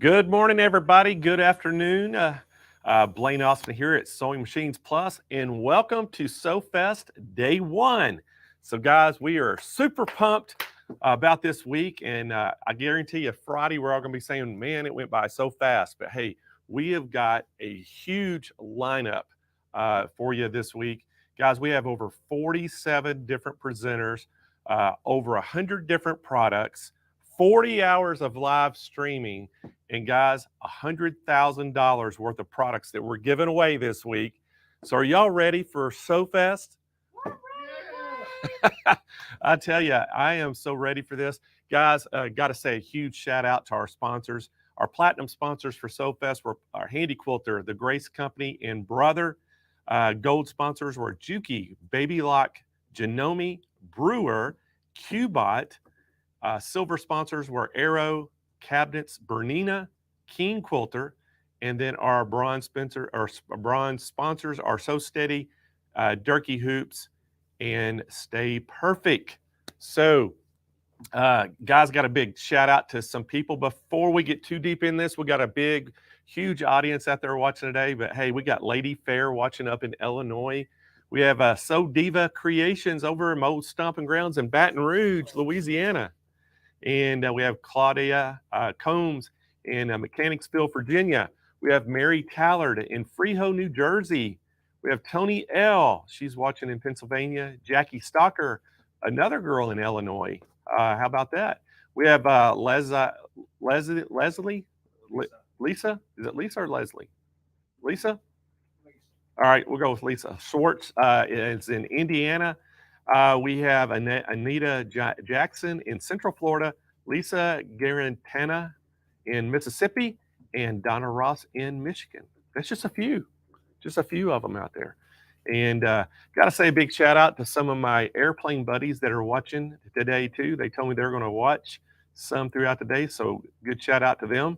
Good morning, everybody. Good afternoon. Blaine Austin here at Sewing Machines Plus, and welcome to SewFest Day 1. So, guys, we are super pumped about this week, and I guarantee you Friday we're all going to be saying, man, it went by so fast. But, hey, we have got a huge lineup for you this week. Guys, we have over 47 different presenters, over 100 different products, 40 hours of live streaming, and guys, $100,000 worth of products that we're giving away this week. So are y'all ready for SewFest? I tell you, I am so ready for this. Guys, got to say a huge shout out to our sponsors. Our platinum sponsors for SewFest were our Handi Quilter, the Grace Company, and Brother. Gold sponsors were Judy, Baby Lock, Janome, Brewer, Cubot. Silver sponsors were Arrow, Cabinets, Burnette, King Quilter, and then our bronze sponsors are So Steady, Durkee Hoops, and Stay Perfect. So, guys, got a big shout out to some people. Before we get too deep in this, we got a big, huge audience out there watching today. But hey, we got Lady Fair watching up in Illinois. We have Sew Diva Creations over in my old stomping grounds in Baton Rouge, Louisiana. And we have Claudia Combs in Mechanicsville, Virginia. We have Mary Tallard in Freehold, New Jersey. We have Tony L. She's watching in Pennsylvania. Jackie Stalker, another girl in Illinois. How about that? We have Lisa. Lisa? Is it Lisa or Leslie? Lisa? All right, we'll go with Lisa. Schwartz is in Indiana. We have Anita Jackson in Central Florida, Lisa Garantana in Mississippi, and Donna Ross in Michigan. That's just a few of them out there. And got to say a big shout out to some of my airplane buddies that are watching today too. They told me they're going to watch some throughout the day, so good shout out to them.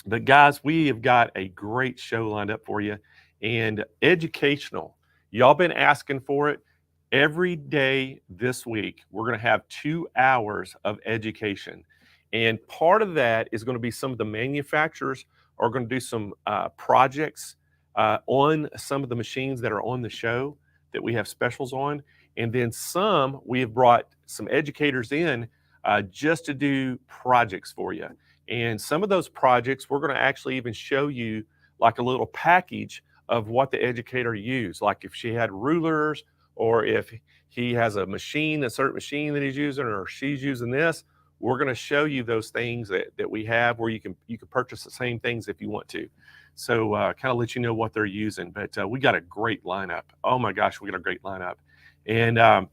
But guys, we have got a great show lined up for you, and educational. Y'all been asking for it. Every day this week, we're going to have 2 hours of education. And part of that is going to be some of the manufacturers are going to do some projects on some of the machines that are on the show that we have specials on. And then some, we have brought some educators in just to do projects for you. And some of those projects, we're going to actually even show you like a little package of what the educator used. Like if she had rulers, or if he has a certain machine that he's using, or she's using this, we're going to show you those things that we have where you can purchase the same things if you want to. So kind of let you know what they're using. But we got a great lineup. Oh my gosh, we got a great lineup. And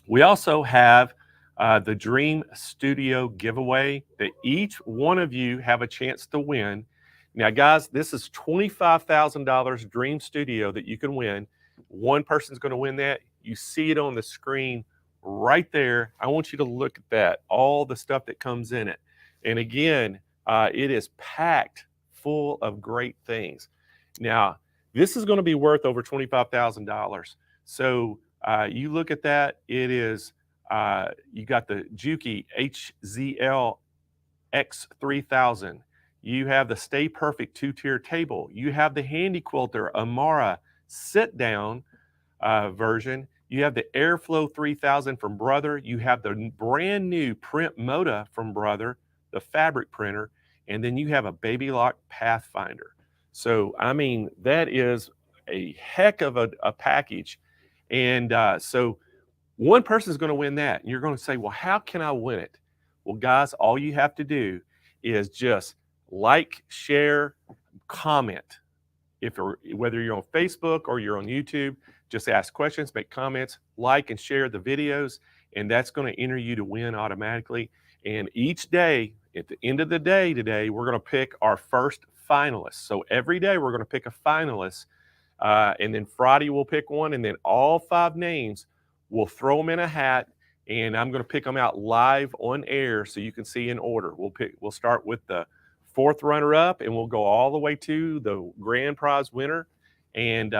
we also have the Dream Studio giveaway that each one of you have a chance to win. Now, guys, this is $25,000 Dream Studio that you can win. One person's going to win that. You see it on the screen right there. I want you to look at that, all the stuff that comes in it. And again, it is packed full of great things. Now, this is going to be worth over $25,000. So you look at that, it is, you got the Juki HZL X3000. You have the Stay Perfect 2-tier table. You have the Handi Quilter Amara sit-down version. You have the Airflow 3000 from Brother. You have the brand new Print Moda from Brother, the fabric printer. And then you have a Baby Lock Pathfinder. So, I mean, that is a heck of a package. And so one person is going to win that. And you're going to say, well, how can I win it? Well, guys, all you have to do is just like, share, comment. Whether you're on Facebook or you're on YouTube, just ask questions, make comments, like and share the videos, and that's going to enter you to win automatically. And each day, at the end of the day today, we're going to pick our first finalist. So every day we're going to pick a finalist, and then Friday we'll pick one, and then all 5 names, we'll throw them in a hat, and I'm going to pick them out live on air so you can see in order. We'll start with the 4th runner-up, and we'll go all the way to the grand prize winner. And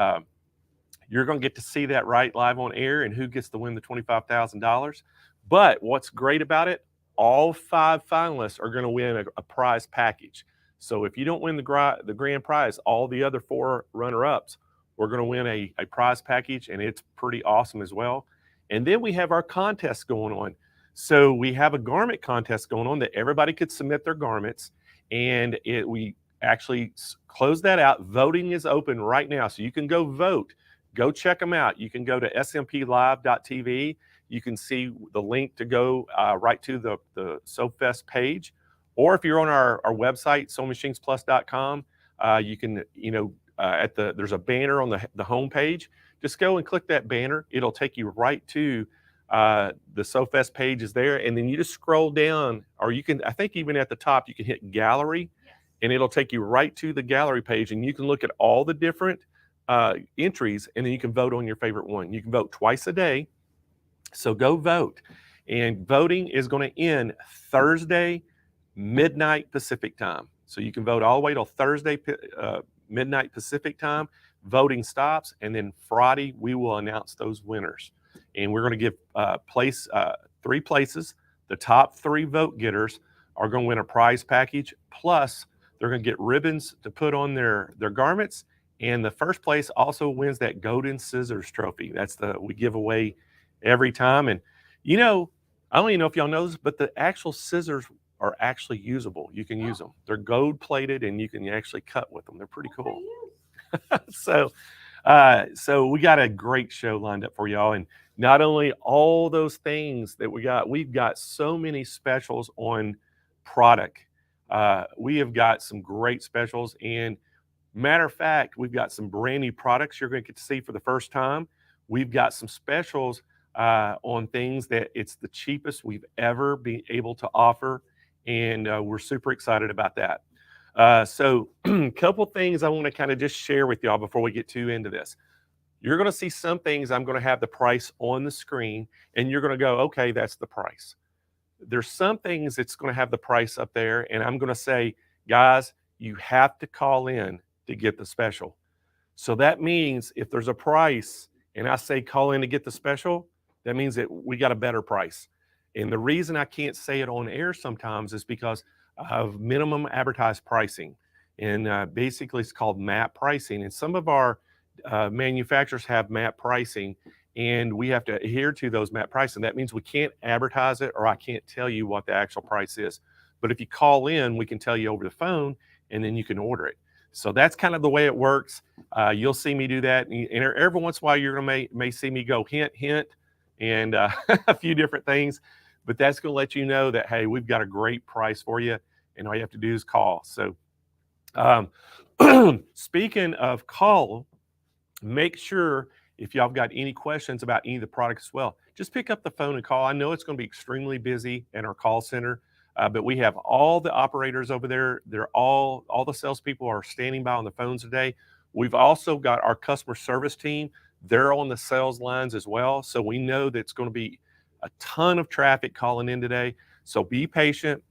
you're going to get to see that right live on air and who gets to win the $25,000. But what's great about it, all 5 finalists are going to win a prize package. So if you don't win the grand prize, all the other 4 runner-ups, we're going to win a prize package, and it's pretty awesome as well. And then we have our contest going on. So we have a garment contest going on that everybody could submit their garments, and we actually close that out. Voting is open right now, so you can go vote. Go check them out. You can go to smplive.tv. You can see the link to go right to the SewFest page. Or if you're on our website, SewingMachinesPlus.com, you can, there's a banner on the home page. Just go and click that banner. It'll take you right to the SewFest page is there. And then you just scroll down, or you can, I think even at the top, you can hit gallery, and it'll take you right to the gallery page, and you can look at all the different entries, and then you can vote on your favorite one. You can vote twice a day. So go vote. And voting is going to end Thursday, midnight Pacific time. So you can vote all the way till Thursday, midnight Pacific time. Voting stops, and then Friday we will announce those winners. And we're going to give 3 places. The top 3 vote getters are going to win a prize package, plus they're going to get ribbons to put on their garments. And the first place also wins that Golden Scissors trophy. We give away every time. And I don't even know if y'all know this, but the actual scissors are actually usable. You can use them. They're gold plated, and you can actually cut with them. They're pretty cool. So we got a great show lined up for y'all. And not only all those things that we've got so many specials on product. We have got some great specials, and matter of fact, we've got some brand new products you're going to get to see for the first time. We've got some specials on things that it's the cheapest we've ever been able to offer, and we're super excited about that. So a couple things I want to kind of just share with y'all before we get too into this. You're going to see some things I'm going to have the price on the screen, and you're going to go, okay, that's the price. There's some things that's going to have the price up there, and I'm going to say, guys, you have to call in to get the special. So that means if there's a price and I say call in to get the special, that means that we got a better price. And the reason I can't say it on air sometimes is because of minimum advertised pricing. And basically it's called MAP pricing. And some of our manufacturers have MAP pricing, and we have to adhere to those MAP pricing. That means we can't advertise it, or I can't tell you what the actual price is. But if you call in, we can tell you over the phone, and then you can order it. So that's kind of the way it works. You'll see me do that. And every once in a while, you're going to may see me go hint, and a few different things. But that's going to let you know that, hey, we've got a great price for you, and all you have to do is call. So speaking of call, make sure if y'all got any questions about any of the products as well, just pick up the phone and call. I know it's going to be extremely busy in our call center. But we have all the operators over there. They're all the salespeople are standing by on the phones today. We've also got our customer service team. They're on the sales lines as well. So we know that it's going to be a ton of traffic calling in today. So be patient.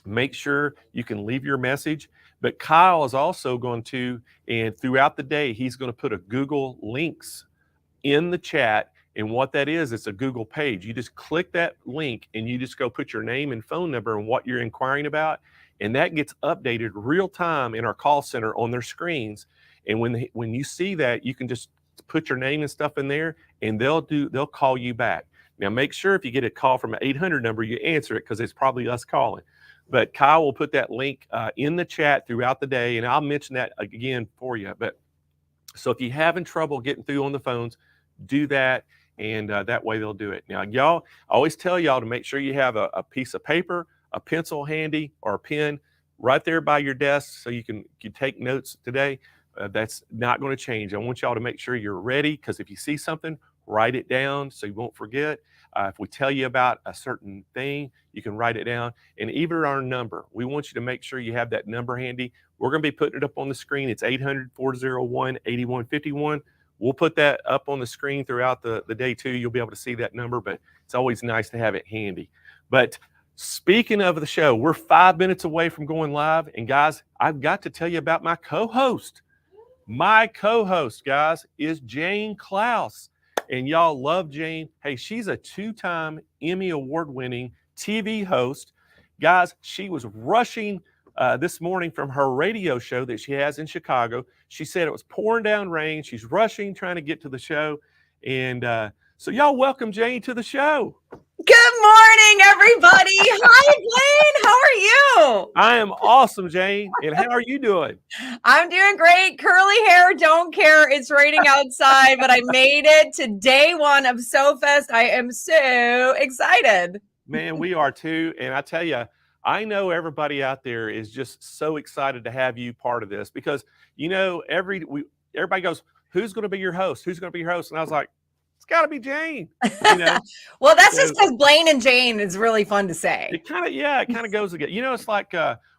Make sure you can leave your message. But Kyle is also going to, and throughout the day, he's going to put a Google links in the chat. And what that is, it's a Google page. You just click that link and you just go put your name and phone number and what you're inquiring about. And that gets updated real time in our call center on their screens. And when you see that, you can just put your name and stuff in there, and they'll call you back. Now, make sure if you get a call from an 800 number, you answer it, because it's probably us calling. But Kyle will put that link in the chat throughout the day, and I'll mention that again for you. But so if you're having trouble getting through on the phones, do that. And that way they'll do it. Now, y'all, I always tell y'all to make sure you have a piece of paper, a pencil handy, or a pen right there by your desk so you can take notes today. That's not going to change. I want y'all to make sure you're ready, because if you see something, write it down so you won't forget. If we tell you about a certain thing, you can write it down. And even our number, we want you to make sure you have that number handy. We're going to be putting it up on the screen. It's 800-401-8151. We'll put that up on the screen throughout the day too. You'll be able to see that number, but it's always nice to have it handy. But speaking of the show, we're 5 minutes away from going live. And guys, I've got to tell you about my co-host. My co-host, guys, is Jane Klaus. And y'all love Jane. Hey, she's a 2-time Emmy Award-winning TV host. Guys, she was rushing this morning from her radio show that she has in Chicago. She said it was pouring down rain. She's rushing, trying to get to the show. And so y'all welcome Jane to the show. Good morning, everybody. Hi, Blaine. How are you? I am awesome, Jane. And how are you doing? I'm doing great. Curly hair, don't care. It's raining outside, but I made it to day one of SewFest. I am so excited. Man, we are too. And I tell you, I know everybody out there is just so excited to have you part of this because, you know, everybody goes, who's going to be your host? Who's going to be your host? And I was like, it's got to be Jane. You know? Well, that's just because Blaine and Jane is really fun to say. It kind of goes together. You know, it's like,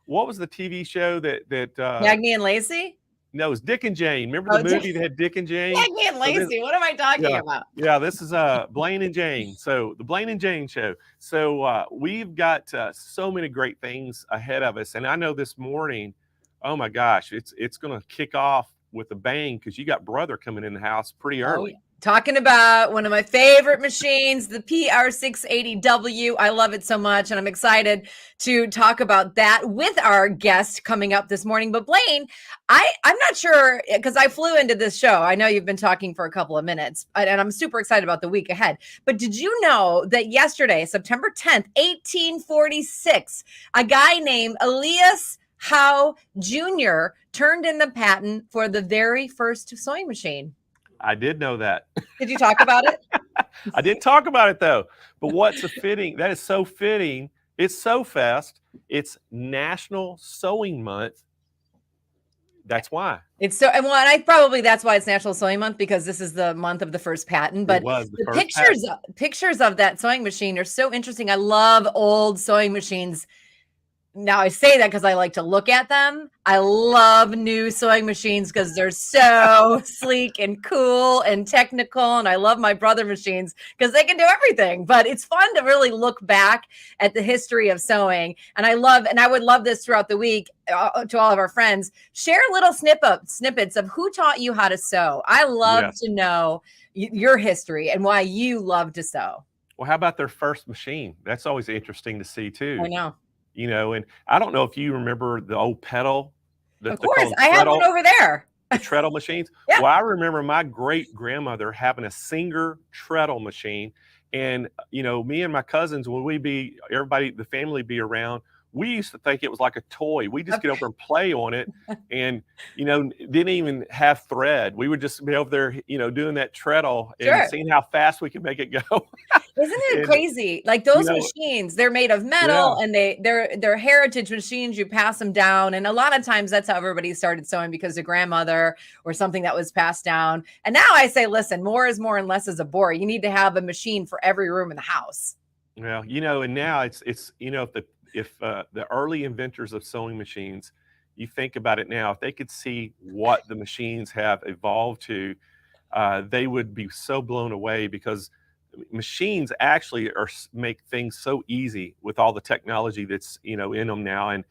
what was the TV show that Maggie and Lacey? No, it was Dick and Jane. Remember the movie that had Dick and Jane? Maggie and Lacey. What am I talking about? Yeah, this is Blaine and Jane. So the Blaine and Jane show. So we've got so many great things ahead of us. And I know this morning, oh my gosh, it's going to kick off with a bang because you got brother coming in the house pretty early. Talking about one of my favorite machines, the PR680W. I love it so much, and I'm excited to talk about that with our guest coming up this morning. But Blaine, I'm not sure, because I flew into this show. I know you've been talking for a couple of minutes, and I'm super excited about the week ahead. But did you know that yesterday, September 10th, 1846, a guy named Elias Howe Jr. turned in the patent for the very first sewing machine? I did know that. Did you talk about it? I didn't talk about it though. But that is so fitting. It's SewFest. It's National Sewing Month. That's why. It's so, and that's why it's National Sewing Month, because this is the month of the first patent. But the pictures of that sewing machine are so interesting. I love old sewing machines. Now, I say that because I like to look at them. I love new sewing machines because they're so sleek and cool and technical. And I love my brother machines because they can do everything. But it's fun to really look back at the history of sewing. And I would love this throughout the week to all of our friends. Share little snippets of who taught you how to sew. I love to know your history and why you love to sew. Well, how about their first machine? That's always interesting to see, too. I know. You know, and I don't know if you remember the old pedal. Of course, I have one over there. The treadle machines. Yeah. Well, I remember my great grandmother having a Singer treadle machine, and you know, me and my cousins, when the family be around, we used to think it was like a toy. We just get over and play on it, and you know, didn't even have thread. We would just be over there, you know, doing that treadle and seeing how fast we could make it go. Isn't it crazy? Like those machines, they're made of metal, and they're heritage machines. You pass them down, and a lot of times that's how everybody started sewing, because of grandmother or something that was passed down. And now I say, listen, more is more and less is a bore. You need to have a machine for every room in the house. Well, you know, and now it's you know, if the early inventors of sewing machines, you think about it now, if they could see what the machines have evolved to, they would be so blown away, because machines actually make things so easy with all the technology that's, you know, in them now. And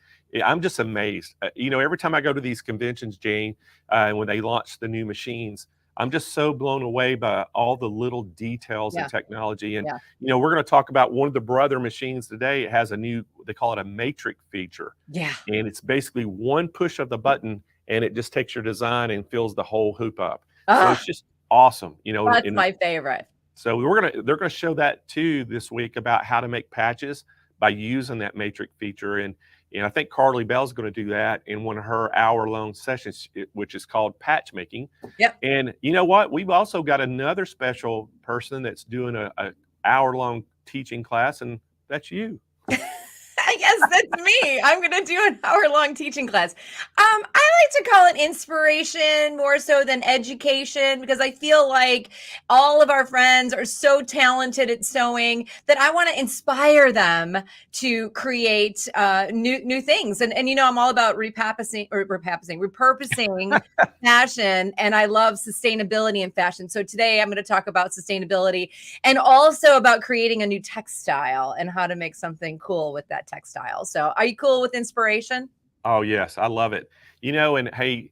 I'm just amazed. You know, every time I go to these conventions, Jane, when they launch the new machines, I'm just so blown away by all the little details and technology. And, you know, we're going to talk about one of the brother machines today. It has they call it a matrix feature. Yeah. And it's basically one push of the button, and it just takes your design and fills the whole hoop up. So it's just awesome. You know, that's my favorite. So they're going to show that too this week, about how to make patches by using that matrix feature. And I think Carly Bell's going to do that in one of her hour-long sessions, which is called patch making. Yep. And you know what? We've also got another special person that's doing a hour-long teaching class, and that's you. Yes, that's me. I'm going to do an hour-long teaching class. I like to call it inspiration more so than education, because I feel like all of our friends are so talented at sewing that I want to inspire them to create new things. And you know, I'm all about repurposing fashion, and I love sustainability in fashion. So today I'm going to talk about sustainability, and also about creating a new textile and how to make something cool with that textile. So are you cool with inspiration? Oh, yes. I love it. You know, and hey,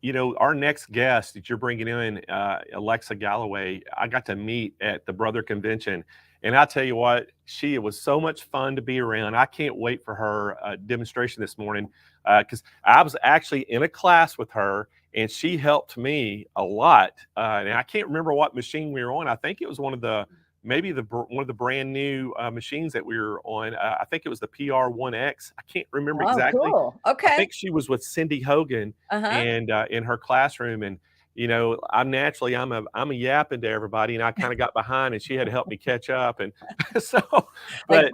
you know, our next guest that you're bringing in, Alexa Galloway, I got to meet at the Brother Convention. And I tell you what, it was so much fun to be around. I can't wait for her demonstration this morning because I was actually in a class with her and she helped me a lot. And I can't remember what machine we were on. I think it was one of the brand new machines that we were on. I think it was the PR1X. I can't remember exactly. Cool. Okay. I think she was with Cindy Hogan and in her classroom. And I'm a yapping to everybody, and I kind of got behind, and she had to help me catch up. And so, but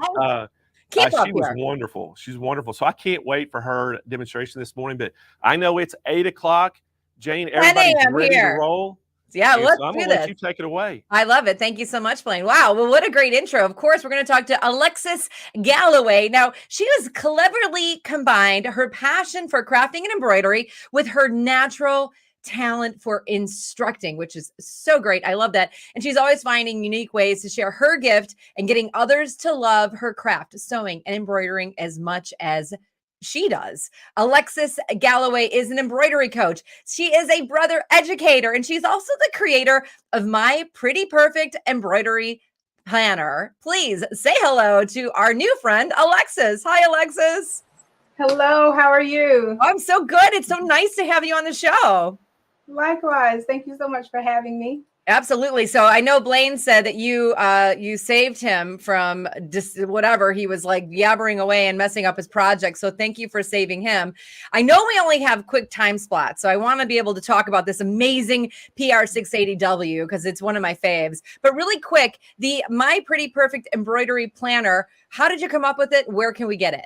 she was wonderful. She's wonderful. So I can't wait for her demonstration this morning. But I know it's 8:00. Jane, everybody's ready to roll. Yeah, let's I'm do gonna this. let you take it away. I love it. Thank you so much, Blaine. Wow. Well, what a great intro. Of course, we're going to talk to Alexis Galloway. Now, she has cleverly combined her passion for crafting and embroidery with her natural talent for instructing, which is so great. I love that. And she's always finding unique ways to share her gift and getting others to love her craft, sewing and embroidering as much as she does. Alexis Galloway is an embroidery coach. She is a brother educator, and she's also the creator of My Pretty Perfect Embroidery Planner. Please say hello to our new friend, Alexis. Hi, Alexis. Hello, how are you? I'm so good. It's so nice to have you on the show. Likewise. Thank you so much for having me. Absolutely. So I know Blaine said that you saved him from just whatever he was like yabbering away and messing up his project. So thank you for saving him. I know we only have quick time slots, so I want to be able to talk about this amazing PR680W because it's one of my faves. But really quick, the My Pretty Perfect Embroidery Planner. How did you come up with it? Where can we get it?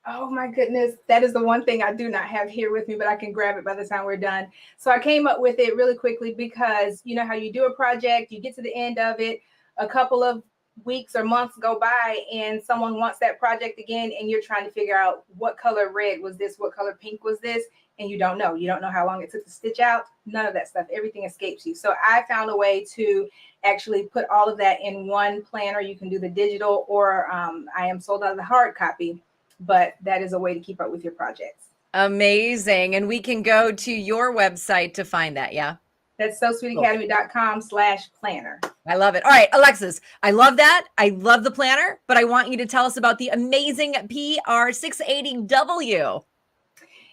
Oh my goodness. That is the one thing I do not have here with me, but I can grab it by the time we're done. So I came up with it really quickly because you know how you do a project, you get to the end of it, a couple of weeks or months go by and someone wants that project again and you're trying to figure out what color red was this, what color pink was this, and you don't know. You don't know how long it took to stitch out. None of that stuff. Everything escapes you. So I found a way to actually put all of that in one planner. You can do the digital or I am sold out of the hard copy. But that is a way to keep up with your projects. Amazing. And we can go to your website to find that. Yeah. That's sewsweetacademy.com/planner. I love it. All right, Alexis, I love that. I love the planner, but I want you to tell us about the amazing PR680W.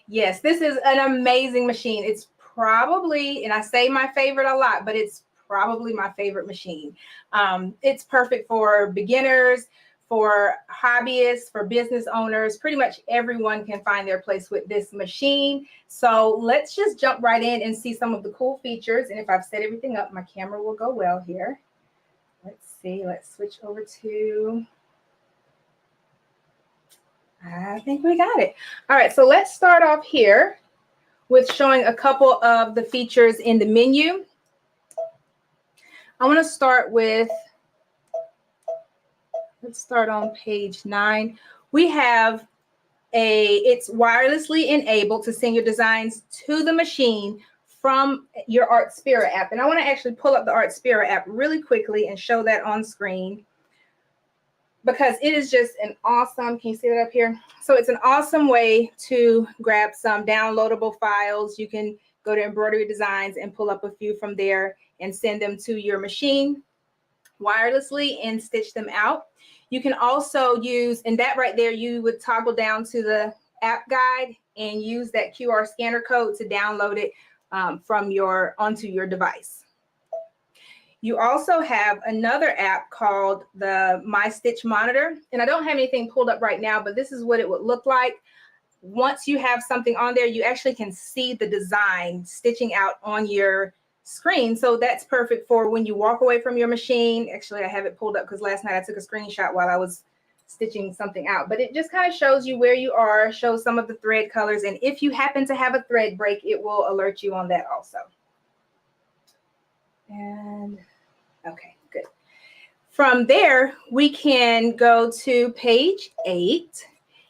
Yes, this is an amazing machine. It's probably, and I say my favorite a lot, but it's probably my favorite machine. It's perfect for beginners, for hobbyists, for business owners. Pretty much everyone can find their place with this machine. So let's just jump right in and see some of the cool features. And if I've set everything up, my camera will go well here. Let's see, let's switch over to, I think we got it. All right, so let's start off here with showing a couple of the features in the menu. I want to start with, let's start on page 9. We have it's wirelessly enabled to send your designs to the machine from your Artspira app. And I want to actually pull up the Artspira app really quickly and show that on screen because it is just an awesome, can you see that up here? So it's an awesome way to grab some downloadable files. You can go to Embroidery Designs and pull up a few from there and send them to your machine wirelessly and stitch them out. You can also use, and that right there, you would toggle down to the app guide and use that QR scanner code to download it onto your device. You also have another app called the My Stitch Monitor, and I don't have anything pulled up right now, but this is what it would look like. Once you have something on there, you actually can see the design stitching out on your screen. So that's perfect for when you walk away from your machine. Actually, I have it pulled up because last night I took a screenshot while I was stitching something out, but it just kind of shows you where you are, shows some of the thread colors. And if you happen to have a thread break, it will alert you on that also. And okay, good. From there, we can go to page 8.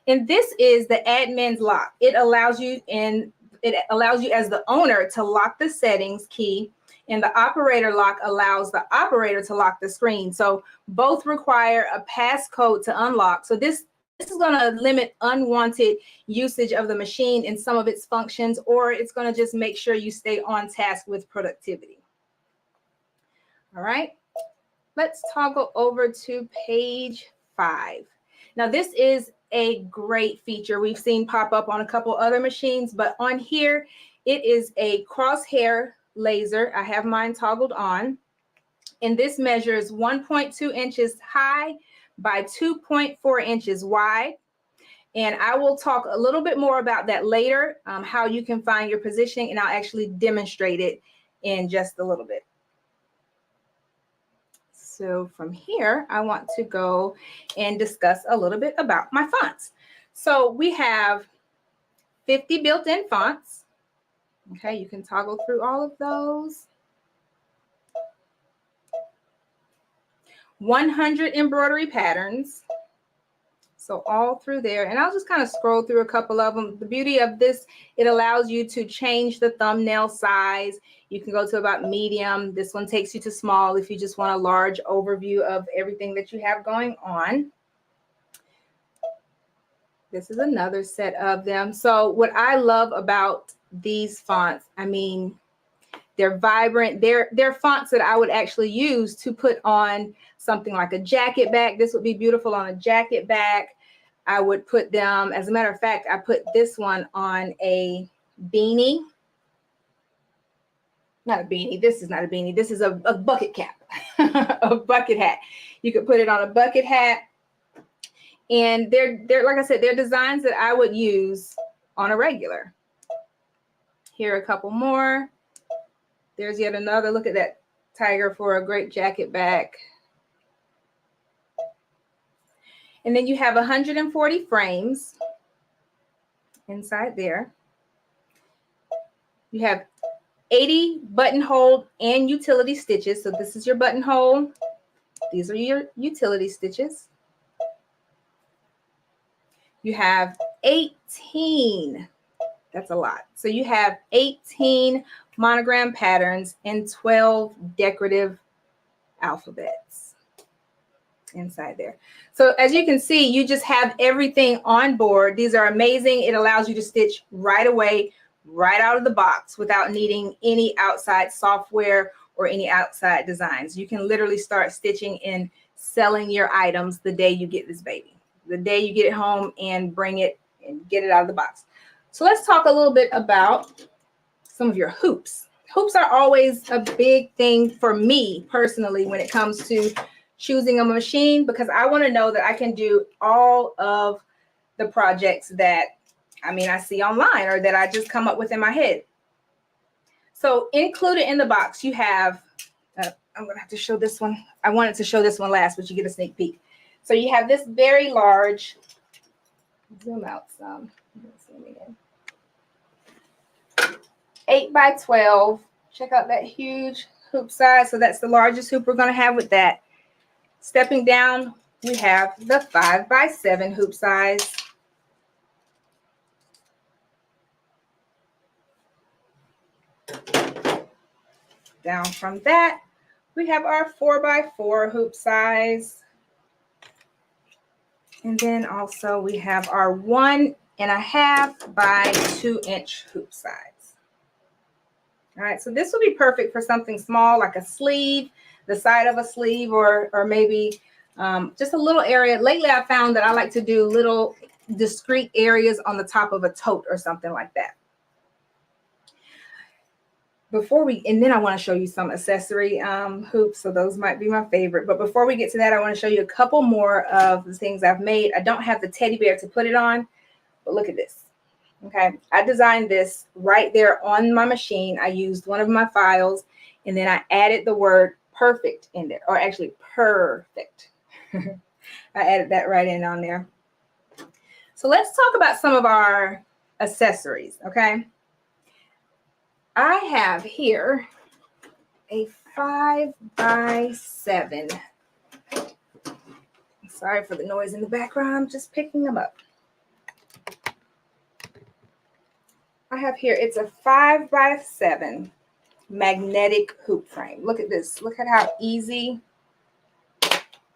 And this is the admin's lock. It allows you as the owner to lock the settings key, and the operator lock allows the operator to lock the screen. So both require a passcode to unlock. So this is going to limit unwanted usage of the machine and some of its functions, or it's going to just make sure you stay on task with productivity. All right. let's toggle over to page 5. Now, this is a great feature we've seen pop up on a couple other machines, but on here, it is a crosshair laser. I have mine toggled on, and this measures 1.2 inches high by 2.4 inches wide. And I will talk a little bit more about that later, how you can find your positioning, and I'll actually demonstrate it in just a little bit. So from here, I want to go and discuss a little bit about my fonts. So we have 50 built-in fonts. Okay, you can toggle through all of those. 100 embroidery patterns. So all through there, and I'll just kind of scroll through a couple of them. The beauty of this, it allows you to change the thumbnail size. You can go to about medium. This one takes you to small if you just want a large overview of everything that you have going on. This is another set of them. So what I love about these fonts, I mean, they're vibrant. They're fonts that I would actually use to put on something like a jacket back. This would be beautiful on a jacket back. I would put them, as a matter of fact, I put this one on a beanie. Not a beanie. This is not a beanie. This is a bucket cap, a bucket hat. You could put it on a bucket hat. And they're like I said, they're designs that I would use on a regular. Here are a couple more. There's yet another. Look at that tiger for a great jacket back. And then you have 140 frames inside there. You have 80 buttonhole and utility stitches. So this is your buttonhole. These are your utility stitches. You have 18. That's a lot. So you have 18 monogram patterns and 12 decorative alphabets inside there. So as you can see, you just have everything on board. These are amazing. It allows you to stitch right away, right out of the box without needing any outside software or any outside designs. You can literally start stitching and selling your items the day you get this baby, the day you get it home and bring it and get it out of the box. So let's talk a little bit about some of your hoops. Hoops are always a big thing for me personally when it comes to choosing a machine, because I want to know that I can do all of the projects that, I see online or that I just come up with in my head. So included in the box, you have, I'm going to have to show this one. I wanted to show this one last, but you get a sneak peek. So you have this very large, zoom out some, 8 by 12. Check out that huge hoop size. So that's the largest hoop we're going to have with that. Stepping down, we have the 5 by 7 hoop size. Down from that, we have our 4 by 4 hoop size. And then also we have our 1.5 by 2 inch hoop size. All right, so this will be perfect for something small like a sleeve, the side of a sleeve, or maybe just a little area. Lately, I found that I like to do little discrete areas on the top of a tote or something like that. And then I want to show you some accessory hoops. So those might be my favorite. But before we get to that, I want to show you a couple more of the things I've made. I don't have the teddy bear to put it on, but look at this. Okay, I designed this right there on my machine. I used one of my files, and then I added the word perfect in there, or actually perfect. I added that right in on there. So let's talk about some of our accessories, okay? I have here a 5 by 7. Sorry for the noise in the background. I'm just picking them up. I have here, it's a 5 by 7 magnetic hoop frame. Look at this. Look at how easy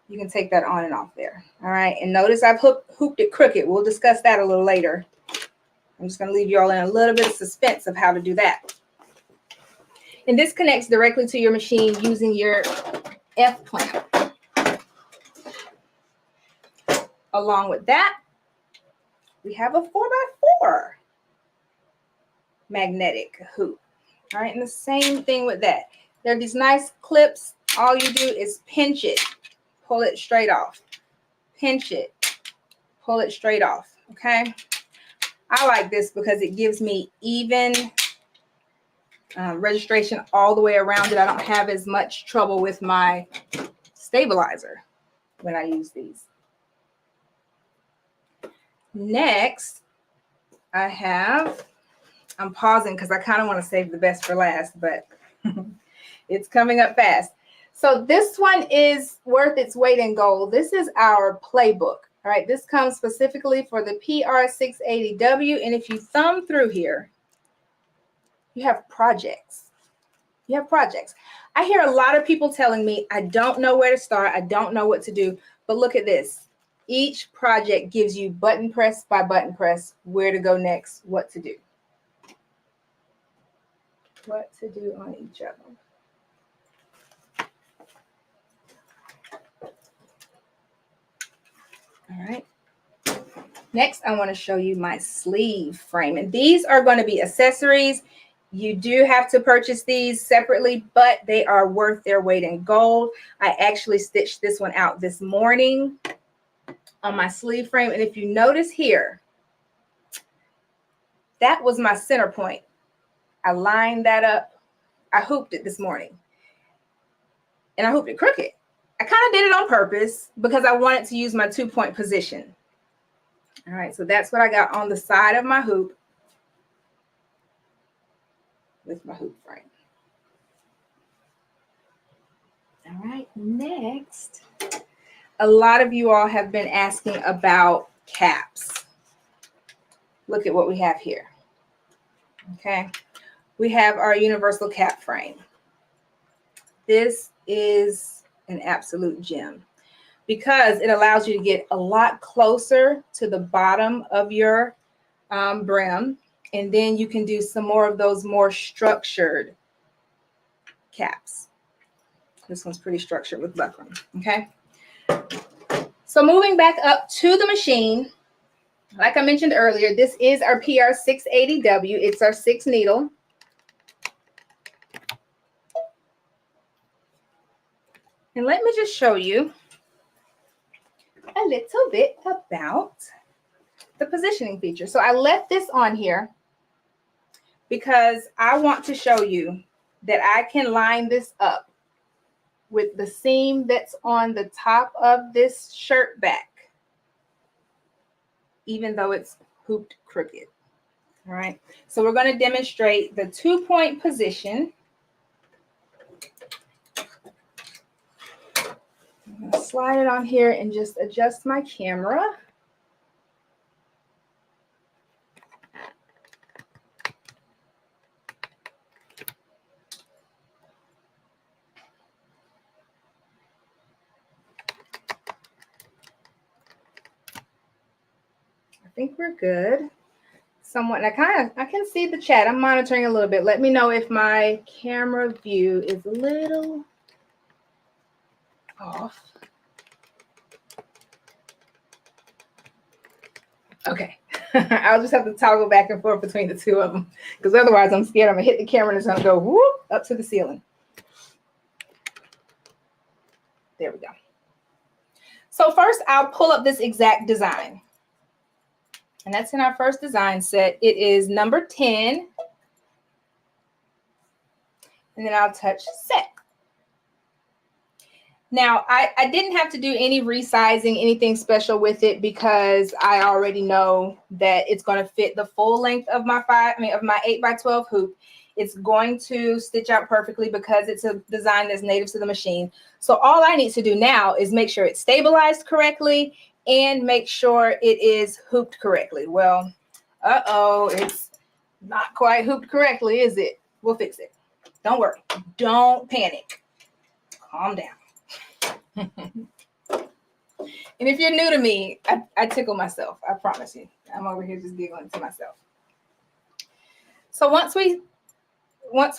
you can take that on and off there. All right. And notice I've hooped it crooked. We'll discuss that a little later. I'm just going to leave you all in a little bit of suspense of how to do that. And this connects directly to your machine using your F clamp. Along with that, we have a 4x4 magnetic hoop. All right, and the same thing with that. There are these nice clips. All you do is pinch it, pull it straight off. Pinch it, pull it straight off, okay? I like this because it gives me even registration all the way around it. I don't have as much trouble with my stabilizer when I use these. Next, I'm pausing because I kind of want to save the best for last, but it's coming up fast. So this one is worth its weight in gold. This is our playbook. All right, this comes specifically for the PR680W. And if you thumb through here, you have projects. You have projects. I hear a lot of people telling me, I don't know where to start. I don't know what to do. But look at this. Each project gives you button press by button press, where to go next, what to do. What to do on each of them. All right. Next, I want to show you my sleeve frame. And these are going to be accessories. You do have to purchase these separately, but they are worth their weight in gold. I actually stitched this one out this morning on my sleeve frame. And if you notice here, that was my center point. I lined that up. I hooped it this morning. And I hooped it crooked. I kind of did it on purpose because I wanted to use my 2-point position. All right, so that's what I got on the side of my hoop with my hoop frame. All right, next, a lot of you all have been asking about caps. Look at what we have here. Okay, we have our universal cap frame. This is an absolute gem because it allows you to get a lot closer to the bottom of your brim, and then you can do some more of those more structured caps. This one's pretty structured with buckram, okay? So moving back up to the machine, like I mentioned earlier, this is our PR680W. It's our 6 needle. And let me just show you a little bit about the positioning feature. So I left this on here because I want to show you that I can line this up with the seam that's on the top of this shirt back, even though it's hooped crooked. All right. So we're going to demonstrate the 2-point position. I'm going to slide it on here and just adjust my camera. I think we're good. Somewhat. I can see the chat. I'm monitoring a little bit. Let me know if my camera view is a little off. Okay. I'll just have to toggle back and forth between the two of them because otherwise I'm scared I'm gonna hit the camera and it's gonna go whoop up to the ceiling. There we go. So first I'll pull up this exact design. And that's in our first design set. It is number 10. And then I'll touch set. Now, I didn't have to do any resizing, anything special with it because I already know that it's going to fit the full length of my 8x12 hoop. It's going to stitch out perfectly because it's a design that's native to the machine. So all I need to do now is make sure it's stabilized correctly and make sure it is hooped correctly. Well, it's not quite hooped correctly, is it? We'll fix it. Don't worry. Don't panic. Calm down. And if you're new to me, I tickle myself. I promise you. I'm over here just giggling to myself. So once we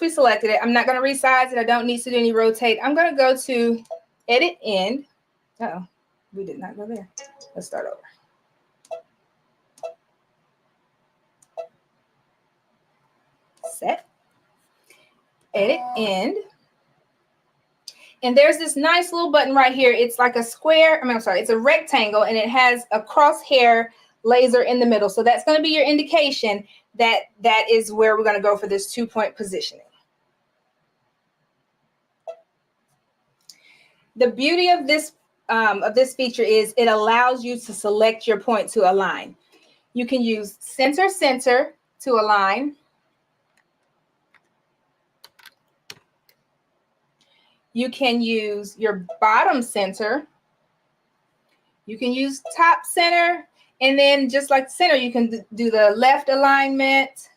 selected it, I'm not going to resize it. I don't need to do any rotate. I'm going to go to edit end. Uh-oh, we did not go there. Let's start over. Set, edit end. And there's this nice little button right here. It's like a square, it's a rectangle, and it has a crosshair laser in the middle. So that's going to be your indication that that is where we're going to go for this 2-point positioning. The beauty of this feature is it allows you to select your point to align. You can use center to align. You can use your bottom center. You can use top center. And then just like center, you can do the left alignment,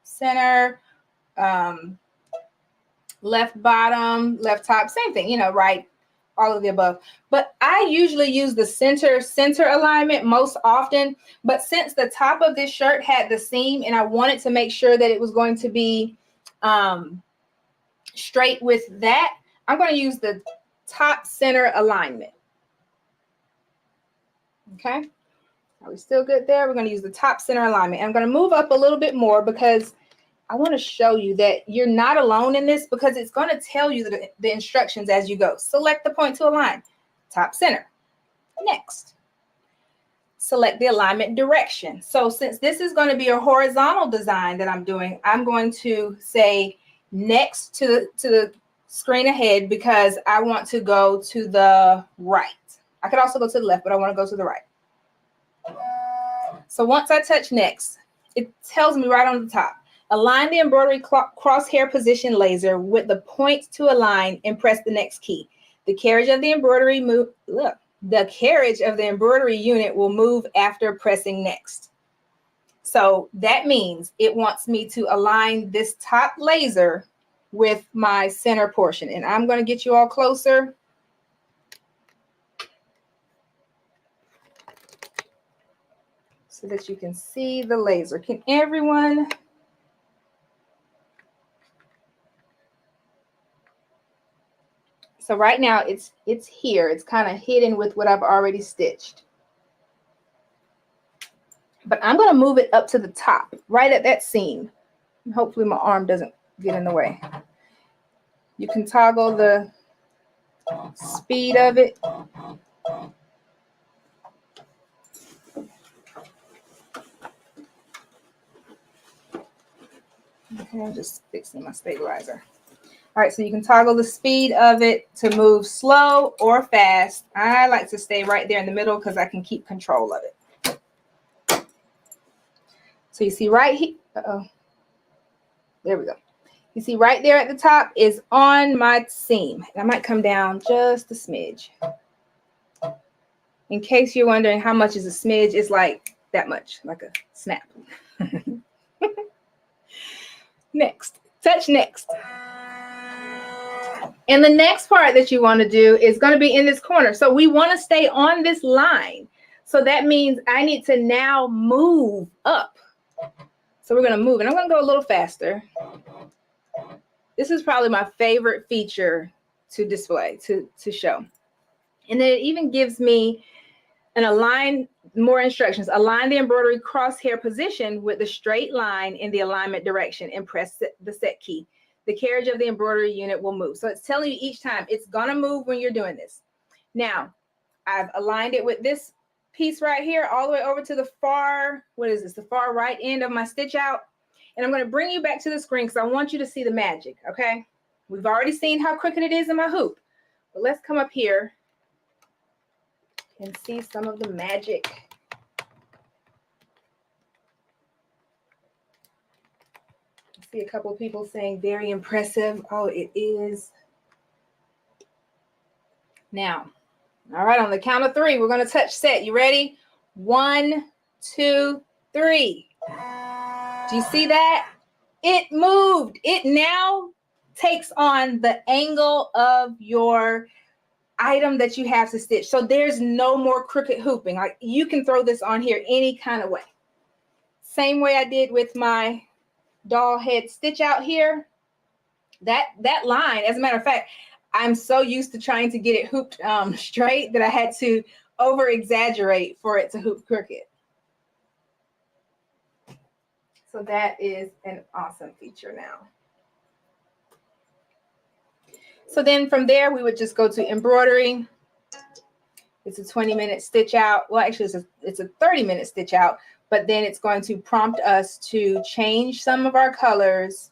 center, left bottom, left top, same thing, right, all of the above. But I usually use the center alignment most often. But since the top of this shirt had the seam and I wanted to make sure that it was going to be straight with that, I'm going to use the top center alignment. Okay. Are we still good there? We're going to use the top center alignment. I'm going to move up a little bit more because I want to show you that you're not alone in this, because it's going to tell you the instructions as you go. Select the point to align. Top center. Next. Select the alignment direction. So since this is going to be a horizontal design that I'm doing, I'm going to say next to the screen ahead because I want to go to the right. I could also go to the left, but I want to go to the right. So once I touch next, it tells me right on the top, align the embroidery crosshair position laser with the point to align and press the next key. The carriage of the embroidery unit will move after pressing next. So that means it wants me to align this top laser with my center portion. And I'm going to get you all closer. So that you can see the laser. Can everyone? So right now it's here. It's kind of hidden with what I've already stitched. But I'm going to move it up to the top, right at that seam. And hopefully my arm doesn't get in the way. You can toggle the speed of it. Okay, I'm just fixing my stabilizer. All right, so you can toggle the speed of it to move slow or fast. I like to stay right there in the middle because I can keep control of it. So you see right here, there we go. You see right there at the top is on my seam. And I might come down just a smidge. In case you're wondering how much is a smidge, it's like that much, like a snap. Next, touch next. And the next part that you want to do is going to be in this corner. So we want to stay on this line. So that means I need to now move up. So we're going to move, and I'm going to go a little faster. This is probably my favorite feature to display, to show. And then it even gives me more instructions. Align the embroidery crosshair position with the straight line in the alignment direction and press the set key. The carriage of the embroidery unit will move. So it's telling you each time it's going to move when you're doing this. Now, I've aligned it with this piece right here all the way over to the far, the far right end of my stitch out. And I'm going to bring you back to the screen because I want you to see the magic, okay? We've already seen how crooked it is in my hoop. But let's come up here and see some of the magic. I see a couple of people saying very impressive. Oh, it is. Now, all right, on the count of 3, we're going to touch set. You ready? 1, 2, 3. Do you see that? It moved. It now takes on the angle of your item that you have to stitch. So there's no more crooked hooping. Like, you can throw this on here any kind of way. Same way I did with my doll head stitch out here. That line, as a matter of fact, I'm so used to trying to get it hooped straight that I had to over exaggerate for it to hoop crooked. So that is an awesome feature now. So then from there, we would just go to embroidery. It's a 20-minute stitch out. Well, actually, it's a 30-minute stitch out, but then it's going to prompt us to change some of our colors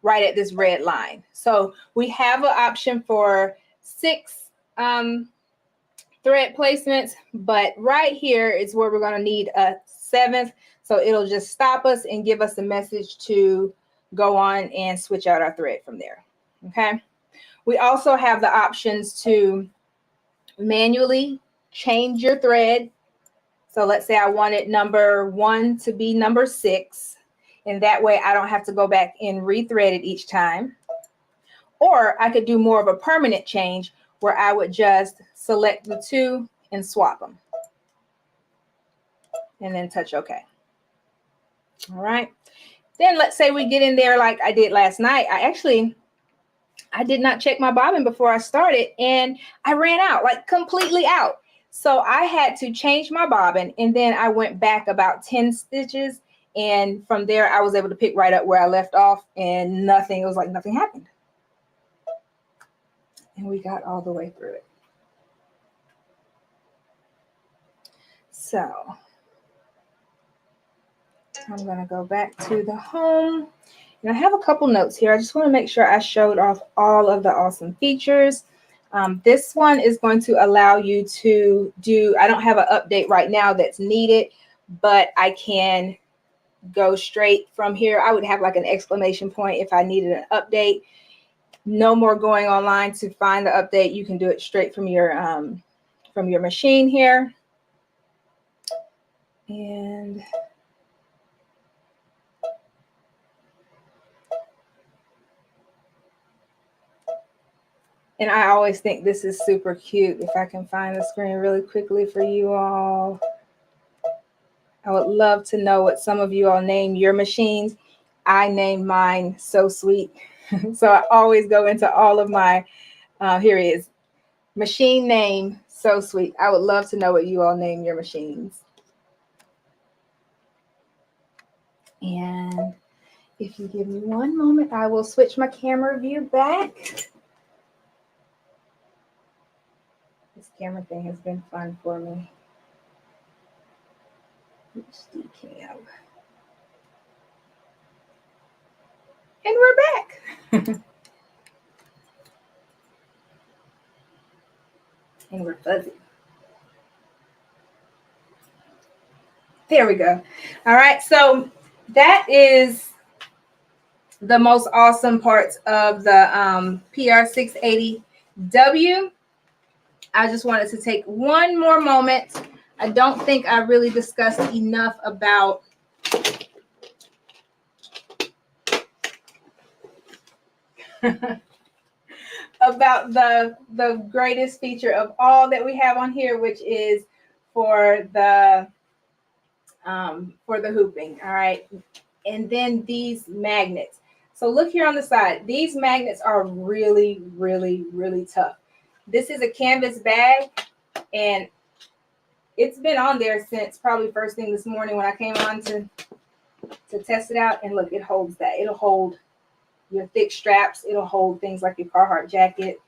right at this red line. So we have an option for 6 thread placements, but right here is where we're going to need a 7th. So it'll just stop us and give us a message to go on and switch out our thread from there. Okay. We also have the options to manually change your thread. So let's say I wanted number 1 to be number 6. And that way I don't have to go back and rethread it each time. Or I could do more of a permanent change where I would just select the 2 and swap them. And then touch OK. All right. Then let's say we get in there like I did last night. I did not check my bobbin before I started and I ran out, like completely out. So I had to change my bobbin and then I went back about 10 stitches. And from there, I was able to pick right up where I left off and nothing, it was like nothing happened. And we got all the way through it. So I'm going to go back to the home. And I have a couple notes here. I just want to make sure I showed off all of the awesome features. This one is going to allow you to do, I don't have an update right now that's needed, but I can go straight from here. I would have like an exclamation point if I needed an update. No more going online to find the update. You can do it straight from your machine here. And I always think this is super cute. If I can find the screen really quickly for you all. I would love to know what some of you all name your machines. I named mine So Sweet. So I always go into all of my, here it is, machine name So Sweet. I would love to know what you all name your machines. And if you give me one moment, I will switch my camera view back. This camera thing has been fun for me. HD cam. And we're back. And we're fuzzy. There we go. All right, so that is the most awesome parts of the PR680W. I just wanted to take one more moment. I don't think I really discussed enough about about the greatest feature of all that we have on here, which is for the hooping. All right, and then these magnets. So look here on the side. These magnets are really, really, really tough. This is a canvas bag, and it's been on there since probably first thing this morning when I came on to test it out. And look, it holds that. It'll hold your thick straps. It'll hold things like your Carhartt jacket,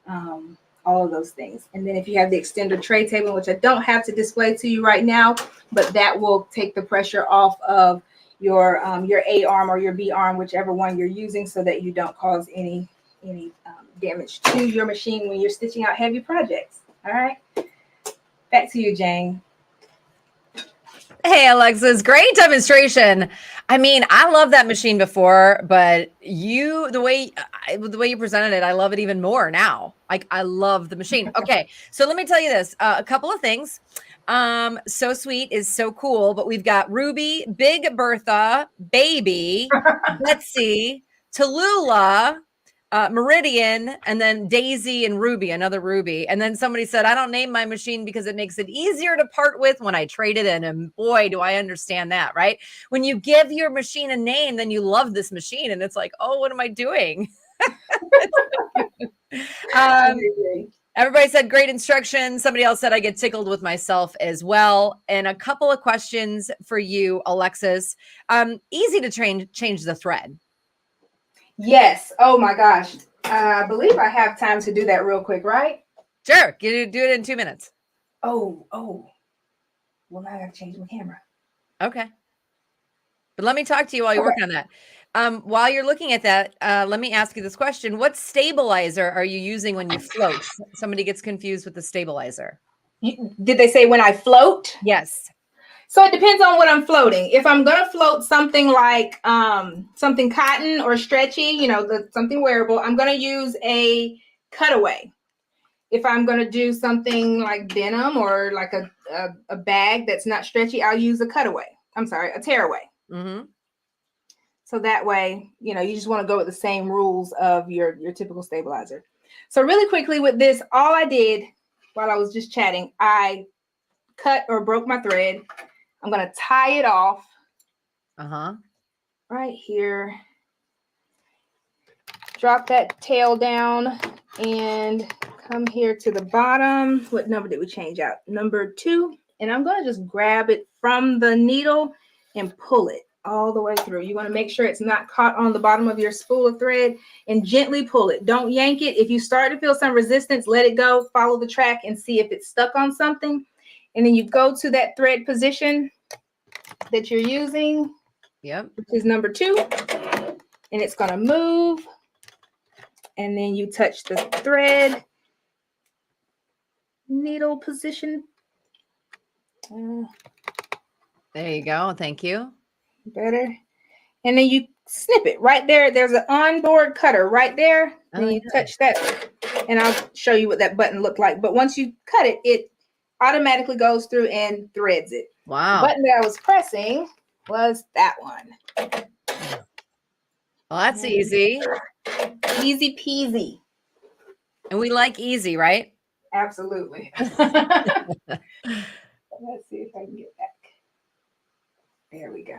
all of those things. And then if you have the extender tray table, which I don't have to display to you right now, but that will take the pressure off of your A arm or your B arm, whichever one you're using, so that you don't cause any damage to your machine when you're stitching out heavy projects. All right, back to you, Jane. Hey, Alexis, great demonstration. I mean, I love that machine before, but the way you presented it, I love it even more now. Like, I love the machine. Okay, so let me tell you this, a couple of things. So Sweet is so cool, but we've got Ruby, Big Bertha, Baby, Betsy, Tallulah, Meridian, and then Daisy and Ruby, another Ruby. And then somebody said, I don't name my machine because it makes it easier to part with when I trade it in. And boy, do I understand that, right? When you give your machine a name, then you love this machine. And it's like, oh, what am I doing? Everybody said great instructions. Somebody else said I get tickled with myself as well. And a couple of questions for you, Alexis. Easy to change the thread. Yes. Oh my gosh. I believe I have time to do that real quick, right? Sure. Do it in 2 minutes. Oh. Well, now I gotta change my camera. Okay. But let me talk to you while you work on that. While you're looking at that, let me ask you this question. What stabilizer are you using when you float? Somebody gets confused with the stabilizer. Did they say when I float? Yes. So it depends on what I'm floating. If I'm going to float something like something cotton or stretchy, something wearable, I'm going to use a cutaway. If I'm going to do something like denim or like a bag that's not stretchy, I'll use a tearaway. Mm-hmm. So that way, you just want to go with the same rules of your typical stabilizer. So really quickly with this, all I did while I was just chatting, I cut or broke my thread. I'm going to tie it off right here. Drop that tail down and come here to the bottom. What number did we change out? Number 2. And I'm going to just grab it from the needle and pull it all the way through. You want to make sure it's not caught on the bottom of your spool of thread and gently pull it. Don't yank it. If you start to feel some resistance, let it go. Follow the track and see if it's stuck on something. And then you go to that thread position that you're using. Yep. Which is number 2. And it's going to move. And then you touch the thread needle position. There you go. Thank you. Better. And then you snip it right there. There's an onboard cutter right there. And you touch that. And I'll show you what that button looked like. But once you cut it, it automatically goes through and threads it. Wow. The button that I was pressing was that one. Well, that's easy. Easy peasy. And we like easy, right? Absolutely. Let's see if I can get back. There we go.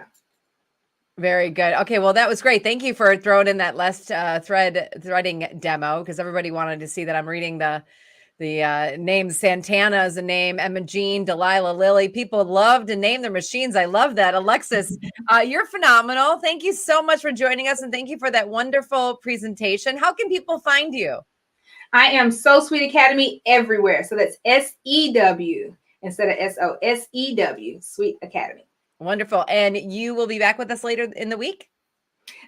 Very good. Okay, well, that was great. Thank you for throwing in that last threading demo, because everybody wanted to see that. I'm reading the names. Santana is a name. Emma Jean, Delilah, Lily. People love to name their machines. I love that. Alexis, you're phenomenal. Thank you so much for joining us, and thank you for that wonderful presentation. How can people find you? I am So Sweet Academy everywhere. So that's SEW instead of SO. SEW, Sweet Academy. Wonderful. And you will be back with us later in the week?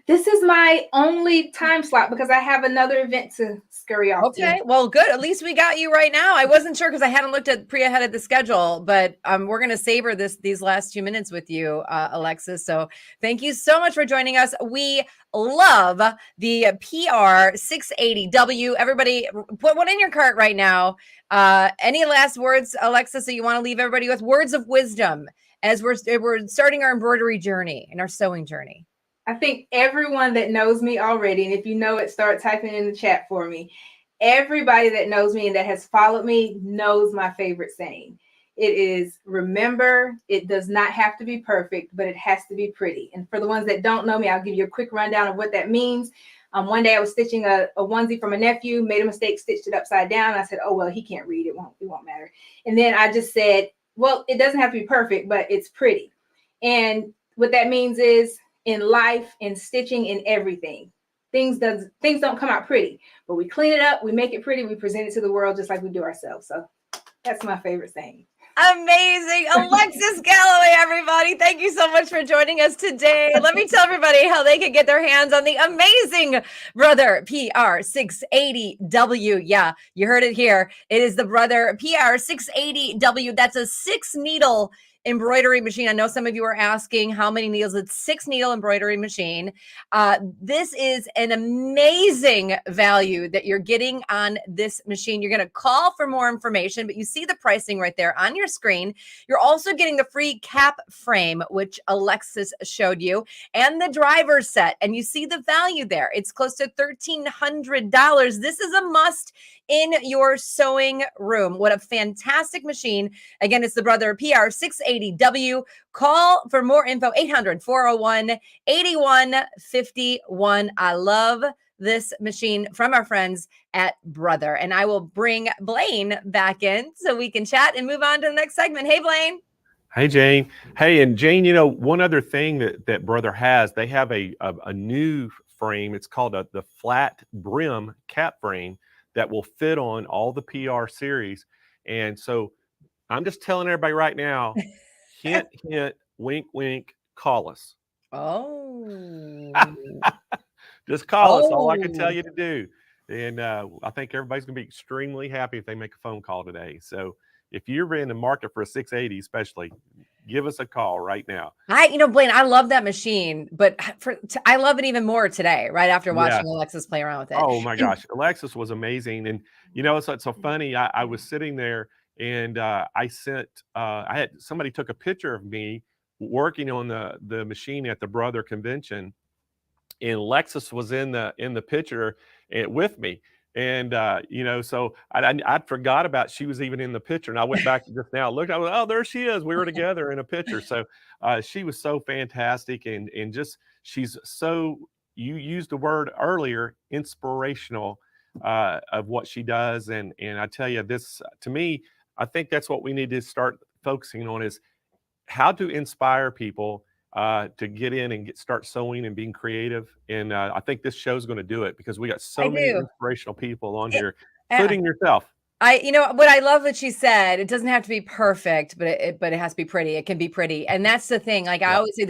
This is my only time slot because I have another event to scurry off to. Okay, well, good. At least we got you right now. I wasn't sure because I hadn't looked at ahead of the schedule, but we're going to savor these last 2 minutes with you, Alexis. So thank you so much for joining us. We love the PR 680W. Everybody, put one in your cart right now. Any last words, Alexis, that you want to leave everybody with? Words of wisdom as we're starting our embroidery journey and our sewing journey. I think everyone that knows me already, and if you know it, start typing in the chat for me. Everybody that knows me and that has followed me knows my favorite saying. It is, remember, it does not have to be perfect, but it has to be pretty. And for the ones that don't know me, I'll give you a quick rundown of what that means. One day I was stitching a onesie from a nephew, made a mistake, stitched it upside down. I said, oh, well, he can't read. It won't matter. And then I just said, well, it doesn't have to be perfect, but it's pretty. And what that means is, in life, in stitching, in everything, things don't come out pretty, but we clean it up, we make it pretty, we present it to the world just like we do ourselves. So that's my favorite saying. Amazing. Alexis Galloway, everybody. Thank you so much for joining us today. Let me tell everybody how they can get their hands on the amazing Brother PR 680W. Yeah, you heard it here. It is the Brother PR 680W. That's a 6-needle embroidery machine. I know some of you are asking how many needles. It's 6-needle embroidery machine. This is an amazing value that you're getting on this machine. You're going to call for more information, but you see the pricing right there on your screen. You're also getting the free cap frame, which Alexis showed you, and the driver's set. And you see the value there. It's close to $1,300. This is a must in your sewing room. What a fantastic machine. Again, it's the Brother PR 680W. Call for more info, 800-401-8151. I love this machine from our friends at Brewer. And I will bring Blaine back in so we can chat and move on to the next segment. Hey, Blaine. Hey, Jane. Hey, and Jane, you know, one other thing that Brewer has, they have a new frame. It's called the flat brim cap frame that will fit on all the PR series. And so I'm just telling everybody right now, hint, hint, wink, wink, call us. Oh. Just call us. All I can tell you to do. And I think everybody's going to be extremely happy if they make a phone call today. So if you're in the market for a 680, especially, give us a call right now. Blaine, I love that machine, but I love it even more today, right after watching Alexis play around with it. Oh my gosh, Alexis was amazing. And you know, it's so funny. I was sitting there and I had somebody took a picture of me working on the machine at the Brewer convention, and Alexis was in the picture with me. And so I forgot about she was even in the picture, and I went back just now, looked, I was, oh, there she is. We were together in a picture. So she was so fantastic, and just she's so, you used the word earlier, inspirational of what she does, and I tell you, this to me, I think that's what we need to start focusing on, is how to inspire people to get in and start sewing and being creative. And I think this show's going to do it, because we got so many inspirational people on here, including yourself. What I love that she said, it doesn't have to be perfect, but it has to be pretty. It can be pretty. And that's the thing. Like I always say,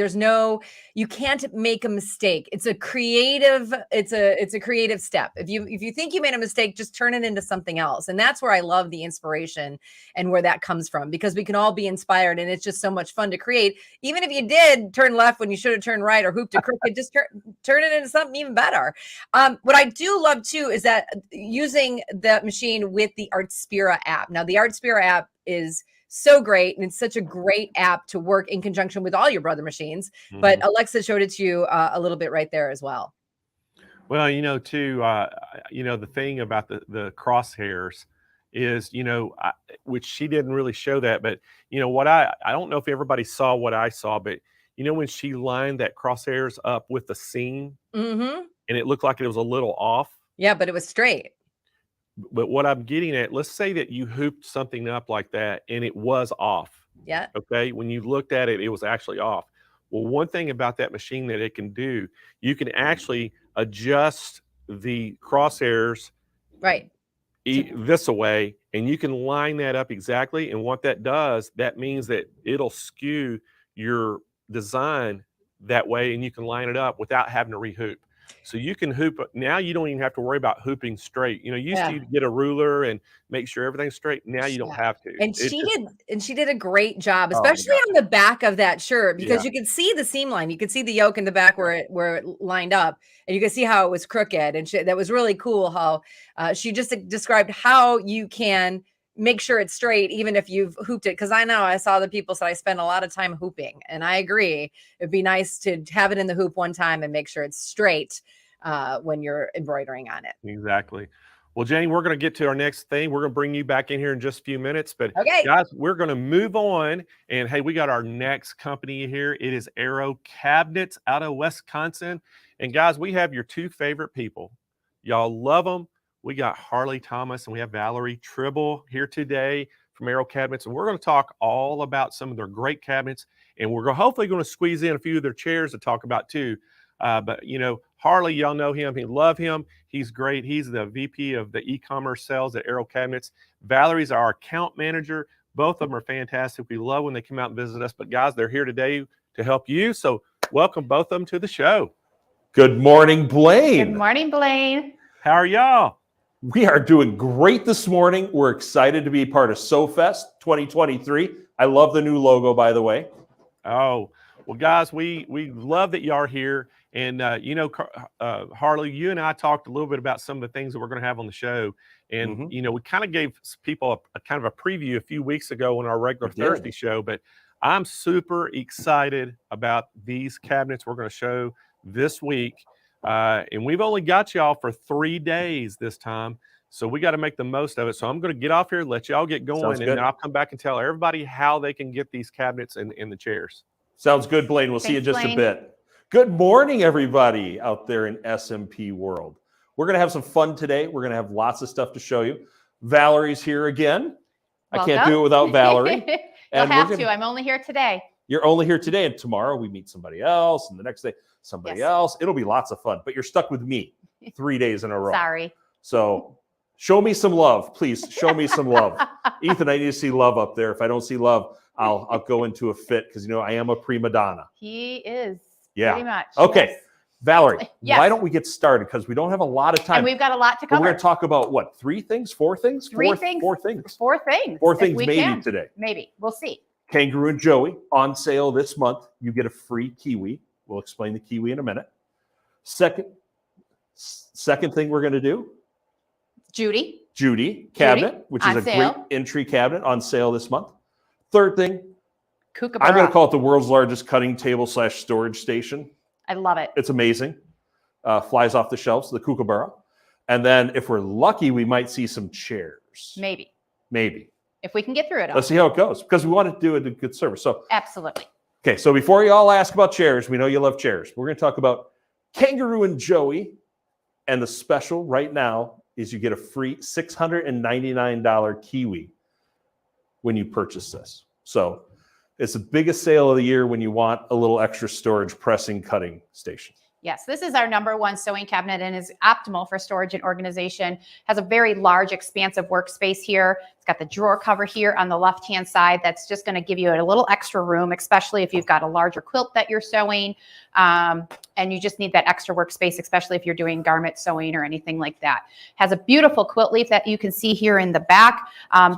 you can't make a mistake. It's a creative step. If you think you made a mistake, just turn it into something else. And that's where I love the inspiration and where that comes from, because we can all be inspired, and it's just so much fun to create. Even if you did turn left when you should have turned right, or hooped a crooked, just turn it into something even better. What I do love too is that using the machine with the Artspira app. Now, the Artspira app is so great, and it's such a great app to work in conjunction with all your Brewer machines. Mm-hmm. But Alexa showed it to you a little bit right there as well. Well, the thing about the crosshairs is, which she didn't really show that, but what I don't know if everybody saw what I saw, but when she lined that crosshairs up with the seam, and it looked like it was a little off. Yeah, but it was straight. But what I'm getting at, let's say that you hooped something up like that and it was off. Yeah. Okay. When you looked at it, it was actually off. Well, one thing about that machine that it can do, you can actually adjust the crosshairs this way, and you can line that up exactly. And what that does, that means that it'll skew your design that way, and you can line it up without having to rehoop. So you can hoop. Now you don't even have to worry about hooping straight. Used to get a ruler and make sure everything's straight. Now you don't have to. And she did a great job, especially on the back of that shirt, because you could see the seam line. You could see the yoke in the back where it lined up, and you could see how it was crooked. And that was really cool how she just described how you can make sure it's straight, even if you've hooped it. Because I saw the people said I spend a lot of time hooping, and I agree. It'd be nice to have it in the hoop one time and make sure it's straight when you're embroidering on it. Exactly. Well, Jane, we're going to get to our next thing. We're going to bring you back in here in just a few minutes. But guys, we're going to move on. And hey, we got our next company here. It is Aero Cabinets out of Wisconsin. And guys, we have your two favorite people. Y'all love them. We got Harley Thomas and we have Valerie Tribble here today from Aero Cabinets. And we're going to talk all about some of their great cabinets. And we're hopefully going to squeeze in a few of their chairs to talk about too. But Harley, y'all know him. You love him. He's great. He's the VP of the e-commerce sales at Aero Cabinets. Valerie's our account manager. Both of them are fantastic. We love when they come out and visit us. But guys, they're here today to help you. So welcome both of them to the show. Good morning, Blaine. Good morning, Blaine. How are y'all? We are doing great this morning. We're excited to be part of SewFest 2023. I love the new logo, by the way. Oh, well, guys, we love that you are here. And, Harley, you and I talked a little bit about some of the things that we're going to have on the show. And, we kind of gave people a kind of a preview a few weeks ago on our regular Thursday show. But I'm super excited about these cabinets we're going to show this week. And we've only got y'all for 3 days this time. So we got to make the most of it. So I'm going to get off here, let y'all get going, and then I'll come back and tell everybody how they can get these cabinets in the chairs. Sounds good, Blaine. We'll see you just a bit. Good morning, everybody out there in SMP world. we're going to have some fun today. We're going to have lots of stuff to show you. Valerie's here again. Welcome. I can't do it without Valerie. You'll have to. I'm only here today. You're only here today, and tomorrow we meet somebody else, and the next day somebody else. It'll be lots of fun, but you're stuck with me 3 days in a row. Sorry. So show me some love, please. Show me some love. Ethan, I need to see love up there. If I don't see love, I'll go into a fit because, I am a prima donna. He is. Yeah. Pretty much. Okay. Yes. Valerie, Yes. why don't we get started? Because we don't have a lot of time. And we've got a lot to But cover. we're going to talk about what? 3 things? 4 things? Three things. 4 things. 4 things. 4 if things we maybe can. today. Maybe. We'll see. Kangaroo and Joey on sale this month. You get a free kiwi. We'll explain the kiwi in a minute. Second thing we're going to do, Judy cabinet, which is on a sale. great entry cabinet on sale this month. Third thing, Kookaburra. I'm going to call it the world's largest cutting table / storage station. I love it. It's amazing. Flies off the shelves, the Kookaburra. And then if we're lucky, we might see some chairs. Maybe. If we can get through it all. Let's see how it goes because we want to do it a good service. So Absolutely. okay, so before you all ask about chairs, we know you love chairs. We're going to talk about Kangaroo and Joey. And the special right now is you get a free $699 kiwi when you purchase this. So it's the biggest sale of the year when you want a little extra storage pressing cutting station. Yes, this is our #1 sewing cabinet and is optimal for storage and organization. Has a very large, expansive workspace here. It's got the drawer cover here on the left-hand side. That's just going to give you a little extra room, especially if you've got a larger quilt that you're sewing. And you just need that extra workspace, especially if you're doing garment sewing or anything like that. Has a beautiful quilt leaf that you can see here in the back.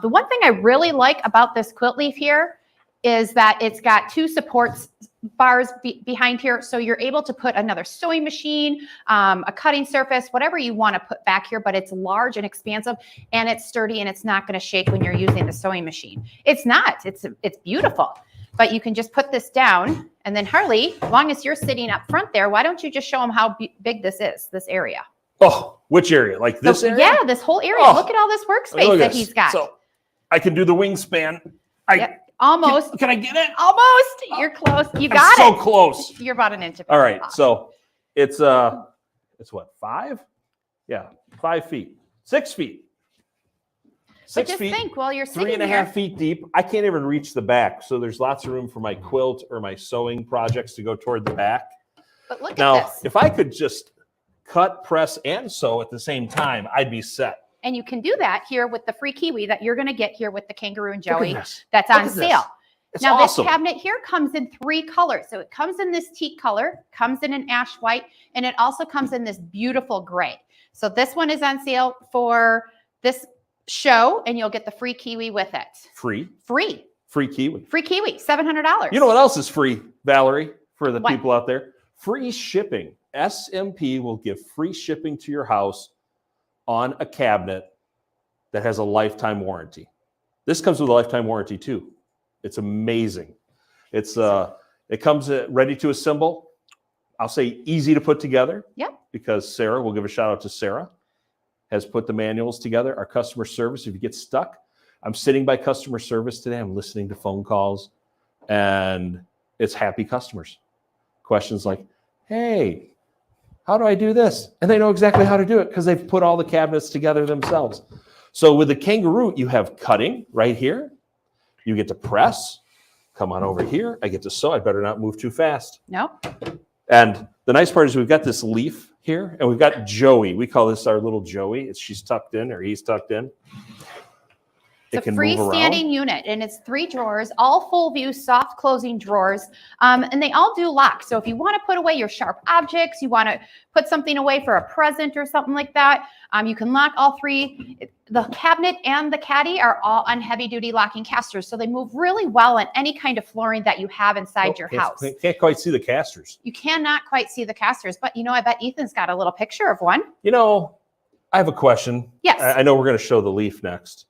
The one thing I really like about this quilt leaf here is that it's got 2 supports bars behind here. So you're able to put another sewing machine, a cutting surface, whatever you want to put back here, but it's large and expansive and it's sturdy and it's not going to shake when you're using the sewing machine. It's not, it's beautiful, but you can just put this down. And then Harley, as long as you're sitting up front there, why don't you just show them how big this is, this area? Oh, which area? Like this area? Yeah, this whole area. Look at all this workspace that he's got. So I can do the wingspan. Yep. Almost. Can I get it? Almost. You're close. You got I'm it. so close. You're about an inch above. All right. So it's what, 5? Yeah, 5 feet. 6 feet. But 6 just feet. think while you're sitting 3.5 here. feet deep. I can't even reach the back. So there's lots of room for my quilt or my sewing projects to go toward the back. But look Now, at this. if I could just cut, press, and sew at the same time, I'd be set. And you can do that here with the free kiwi that you're going to get here with the Kangaroo and Look at Joey this. that's Look on at this. sale. It's Now awesome. this cabinet here comes in 3 colors. So it comes in this teak color, comes in an ash white, and it also comes in this beautiful gray. So this one is on sale for this show and you'll get the free kiwi with it. Free Free kiwi. kiwi, $700. You know what else is free, Valerie, for the What? people out there? Free shipping. SMP will give free shipping to your house on a cabinet that has a lifetime warranty. This comes with a lifetime warranty too. It's amazing. It's it comes ready to assemble. I'll say easy to put together. Yep. Because Sarah, we'll give a shout out to Sarah, has put the manuals together. Our customer service, if you get stuck, I'm sitting by customer service today. I'm listening to phone calls and it's happy customers. Questions like, hey, how do I do this? And they know exactly how to do it because they've put all the cabinets together themselves. So with the Kangaroo, you have cutting right here. You get to press. Come on over here. I get to sew. I better not move too fast. No. And the nice part is we've got this leaf here, and we've got Joey. We call this our little Joey. She's tucked in, or he's tucked in. It's a freestanding unit, and it's 3 drawers, all full view, soft closing drawers, and they all do lock. So if you want to put away your sharp objects, you want to put something away for a present or something like that, you can lock all 3. The cabinet and the caddy are all on heavy-duty locking casters, so they move really well on any kind of flooring that you have inside your house. Can't quite see the casters. You cannot quite see the casters, but I bet Ethan's got a little picture of one. I have a question. Yes. I know we're going to show the leaf next.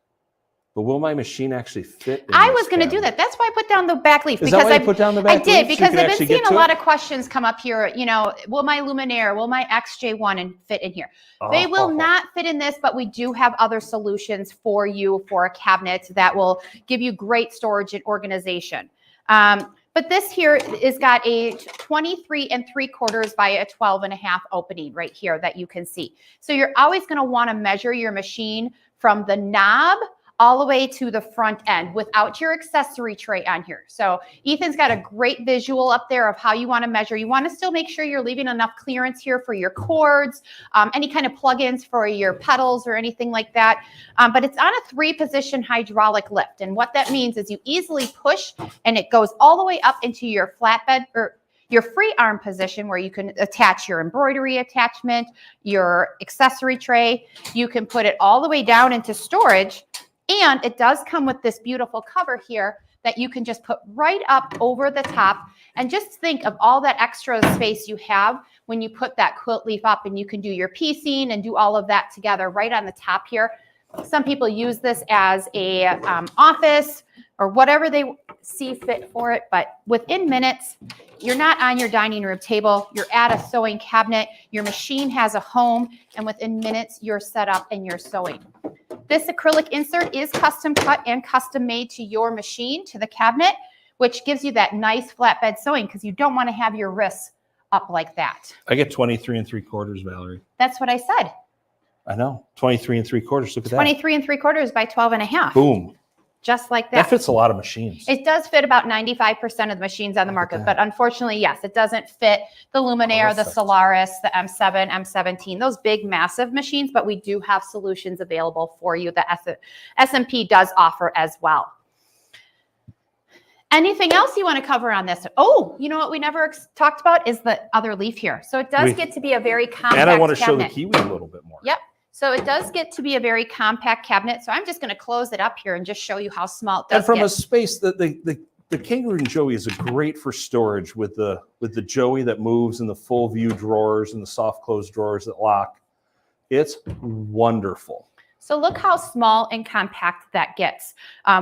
But will my machine actually fit? I was going to do that. That's why I put down the back leaf. Is that why you put down the back leaf? I did, because so I've been seeing a lot of questions come up here. Will my Luminaire, will my XJ1 fit in here? They will not fit in this, but we do have other solutions for you for a cabinet that will give you great storage and organization. But this here is got a 23 3/4 by a 12.5 opening right here that you can see. So you're always going to want to measure your machine from the knob all the way to the front end without your accessory tray on here. So Ethan's got a great visual up there of how you want to measure. You want to still make sure you're leaving enough clearance here for your cords, any kind of plugins for your pedals or anything like that. But it's on a 3-position hydraulic lift. And what that means is you easily push and it goes all the way up into your flatbed or your free arm position where you can attach your embroidery attachment, your accessory tray. You can put it all the way down into storage. And it does come with this beautiful cover here that you can just put right up over the top. And just think of all that extra space you have when you put that quilt leaf up, and you can do your piecing and do all of that together right on the top here. Some people use this as a office or whatever they see fit for it. But within minutes, you're not on your dining room table. You're at a sewing cabinet. Your machine has a home. And within minutes, you're set up and you're sewing. This acrylic insert is custom cut and custom made to your machine, to the cabinet, which gives you that nice flatbed sewing because you don't want to have your wrists up like that. I get 23 3/4, Valerie. That's what I said. I know. 23 3/4. Look at that. 23 3/4 by 12.5. Boom. Just like that. That fits a lot of machines. It does fit about 95% of the machines on the market, but unfortunately, yes, it doesn't fit the Luminaire, the Solaris, the M7, M17, those big, massive machines, but we do have solutions available for you that SMP does offer as well. Anything else you want to cover on this? Oh, you know what we never talked about is the other leaf here. So it does get to be a very compact And I want to cabinet. show the Kiwi a little bit more. Yep. So it does get to be a very compact cabinet. So I'm just going to close it up here and just show you how small it does And from get. a space, the Kangaroo and Joey is great for storage with the Joey that moves and the full view drawers and the soft close drawers that lock. It's wonderful. So look how small and compact that gets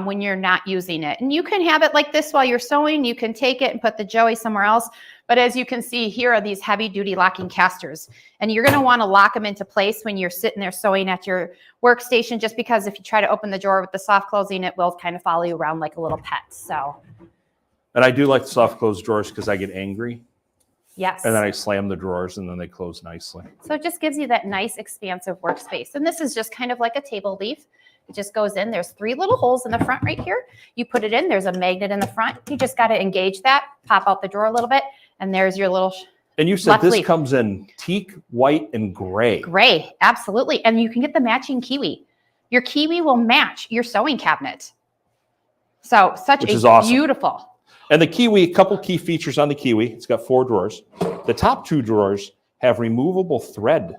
when you're not using it. And you can have it like this while you're sewing. You can take it and put the Joey somewhere else. But as you can see, here are these heavy duty locking casters. And you're going to want to lock them into place when you're sitting there sewing at your workstation, just because if you try to open the drawer with the soft closing, it will kind of follow you around like a little pet. So. And I do like the soft close drawers because I get angry. Yes. And then I slam the drawers and then they close nicely. So it just gives you that nice expansive workspace. And this is just kind of like a table leaf. It just goes in. There's 3 little holes in the front right here. You put it in. There's a magnet in the front. You just got to engage that, pop out the drawer a little bit, and there's your little And you said this leaf. comes in teak, white, and gray. Gray, absolutely. And you can get the matching Kiwi. Your Kiwi will match your sewing cabinet. So such Which is a awesome. beautiful. And the Kiwi, a couple key features on the Kiwi. It's got 4 drawers. The top 2 drawers have removable thread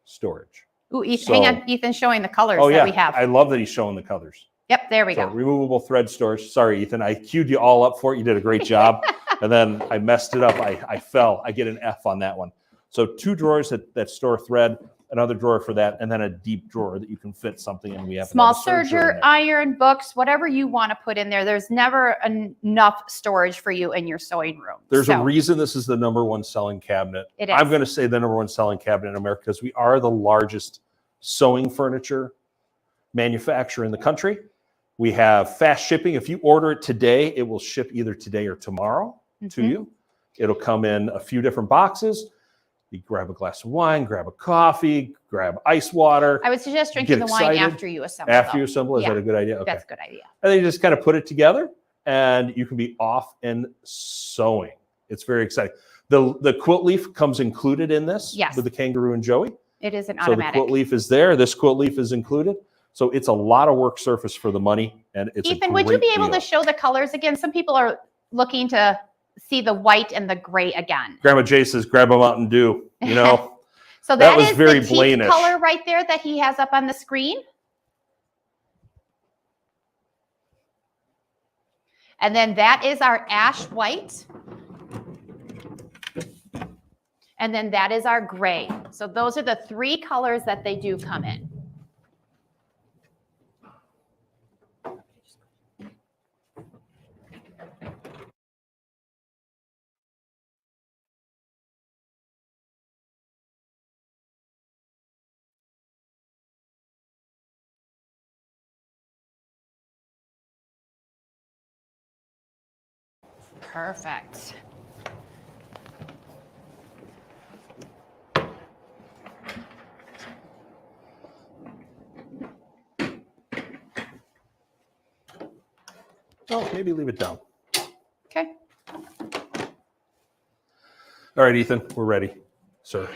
storage. Ooh, hang on, Ethan's showing the colors that we have. I love that he's showing the colors. Yep, there we go. Removable thread storage. Sorry, Ethan, I queued you all up for it. You did a great job. And then I messed it up. I fell. I get an F on that one. So 2 drawers that store thread, another drawer for that, and then a deep drawer that you can fit something in. We have Small another serger, iron, books, whatever you want to put in there. There's never enough storage for you in your sewing room. There's a reason this is the #1 selling cabinet. It is. I'm going to say the #1 selling cabinet in America because we are the largest sewing furniture manufacturer in the country. We have fast shipping. If you order it today, it will ship either today or tomorrow to you. It'll come in a few different boxes. You grab a glass of wine, grab a coffee, grab ice water. I would suggest drinking the wine after you assemble. After you assemble, is that a good idea? Okay. That's a good idea. And then you just kind of put it together and you can be off and sewing. It's very exciting. The quilt leaf comes included in this with the Kangaroo and Joey. It is an So automatic. the quilt leaf is there. This quilt leaf is included. So it's a lot of work surface for the money. And it's Ethan, a would you great be able deal. to show the colors again? Some people are looking to see the white and the gray again. Grandma Jay says, grab a Mountain Dew, you know. So that was is very the teak Blaine-ish. color right there that he has up on the screen. And then that is our ash white. And then that is our gray. So those are the 3 colors that they do come in. Perfect. Oh, maybe leave it down. Okay. All right, Ethan, we're ready, sir.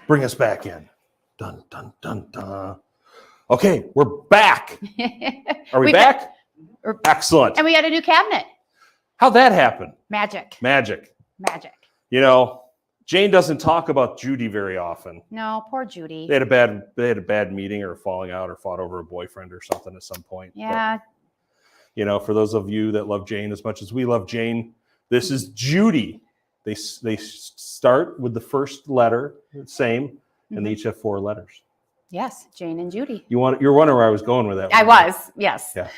Bring us back in. Dun, dun, dun, dun. Okay, we're back. Are we back? Excellent. And we got a new cabinet. How'd that happen? Magic. Magic. Magic. You know, Jane doesn't talk about Judy very often. No, poor Judy. They had a bad meeting or falling out or fought over a boyfriend or something at some point. Yeah. But, you know, for those of you that love Jane as much as we love Jane, this is Judy. They start with the first letter, same, and they each have 4 letters. Yes, Jane and Judy. You're wondering where I was going with that. I was, yes. Yeah.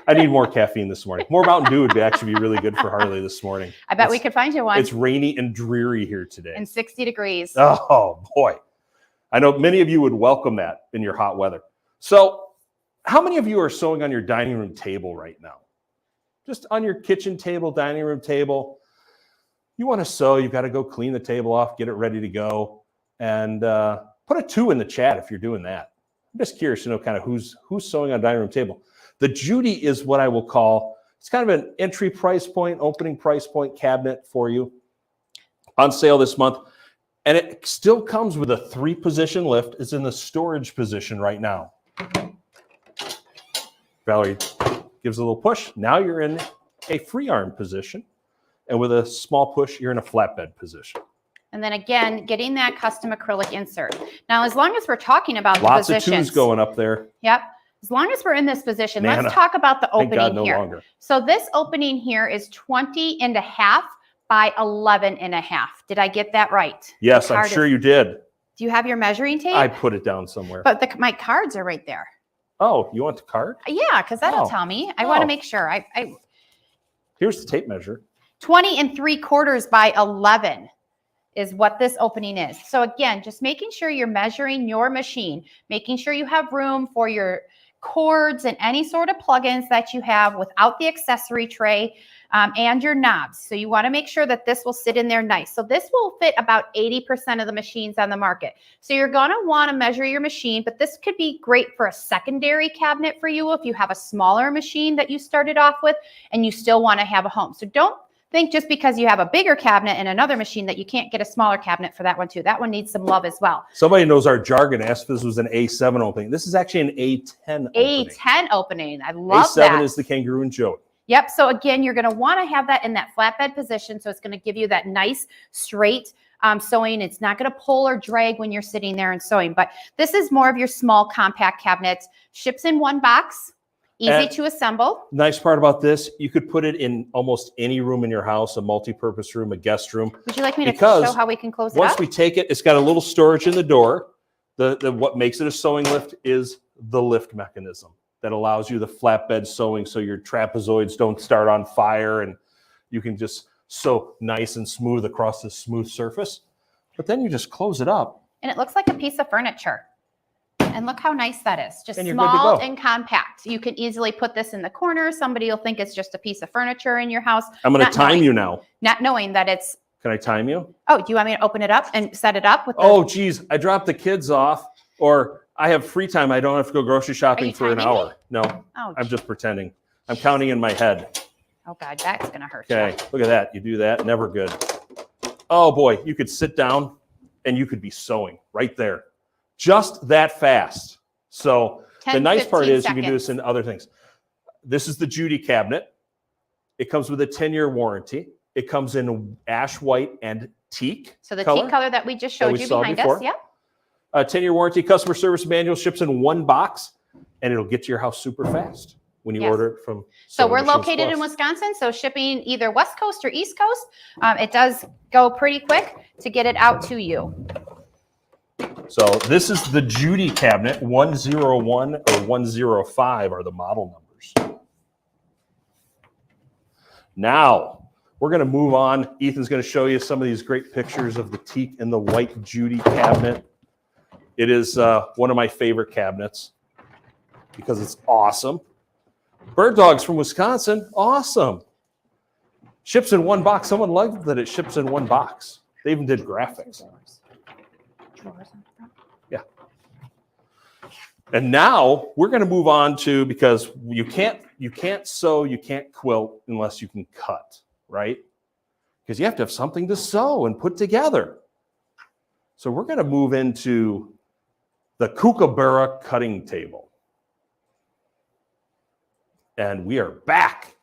I need more caffeine this morning. More Mountain Dew would actually be really good for Harley this morning. I bet we could find you one. It's rainy and dreary here today. And 60 degrees. Oh, boy. I know many of you would welcome that in your hot weather. So how many of you are sewing on your dining room table right now? Just on your kitchen table, dining room table. You want to sew, you've got to go clean the table off, get it ready to go. And put a 2 in the chat if you're doing that. I'm just curious to know kind of who's sewing on dining room table. The Judy is what I will call, it's kind of an entry price point, opening price point cabinet for you. On sale this month. And it still comes with a 3-position lift. It's in the storage position right now. Valerie gives a little push. Now you're in a free arm position. And with a small push, you're in a flatbed position. And then again, getting that custom acrylic insert. Now, as long as we're talking about Lots the positions. of 2s going up there. Yep. As long as we're in this position, Nana, let's talk about the thank opening God, no here. longer. So this opening here is 20.5 by 11.5. Did I get that right? Yes, I'm sure you did. Do you have your measuring tape? I put it down somewhere. But my cards are right there. Oh, you want the card? Yeah, because that'll tell me. I want to make sure. Here's the tape measure. 20.75 by 11 is what this opening is. So again, just making sure you're measuring your machine, making sure you have room for your cords and any sort of plugins that you have without the accessory tray and your knobs. So you want to make sure that this will sit in there nice. So this will fit about 80% of the machines on the market. So you're going to want to measure your machine, but this could be great for a secondary cabinet for you if you have a smaller machine that you started off with and you still want to have a home. So don't think just because you have a bigger cabinet and another machine that you can't get a smaller cabinet for that one too. That one needs some love as well. Somebody knows our jargon. Asked if this was an A7 opening. This is actually an A10 opening. A10 opening. I love A7 that. is the kangaroo and Joey. Yep. So again, you're going to want to have that in that flatbed position. So it's going to give you that nice straight sewing. It's not going to pull or drag when you're sitting there and sewing. But this is more of your small compact cabinet. Ships in one box. Easy to assemble. Nice part about this, you could put it in almost any room in your house, a multi-purpose room, a guest room. Would you like me to show how we can close it up? Once we take it, it's got a little storage in the door. What makes it a sewing lift is the lift mechanism that allows you the flatbed sewing so your trapezoids don't start on fire and you can just sew nice and smooth across this smooth surface. But then you just close it up. And it looks like a piece of furniture. And look how nice that is. Just and small and compact. You can easily put this in the corner. Somebody will think it's just a piece of furniture in your house. I'm going to time you now. Not knowing that it's... Can I time you? Oh, do you want me to open it up and set it up? With Oh, geez. I dropped the kids off or I have free time. I don't have to go grocery shopping for an hour. No, I'm just pretending. I'm counting in my head. Oh, God, that's going to hurt you. Okay, look at that. You do that. Never good. Oh, boy. You could sit down and you could be sewing right there. Just that fast. So 10, the nice part is seconds. you can do this in other things. This is the Judy cabinet. It comes with a 10-year warranty. It comes in ash white and teak. So the teak color that we just showed you behind us. Yep. A 10-year warranty, customer service manual, ships in one box, and it'll get to your house super fast when you order it from So we're located in Wisconsin, so shipping either West Coast or East Coast. It does go pretty quick to get it out to you. So this is the Judy cabinet. 101 or 105 are the model numbers. Now, we're going to move on. Ethan's going to show you some of these great pictures of the teak and the white Judy cabinet. It is one of my favorite cabinets because it's awesome. Bird Dogs from Wisconsin, awesome. Ships in one box. Someone loved that it ships in one box. They even did graphics. Yeah. And now we're going to move on to, because you can't sew, you can't quilt unless you can cut, right? Because you have to have something to sew and put together. So we're going to move into the Kookaburra cutting table. And we are back.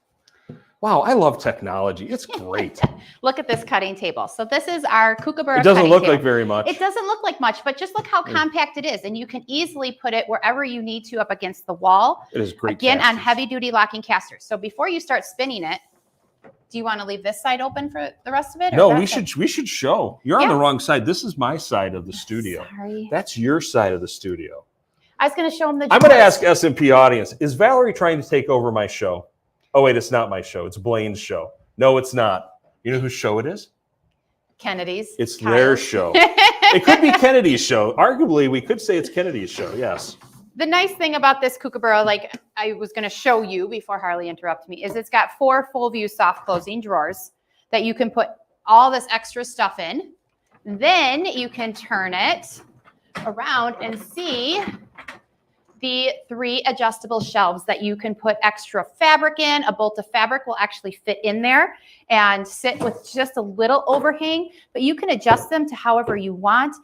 Wow, I love technology. It's great. Look at this cutting table. So this is our Kookaburra It doesn't cutting look table. like very much. It doesn't look like much, but just look how compact it is. And you can easily put it wherever you need to, up against the wall. It is great. Again, on casters. heavy duty locking casters. So before you start spinning it, do you want to leave this side open for the rest of it? No, we should show. You're on the wrong side. This is my side of the studio. Sorry. That's your side of the studio. I was going to show them the I'm going to drawers. ask SMP audience, is Valerie trying to take over my show? Oh, wait, it's not my show. It's Blaine's show. No, it's not. You know whose show it is? Kennedy's. It's their show. It could be Kennedy's show. Arguably, we could say it's Kennedy's show, yes. The nice thing about this Kookaburra, like I was going to show you before Harley interrupted me, is it's got 4 full view soft closing drawers that you can put all this extra stuff in. Then you can turn it around and see the 3 adjustable shelves that you can put extra fabric in. A bolt of fabric will actually fit in there and sit with just a little overhang, but you can adjust them to however you want.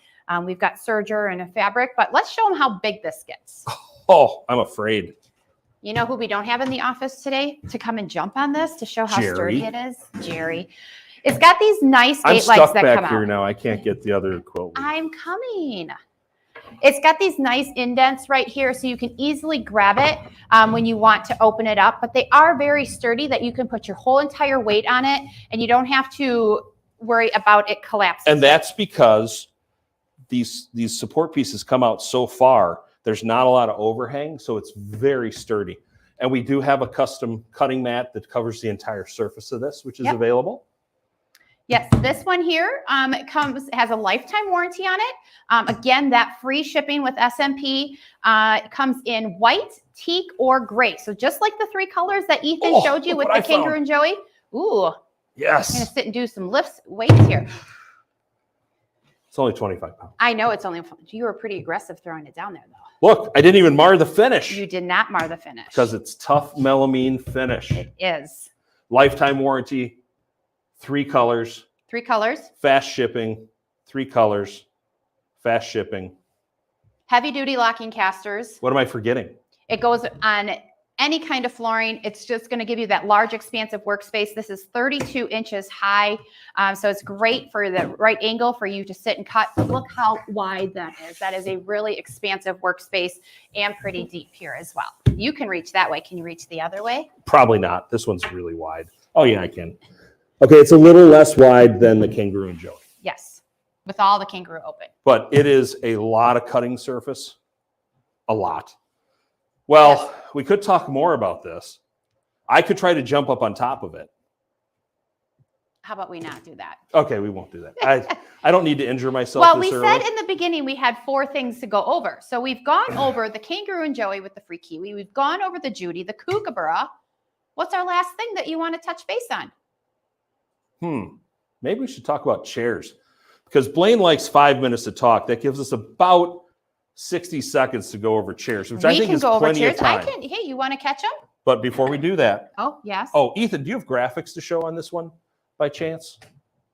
We've got serger and a fabric, but let's show them how big this gets. Oh, I'm afraid. You know who we don't have in the office today to come and jump on this to show how sturdy it is? Jerry. It's got these nice I'm 8 stuck legs that back come here out. now. I can't get the other quilt. I'm coming. It's got these nice indents right here, so you can easily grab it when you want to open it up. But they are very sturdy that you can put your whole entire weight on it, and you don't have to worry about it collapsing. And that's because these support pieces come out so far. There's not a lot of overhang, so it's very sturdy. And we do have a custom cutting mat that covers the entire surface of this, which is available. Yes, this one here has a lifetime warranty on it. Again, that free shipping with SMP comes in white, teak, or gray. So just like the 3 colors that Ethan showed you with the Kangaroo and Joey. Ooh. Yes. I'm going to sit and do some weights here. It's only 25 pounds. I know it's only, you were pretty aggressive throwing it down there though. Look, I didn't even mar the finish. You did not mar the finish. Because it's tough melamine finish. It is. Lifetime warranty. 3 colors. 3 colors. Fast shipping. 3 colors. Fast shipping. Heavy duty locking casters. What am I forgetting? It goes on any kind of flooring. It's just going to give you that large, expansive workspace. This is 32 inches high. So it's great for the right angle for you to sit and cut. But look how wide that is. That is a really expansive workspace and pretty deep here as well. You can reach that way. Can you reach the other way? Probably not. This one's really wide. Oh, yeah, I can. Okay, it's a little less wide than the Kangaroo and Joey. Yes, with all the Kangaroo open. But it is a lot of cutting surface. A lot. Well, we could talk more about this. I could try to jump up on top of it. How about we not do that? Okay, we won't do that. I don't need to injure myself. Well, we said in the beginning we had 4 things to go over. So we've gone over the Kangaroo and Joey with the free kiwi. We've gone over the Judy, the Kookaburra. What's our last thing that you want to touch base on? Maybe we should talk about chairs, because Blaine likes 5 minutes to talk. That gives us about 60 seconds to go over chairs, which I think is plenty of time. Hey, you want to catch them? But before we do that. Oh, yes. Oh, Ethan, do you have graphics to show on this one by chance?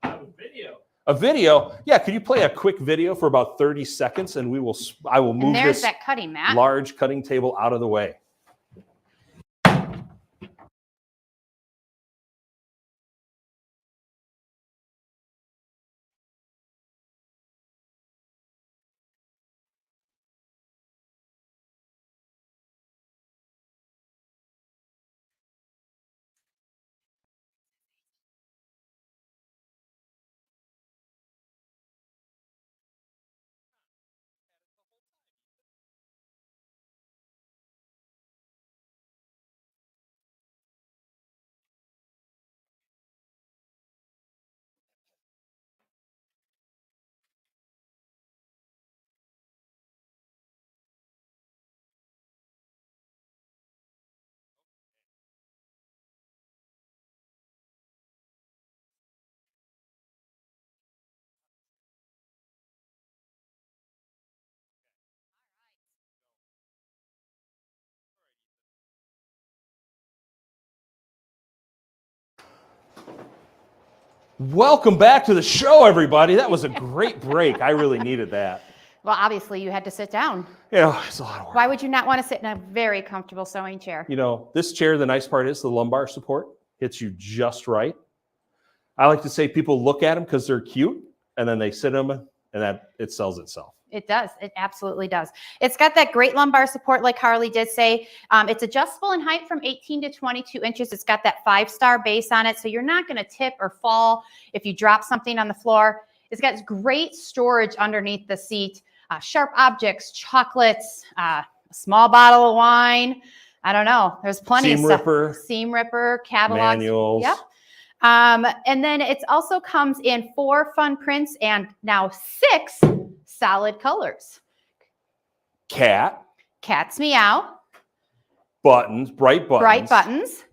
I have a video. A video? Yeah, could you play a quick video for about 30 seconds and I will move there's this that cutting mat. large cutting table out of the way. Welcome back to the show, everybody. That was a great break. I really needed that. Well, obviously you had to sit down. Yeah, it's a lot of work. Why would you not want to sit in a very comfortable sewing chair? You know, this chair, the nice part is the lumbar support hits you just right. I like to say people look at them because they're cute, and then they sit them, and that it sells itself. It does. It absolutely does. It's got that great lumbar support, like Harley did say. It's adjustable in height from 18 to 22 inches. It's got that 5-star base on it, so you're not going to tip or fall if you drop something on the floor. It's got great storage underneath the seat, sharp objects, chocolates, a small bottle of wine. I don't know. There's plenty of stuff. Seam ripper, catalogs. Manuals. Yep. And then it also comes in 4 fun prints and now 6 solid colors. Cat's meow. Buttons, bright buttons.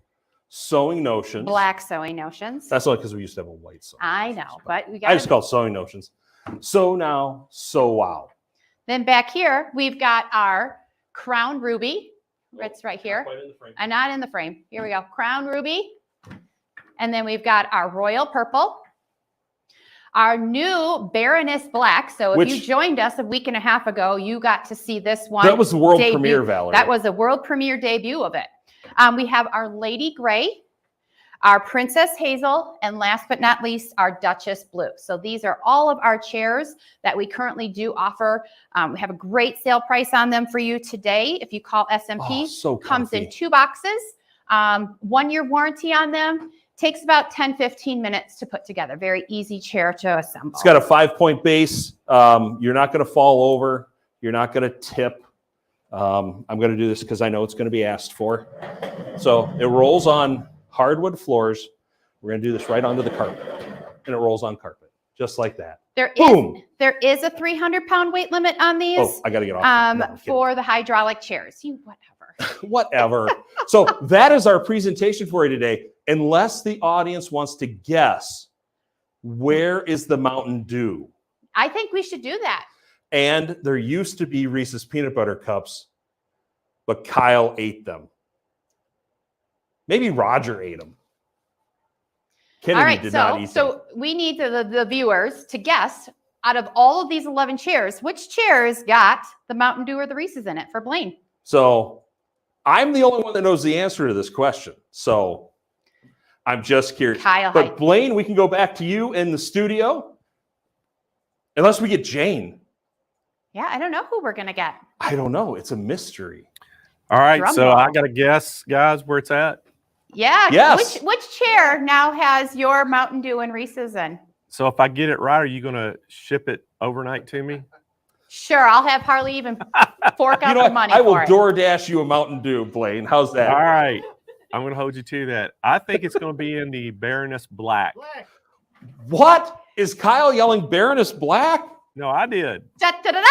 Sewing notions. Black sewing notions. That's only because we used to have a white sewing. I know, but we got. I just call it sewing notions. Sew now, sew wow. Then back here we've got our Crown Ruby. It's right here. I'm not in the frame. Here we go. Crown Ruby. And then we've got our Royal Purple. Our new Baroness Black. So if you joined us a week and a half ago, you got to see this one. That was the world premiere, Valerie. That was the world premiere debut of it. We have our Lady Gray, our Princess Hazel, and last but not least, our Duchess Blue. So these are all of our chairs that we currently do offer. We have a great sale price on them for you today. If you call SMP, comes in 2 boxes, 1-year warranty on them. Takes about 10-15 minutes to put together. Very easy chair to assemble. It's got a 5-point base. You're not going to fall over. You're not going to tip. I'm going to do this because I know it's going to be asked for. So it rolls on hardwood floors. We're going to do this right onto the carpet. And it rolls on carpet, just like that. There is a 300-pound weight limit on these. Oh, I got to get off. For the hydraulic chairs. Whatever. So that is our presentation for you today. Unless the audience wants to guess, where is the Mountain Dew? I think we should do that. And there used to be Reese's peanut butter cups, but Kyle ate them. Maybe Roger ate them. Kennedy did not eat them. So we need the viewers to guess, out of all of these 11 chairs, which chairs got the Mountain Dew or the Reese's in it for Blaine? So I'm the only one that knows the answer to this question. So I'm just curious. But Blaine, we can go back to you in the studio. Unless we get Jane. Yeah, I don't know who we're going to get. I don't know. It's a mystery. All right, I got to guess, guys, where it's at. Yeah. Yes. Which chair now has your Mountain Dew and Reese's in? So if I get it right, are you going to ship it overnight to me? Sure, I'll have Harley even fork out the money I will for it. DoorDash you a Mountain Dew, Blaine. How's that? All right. I'm going to hold you to that. I think it's going to be in the Baroness Black. What? Is Kyle yelling Baroness Black? No, I did. Da-da-da-da!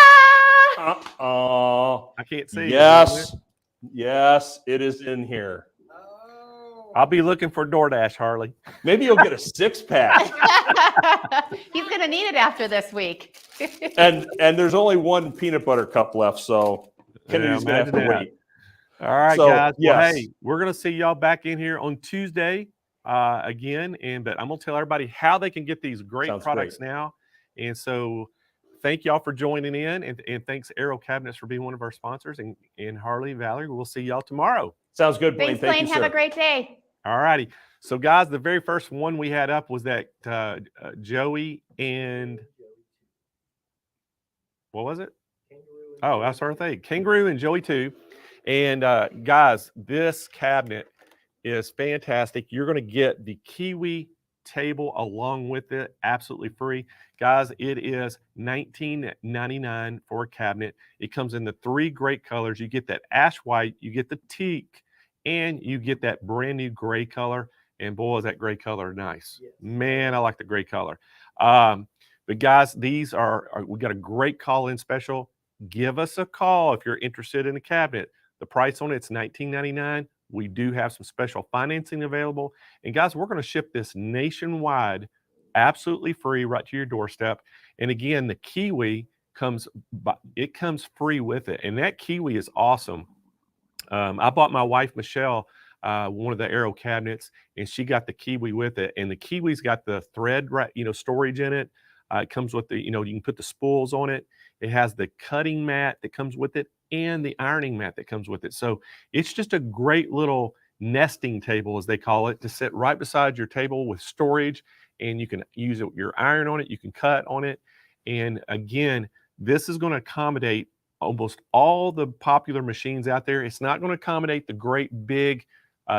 I can't see. Yes. Yes, it is in here. I'll be looking for DoorDash, Harley. Maybe you'll get a 6-pack. He's going to need it after this week. and there's only 1 peanut butter cup left, so Kennedy's going to have to wait. All right, so, guys. Yes. Well, hey, we're going to see y'all back in here on Tuesday again. But I'm going to tell everybody how they can get these great products now. And so thank y'all for joining in. And thanks, Aero Cabinets, for being one of our sponsors. And Harley, Valerie, we'll see y'all tomorrow. Sounds good, Blaine. Thanks, Blaine. Thank you, have sir. a great day. All righty. So, guys, the very first one we had up was that Joey and what was it? Oh, that's our thing. Kangaroo and Joey too. And guys, this cabinet is fantastic. You're going to get the Kiwi table along with it, absolutely free. Guys, it is $19.99 for a cabinet. It comes in the 3 great colors. You get that ash white, you get the teak, and you get that brand new gray color. And boy, is that gray color nice. Yes. Man, I like the gray color. But guys, these we got a great call-in special. Give us a call if you're interested in a cabinet. The price on it's $19.99. We do have some special financing available. And guys, we're going to ship this nationwide, absolutely free, right to your doorstep. And again, the Kiwi comes free with it. And that Kiwi is awesome. I bought my wife, Michelle, one of the Aero cabinets, and she got the Kiwi with it. And the Kiwi's got the thread, storage in it. It comes with the, you can put the spools on it. It has the cutting mat that comes with it and the ironing mat that comes with it. So it's just a great little nesting table, as they call it, to sit right beside your table with storage, and you can use your iron on it. You can cut on it. And again, this is going to accommodate almost all the popular machines out there. It's not going to accommodate the great big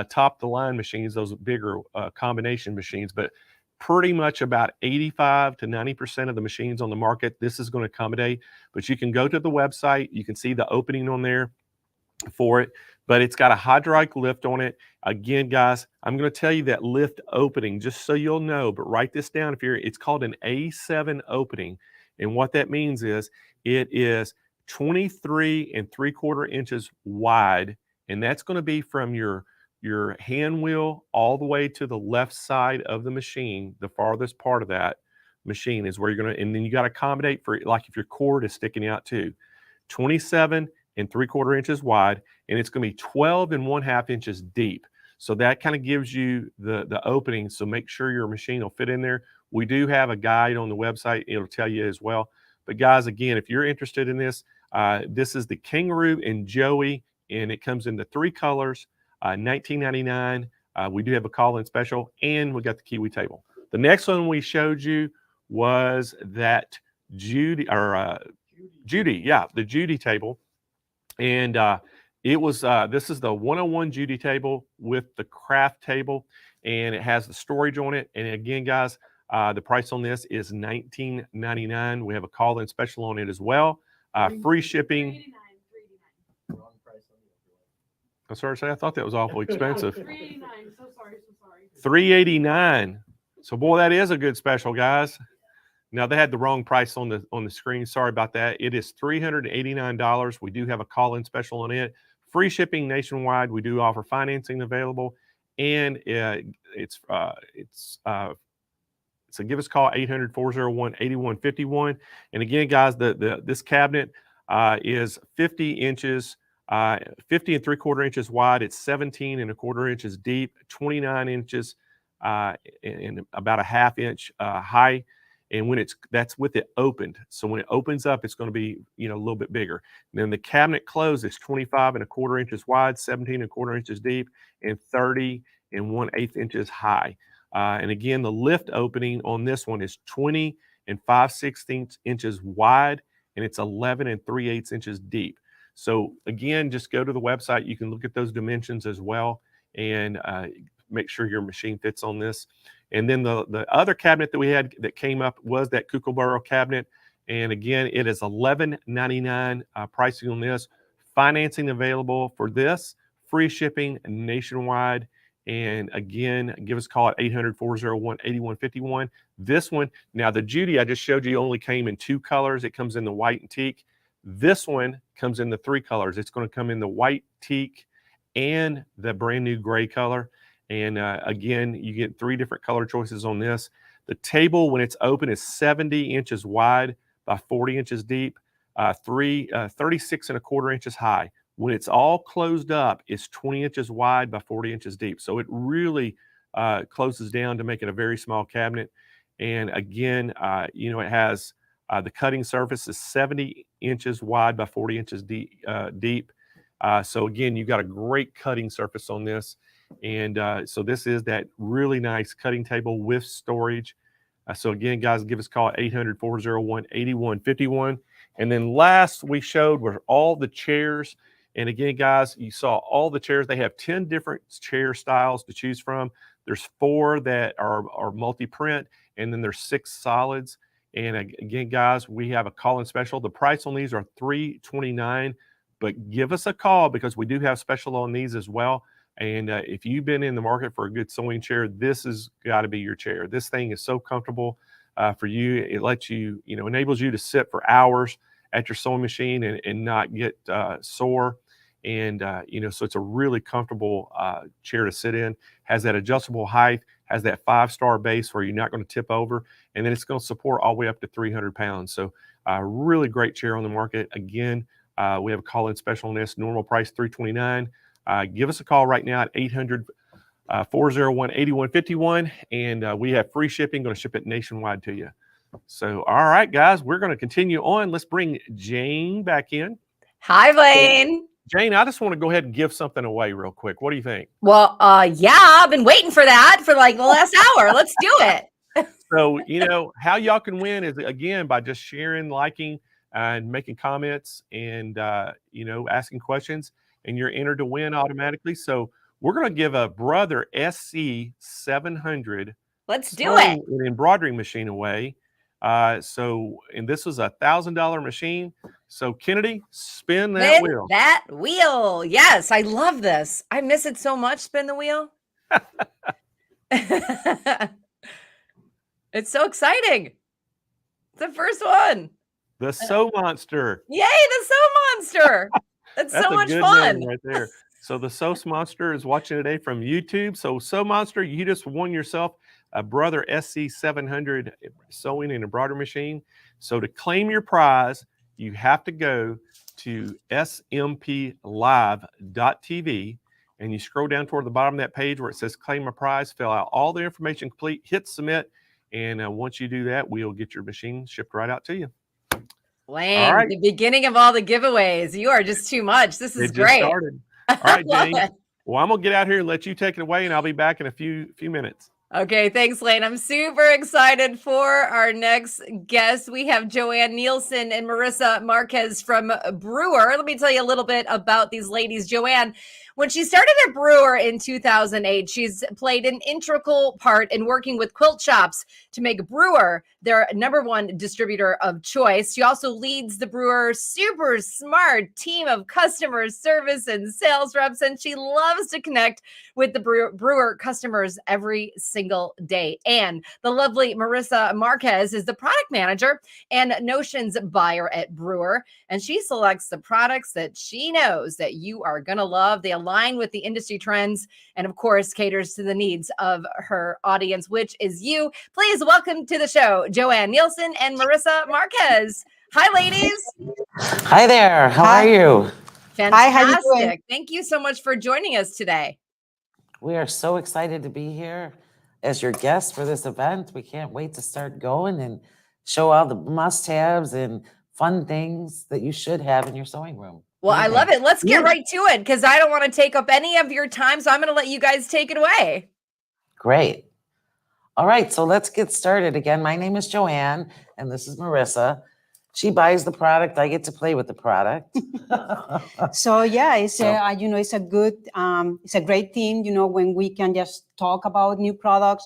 top of the line machines, those bigger combination machines, but pretty much about 85 to 90% of the machines on the market, this is going to accommodate. But you can go to the website, you can see the opening on there for it, but it's got a hydraulic lift on it. Again, guys, I'm going to tell you that lift opening just so you'll know, but write this down. It's called an A7 opening. And what that means is it is 23 3/4 inches wide. And that's going to be from your hand wheel all the way to the left side of the machine. The farthest part of that machine is where you're going to, and then you got to accommodate for, like, if your cord is sticking out too. 27 3/4 inches wide, and it's going to be 12 1/2 inches deep. So that kind of gives you the opening. So make sure your machine will fit in there. We do have a guide on the website. It'll tell you as well. But guys, again, if you're interested in this, this is the Kangaroo and Joey, and it comes in the 3 colors, $19.99. We do have a call-in special, and we got the Kiwi table. The next one we showed you was that Judy, yeah, the Judy table. And it was, this is the 101 Judy table with the craft table, and it has the storage on it. And again, guys, the price on this is $19.99. We have a call-in special on it as well. Free shipping. I'm sorry to say, I thought that was awfully expensive. $389. So sorry. $389. So boy, that is a good special, guys. Now they had the wrong price on the screen. Sorry about that. It is $389. We do have a call-in special on it. Free shipping nationwide. We do offer financing available, and so give us a call 800-401-8151. And again, guys, this cabinet is 50 inches. 50 3/4 inches wide. It's 17 1/4 inches deep, 29 inches and about a 1/2 inch high. And that's with it opened. So when it opens up, it's going to be, a little bit bigger. And then the cabinet closed is 25 1/4 inches wide, 17 1/4 inches deep, and 30 1/8 inches high. And again, the lift opening on this one is 20 5/16 inches wide, and it's 11 3/8 inches deep. So again, just go to the website. You can look at those dimensions as well, and make sure your machine fits on this. And then the other cabinet that we had that came up was that Kookaburra cabinet. And again, it is $11.99 pricing on this. Financing available for this. Free shipping nationwide. And again, give us a call at 800-401-8151. This one, now the Judy I just showed you only came in 2 colors. It comes in the white and teak. This one comes in the 3 colors. It's going to come in the white, teak, and the brand new gray color. And again, you get 3 different color choices on this. The table, when it's open, is 70 inches wide by 40 inches deep, 36 1/4 inches high. When it's all closed up, it's 20 inches wide by 40 inches deep. So it really closes down to make it a very small cabinet. And again, it has the cutting surface is 70 inches wide by 40 inches deep. So again, you've got a great cutting surface on this. And so this is that really nice cutting table with storage. So again, guys, give us a call at 800-401-8151. And then last we showed were all the chairs. And again, guys, you saw all the chairs. They have 10 different chair styles to choose from. There's 4 that are multi-print, and then there's 6 solids. And again, guys, we have a call-in special. The price on these are $329, but give us a call because we do have special on these as well. And if you've been in the market for a good sewing chair, this has got to be your chair. This thing is so comfortable for you. It lets you, enables you to sit for hours at your sewing machine and not get sore. And, so it's a really comfortable chair to sit in. Has that adjustable height, has that 5-star base where you're not going to tip over. And then it's going to support all the way up to 300 pounds. So really great chair on the market. Again, we have a call-in special on this. Normal price $329. give us a call right now at 800 401 8151, and we have free shipping. Going to ship it nationwide to you. So, all right, guys, we're going to continue on. Let's bring Jane back in. Hi, Blaine. Jane, I just want to go ahead and give something away real quick. What do you think? Well, yeah, I've been waiting for that for like the last hour. Let's do it. So, how y'all can win is, again, by just sharing, liking, and making comments and, asking questions, and you're entered to win automatically. So we're going to give a Brother SC700 Let's do it. An embroidery machine away. And this was $1,000 machine. So Kennedy, spin that wheel. That wheel. Yes, I love this. I miss it so much. Spin the wheel. It's so exciting. It's the first one. The Sew Monster. Yay, the Sew Monster. That's so much fun. Right there. So the Sew Monster is watching today from YouTube. So Sew Monster, you just won yourself a Brother SC700 sewing and embroidery machine. So to claim your prize, you have to go to smplive.tv, and you scroll down toward the bottom of that page where it says claim a prize, fill out all the information complete, hit submit, and once you do that, we'll get your machine shipped right out to you. Blaine, right. The beginning of all the giveaways. You are just too much. This is great. Started. All right, Jane. Well, I'm going to get out here and let you take it away, and I'll be back in a few minutes. Okay, thanks, Lane. I'm super excited for our next guest. We have Joanne Nielsen and Marissa Marquez from Brewer. Let me tell you a little bit about these ladies. Joanne, when she started at Brewer in 2008, she's played an integral part in working with quilt shops to make Brewer their #1 distributor of choice. She also leads the Brewer super smart team of customer service and sales reps, and she loves to connect with the Brewer customers every single day. And the lovely Marissa Marquez is the product manager and notions buyer at Brewer, and she selects the products that she knows that you are going to love. They align with the industry trends and, of course, caters to the needs of her audience, which is you. Please welcome to the show, Joanne Nielsen and Marissa Marquez. Hi, ladies. Hi there. How are you? Fantastic. Hi, how you doing? Thank you so much for joining us today. We are so excited to be here as your guests for this event. We can't wait to start going and show all the must-haves and fun things that you should have in your sewing room. Well, I love it. Let's get right to it because I don't want to take up any of your time. So I'm going to let you guys take it away. Great. All right. So let's get started. Again, my name is Joanne and this is Marissa. She buys the product. I get to play with the product. So yeah, it's it's a good, it's a great thing, when we can just talk about new products,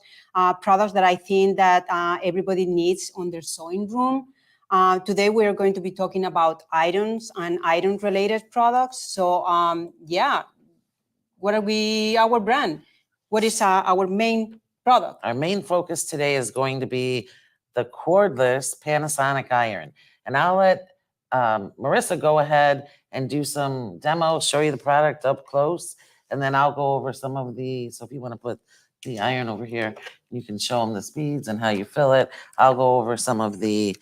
products that I think that everybody needs on their sewing room. Today, we're going to be talking about items and item-related products. So, what are our brand? What is our main product? Our main focus today is going to be the cordless Panasonic iron. And I'll let Marissa go ahead and do some demos, show you the product up close, and then I'll go over some of the, so if you want to put the iron over here, you can show them the speeds and how you fill it. I'll go over some of the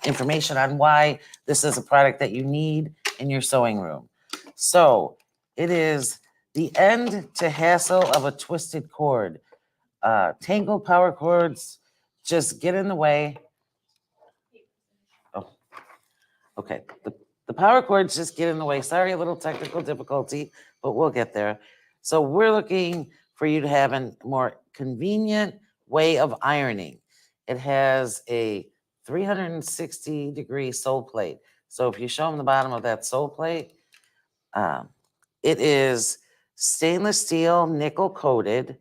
information on why this is a product that you need in your sewing room. So it is the end to hassle of a twisted cord. Tangled power cords just get in the way. Oh, okay. The power cords just get in the way. Sorry, a little technical difficulty, but we'll get there. So we're looking for you to have a more convenient way of ironing. It has a 360-degree sole plate. So if you show them the bottom of that sole plate, it is stainless steel, nickel coated,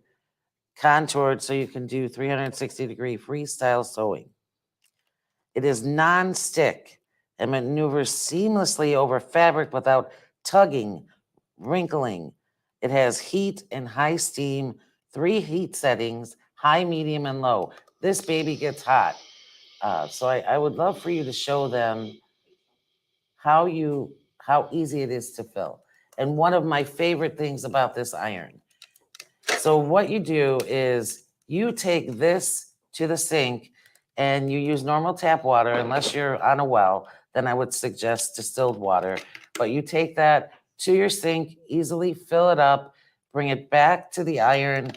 contoured so you can do 360-degree freestyle sewing. It is non-stick and maneuvers seamlessly over fabric without tugging, wrinkling. It has heat and high steam, 3 heat settings, high, medium, and low. This baby gets hot. So I would love for you to show them how easy it is to fill. And one of my favorite things about this iron. So what you do is you take this to the sink and you use normal tap water, unless you're on a well, then I would suggest distilled water. But you take that to your sink, easily fill it up, bring it back to the iron,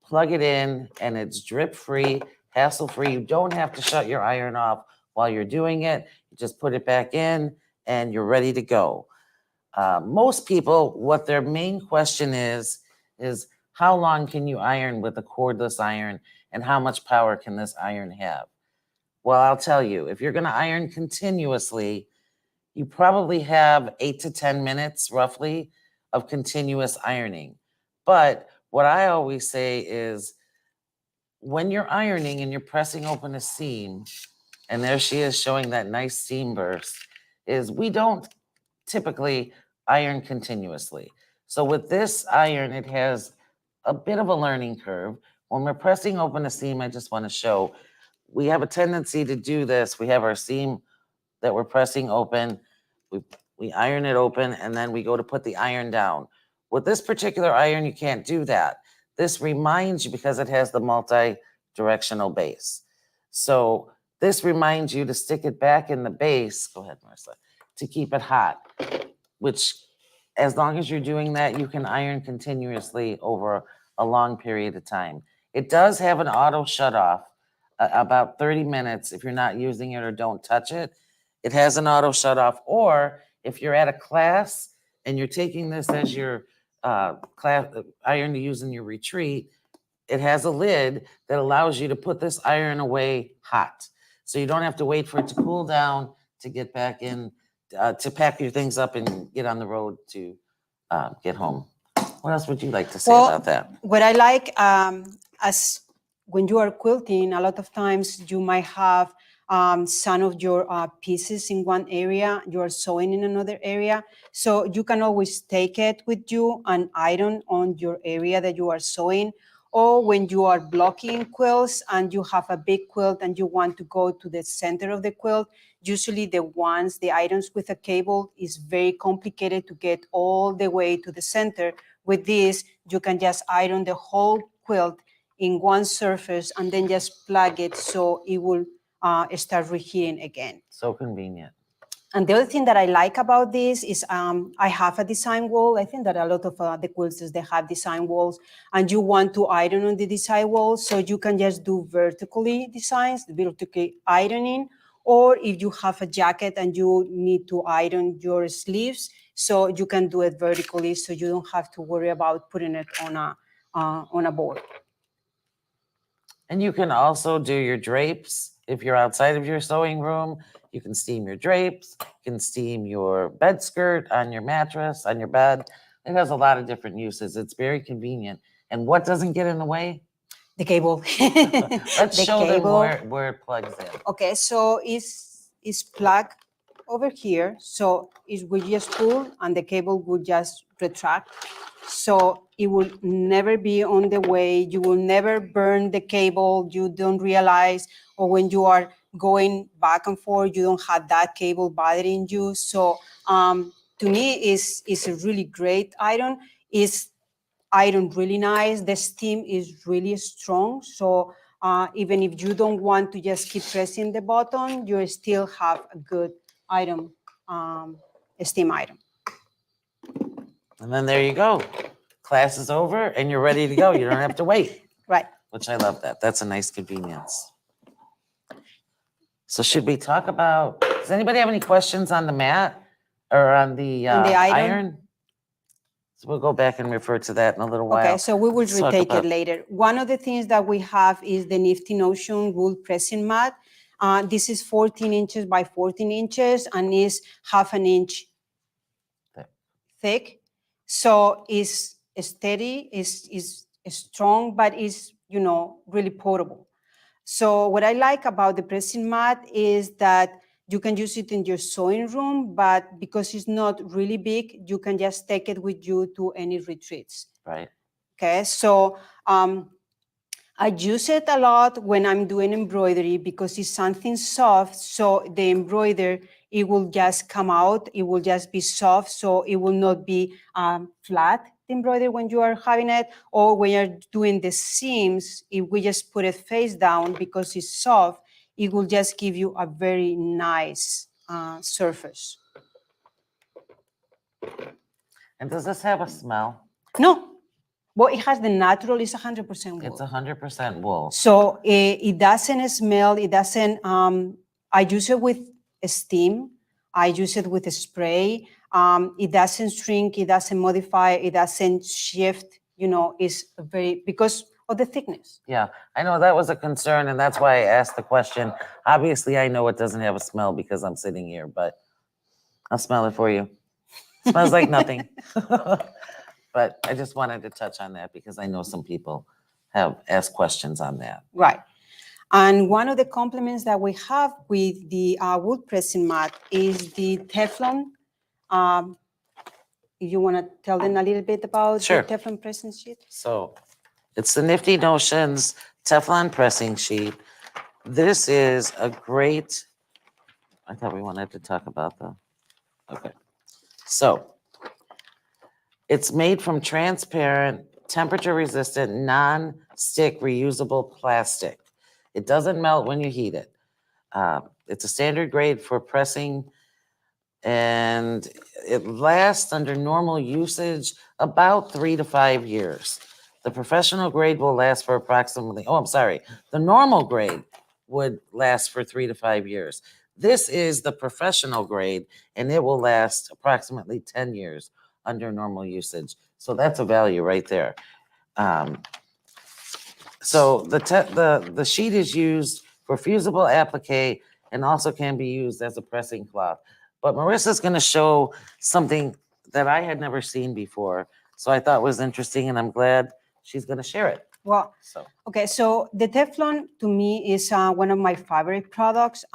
plug it in, and it's drip-free, hassle-free. You don't have to shut your iron off while you're doing it. You just put it back in and you're ready to go. Most people, what their main question is how long can you iron with a cordless iron and how much power can this iron have? Well, I'll tell you, if you're going to iron continuously, you probably have 8 to 10 minutes roughly of continuous ironing. But what I always say is when you're ironing and you're pressing open a seam, and there she is showing that nice seam burst, is we don't typically iron continuously. So with this iron, it has a bit of a learning curve. When we're pressing open a seam, I just want to show, we have a tendency to do this. We have our seam that we're pressing open. We iron it open, and then we go to put the iron down. With this particular iron, you can't do that. This reminds you, because it has the multi-directional base. So this reminds you to stick it back in the base. Go ahead, Marissa. To keep it hot, which as long as you're doing that, you can iron continuously over a long period of time. It does have an auto shut off about 30 minutes if you're not using it or don't touch it. It has an auto shut off, or if you're at a class and you're taking this as your class iron to use in your retreat, it has a lid that allows you to put this iron away hot. So you don't have to wait for it to cool down to get back in, to pack your things up and get on the road to get home. What else would you like to say about that? What I like, as when you are quilting, a lot of times you might have some of your pieces in one area, you are sewing in another area. So you can always take it with you and iron on your area that you are sewing. Or when you are blocking quilts and you have a big quilt and you want to go to the center of the quilt, usually the irons with a cable is very complicated to get all the way to the center. With this, you can just iron the whole quilt in one surface and then just plug it so it will start reheating again. So convenient. And the other thing that I like about this is I have a design wall. I think that a lot of the quilters, they have design walls, and you want to iron on the design wall, so you can just do vertically designs, vertically ironing, or if you have a jacket and you need to iron your sleeves, so you can do it vertically, so you don't have to worry about putting it on a board. And you can also do your drapes. If you're outside of your sewing room, you can steam your drapes, you can steam your bed skirt on your mattress, on your bed. It has a lot of different uses. It's very convenient. And what doesn't get in the way? The cable. Let's show them where it plugs in. Okay, so it's plugged over here. So it will just pull and the cable will just retract. So it will never be on the way. You will never burn the cable. You don't realize, or when you are going back and forth, you don't have that cable bothering you. So to me, it's a really great iron. It's iron really nice. The steam is really strong. So even if you don't want to just keep pressing the button, you still have a good iron, steam iron. And then there you go. Class is over and you're ready to go. You don't have to wait. Right. Which I love that. That's a nice convenience. So should we talk about, does anybody have any questions on the mat or on the iron? So we'll go back and refer to that in a little while. Okay, so we will retake it later. One of the things that we have is the Nifty Notion wool pressing mat. This is 14 inches by 14 inches and is half an inch thick. So it's steady, is strong, but is, really portable. So what I like about the pressing mat is that you can use it in your sewing room, but because it's not really big, you can just take it with you to any retreats. Right. Okay, so I use it a lot when I'm doing embroidery because it's something soft. So the embroidery, it will just come out. It will just be soft. So it will not be flat, the embroidery, when you are having it. Or when you're doing the seams, if we just put it face down because it's soft, it will just give you a very nice surface. And does this have a smell? No. Well, it has the natural, it's 100% wool. It's 100% wool. So it doesn't smell, it doesn't, I use it with steam, I use it with a spray. It doesn't shrink, it doesn't modify, it doesn't shift, it's very, because of the thickness. Yeah, I know that was a concern, and that's why I asked the question. Obviously, I know it doesn't have a smell because I'm sitting here, but I'll smell it for you. Smells like nothing. But I just wanted to touch on that because I know some people have asked questions on that. Right. And one of the compliments that we have with the wood pressing mat is the Teflon. You want to tell them a little bit about Sure. the Teflon pressing sheet? So it's the Nifty Notions Teflon pressing sheet. This is a great, I thought we wanted to talk about okay. So it's made from transparent, temperature resistant, non-stick reusable plastic. It doesn't melt when you heat it. It's a standard grade for pressing, and it lasts under normal usage about 3 to 5 years. The professional grade will last for approximately, the normal grade would last for 3 to 5 years. This is the professional grade, and it will last approximately 10 years under normal usage. So that's a value right there. So the sheet is used for fusible applique and also can be used as a pressing cloth. But Marissa's going to show something that I had never seen before. So I thought was interesting, and I'm glad she's going to share it. Well, okay, so the Teflon to me is one of my favorite products.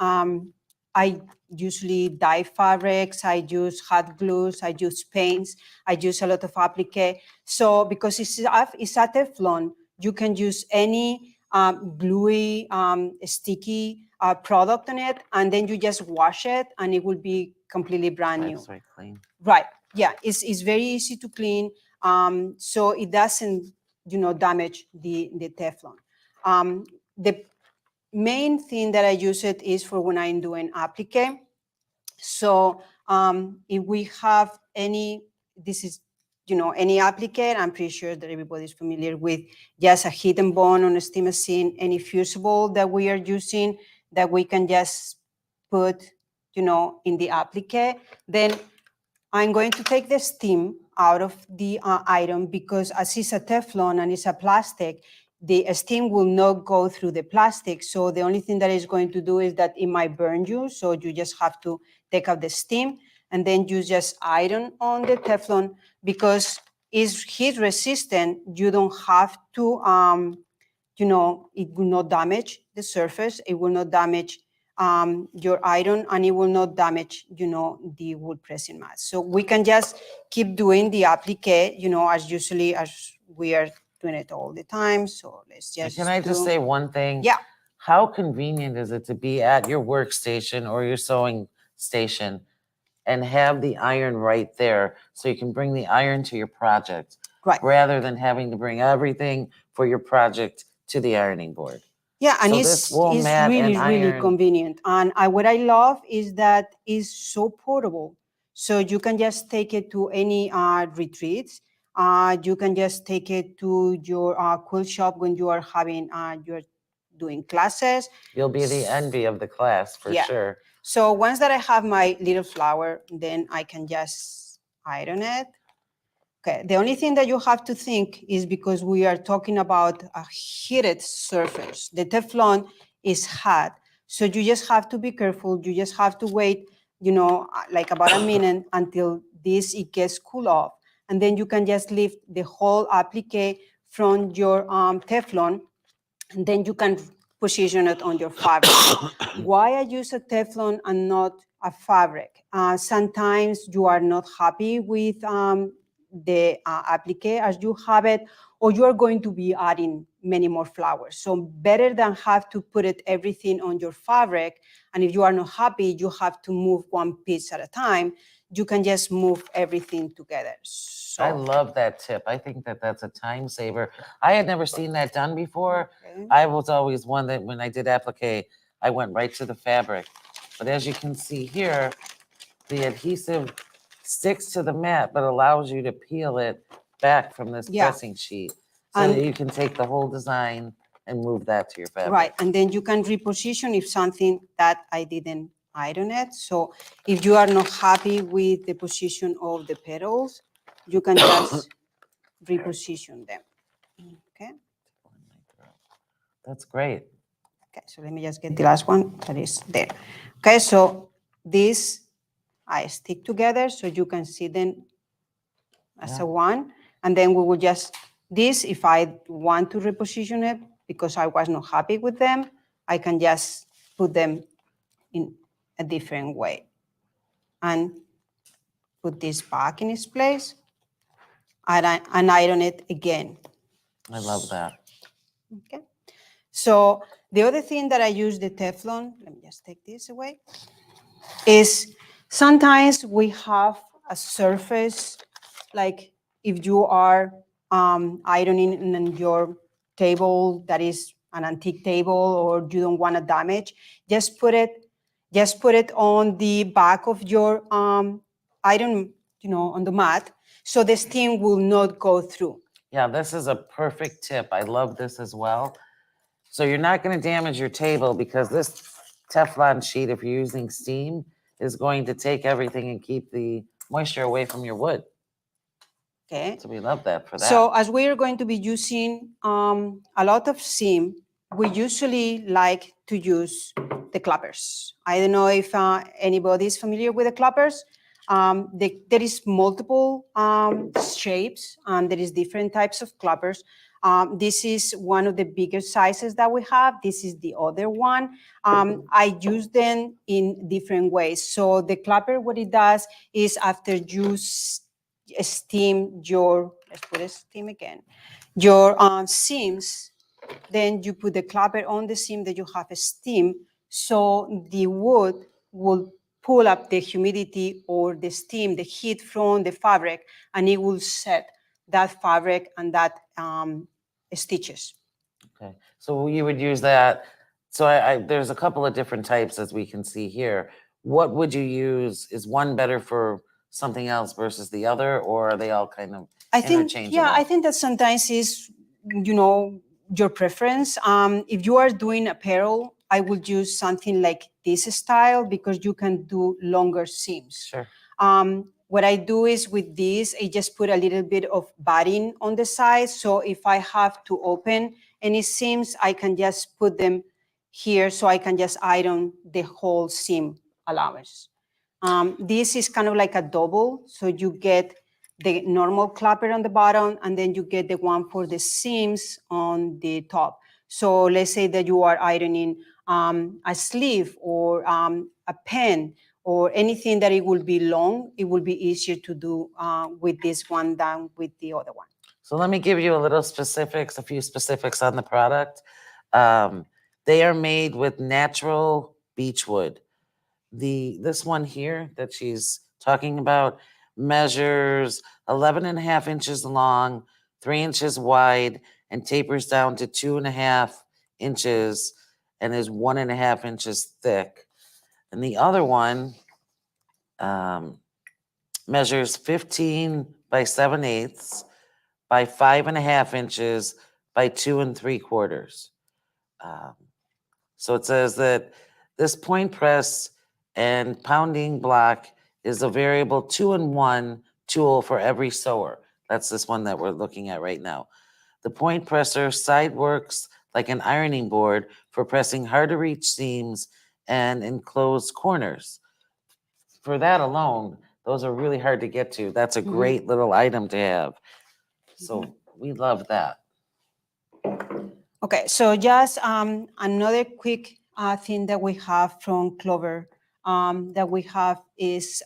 I usually dye fabrics, I use hot glues, I use paints, I use a lot of applique. So because it's a Teflon, you can use any gluey, sticky product on it, and then you just wash it and it will be completely brand new. That's very clean. Right, yeah, it's very easy to clean, so it doesn't damage the Teflon. The main thing that I use it is for when I'm doing applique. So if we have any applique, I'm pretty sure that everybody's familiar with just a heat and bond on a steam machine, any fusible that we are using that we can just put, in the applique. Then I'm going to take the steam out of the item because as it's a Teflon and it's a plastic, the steam will not go through the plastic. So the only thing that it's going to do is that it might burn you. So you just have to take out the steam and then you just iron on the Teflon because it's heat resistant. You don't have to, it will not damage the surface. It will not damage your iron, and it will not damage, the wood pressing mat. So we can just keep doing the applique, as we are doing it all the time. So let's just. Can I just say one thing? Yeah. How convenient is it to be at your workstation or your sewing station and have the iron right there so you can bring the iron to your project, right, rather than having to bring everything for your project to the ironing board? Yeah, and so it's really convenient. And what I love is that it's so portable. So you can just take it to any retreats. You can just take it to your quilt shop when you are having, you're doing classes. You'll be the envy of the class for sure. So once that I have my little flower, then I can just iron it. Okay, the only thing that you have to think is because we are talking about a heated surface. The Teflon is hot. So you just have to be careful. You just have to wait, like about a minute until it gets cool off. And then you can just lift the whole applique from your Teflon, and then you can position it on your fabric. Why I use a Teflon and not a fabric? Sometimes you are not happy with the applique as you have it, or you are going to be adding many more flowers. So better than have to put everything on your fabric, and if you are not happy, you have to move one piece at a time, you can just move everything together. So, I love that tip. I think that that's a time saver. I had never seen that done before. Okay. I was always one that when I did applique, I went right to the fabric. But as you can see here, the adhesive sticks to the mat, but allows you to peel it back from this Yeah. pressing sheet. So And- that you can take the whole design and move that to your fabric. Right, and then you can reposition if something that I didn't iron it. So if you are not happy with the position of the petals, you can just reposition them. Okay, That's great. okay, so let me just get the last one that is there. Okay, so this I stick together so you can see them as Yeah. a one, and then we will just, this, if I want to reposition it because I was not happy with them, I can just put them in a different way and put this back in its place and iron it again. I love that. Okay. So the other thing that I use the Teflon, let me just take this away, is sometimes we have a surface, like if you are ironing in your table that is an antique table or you don't want to damage, just put it on the back of your iron, on the mat, so the steam will not go through. Yeah, this is a perfect tip. I love this as well. So you're not going to damage your table because this Teflon sheet, if you're using steam, is going to take everything and keep the moisture away from your wood. Okay. So we love that for that. So as we are going to be using a lot of seam, we usually like to use the clappers. I don't know if anybody is familiar with the clappers. There is multiple shapes and there is different types of clappers. This is one of the bigger sizes that we have. This is the other one. I use them in different ways. So the clapper, what it does is after you steam your, let's put a steam again, your seams, then you put the clapper on the seam that you have a steam, so the wood will pull up the humidity or the steam, the heat from the fabric, and it will set that fabric and that stitches. Okay, so you would use that. So there's a couple of different types as we can see here. What would you use? Is one better for something else versus the other, or are they all kind of interchangeable? Yeah, I think that sometimes is, your preference. If you are doing apparel, I would use something like this style because you can do longer seams. Sure. What I do is with this, I just put a little bit of batting on the side. So if I have to open any seams, I can just put them here so I can just iron the whole seam allowance. This is kind of like a double. So you get the normal clapper on the bottom, and then you get the one for the seams on the top. So let's say that you are ironing a sleeve or a pen or anything that it will be long, it will be easier to do with this one than with the other one. So let me give you a few specifics on the product. They are made with natural beech wood. This one here that she's talking about measures 11.5 inches long, 3 inches wide, and tapers down to 2.5 inches and is 1.5 inches thick. And the other one measures 15 by 7/8 by 5.5 inches by 2 3/4. So it says that this point press and pounding block is a variable 2-in-1 tool for every sewer. That's this one that we're looking at right now. The point presser side works like an ironing board for pressing hard to reach seams and enclosed corners. For that alone, those are really hard to get to. That's a great little item to have. So we love that. Okay, so just another quick thing that we have from Clover that we have is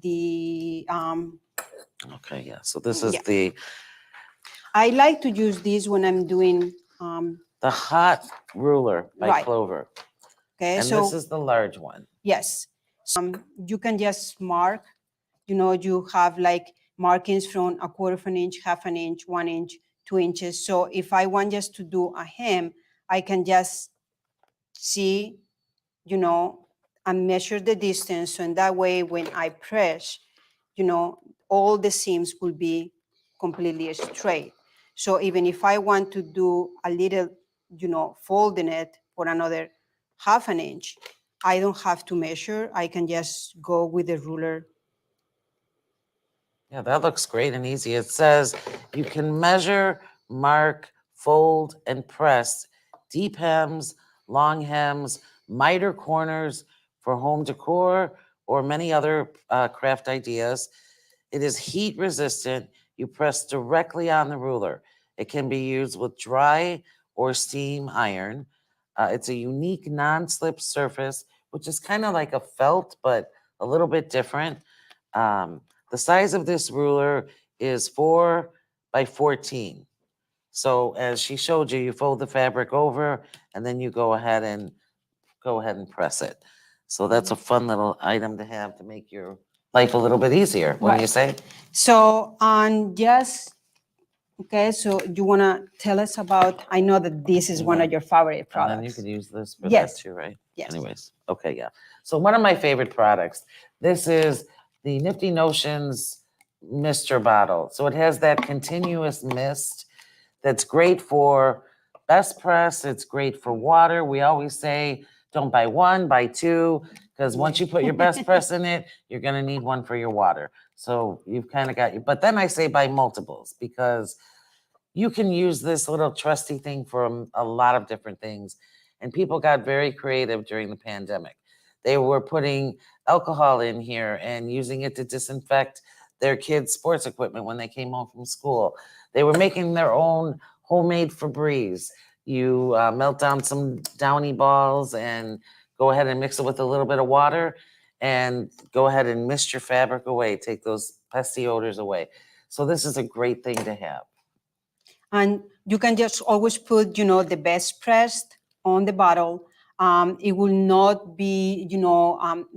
the. Okay, yeah. So this is the I like to use this when I'm doing. the hot ruler by Right. Clover. Okay, And so this is the large one. yes, you can just mark. You have like markings from 1/4 of an inch, 1/2 inch, 1 inch, 2 inches. So if I want just to do a hem, I can just see, and measure the distance. So in that way, when I press, all the seams will be completely straight. So even if I want to do a little, folding it for another 1/2 inch, I don't have to measure. I can just go with the ruler. Yeah, that looks great and easy. It says you can measure, mark, fold, and press deep hems, long hems, miter corners for home decor or many other craft ideas. It is heat resistant. You press directly on the ruler. It can be used with dry or steam iron. It's a unique non-slip surface, which is kind of like a felt, but a little bit different. The size of this ruler is 4 by 14. So as she showed you, you fold the fabric over and then you go ahead and press it. So that's a fun little item to have to make your life a little bit easier, wouldn't you say? So okay, so you want to tell us about, I know that this is one of your favorite products. And then you could use this for Yes. that too, right? Yes. Anyways, okay, yeah. So one of my favorite products, this is the Nifty Notions mister bottle. So it has that continuous mist that's great for best press. It's great for water. We always say, don't buy one, buy two, because once you put your best press in it, you're going to need one for your water. So you've kind of got, but then I say buy multiples, because you can use this little trusty thing for a lot of different things. And people got very creative during the pandemic. They were putting alcohol in here and using it to disinfect their kids' sports equipment when they came home from school. They were making their own homemade Febreze. You melt down some Downy balls and go ahead and mix it with a little bit of water and go ahead and mist your fabric away, take those pesky odors away. So this is a great thing to have. And you can just always put, the best pressed on the bottle. It will not be,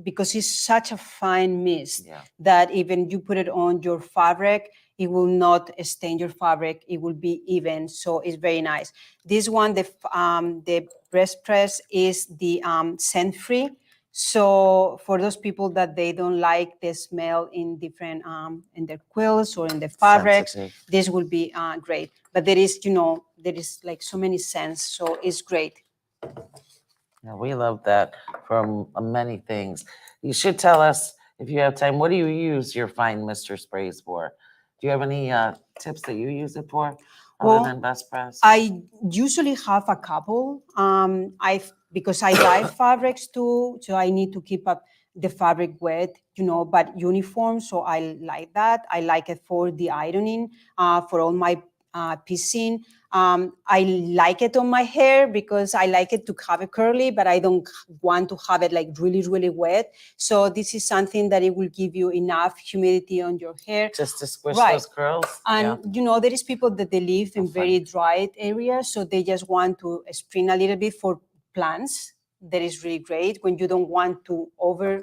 because it's such a fine mist that even you put it on your fabric, it will not stain your fabric. It will be even. So it's very nice. This one, the breast press is the scent-free. So for those people that they don't like the smell in different, in their quilts or in the fabrics, this will be great. But there is, there is like so many scents. So it's great. Yeah, we love that from many things. You should tell us, if you have time, what do you use your fine mister sprays for? Do you have any tips that you use it for other than best press? I usually have a couple. Because I dye fabrics too, so I need to keep up the fabric wet, but uniform. So I like that. I like it for the ironing, for all my piecing. I like it on my hair because I like it to have it curly, but I don't want to have it like really, really wet. So this is something that it will give you enough humidity on your hair. Just to squish those curls? And, there is people that they live in very dry areas, so they just want to spring a little bit for plants. That is really great when you don't want to water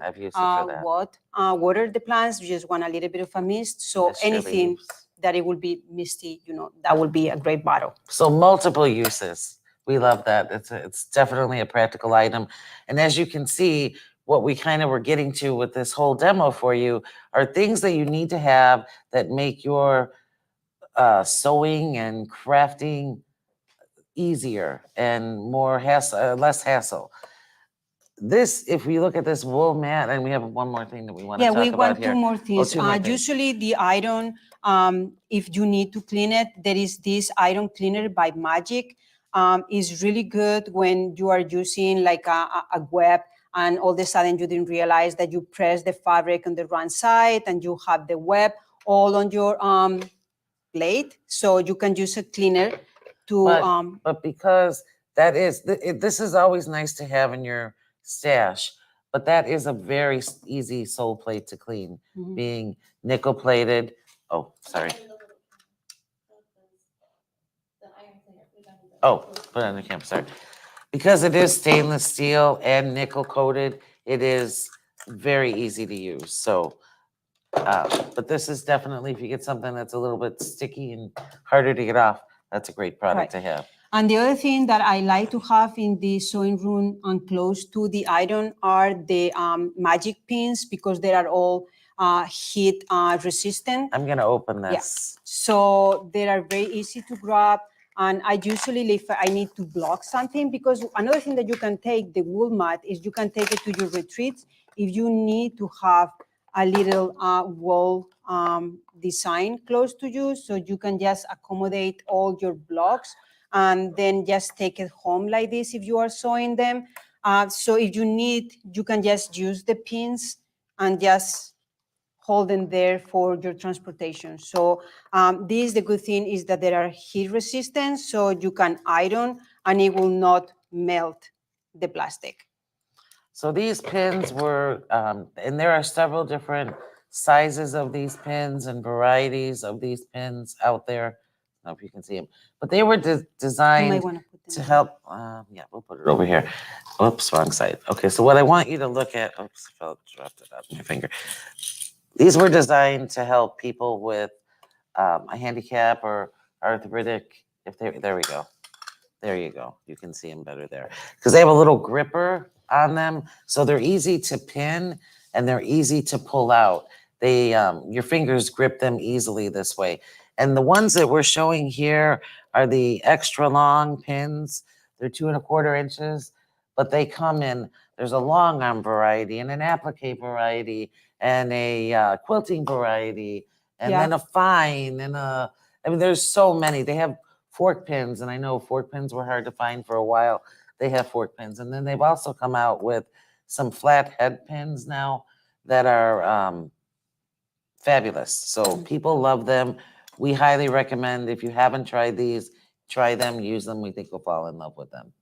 the plants. You just want a little bit of a mist. So anything that it will be misty, that will be a great bottle. So multiple uses. We love that. It's definitely a practical item. And as you can see, what we kind of were getting to with this whole demo for you are things that you need to have that make your sewing and crafting easier and less hassle. This, if we look at this wool mat, and we have one more thing that we want to talk about here. Yeah, we want two more things. Usually the iron, if you need to clean it, there is this iron cleaner by Magic. Is really good when you are using like a web and all of a sudden you didn't realize that you press the fabric on the wrong side and you have the web all on your blade. So you can use a cleaner to... But because this is always nice to have in your stash, but that is a very easy sole plate to clean, being nickel plated. Oh, sorry. Oh, put it on the camera, sorry. Because it is stainless steel and nickel coated, it is very easy to use. So, but this is definitely, if you get something that's a little bit sticky and harder to get off, that's a great product to have. And the other thing that I like to have in the sewing room and close to the iron are the magic pins, because they are all heat resistant. I'm gonna open this. So they are very easy to grab. And I usually, if I need to block something, because another thing that you can take, the wool mat, is you can take it to your retreats if you need to have a little wall design close to you, so you can just accommodate all your blocks and then just take it home like this if you are sewing them. So if you need, you can just use the pins and just hold them there for your transportation. So this, the good thing is that they are heat resistant, so you can iron and it will not melt the plastic. So these pins were, and there are several different sizes of these pins and varieties of these pins out there. I don't know if you can see them, but they were designed to help. Yeah, we'll put it over here. Oops, wrong side. Okay, so what I want you to look at, oops, I dropped it out of my finger. These were designed to help people with a handicap or arthritic. There we go. There you go. You can see them better there because they have a little gripper on them, so they're easy to pin and they're easy to pull out. They your fingers grip them easily this way. And the ones that we're showing here are the extra long pins. They're 2 1/4 inches, but they come in. There's a long arm variety and an applique variety and a quilting variety, and then a fine and a. I mean, there's so many. They have fork pins, and I know fork pins were hard to find for a while. They have fork pins, and then they've also come out with some flat head pins now that are fabulous. So people love them. We highly recommend, if you haven't tried these, try them, use them. We think you'll fall in love with them.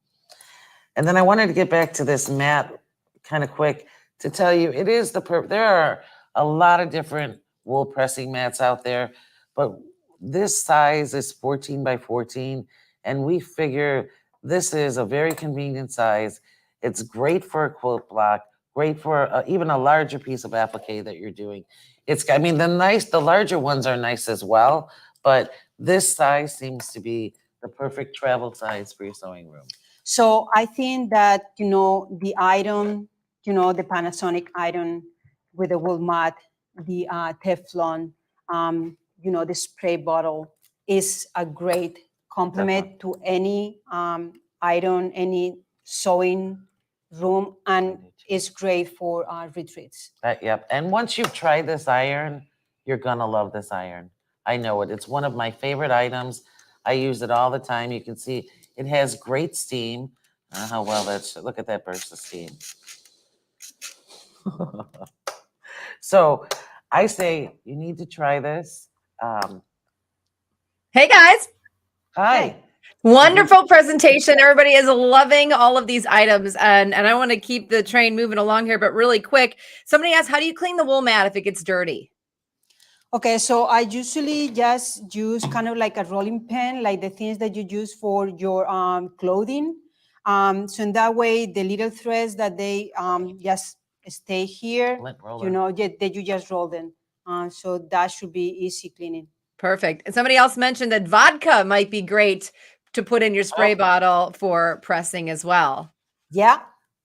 And then I wanted to get back to this mat kind of quick to tell you, it is there are a lot of different wool pressing mats out there, but this size is 14 by 14, and we figure this is a very convenient size. It's great for a quilt block, great for even a larger piece of applique that you're doing. I mean, the larger ones are nice as well, but this size seems to be the perfect travel size for your sewing room. So I think that, the iron, the Panasonic iron with the wool mat, the Teflon, the spray bottle is a great complement to any iron, any sewing room, and it's great for retreats. Yep. And once you've tried this iron, you're going to love this iron. I know it. It's one of my favorite items. I use it all the time. You can see it has great steam. How well look at that burst of steam. So I say you need to try this. Hey guys. Hi. Hey. Wonderful presentation. Everybody is loving all of these items. And I want to keep the train moving along here, but really quick. Somebody asked, how do you clean the wool mat if it gets dirty? Okay, so I usually just use kind of like a rolling pin, like the things that you use for your clothing. So in that way, the little threads that they just stay here, that you just roll them. So that should be easy cleaning. Perfect. And somebody else mentioned that vodka might be great to put in your spray bottle for pressing as well. Yeah.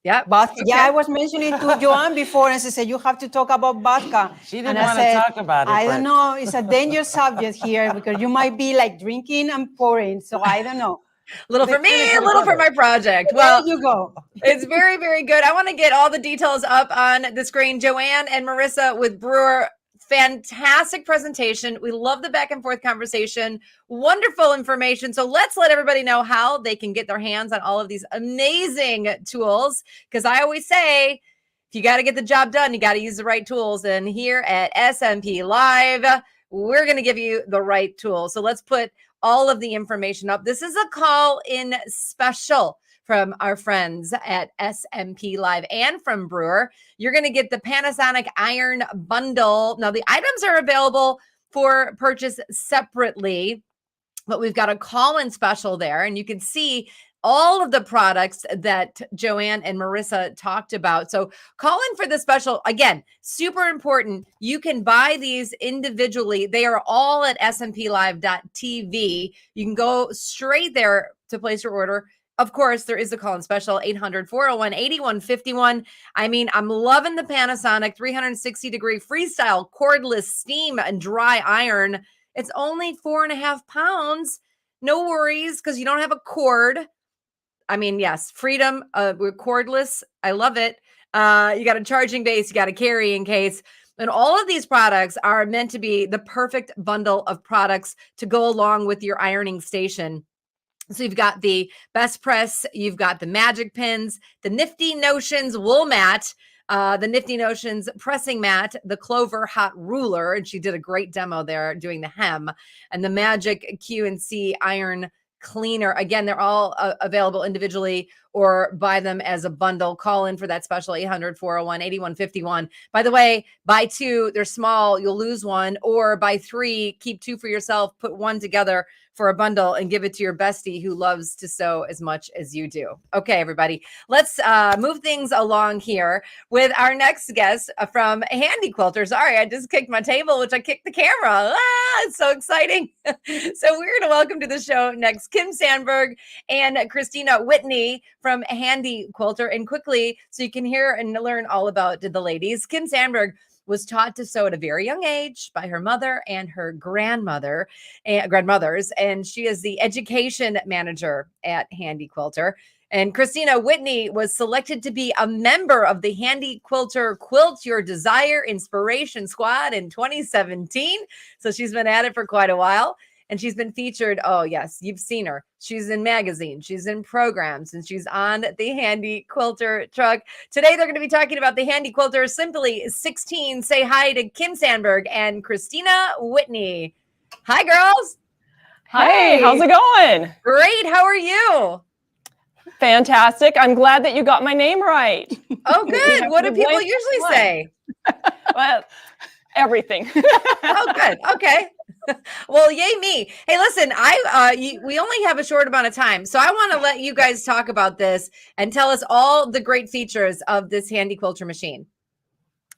Yeah. But I was mentioning to Joanne before, and she said, you have to talk about vodka. She didn't want to talk about it. I don't know. It's a dangerous subject here because you might be like drinking and pouring. So I don't know. Little for me, a little for my project. Well, there you go. It's very, very good. I want to get all the details up on the screen. Joanne and Marissa with Brewer. Fantastic presentation. We love the back and forth conversation. Wonderful information. So let's let everybody know how they can get their hands on all of these amazing tools. Because I always say, if you got to get the job done, you got to use the right tools. And here at SMP Live, we're going to give you the right tools. So let's put all of the information up. This is a call-in special from our friends at SMP Live and from Brewer. You're going to get the Panasonic Iron Bundle. Now, the items are available for purchase separately, but we've got a call-in special there, and you can see all of the products that Joanne and Marissa talked about. So call in for the special. Again, super important. You can buy these individually. They are all at smplive.tv. You can go straight there to place your order. of course, there is a call-in special, 800-401-8151. I mean, I'm loving the Panasonic 360-degree freestyle cordless steam and dry iron. It's only 4.5 pounds. No worries, because you don't have a cord. I mean, yes, freedom, we're cordless. I love it. You got a charging base, you got a carrying case. And all of these products are meant to be the perfect bundle of products to go along with your ironing station. So you've got the Best Press, you've got the Magic Pins, the Nifty Notions wool mat, the Nifty Notions pressing mat, the Clover hot ruler, and she did a great demo there doing the hem, and the Magic Q&C iron cleaner. Again, they're all available individually or buy them as a bundle. Call in for that special, 800-401-8151. By the way, buy two, they're small, you'll lose one, or buy three, keep two for yourself, put one together for a bundle and give it to your bestie who loves to sew as much as you do. Okay, everybody, let's move things along here with our next guest from Handi Quilter. Sorry, I just kicked my table, which I kicked the camera. It's so exciting. So we're going to welcome to the show next Kim Sandberg and Christina Whitney from Handi Quilter. And quickly, so you can hear and learn all about the ladies, Kim Sandberg was taught to sew at a very young age by her mother and her grandmothers, and she is the education manager at Handi Quilter. And Christina Whitney was selected to be a member of the Handi Quilter Quilt Your Desire Inspiration Squad in 2017. So she's been at it for quite a while. And she's been featured. Oh, yes, you've seen her. She's in magazines, she's in programs, and she's on the Handi Quilter truck. Today, they're going to be talking about the Handi Quilter Simply 16. Say hi to Kim Sandberg and Christina Whitney. Hi, girls. Hi, how's it going? Great. How are you? Fantastic. I'm glad that you got my name right. Oh, good. What do people usually say? Well, everything. Oh, good. Okay. Well, yay me. Hey, listen, we only have a short amount of time, so I want to let you guys talk about this and tell us all the great features of this Handi Quilter machine.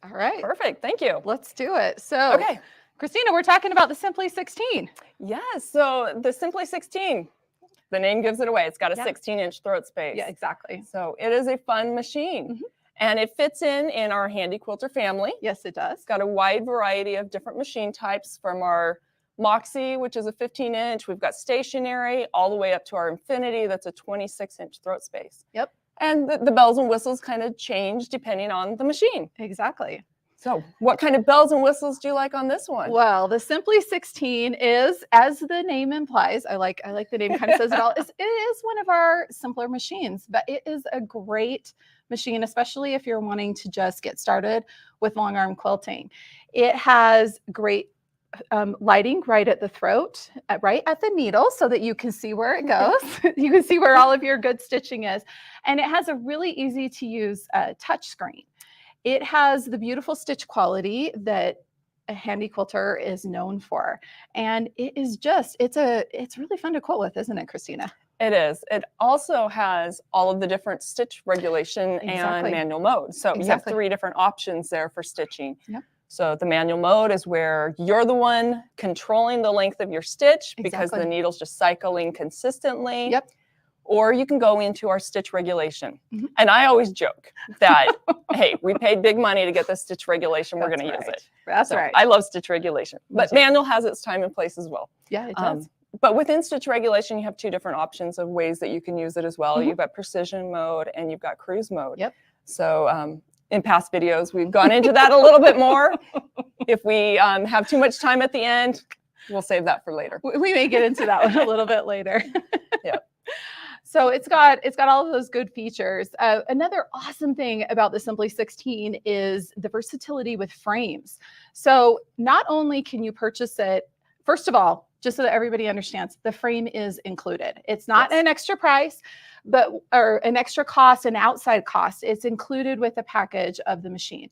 All right. Perfect. Thank you. Let's do it. So, okay, Christina, we're talking about the Simply 16. Yes. So the Simply 16, the name gives it away. It's got a 16-inch throat space. Yeah, exactly. So it is a fun machine. And it fits in our Handi Quilter family. Yes, it does. It's got a wide variety of different machine types, from our Moxie, which is a 15-inch. We've got stationary, all the way up to our Infinity, that's a 26-inch throat space. Yep. And the bells and whistles kind of change depending on the machine. Exactly. So what kind of bells and whistles do you like on this one? Well, the Simply 16 is, as the name implies, I like the name, kind of says it all. It is one of our simpler machines, but it is a great machine, especially if you're wanting to just get started with long arm quilting. It has great lighting right at the throat, right at the needle, so that you can see where it goes. You can see where all of your good stitching is. And it has a really easy to use touch screen. It has the beautiful stitch quality that a Handi Quilter is known for. And it is just, it's really fun to quilt with, isn't it, Christina? It is. It also has all of the different stitch regulation and manual mode. So you have 3 different options there for stitching. Yep. So the manual mode is where you're the one controlling the length of your stitch because the needle's just cycling consistently. Yep. Or you can go into our stitch regulation. And I always joke that, hey, we paid big money to get this stitch regulation. We're going to use it. That's right. I love stitch regulation. But manual has its time and place as well. Yeah, it does. But within stitch regulation, you have 2 different options of ways that you can use it as well. You've got precision mode and you've got cruise mode. Yep. So in past videos, we've gone into that a little bit more. If we have too much time at the end, we'll save that for later. We may get into that one a little bit later. Yeah. So it's got all of those good features. Another awesome thing about the Simply 16 is the versatility with frames. So not only can you purchase it, first of all, just so that everybody understands, the frame is included. It's not an extra price, or an extra cost, an outside cost. It's included with the package of the machine.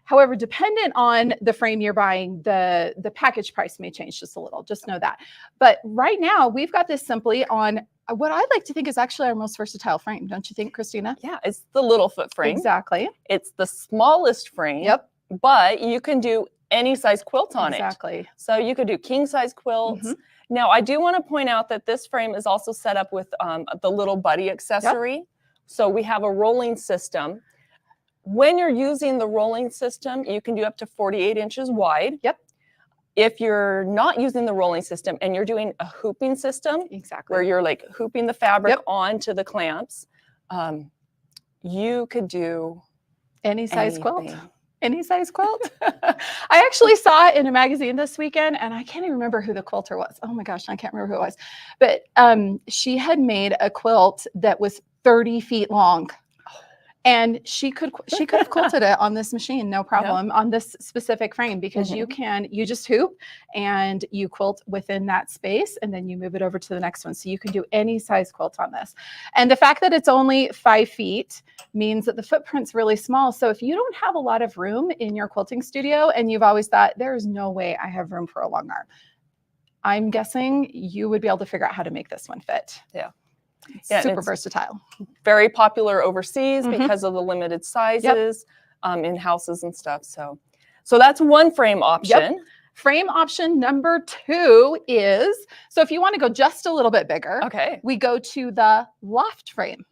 However, dependent on the frame you're buying, the package price may change just a little. Just know that. But right now, we've got this simply on what I like to think is actually our most versatile frame. Don't you think, Christina? Yeah, it's the little foot frame. Exactly. It's the smallest frame. Yep. But you can do any size quilt on it. Exactly. So you could do king size quilts. Now, I do want to point out that this frame is also set up with the little buddy accessory. So we have a rolling system. When you're using the rolling system, you can do up to 48 inches wide. If you're not using the rolling system and you're doing a hooping system, where you're like hooping the fabric onto the clamps, you could do any size quilt. anything. Any size quilt. I actually saw it in a magazine this weekend, and I can't even remember who the quilter was. Oh my gosh, I can't remember who it was. But she had made a quilt that was 30 feet long. And she could have quilted it on this machine, no problem, on this specific frame, because you just hoop and you quilt within that space, and then you move it over to the next one. So you can do any size quilt on this. And the fact that it's only 5 feet means that the footprint's really small. So if you don't have a lot of room in your quilting studio and you've always thought, there's no way I have room for a long arm, I'm guessing you would be able to figure out how to make this one fit. Super versatile. Very popular overseas because of the limited sizes in houses and stuff. So that's one frame option. Frame option number 2 is, so if you want to go just a little bit bigger, we go to the loft frame.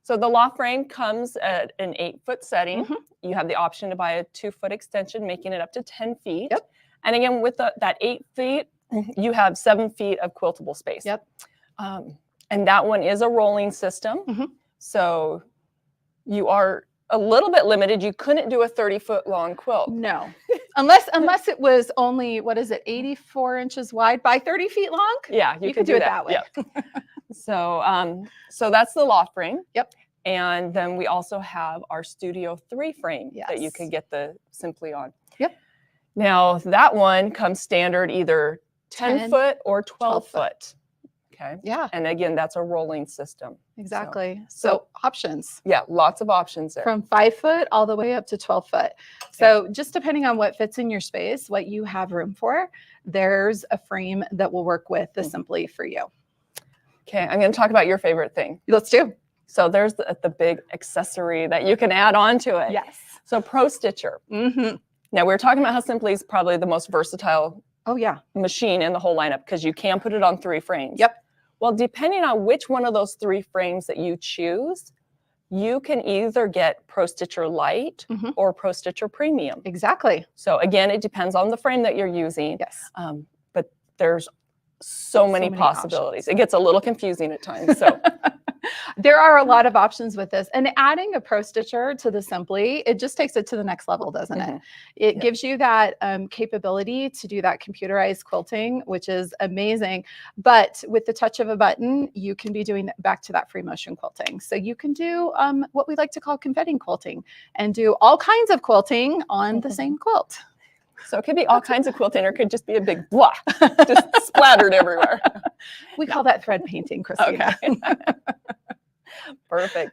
So the loft frame comes at an 8-foot setting. You have the option to buy a 2-foot extension, making it up to 10 feet. And again, with that 8 feet, you have 7 feet of quiltable space. And that one is a rolling system. So you are a little bit limited. You couldn't do a 30-foot long quilt. No, unless it was only, 84 inches wide by 30 feet long? Yeah, you could do it that way. So that's the loft frame. And then we also have our Studio 3 frame that you could get the Simply on. Now that one comes standard either 10 foot or 12 foot. And again, that's a rolling system. So options. Lots of options there. From 5 foot all the way up to 12 foot. So just depending on what fits in your space, what you have room for, there's a frame that will work with the Simply for you. I'm going to talk about your favorite thing. Let's do. So there's the big accessory that you can add on to it. So Pro Stitcher. Now we were talking about how Simply is probably the most versatile machine in the whole lineup, because you can put it on 3 frames. Well, depending on which one of those 3 frames that you choose, you can either get Pro Stitcher Lite or Pro Stitcher Premium. So again, it depends on the frame that you're using. But there's so many possibilities. It gets a little confusing at times. So there are a lot of options with this, and adding a Pro Stitcher to the Simply, it just takes it to the next level, doesn't it? It gives you that capability to do that computerized quilting, which is amazing. But with the touch of a button, you can be doing back to that free motion quilting. So you can do what we like to call confetti quilting, and do all kinds of quilting on the same quilt. So it could be all kinds of quilting, or it could just be a big blah, just splattered everywhere. We call that thread painting, Christina. Perfect.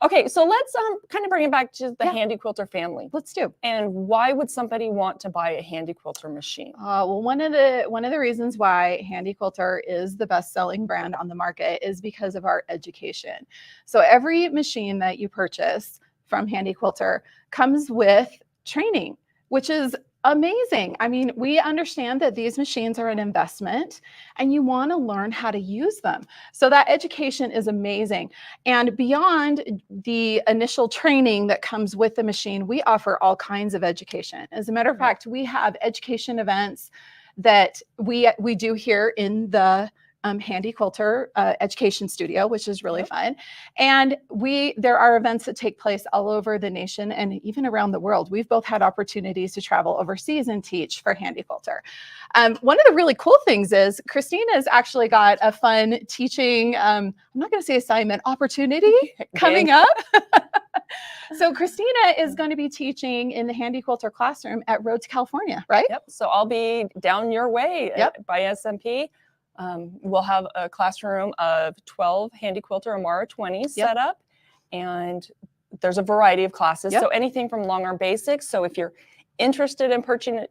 Okay, so let's kind of bring it back to the Handi Quilter family. Let's do. And why would somebody want to buy a Handi Quilter machine? Well, one of the reasons why Handi Quilter is the best-selling brand on the market is because of our education. So every machine that you purchase from Handi Quilter comes with training, which is amazing. I mean, we understand that these machines are an investment and you want to learn how to use them. So that education is amazing. And beyond the initial training that comes with the machine, we offer all kinds of education. As a matter of fact, we have education events that we do here in the Handi Quilter education studio, which is really fun. And there are events that take place all over the nation and even around the world. We've both had opportunities to travel overseas and teach for Handi Quilter. One of the really cool things is Christina's actually got a fun teaching, I'm not going to say assignment, opportunity coming up. So Christina is going to be teaching in the Handi Quilter classroom at Rhodes, California, right? So I'll be down your way by SMP. We'll have a classroom of 12 Handi Quilter Amara 20s set up, and there's a variety of classes. So anything from long arm basics. So if you're interested in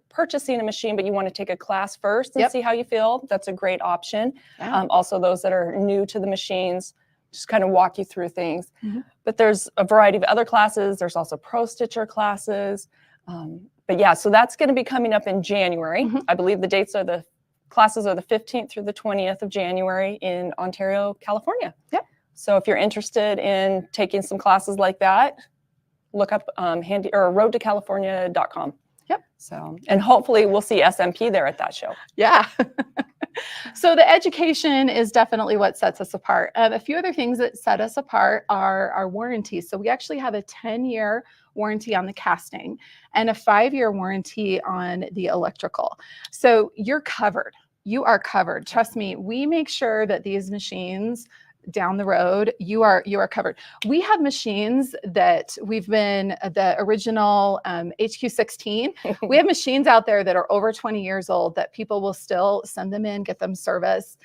purchasing a machine, but you want to take a class first and see how you feel, that's a great option. Also, those that are new to the machines, just kind of walk you through things. But there's a variety of other classes. There's also Pro Stitcher classes. But yeah, so that's going to be coming up in January. I believe the classes are the 15th through the 20th of January in Ontario, California. Yep. So if you're interested in taking some classes like that, look up roadtocalifornia.com. Yep. So, and hopefully we'll see SMP there at that show. Yeah. So the education is definitely what sets us apart. A few other things that set us apart are our warranties. So we actually have a 10-year warranty on the casting and a 5-year warranty on the electrical. So you're covered. You are covered. Trust me, we make sure that these machines down the road, you are covered. We have machines that we've been the original HQ16. We have machines out there that are over 20 years old that people will still send them in, get them serviced,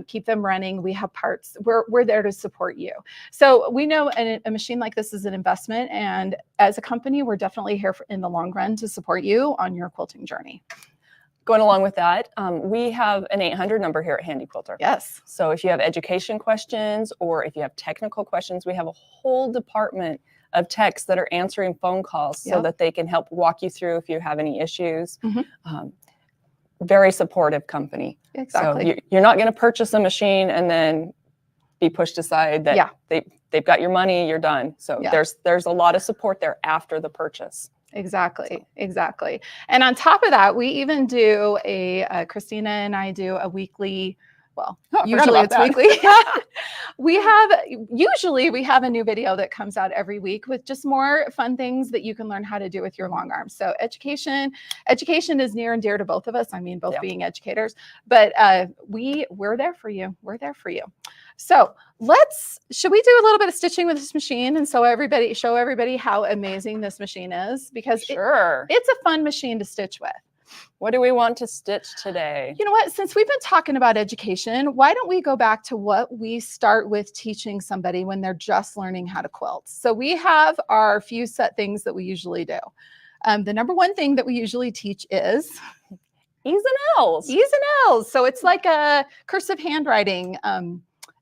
keep them running. We have parts. We're there to support you. So we know a machine like this is an investment, and as a company, we're definitely here in the long run to support you on your quilting journey. Going along with that, we have an 800 number here at Handi Quilter. Yes. So if you have education questions or if you have technical questions, we have a whole department of techs that are answering phone calls so that they can help walk you through if you have any issues. Very supportive company. Exactly. So you're not going to purchase a machine and then be pushed aside that they've got your money, you're done. So there's a lot of support there after the purchase. Exactly. And on top of that, we even do Christina and I do a weekly, usually it's weekly. we have a new video that comes out every week with just more fun things that you can learn how to do with your long arms. So education is near and dear to both of us. I mean, both being educators, but we're there for you. We're there for you. So should we do a little bit of stitching with this machine and show everybody how amazing this machine is? Because it's a fun machine to stitch with. What do we want to stitch today? You know what? Since we've been talking about education, why don't we go back to what we start with teaching somebody when they're just learning how to quilt? So we have our few set things that we usually do. The number one thing that we usually teach is E's and L's. E's and L's. So it's like a cursive handwriting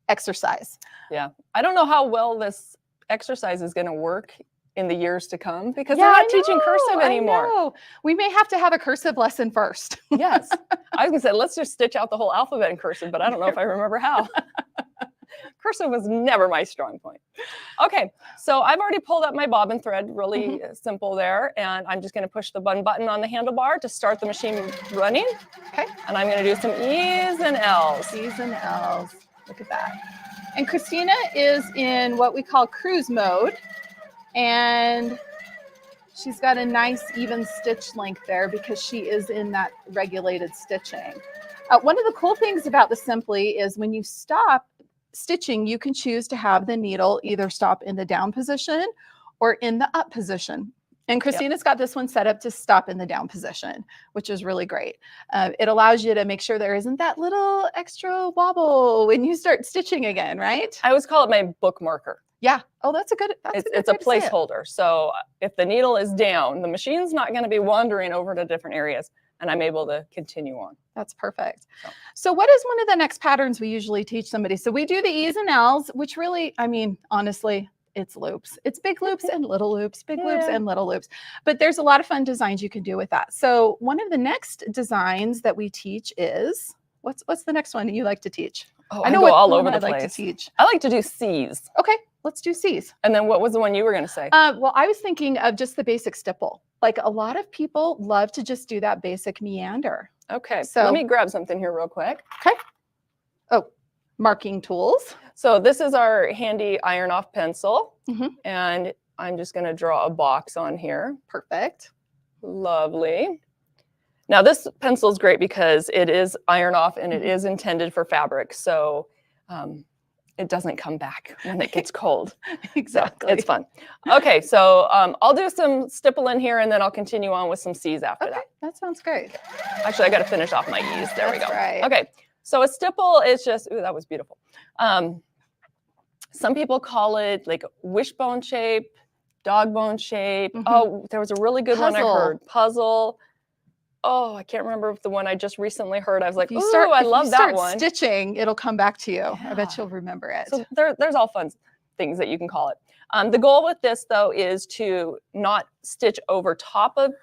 exercise. Yeah. I don't know how well this exercise is going to work in the years to come because we're not teaching cursive anymore. I know. We may have to have a cursive lesson first. Yes. I was going to say, let's just stitch out the whole alphabet in cursive, but I don't know if I remember how. Cursive was never my strong point. Okay. So I've already pulled up my bobbin thread, really simple there. And I'm just going to push the button on the handlebar to start the machine running. Okay. And I'm going to do some E's and L's. E's and L's. Look at that. And Christina is in what we call cruise mode. And she's got a nice even stitch length there because she is in that regulated stitching. One of the cool things about the Simply is when you stop stitching, you can choose to have the needle either stop in the down position or in the up position. And Christina's got this one set up to stop in the down position, which is really great. It allows you to make sure there isn't that little extra wobble when you start stitching again, right? I always call it my bookmarker. Yeah. Oh, that's a good it's a placeholder. So if the needle is down, the machine's not going to be wandering over to different areas and I'm able to continue on. That's perfect. So what is one of the next patterns we usually teach somebody? So we do the E's and L's, which really, I mean, honestly, it's loops. It's big loops and little loops, big loops and little loops. But there's a lot of fun designs you can do with that. So one of the next designs that we teach is, what's the next one that you like to teach? Oh, I know what all over the place. I'd like to teach. I like to do C's. Okay, let's do C's. And then what was the one you were going to say? Well, I was thinking of just the basic stipple. Like a lot of people love to just do that basic meander. Okay, so let me grab something here real quick. Okay. Oh, marking tools. So this is our handy iron off pencil. And I'm just going to draw a box on here. Perfect. Lovely. Now this pencil is great because it is iron off and it is intended for fabric. So it doesn't come back when it gets cold. Exactly. So it's fun. Okay, so I'll do some stipple in here and then I'll continue on with some C's after that. That sounds great. Actually, I got to finish off my E's. There we go. Right. Okay, so a stipple is just, ooh, that was beautiful. Some people call it like wishbone shape, dog bone shape. Oh, there was a really good one I heard. Puzzle. Oh, I can't remember if the one I just recently heard. I was like, oh, I love that one. Stitching, it'll come back to you. I bet you'll remember it. So there's all fun things that you can call it. The goal with this, though, is to not stitch over top of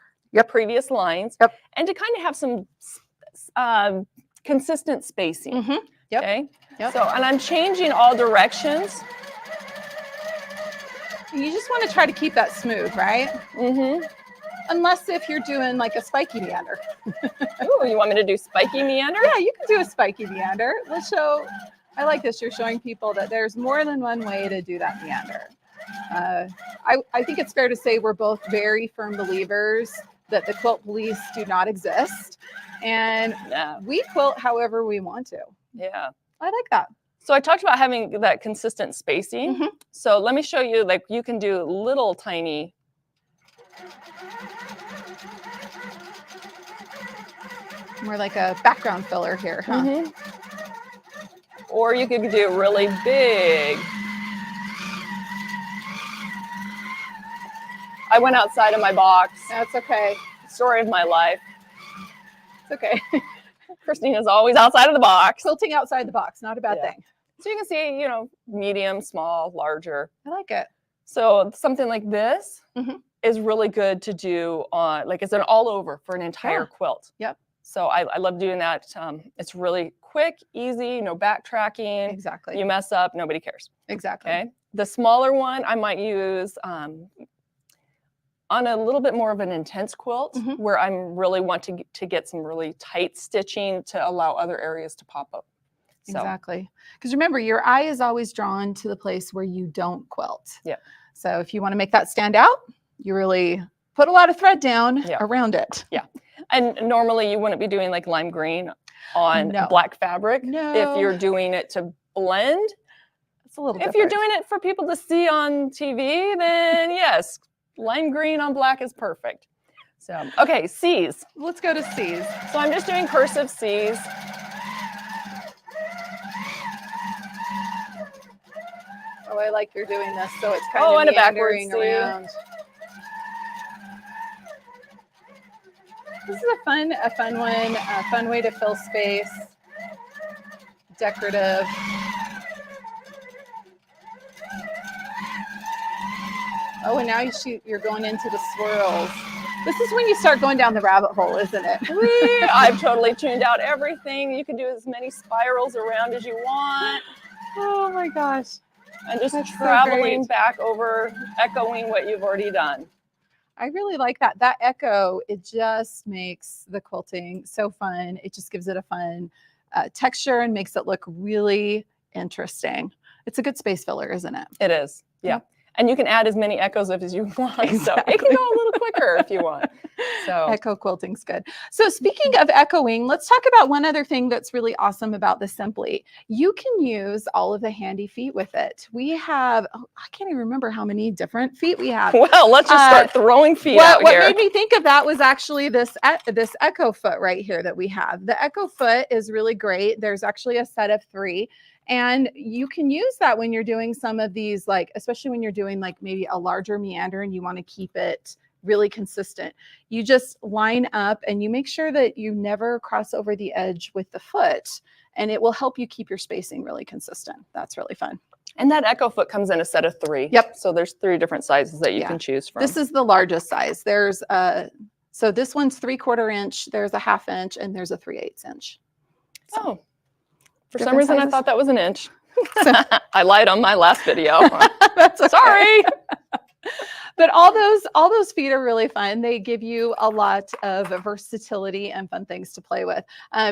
previous lines, and to kind of have some consistent spacing. Okay. So, and I'm changing all directions. You just want to try to keep that smooth, right? Unless if you're doing like a spiky meander. Oh, you want me to do spiky meander? Yeah, you can do a spiky meander. Let's show. I like this. You're showing people that there's more than one way to do that meander. I think it's fair to say we're both very firm believers that the quilt police do not exist, and we quilt however we want to. Yeah, I like that. So I talked about having that consistent spacing. So let me show you, like, you can do little tiny. More like a background filler here, huh? Or you could do really big. I went outside of my box. That's okay. Story of my life. It's okay. Christina's always outside of the box. Quilting outside the box, not a bad thing. So you can see, you know, medium, small, larger. I like it. So something like this is really good to do on, like, it's an all over for an entire quilt. So I love doing that. It's really quick, easy, no backtracking. Exactly. You mess up, nobody cares. Exactly. Okay. The smaller one I might use on a little bit more of an intense quilt where I'm really want to get some really tight stitching to allow other areas to pop up. So. Exactly. Because remember, your eye is always drawn to the place where you don't quilt. So if you want to make that stand out, you really put a lot of thread down around it. And normally you wouldn't be doing like lime green on black fabric. If you're doing it to blend. It's a little different. If you're doing it for people to see on TV, then yes, lime green on black is perfect. So, okay, C's. Let's go to C's. So I'm just doing cursive C's. Oh, I like you're doing this. So it's kind of and a backwards C. around. This is a fun one, a fun way to fill space. Decorative. Oh, and now you're going into the swirls. This is when you start going down the rabbit hole, isn't it? I've totally tuned out everything. You can do as many spirals around as you want. Oh my gosh. And just traveling back over, echoing what you've already done. I really like that. That echo, it just makes the quilting so fun. It just gives it a fun texture and makes it look really interesting. It's a good space filler, isn't it? It is. Yeah. And you can add as many echoes as you want. Exactly. So it can go a little quicker if you want. So echo quilting's good. So speaking of echoing, let's talk about one other thing that's really awesome about the Simply. You can use all of the handy feet with it. We have, I can't even remember how many different feet we have. Well, let's just start throwing feet out here. What made me think of that was actually this Echo foot right here that we have. The Echo foot is really great. There's actually a set of 3. And you can use that when you're doing some of these, like, especially when you're doing like maybe a larger meander and you want to keep it really consistent. You just line up and you make sure that you never cross over the edge with the foot, and it will help you keep your spacing really consistent. That's really fun. And that Echo foot comes in a set of 3. So there's 3 different sizes that you can choose from. This is the largest size. There's so this one's 3/4 inch, there's a 1/2 inch, and there's a 3/8 inch. So. For some reason, I thought that was an inch. I lied on my last video. That's okay. Sorry. But all those feet are really fun. They give you a lot of versatility and fun things to play with.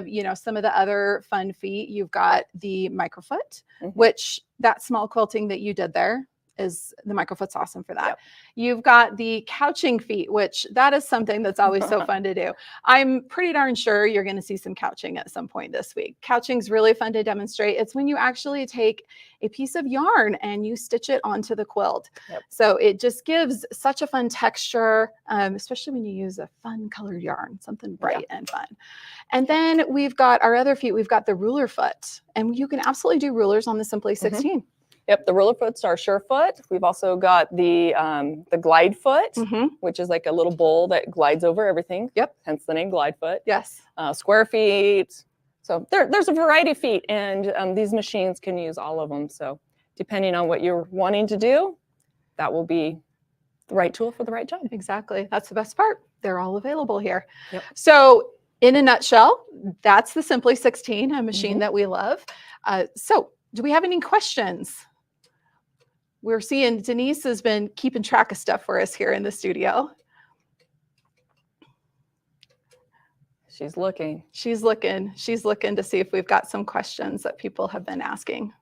You know, some of the other fun feet, you've got the microfoot, which that small quilting that you did there is the microfoot's awesome for that. You've got the couching feet, which that is something that's always so fun to do. I'm pretty darn sure you're going to see some couching at some point this week. Couching's really fun to demonstrate. It's when you actually take a piece of yarn and you stitch it onto the quilt. So it just gives such a fun texture, especially when you use a fun colored yarn, something bright and fun. And then we've got our other feet. We've got the ruler foot, and you can absolutely do rulers on the Simply 16. Yep, the ruler foot's our sure foot. We've also got the glide foot, which is like a little bowl that glides over everything. Hence the name glide foot. Square feet. So there's a variety of feet, and these machines can use all of them. So depending on what you're wanting to do, that will be the right tool for the right job. Exactly. That's the best part. they're all available here. Yep. So in a nutshell, that's the Simply 16, a machine that we love. So do we have any questions? We're seeing Denise has been keeping track of stuff for us here in the studio. She's looking. She's looking to see if we've got some questions that people have been asking.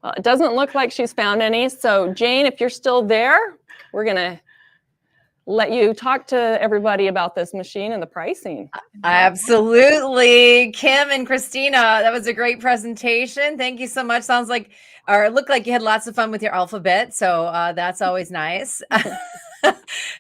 Well, it doesn't look like she's found any. So Jane, if you're still there, we're going to let you talk to everybody about this machine and the pricing. Absolutely. Kim and Christina, that was a great presentation. Thank you so much. Sounds like, or it looked like you had lots of fun with your alphabet. So that's always nice.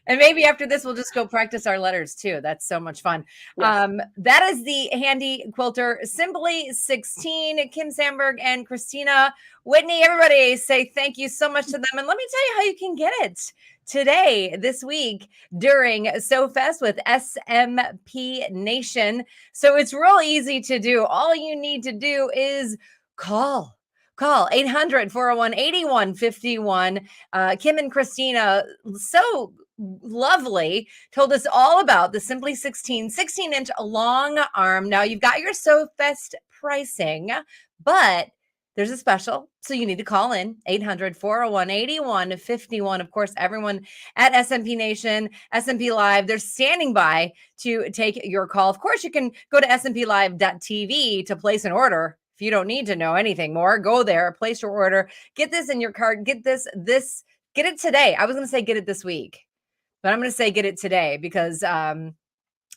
And maybe after this, we'll just go practice our letters too. That's so much fun. Yes. That is the Handi Quilter Simply 16. Kim Sandberg and Christina Whitney, everybody say thank you so much to them. And let me tell you how you can get it today, this week, during SewFest with SMP Nation. So it's real easy to do. All you need to do is call 800-401-8151. Kim and Christina, so lovely, told us all about the Simply 16-inch long arm. Now you've got your SewFest pricing, but there's a special, so you need to call in 800-401-8151. Of course, everyone at SMP Nation, SMP Live, they're standing by to take your call. Of course, you can go to smplive.tv to place an order. If you don't need to know anything more, go there, place your order, get this in your cart, get it today. I was going to say get it this week, but I'm going to say get it today because it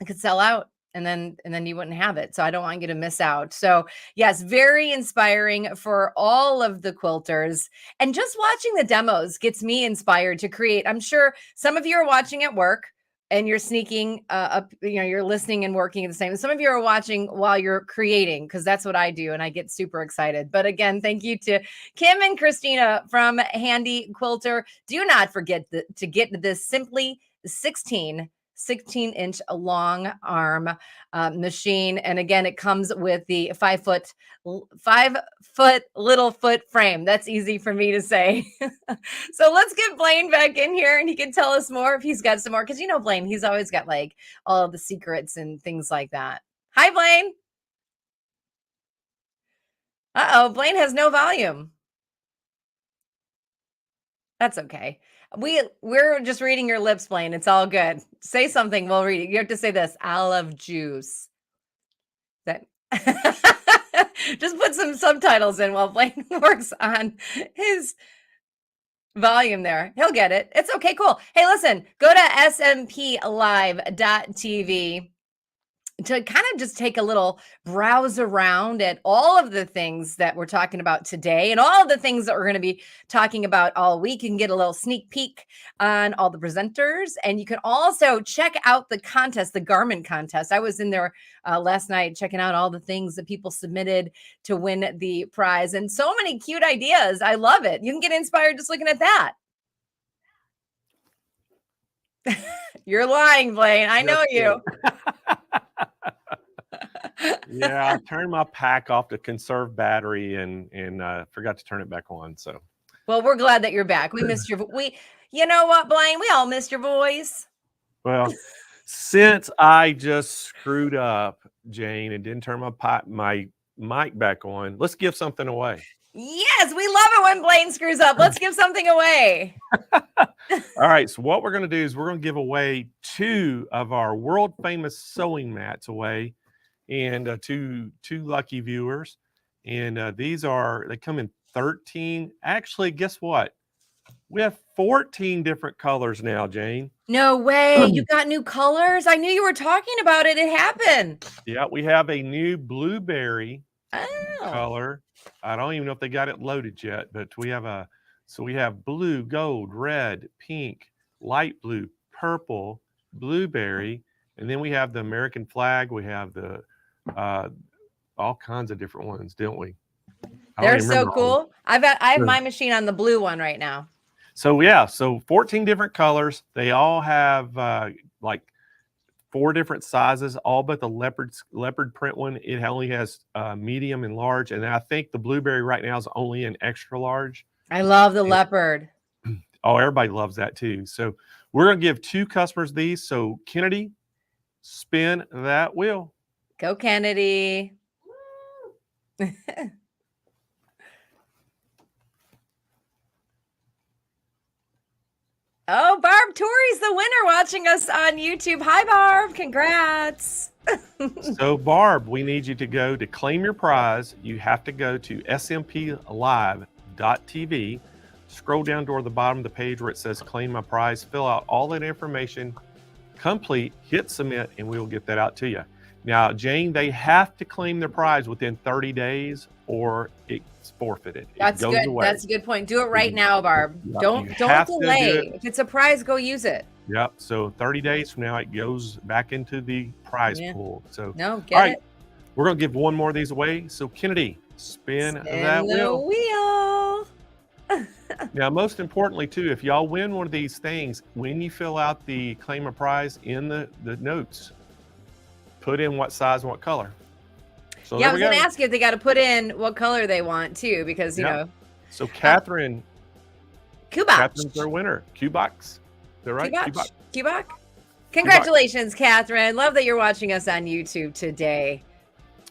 could sell out and then you wouldn't have it. So I don't want you to miss out. So yes, very inspiring for all of the quilters, and just watching the demos gets me inspired to create. I'm sure some of you are watching at work and you're sneaking up, you're listening and working at the same. Some of you are watching while you're creating, because that's what I do, and I get super excited. But again, thank you to Kim and Christina from Handi Quilter. Do not forget to get this Simply 16-inch long arm machine. And again, it comes with the 5 foot little foot frame. That's easy for me to say. So let's get Blaine back in here and he can tell us more if he's got some more. Because Blaine, he's always got like all of the secrets and things like that. Hi, Blaine. Uh-oh, Blaine has no volume. That's okay. We're just reading your lips, Blaine. It's all good. Say something. We'll read it. You have to say this. Olive juice. That just put some subtitles in while Blaine works on his volume there. He'll get it. It's okay. Cool. Hey, listen, go to smplive.tv to kind of just take a little browse around at all of the things that we're talking about today and all of the things that we're going to be talking about all week. You can get a little sneak peek on all the presenters, and you can also check out the contest, the garment contest. I was in there last night checking out all the things that people submitted to win the prize, and so many cute ideas. I love it. You can get inspired just looking at that. You're lying, Blaine. I know you. Yeah, I turned my pack off to conserve battery and forgot to turn it back on. So, well, we're glad that you're back. We missed your you know what, Blaine? We all missed your voice. Well, since I just screwed up, Jane, and didn't turn my mic back on, let's give something away. Yes, we love it when Blaine screws up. Let's give something away. All right. So what we're going to do is we're going to give away 2 of our world famous sewing mats away, and two lucky viewers. And they come in 13. Actually, guess what? We have 14 different colors now, Jane. No way. You got new colors? I knew you were talking about it. It happened. Yeah, we have a new blueberry color. I don't even know if they got it loaded yet, but we have blue, gold, red, pink, light blue, purple, blueberry, and then we have the American flag. We have the all kinds of different ones, don't we? They're so cool. I have my machine on the blue one right now. So yeah, 14 different colors. They all have like 4 different sizes, all but the leopard print one. It only has medium and large, and I think the blueberry right now is only an extra large. I love the leopard. Oh, everybody loves that too. So We're going to give 2 customers these. So Kennedy, spin that wheel. Go Kennedy. Oh, Barb Torrey's the winner watching us on YouTube. Hi, Barb. Congrats. So, Barb, we need you to go to claim your prize. You have to go to smplive.tv. Scroll down toward the bottom of the page where it says claim my prize. Fill out all that information, complete, hit submit, and we will get that out to you. Now, Jane, they have to claim their prize within 30 days or it's forfeited. That's good. Away. That's a good point. Do it right now, Barb. Yep, Don't delay. If it's a prize, go use it. Yep. So 30 days from now, it goes back into the prize pool. So no, all get right, it. we're gonna give 1 more of these away. So Kennedy, spin that the wheel. Now, most importantly, too, if y'all win one of these things, when you fill out the claim a prize in the notes, put in what size and what color. So yeah, I was going to ask you if they got to put in what color they want, too, because, you know. So Catherine. Kubach. Catherine's their winner. Kubach. They're right. Kubach. Congratulations, Catherine. Love that you're watching us on YouTube today.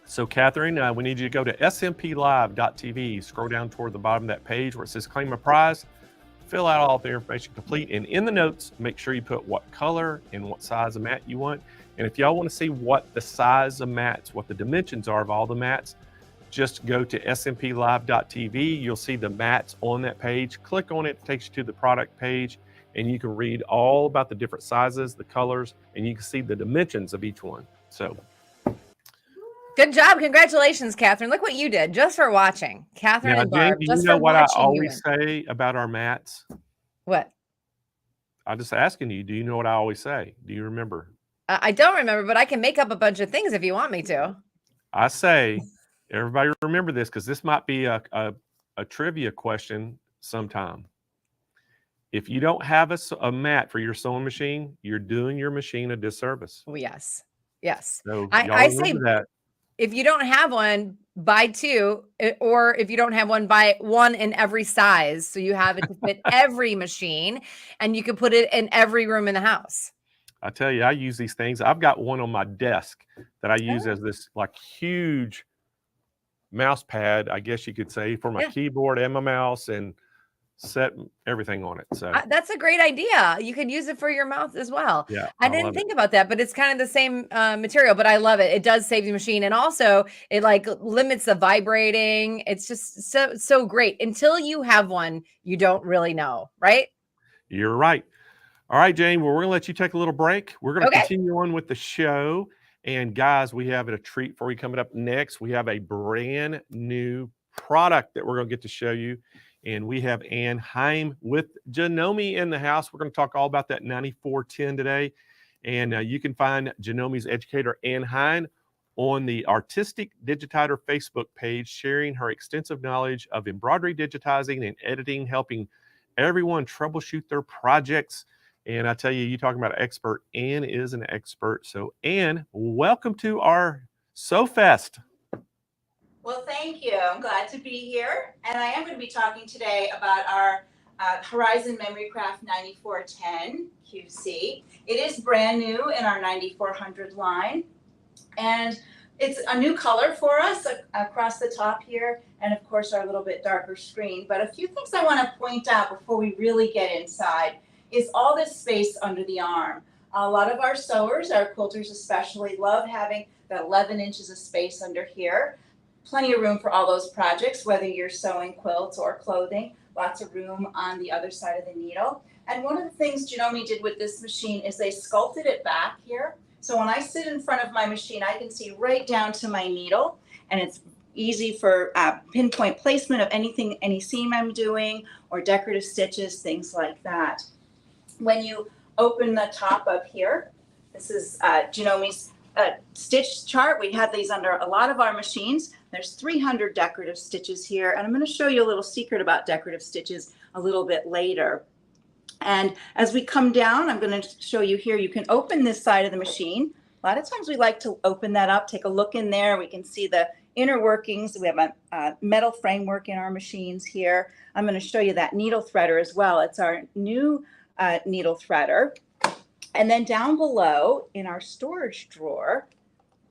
So, Catherine, we need you to go to smplive.tv. Scroll down toward the bottom of that page where it says claim a prize. Fill out all the information complete. And in the notes, make sure you put what color and what size of mat you want. And if y'all want to see what the size of mats, what the dimensions are of all the mats, just go to smplive.tv. You'll see the mats on that page. Click on it. It takes you to the product page. And you can read all about the different sizes, the colors, and you can see the dimensions of each one. So. Good job. Congratulations, Catherine. Look what you did just for watching. Catherine and Barb. Jane, do you know what I always say about our mats? What? I'm just asking you, do you know what I always say? Do you remember? I don't remember, but I can make up a bunch of things if you want me to. I say, everybody remember this because this might be a trivia question sometime. If you don't have a mat for your sewing machine, you're doing your machine a disservice. Oh, yes. Yes. So I say that. If you don't have one, buy 2, or if you don't have one, buy 1 in every size. So you have it to fit every machine and you can put it in every room in the house. I tell you, I use these things. I've got one on my desk that I use as this like huge mouse pad, I guess you could say, for my keyboard and my mouse, and set everything on it. So that's a great idea. You can use it for your mouth as well. Yeah, I didn't think about that, but it's kind of the same material, but I love it. It does save the machine. And also it like limits the vibrating. It's just so great. Until you have one, you don't really know, right? You're right. All right, Jane, well, we're going to let you take a little break. We're going to continue on with the show. And guys, we have a treat for you coming up next. We have a brand new product that we're going to get to show you. And we have Ann Heim with Janome in the house. We're going to talk all about that 9410 today. And you can find Janome's educator, Ann Heim, on the Artistic Digitizer Facebook page, sharing her extensive knowledge of embroidery digitizing and editing, helping everyone troubleshoot their projects. And I tell you, you talking about an expert. Ann is an expert. So Ann, welcome to our Sew Fest. Well, thank you. I'm glad to be here. And I am going to be talking today about our Horizon Memory Craft 9410 QC. It is brand new in our 9400 line. And it's a new color for us across the top here. And of course, our little bit darker screen. But a few things I want to point out before we really get inside is all this space under the arm. A lot of our sewers, our quilters especially, love having the 11 inches of space under here. Plenty of room for all those projects, whether you're sewing quilts or clothing. Lots of room on the other side of the needle. And one of the things Janome did with this machine is they sculpted it back here. So when I sit in front of my machine, I can see right down to my needle, and it's easy for pinpoint placement of anything, any seam I'm doing, or decorative stitches, things like that. When you open the top up here, this is Janome's stitch chart. We have these under a lot of our machines. There's 300 decorative stitches here, and I'm going to show you a little secret about decorative stitches a little bit later. And as we come down, I'm going to show you here, you can open this side of the machine. A lot of times we like to open that up, take a look in there. We can see the inner workings. We have a metal framework in our machines here. I'm going to show you that needle threader as well. It's our new needle threader. And then down below in our storage drawer,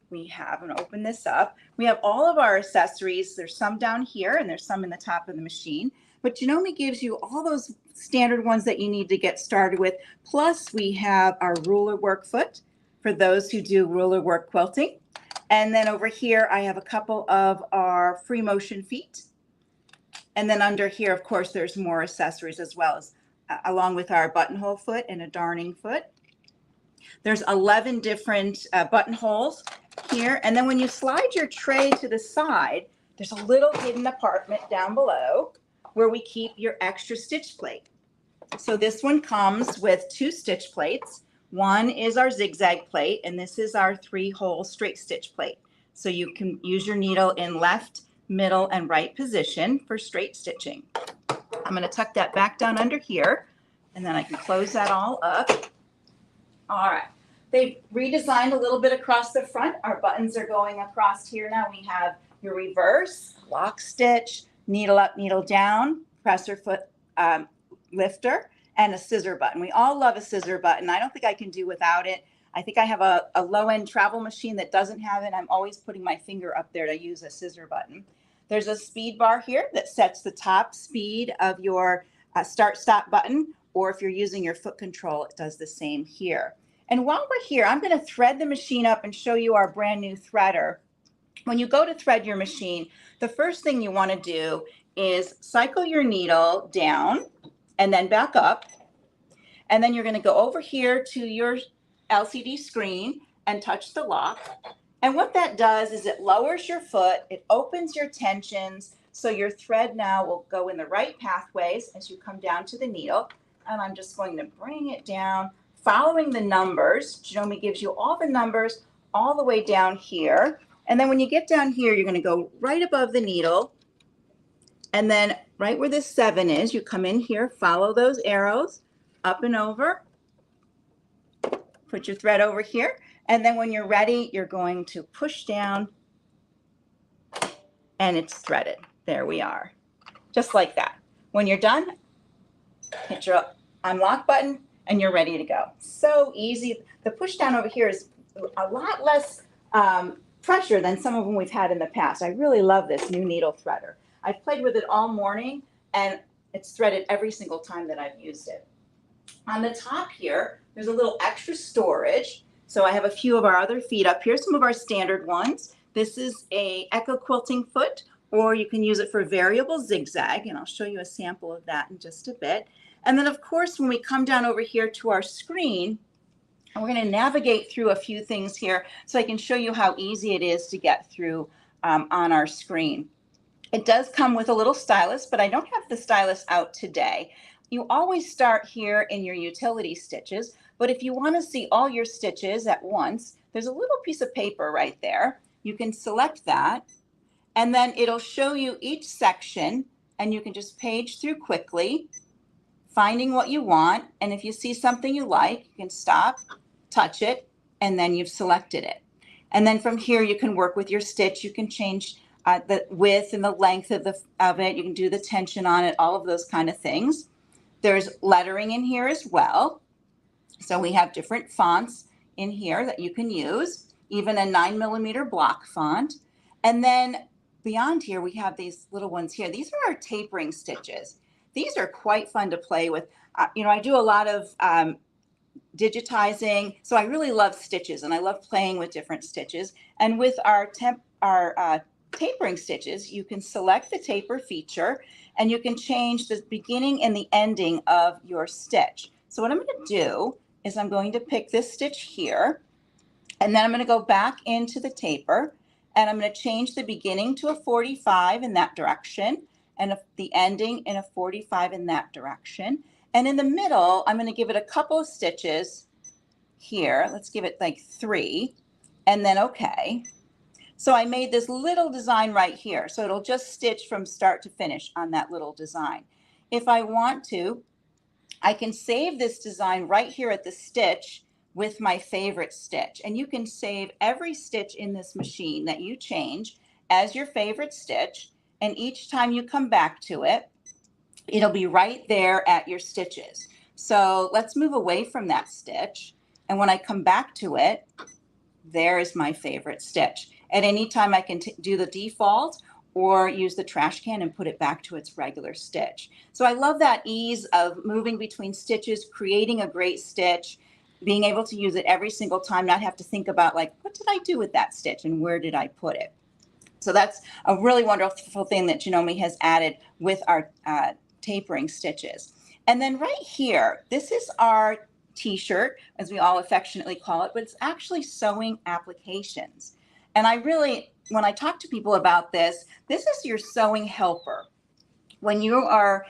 we have, I'm gonna open this up, we have all of our accessories. There's some down here and there's some in the top of the machine. But Janome gives you all those standard ones that you need to get started with. Plus we have our ruler work foot for those who do ruler work quilting. And then over here, I have a couple of our free motion feet. And then under here, of course, there's more accessories as well, as along with our buttonhole foot and a darning foot. There's 11 different buttonholes here. And then when you slide your tray to the side, there's a little hidden compartment down below where we keep your extra stitch plate. So this one comes with 2 stitch plates. One is our zigzag plate, and this is our 3-hole straight stitch plate. So you can use your needle in left, middle, and right position for straight stitching. I'm going to tuck that back down under here, and then I can close that all up. All right. They've redesigned a little bit across the front. Our buttons are going across here now. We have your reverse, lock stitch, needle up, needle down, presser foot lifter, and a scissor button. We all love a scissor button. I don't think I can do without it. I think I have a low-end travel machine that doesn't have it. I'm always putting my finger up there to use a scissor button. There's a speed bar here that sets the top speed of your start-stop button, or if you're using your foot control, it does the same here. And while we're here, I'm going to thread the machine up and show you our brand new threader. When you go to thread your machine, the first thing you want to do is cycle your needle down and then back up. And then you're going to go over here to your LCD screen and touch the lock. And what that does is it lowers your foot, it opens your tensions, so your thread now will go in the right pathways as you come down to the needle. And I'm just going to bring it down, following the numbers. Janome gives you all the numbers all the way down here. And then when you get down here, you're going to go right above the needle. And then right where this 7 is, you come in here, follow those arrows up and over. Put your thread over here. And then when you're ready, you're going to push down and it's threaded. There we are. Just like that. When you're done, hit your unlock button and you're ready to go. So easy. The push down over here is a lot less pressure than some of them we've had in the past. I really love this new needle threader. I've played with it all morning and it's threaded every single time that I've used it. On the top here, there's a little extra storage. So I have a few of our other feet up here, some of our standard ones. This is a Echo quilting foot, or you can use it for variable zigzag, and I'll show you a sample of that in just a bit. And then of course, when we come down over here to our screen, and we're going to navigate through a few things here so I can show you how easy it is to get through on our screen. It does come with a little stylus, but I don't have the stylus out today. You always start here in your utility stitches, but if you want to see all your stitches at once, there's a little piece of paper right there. You can select that, and then it'll show you each section, and you can just page through quickly, finding what you want. And if you see something you like, you can stop, touch it, and then you've selected it. And then from here, you can work with your stitch. You can change the width and the length of it. You can do the tension on it, all of those kind of things. There's lettering in here as well. So we have different fonts in here that you can use, even a 9mm block font. And then beyond here, we have these little ones here. These are our tapering stitches. These are quite fun to play with. You know, I do a lot of digitizing, so I really love stitches and I love playing with different stitches. And with our tapering stitches, you can select the taper feature and you can change the beginning and the ending of your stitch. So what I'm going to do is I'm going to pick this stitch here, and then I'm going to go back into the taper, and I'm going to change the beginning to a 45 in that direction, and the ending in a 45 in that direction. And in the middle, I'm going to give it a couple of stitches here. Let's give it like 3, and then okay. So I made this little design right here. So it'll just stitch from start to finish on that little design. If I want to, I can save this design right here at the stitch with my favorite stitch. And you can save every stitch in this machine that you change as your favorite stitch. And each time you come back to it, it'll be right there at your stitches. So let's move away from that stitch. And when I come back to it, there is my favorite stitch. At any time I can do the default or use the trash can and put it back to its regular stitch. So I love that ease of moving between stitches, creating a great stitch, being able to use it every single time, not have to think about like, what did I do with that stitch and where did I put it? So that's a really wonderful thing that Janome has added with our tapering stitches. And then right here, this is our t-shirt, as we all affectionately call it, but it's actually sewing applications. And I really, when I talk to people about this, this is your sewing helper. When you are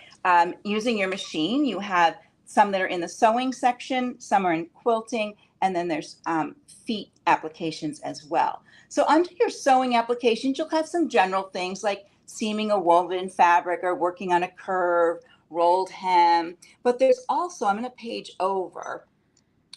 using your machine, you have some that are in the sewing section, some are in quilting, and then there's feet applications as well. So under your sewing applications, you'll have some general things like seaming a woven fabric or working on a curve, rolled hem. But there's also, I'm going to page over,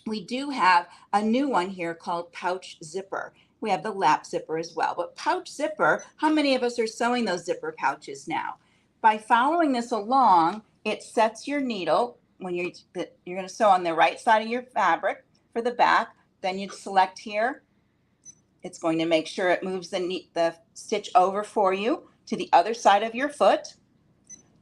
we do have a new one here called pouch zipper. We have the lap zipper as well. But pouch zipper, how many of us are sewing those zipper pouches now? By following this along, it sets your needle when you're going to sew on the right side of your fabric for the back. Then you select here. It's going to make sure it moves the stitch over for you to the other side of your foot.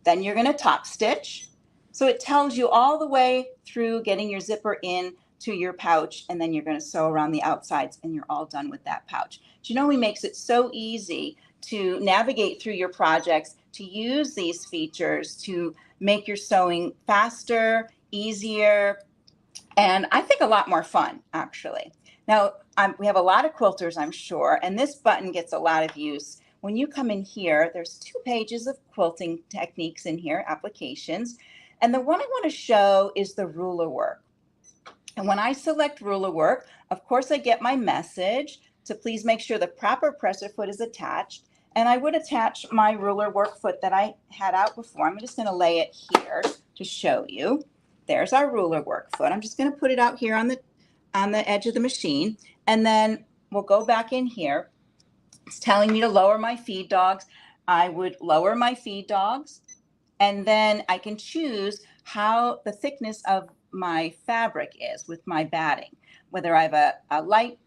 Then you're going to top stitch. So it tells you all the way through getting your zipper in to your pouch, and then you're going to sew around the outsides and you're all done with that pouch. Janome makes it so easy to navigate through your projects, to use these features to make your sewing faster, easier, and I think a lot more fun, actually. Now, we have a lot of quilters, I'm sure, and this button gets a lot of use. When you come in here, there's 2 pages of quilting techniques in here, applications, and the one I want to show is the ruler work. And when I select ruler work, of course I get my message to please make sure the proper presser foot is attached. And I would attach my ruler work foot that I had out before. I'm just going to lay it here to show you. There's our ruler work foot. I'm just going to put it out here on the edge of the machine. And then we'll go back in here. It's telling me to lower my feed dogs. I would lower my feed dogs. And then I can choose how the thickness of my fabric is with my batting, whether I have a light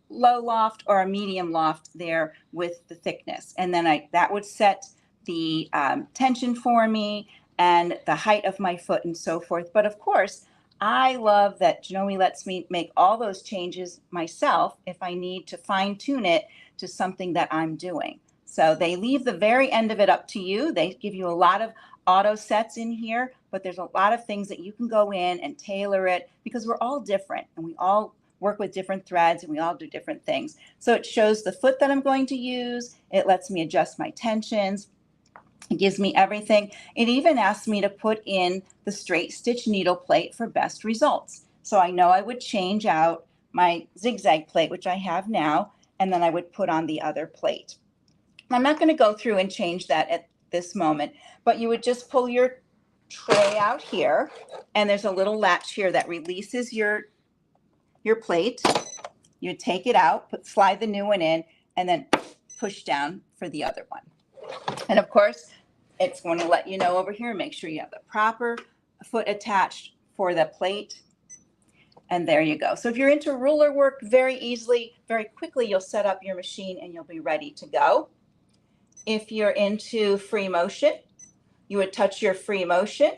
low loft or a medium loft there with the thickness. And then that would set the tension for me and the height of my foot and so forth. But of course, I love that Janome lets me make all those changes myself if I need to fine tune it to something that I'm doing. So they leave the very end of it up to you. They give you a lot of auto sets in here, but there's a lot of things that you can go in and tailor it because we're all different and we all work with different threads and we all do different things. So it shows the foot that I'm going to use. It lets me adjust my tensions. It gives me everything. It even asks me to put in the straight stitch needle plate for best results. So I know I would change out my zigzag plate, which I have now, and then I would put on the other plate. I'm not going to go through and change that at this moment, but you would just pull your tray out here, and there's a little latch here that releases your plate. You take it out, slide the new one in, and then push down for the other one. And of course, it's going to let you know over here, make sure you have the proper foot attached for the plate. And there you go. So if you're into ruler work, very easily, very quickly, you'll set up your machine and you'll be ready to go. If you're into free motion, you would touch your free motion.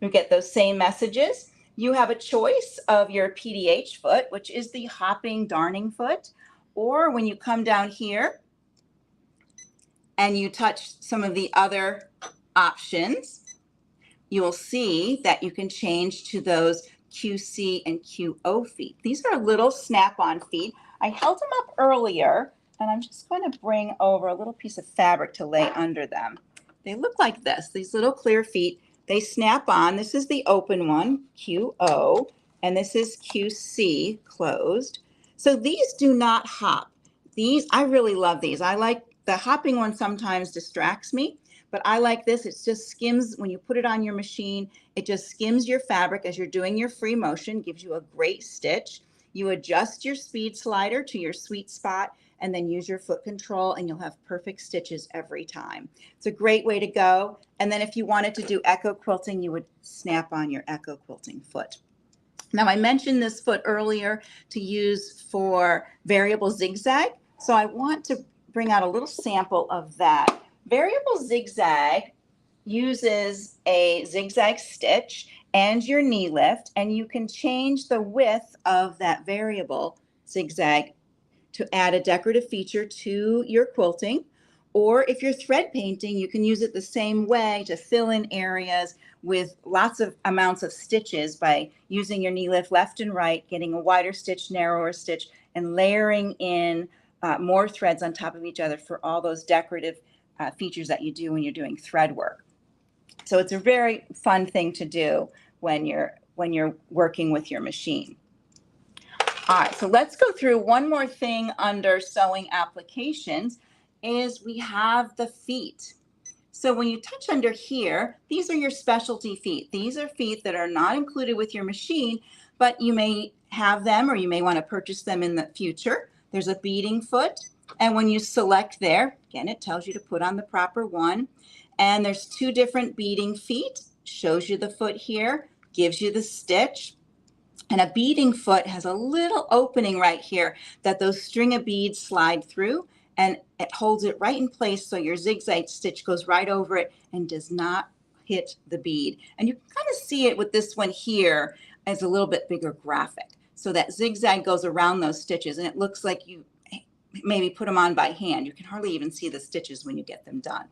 You get those same messages. You have a choice of your PDH foot, which is the hopping darning foot, or when you come down here and you touch some of the other options, you'll see that you can change to those QC and QO feet. These are little snap-on feet. I held them up earlier, and I'm just going to bring over a little piece of fabric to lay under them. They look like this, these little clear feet. They snap on. This is the open one, QO, and this is QC, closed. So these do not hop. These, I really love these. I like the hopping one sometimes distracts me, but I like this. It just skims, when you put it on your machine, it just skims your fabric as you're doing your free motion, gives you a great stitch. You adjust your speed slider to your sweet spot, and then use your foot control, and you'll have perfect stitches every time. It's a great way to go. And then if you wanted to do echo quilting, you would snap on your echo quilting foot. Now, I mentioned this foot earlier to use for variable zigzag. So I want to bring out a little sample of that. Variable zigzag uses a zigzag stitch and your knee lift, and you can change the width of that variable zigzag to add a decorative feature to your quilting. Or if you're thread painting, you can use it the same way to fill in areas with lots of amounts of stitches by using your knee lift left and right, getting a wider stitch, narrower stitch, and layering in more threads on top of each other for all those decorative features that you do when you're doing thread work. So it's a very fun thing to do when you're working with your machine. All right, so let's go through one more thing under sewing applications is we have the feet. So when you touch under here, these are your specialty feet. These are feet that are not included with your machine, but you may have them or you may want to purchase them in the future. There's a beading foot, and when you select there, again, it tells you to put on the proper one. And there's two different beading feet, shows you the foot here, gives you the stitch. And a beading foot has a little opening right here that those string of beads slide through, and it holds it right in place so your zigzag stitch goes right over it and does not hit the bead. And you can kind of see it with this one here as a little bit bigger graphic. So that zigzag goes around those stitches, and it looks like you maybe put them on by hand. You can hardly even see the stitches when you get them done.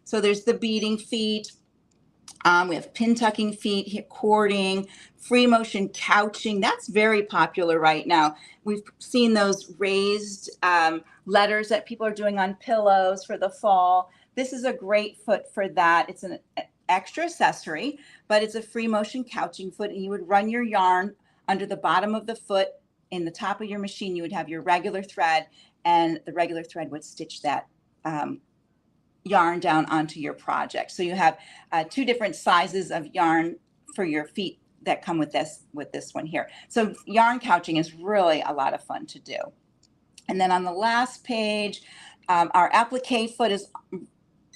So there's the beading feet. We have pin tucking feet, here, cording, free motion couching. That's very popular right now. We've seen those raised letters that people are doing on pillows for the fall. This is a great foot for that. It's an extra accessory, but it's a free motion couching foot, and you would run your yarn under the bottom of the foot. In the top of your machine, you would have your regular thread, and the regular thread would stitch that yarn down onto your project. So you have two different sizes of yarn for your feet that come with this one here. So yarn couching is really a lot of fun to do. And then on the last page, our applique foot is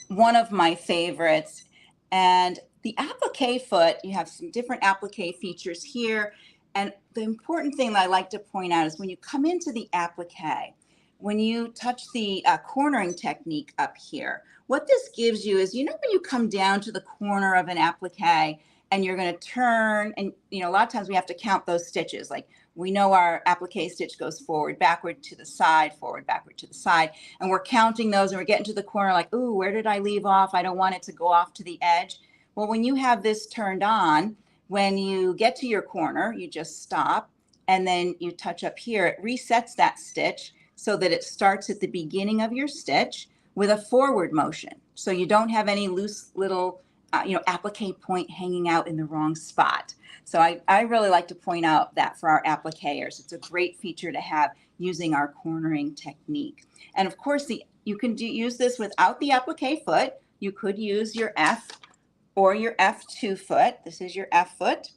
one of my favorites. And the applique foot, you have some different applique features here. And the important thing that I like to point out is when you come into the applique, when you touch the cornering technique up here, what this gives you is, you know, when you come down to the corner of an applique and you're going to turn, and you know, a lot of times we have to count those stitches. Like, we know our applique stitch goes forward, backward, to the side, forward, backward, to the side, and we're counting those, and we're getting to the corner like, ooh, where did I leave off? I don't want it to go off to the edge. Well, when you have this turned on, when you get to your corner, you just stop, and then you touch up here. It resets that stitch so that it starts at the beginning of your stitch with a forward motion. So you don't have any loose little, applique point hanging out in the wrong spot. So I really like to point out that for our appliqueurs, it's a great feature to have using our cornering technique. And of course, you can use this without the applique foot. You could use your F or your F2 foot. This is your F foot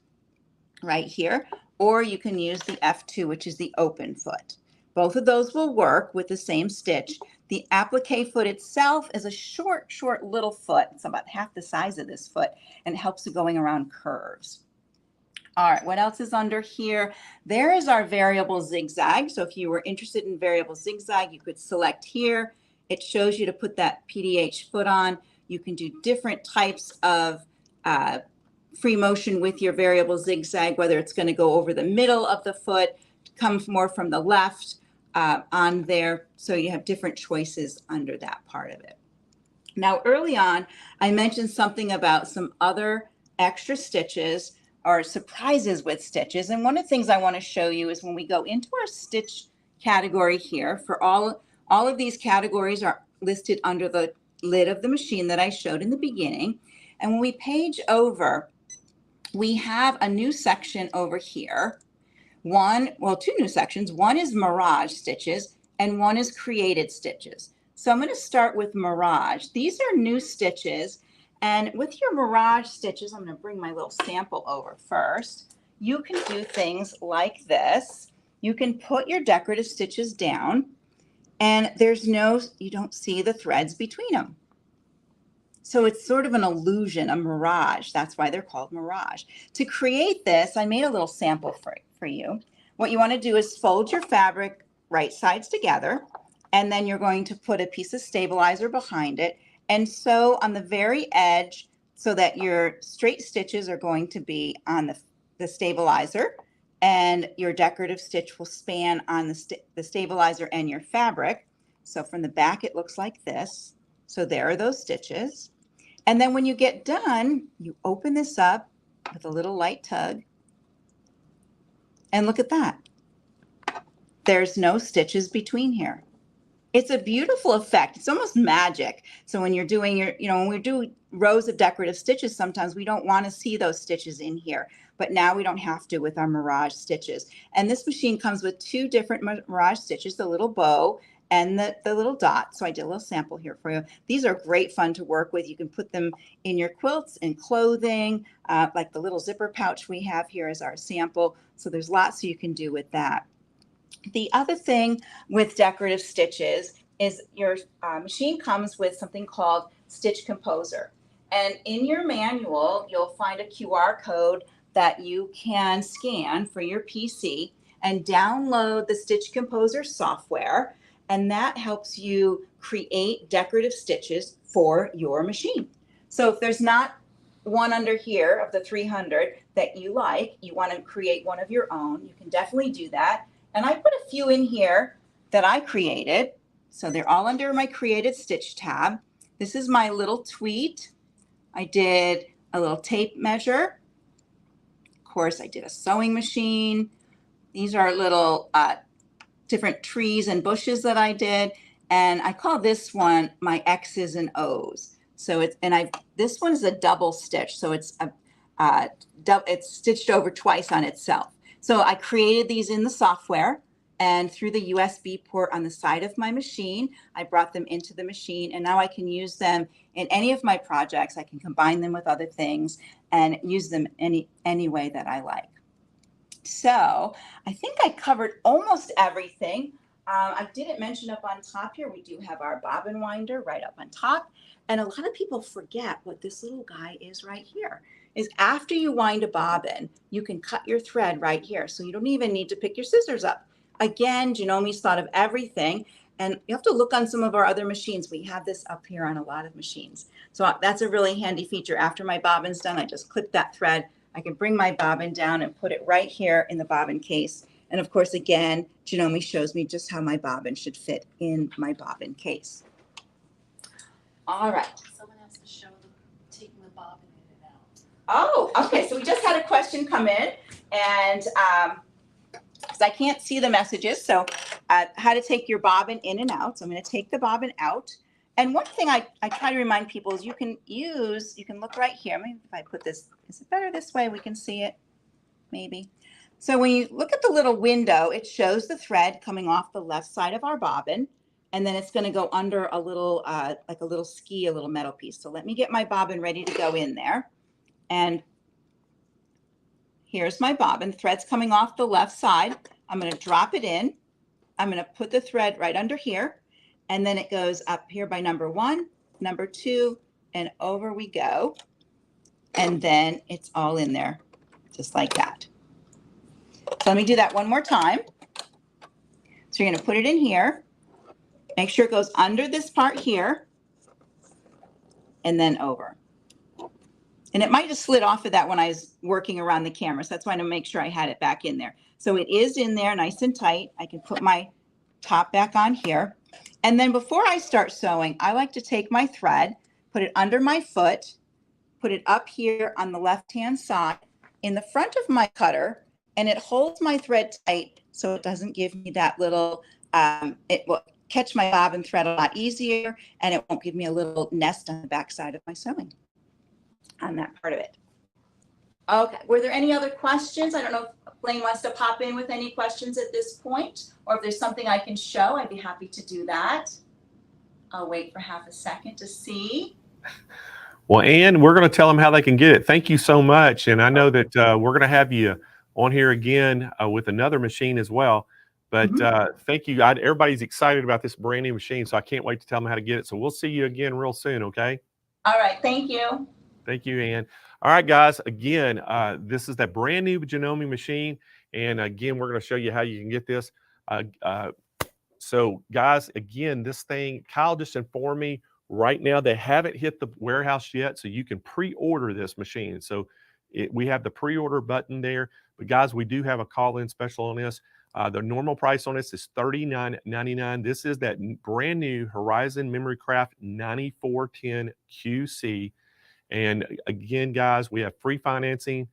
right here. Or you can use the F2, which is the open foot. Both of those will work with the same stitch. The applique foot itself is a short little foot. It's about half the size of this foot, and it helps with going around curves. All right, what else is under here? There is our variable zigzag. So if you were interested in variable zigzag, you could select here. It shows you to put that PDH foot on. You can do different types of free motion with your variable zigzag, whether it's going to go over the middle of the foot, comes more from the left on there. So you have different choices under that part of it. Now, early on, I mentioned something about some other extra stitches or surprises with stitches. And one of the things I want to show you is when we go into our stitch category here, for all of these categories are listed under the lid of the machine that I showed in the beginning. And when we page over, we have a new section over here. Two new sections. One is Mirage stitches and one is created stitches. So I'm going to start with Mirage. These are new stitches. And with your Mirage stitches, I'm going to bring my little sample over first. You can do things like this. You can put your decorative stitches down, and you don't see the threads between them. So it's sort of an illusion, a mirage. That's why they're called mirage. To create this, I made a little sample for you. What you want to do is fold your fabric right sides together, and then you're going to put a piece of stabilizer behind it and sew on the very edge so that your straight stitches are going to be on the stabilizer, and your decorative stitch will span on the stabilizer and your fabric. So from the back, it looks like this. So there are those stitches. And then when you get done, you open this up with a little light tug. And look at that. There's no stitches between here. It's a beautiful effect. It's almost magic. So when you're doing when we do rows of decorative stitches, sometimes we don't want to see those stitches in here. But now we don't have to with our mirage stitches. And this machine comes with 2 different mirage stitches, the little bow and the little dot. So I did a little sample here for you. These are great fun to work with. You can put them in your quilts and clothing, like the little zipper pouch we have here as our sample. So there's lots you can do with that. The other thing with decorative stitches is your machine comes with something called Stitch Composer. And in your manual, you'll find a QR code that you can scan for your PC and download the Stitch Composer software. And that helps you create decorative stitches for your machine. So if there's not one under here of the 300 that you like, you want to create one of your own, you can definitely do that. And I put a few in here that I created. So they're all under my created stitch tab. This is my little tweet. I did a little tape measure. Of course, I did a sewing machine. These are little different trees and bushes that I did. And I call this one my X's and O's. So this one is a double stitch. So it's stitched over twice on itself. So I created these in the software, and through the USB port on the side of my machine, I brought them into the machine, and now I can use them in any of my projects. I can combine them with other things and use them any way that I like. So I think I covered almost everything. I didn't mention up on top here, we do have our bobbin winder right up on top. And a lot of people forget what this little guy is right here. Is after you wind a bobbin, you can cut your thread right here. So you don't even need to pick your scissors up. Again, Janome's thought of everything. And you have to look on some of our other machines. We have this up here on a lot of machines. So that's a really handy feature. After my bobbin's done, I just clip that thread. I can bring my bobbin down and put it right here in the bobbin case. And of course, again, Janome shows me just how my bobbin should fit in my bobbin case. All right. Someone has to show them taking the bobbin in and out. Oh, okay. So we just had a question come in, and because I can't see the messages, so how to take your bobbin in and out. So I'm going to take the bobbin out. And one thing I try to remind people is you can look right here. Maybe if I put this, is it better this way? We can see it, maybe. So when you look at the little window, it shows the thread coming off the left side of our bobbin. And then it's going to go under a little, like a little ski, a little metal piece. So let me get my bobbin ready to go in there. And here's my bobbin. The thread's coming off the left side. I'm going to drop it in. I'm going to put the thread right under here. And then it goes up here by number 1, number 2, and over we go. And then it's all in there, just like that. So let me do that one more time. So you're going to put it in here. Make sure it goes under this part here and then over. And it might have slid off of that when I was working around the camera. So that's why I want to make sure I had it back in there. So it is in there nice and tight. I can put my top back on here. And then before I start sewing, I like to take my thread, put it under my foot, put it up here on the left-hand side in the front of my cutter, and it holds my thread tight so it doesn't give me that little, it will catch my bobbin thread a lot easier, and it won't give me a little nest on the back side of my sewing on that part of it. Okay, were there any other questions? I don't know if Blaine wants to pop in with any questions at this point, or if there's something I can show, I'd be happy to do that. I'll wait for half a second to see. Well, Ann, we're going to tell them how they can get it. Thank you so much. And I know that we're going to have you on here again with another machine as well. But thank you. Everybody's excited about this brand new machine, so I can't wait to tell them how to get it. So we'll see you again real soon, okay? All right, thank you. Thank you, Ann. All right, guys. Again, this is that brand new Janome machine. And again, we're going to show you how you can get this. So guys, again, this thing, Kyle just informed me right now they haven't hit the warehouse yet, so you can pre-order this machine. So we have the pre-order button there. But guys, we do have a call-in special on this. The normal price on this is $39.99. This is that brand new Horizon MemoryCraft 9410 QC. And again, guys, we have free financing,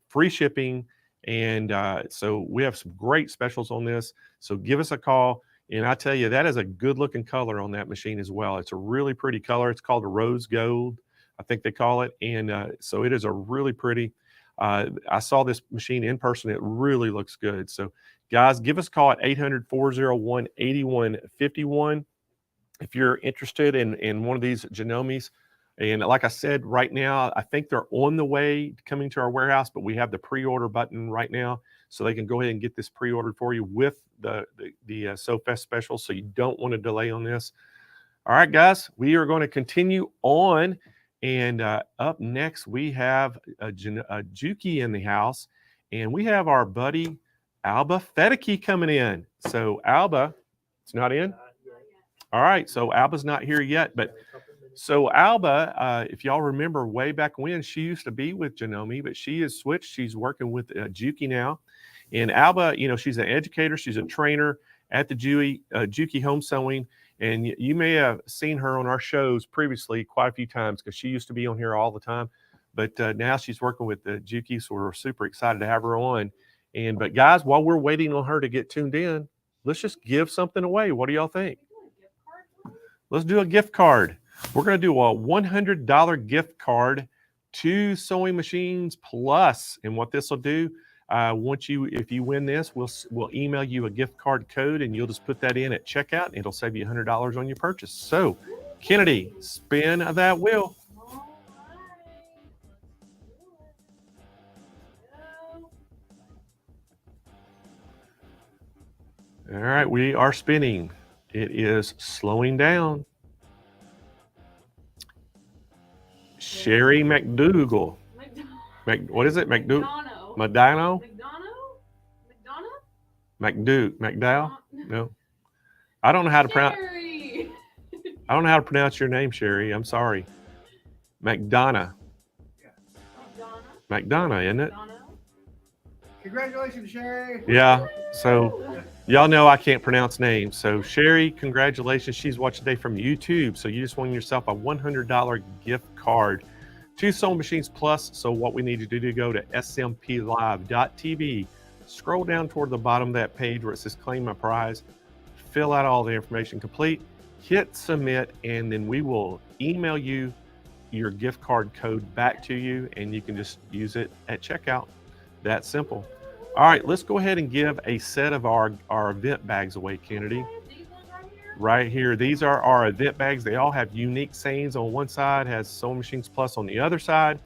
free shipping, and so we have some great specials on this. So give us a call. And I tell you, that is a good looking color on that machine as well. It's a really pretty color. It's called a rose gold, I think they call it. And so it is a really pretty. I saw this machine in person. It really looks good. So guys, give us a call at 800-401-8151 if you're interested in one of these Janomes. And like I said, right now, I think they're on the way coming to our warehouse, but we have the pre-order button right now. So they can go ahead and get this pre-ordered for you with the SoFest special. So you don't want to delay on this. All right, guys, we are going to continue on. And up next, we have a Juki in the house. And we have our buddy, Alba Fedeke, coming in. So Alba, it's not in? All right, so Alba's not here yet, but so Alba, if y'all remember way back when, she used to be with Janome, but she has switched. She's working with Juki now. And Alba, you know, she's an educator. She's a trainer at the Juki Home Sewing. And you may have seen her on our shows previously quite a few times because she used to be on here all the time. But now she's working with the Juki, so we're super excited to have her on. But guys, while we're waiting on her to get tuned in, let's just give something away. What do y'all think? Let's do a gift card. We're going to do a $100 gift card to Sewing Machines Plus. And what this will do, if you win this, we'll email you a gift card code, and you'll just put that in at checkout, and it'll save you $100 on your purchase. So, Kennedy, spin that wheel. All right, we are spinning. It is slowing down. Sherry McDougal. What is it? McDougal? Madano? McDowell? No. I don't know how to pronounce. I don't know how to pronounce your name, Sherry. I'm sorry. McDonough. McDonough, isn't it? Congratulations, Sherry. Yeah. So y'all know I can't pronounce names. So Sherry, congratulations. She's watching today from YouTube. So you just won yourself a $100 gift card to Sewing Machines Plus. So what we need you to do, go to smplive.tv, scroll down toward the bottom of that page where it says claim my prize, fill out all the information complete, hit submit, and then we will email you your gift card code back to you, and you can just use it at checkout. That simple. All right, let's go ahead and give a set of our event bags away, Kennedy. Right here. These are our event bags. They all have unique sayings on one side, has Sewing Machines Plus on the other side.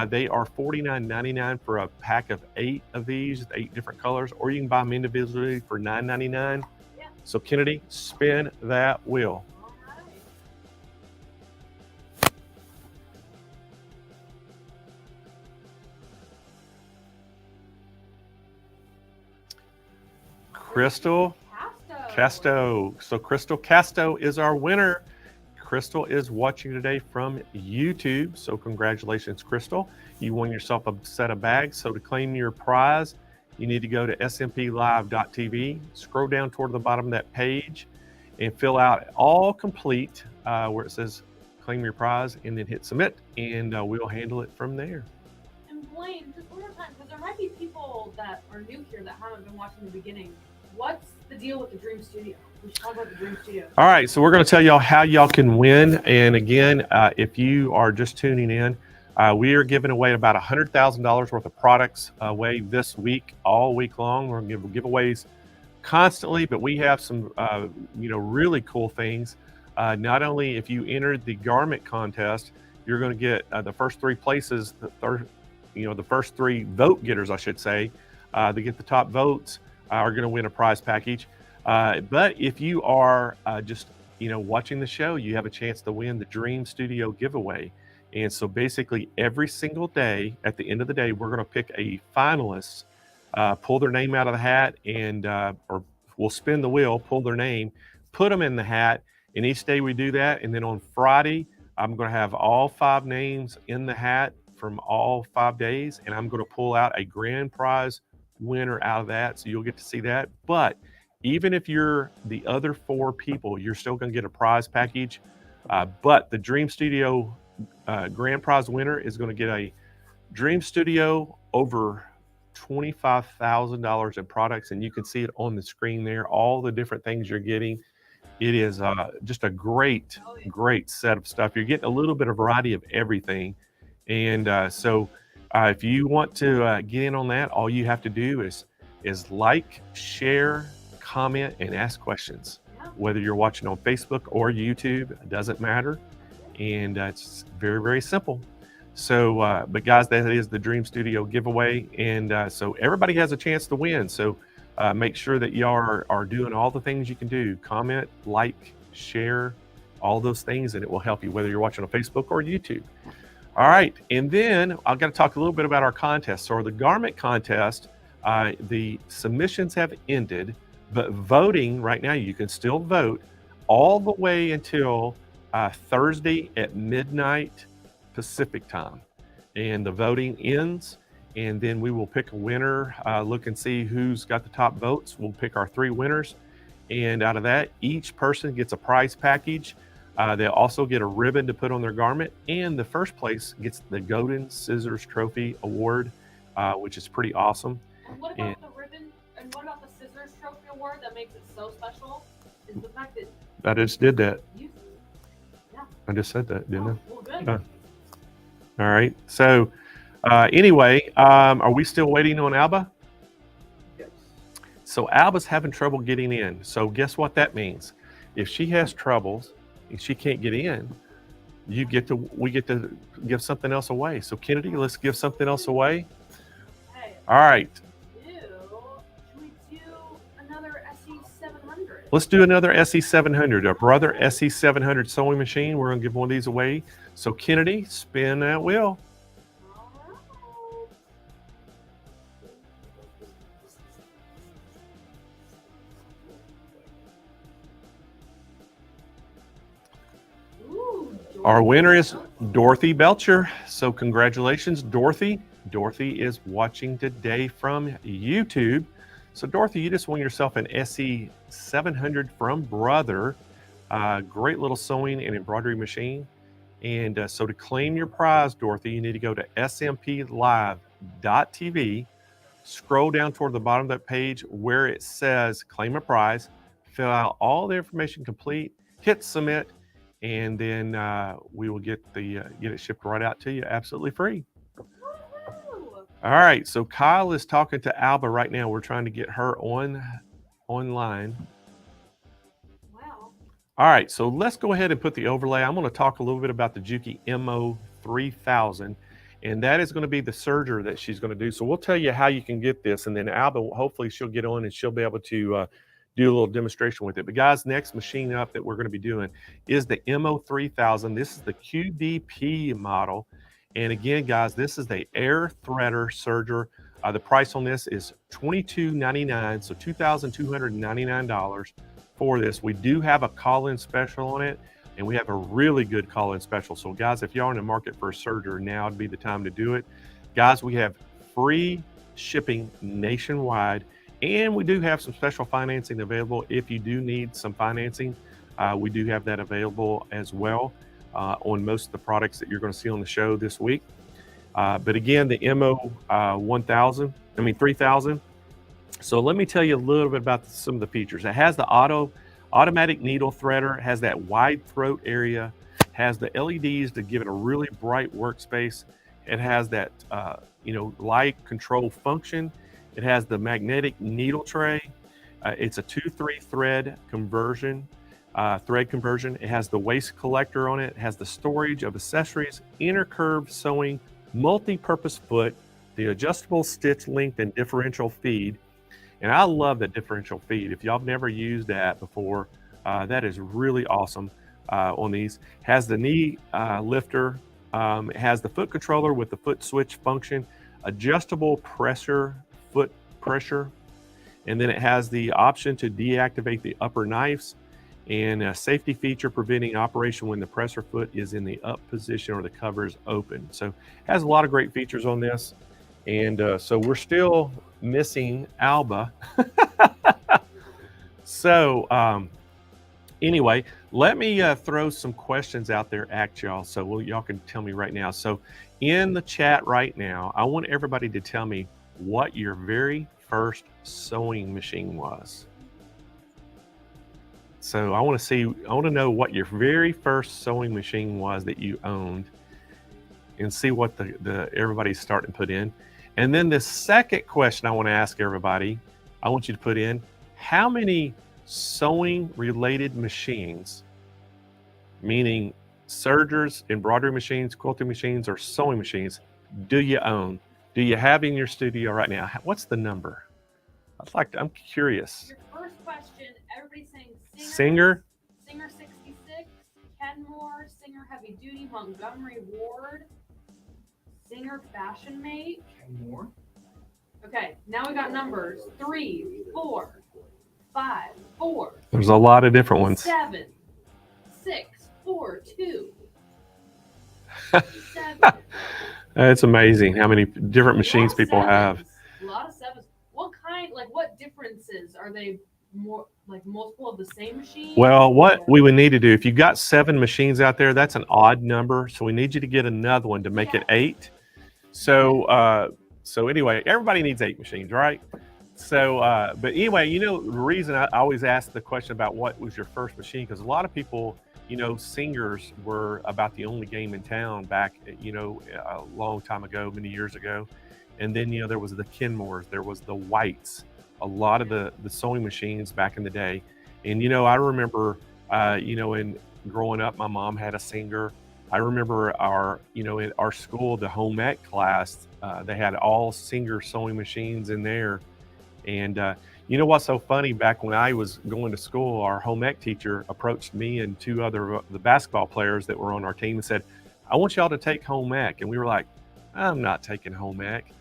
They are $49.99 for a pack of 8 of these, 8 different colors, or you can buy them individually for $9.99. Yeah. So Kennedy, spin that wheel. Crystal Casto. So Crystal Casto is our winner. Crystal is watching today from YouTube. So congratulations, Crystal. You won yourself a set of bags. So to claim your prize, you need to go to smplive.tv, scroll down toward the bottom of that page, and fill out all complete where it says claim your prize, and then hit submit, and we'll handle it from there. And Blaine, just one more time, because there might be people that are new here that haven't been watching the beginning. What's the deal with the Dream Studio? We should talk about the Dream Studio. All right, so we're going to tell y'all how y'all can win. And again, if you are just tuning in, we are giving away about $100,000 worth of products away this week, all week long. We're going to give giveaways constantly, but we have some, really cool things. Not only if you entered the garment contest, you're going to get the first 3 places, the first 3 vote getters, I should say, they get the top votes. are going to win a prize package. But if you are just watching the show, you have a chance to win the Dream Studio giveaway. And so basically every single day, at the end of the day, we're going to pick a finalist, pull their name out of the hat, and or we'll spin the wheel, pull their name, put them in the hat. And each day we do that. And then on Friday, I'm going to have all 5 names in the hat from all 5 days. And I'm going to pull out a grand prize winner out of that. So you'll get to see that. But even if you're the other 4 people, you're still going to get a prize package. But the Dream Studio grand prize winner is going to get a Dream Studio over $25,000 in products. And you can see it on the screen there, all the different things you're getting. It is just a great set of stuff. You're getting a little bit of variety of everything. And so if you want to get in on that, all you have to do is like, share, comment, and ask questions. Whether you're watching on Facebook or YouTube, it doesn't matter. And it's very, very simple. So, but guys, that is the Dream Studio giveaway. And so everybody has a chance to win. So make sure that y'all are doing all the things you can do. Comment, like, share, all those things, and it will help you whether you're watching on Facebook or YouTube. All right, and then I've got to talk a little bit about our contest. So the garment contest, the submissions have ended, but voting right now, you can still vote all the way until Thursday at midnight Pacific time. And the voting ends, and then we will pick a winner, look and see who's got the top votes. We'll pick our 3 winners. And out of that, each person gets a prize package. They'll also get a ribbon to put on their garment. And the first place gets the Golden Scissors Trophy Award, which is pretty awesome. And what about the ribbon? And what about the Scissors Trophy Award that makes it so special? Is the fact that I just did that. yeah. I just said that, didn't I? Well, good. All right. So anyway, are we still waiting on Alba? Yes. So Alba's having trouble getting in. So guess what that means? If she has troubles and she can't get in, we get to give something else away. So Kennedy, let's give something else away. Hey, All right. should we do another SE700? Let's do another SE700, a Brother SE700 sewing machine. We're going to give one of these away. So Kennedy, spin that wheel. Our winner is Dorothy Belcher. So congratulations, Dorothy. Dorothy is watching today from YouTube. So Dorothy, you just won yourself an SE700 from Brother. Great little sewing and embroidery machine. And so to claim your prize, Dorothy, you need to go to smplive.tv, scroll down toward the bottom of that page where it says claim a prize, fill out all the information complete, hit submit, and then we will get it shipped right out to you absolutely free. All right, so Kyle is talking to Alba right now. We're trying to get her online. Wow. All right, so let's go ahead and put the overlay. I'm going to talk a little bit about the Juki MO3000, and that is going to be the serger that she's going to do. So we'll tell you how you can get this, and then Alba, hopefully she'll get on and she'll be able to do a little demonstration with it. But guys, next machine up that we're going to be doing is the MO3000. This is the QDP model. And again, guys, this is the air threader serger. The price on this is $22.99, so $2,299 for this. We do have a call-in special on it, and we have a really good call-in special. So guys, if y'all are in the market for a serger, now would be the time to do it. Guys, we have free shipping nationwide, and we do have some special financing available. If you do need some financing, we do have that available as well on most of the products that you're going to see on the show this week. But again, the MO3000. So let me tell you a little bit about some of the features. It has the automatic needle threader, has that wide throat area, has the LEDs to give it a really bright workspace. It has that light control function. It has the magnetic needle tray. It's a 2-3 thread conversion. It has the waste collector on it. It has the storage of accessories, inner curve sewing, multi-purpose foot, the adjustable stitch length and differential feed. And I love that differential feed. If y'all have never used that before, that is really awesome on these. Has the knee lifter, it has the foot controller with the foot switch function, adjustable foot pressure, and then it has the option to deactivate the upper knives, and a safety feature preventing operation when the presser foot is in the up position or the cover is open. So it has a lot of great features on this. And so we're still missing Alba. So anyway, let me throw some questions out there at y'all. So y'all can tell me right now. So in the chat right now, I want everybody to tell me what your very first sewing machine was. So I want to know what your very first sewing machine was that you owned, and see what the everybody's starting to put in. And then the second question I want to ask everybody, I want you to put in, how many sewing related machines, meaning sergers, embroidery machines, quilting machines, or sewing machines, do you own? Do you have in your studio right now? What's the number? I'm curious. Your first question, everybody's saying Singer? Singer 66, Kenmore, Singer Heavy Duty, Montgomery Ward, Singer Fashion Mate. Kenmore. Okay, now we got numbers 3, 4, 5, 4. There's a lot of different ones. 7, 6, 4, 2. 7. It's amazing how many different machines people have. A lot of sevens. What differences are they? More like multiple of the same machine? Well, what we would need to do, if you've got 7 machines out there, that's an odd number. So we need you to get another one to make it 8. So anyway, everybody needs 8 machines, right? So, but anyway, the reason I always ask the question about what was your first machine, because a lot of people, singers were about the only game in town back, a long time ago, many years ago. And then, there was the Kenmores, there was the Whites, a lot of the sewing machines back in the day. And, I remember, in growing up, my mom had a Singer. I remember in our school, the home ec class, they had all Singer sewing machines in there. And what's so funny, back when I was going to school, our home ec teacher approached me and 2 other the basketball players that were on our team and said, I want y'all to take home ec. And we were like, I'm not taking home ec.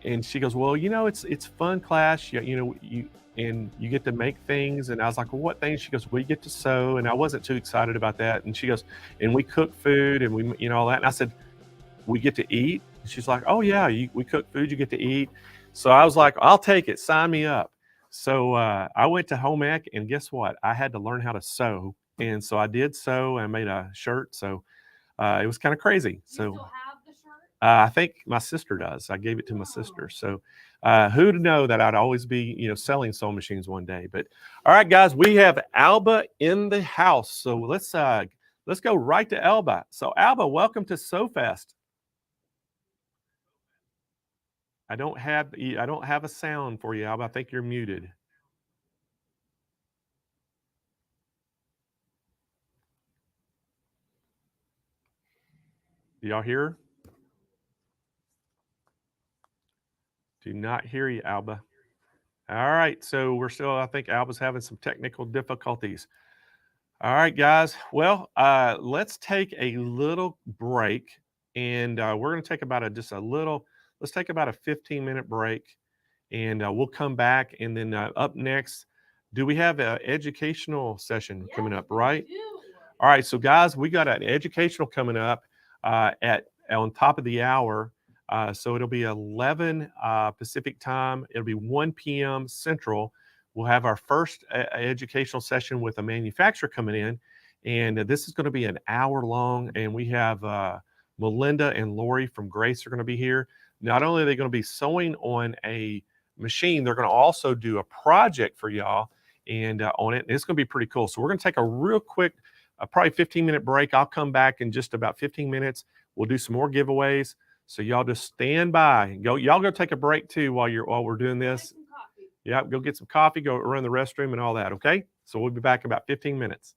And she goes, well, it's fun class, and you get to make things. And I was like, well, what things? She goes, we get to sew. And I wasn't too excited about that. And she goes, and we cook food and we, all that. And I said, we get to eat? And she's like, oh yeah, we cook food, you get to eat. So I was like, I'll take it, sign me up. So I went to home ec, and guess what? I had to learn how to sew. And so I did sew, and I made a shirt. So it was kind of crazy. So still have the shirt? I think my sister does. I gave it to my sister. So who'd know that I'd always be, selling sewing machines one day. But all right, guys, we have Alba in the house. So let's go right to Alba. So Alba, welcome to SewFest. I don't have a sound for you, Alba. I think you're muted. Do y'all hear her? Do not hear you, Alba. All right, so I think Alba's having some technical difficulties. All right, guys. Well, let's take a little break, and we're going to take about let's take about a 15-minute break, and we'll come back. And then up next, do we have an educational session coming up, right? All right, so guys, we got an educational coming up on top of the hour. So it'll be 11 Pacific time. It'll be 1 p.m. Central. We'll have our first educational session with a manufacturer coming in. And this is going to be an hour long. And we have Melinda and Lori from Grace are going to be here. Not only are they going to be sewing on a machine, they're going to also do a project for y'all and on it. And it's going to be pretty cool. So we're going to take a real quick, probably 15-minute break. I'll come back in just about 15 minutes. We'll do some more giveaways. So y'all just stand by. Y'all go take a break too while we're doing this. Yeah, go get some coffee, go run the restroom and all that, okay? So we'll be back in about 15 minutes.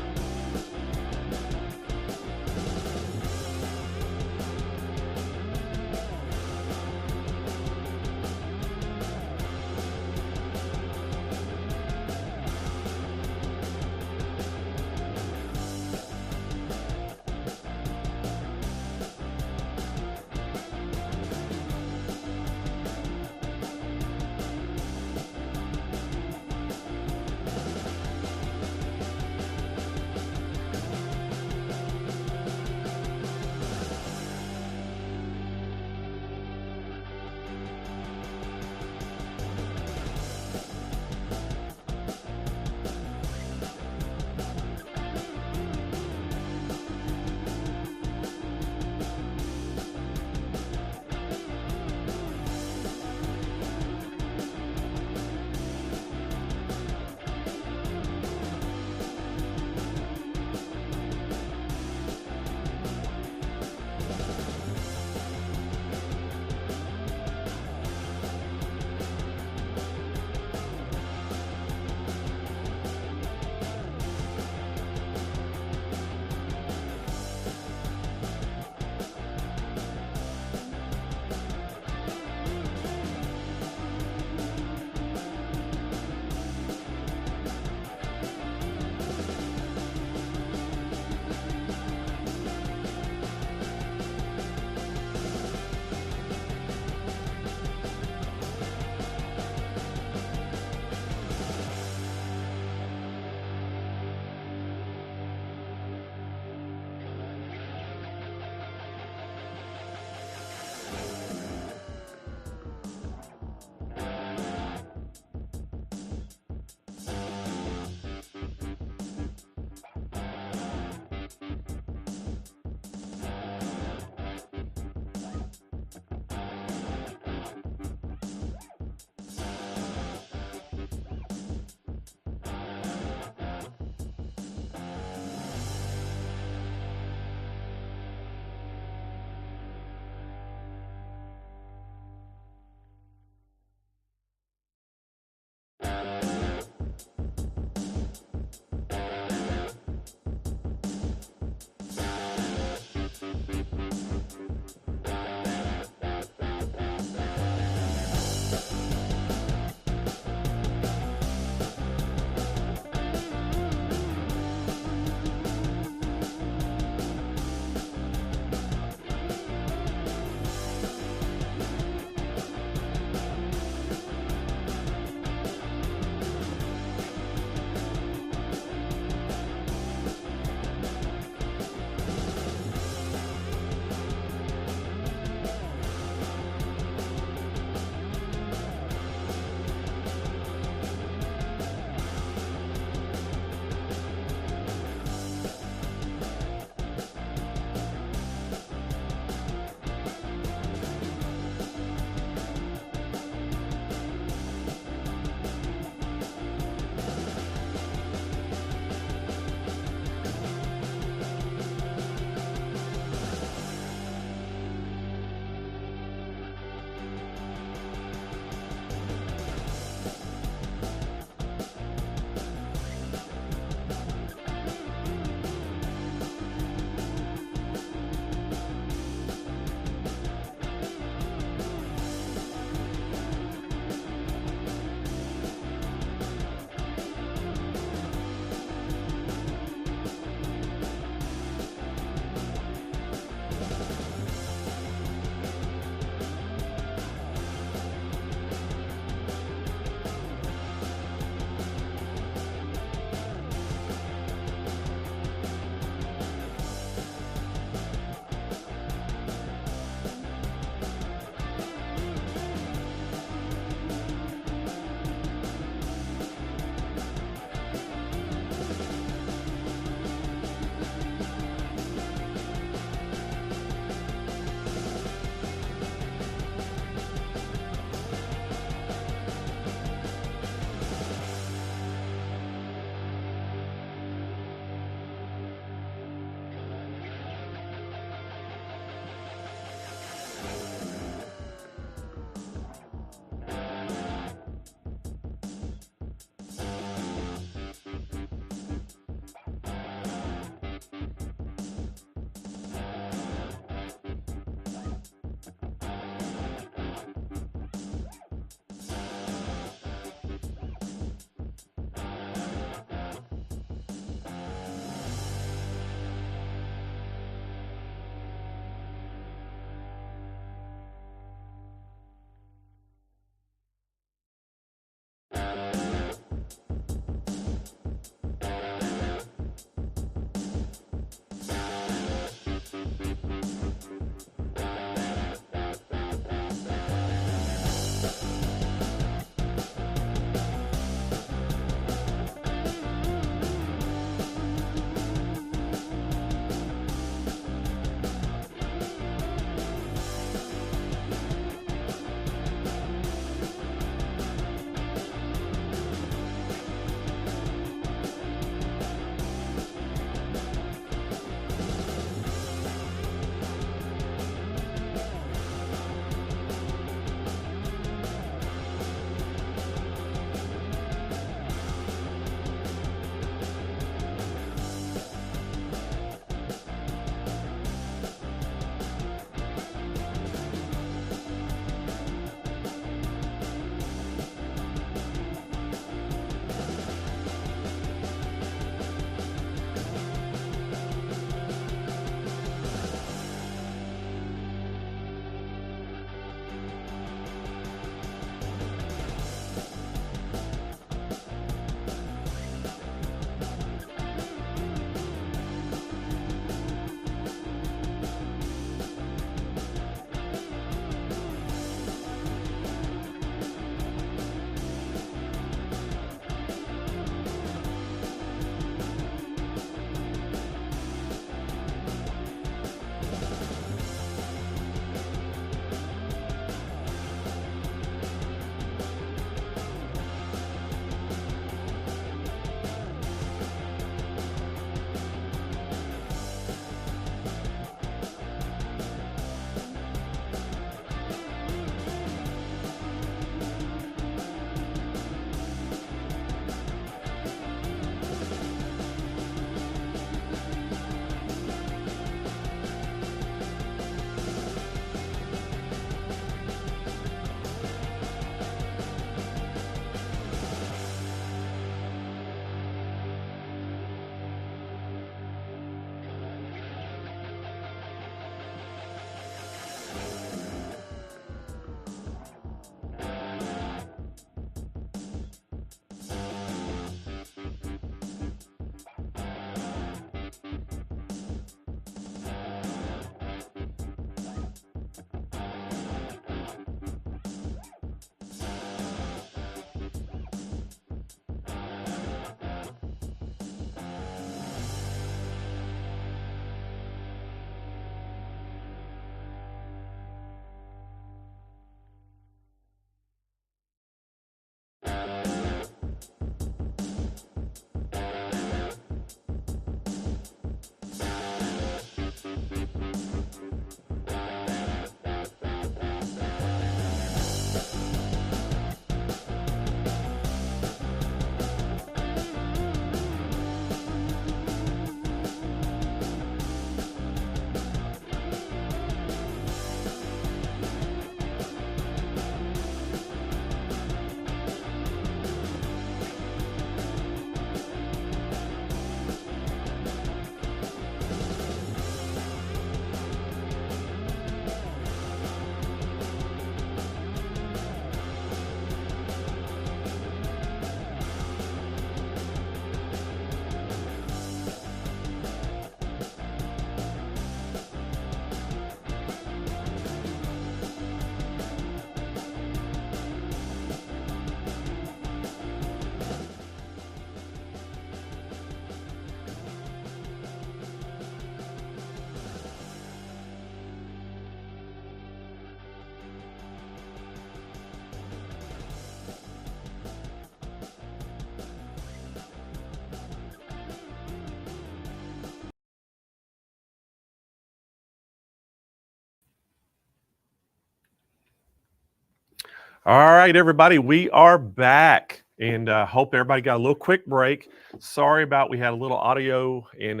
All right, everybody, we are back, and hope everybody got a little quick break. Sorry about we had a little audio and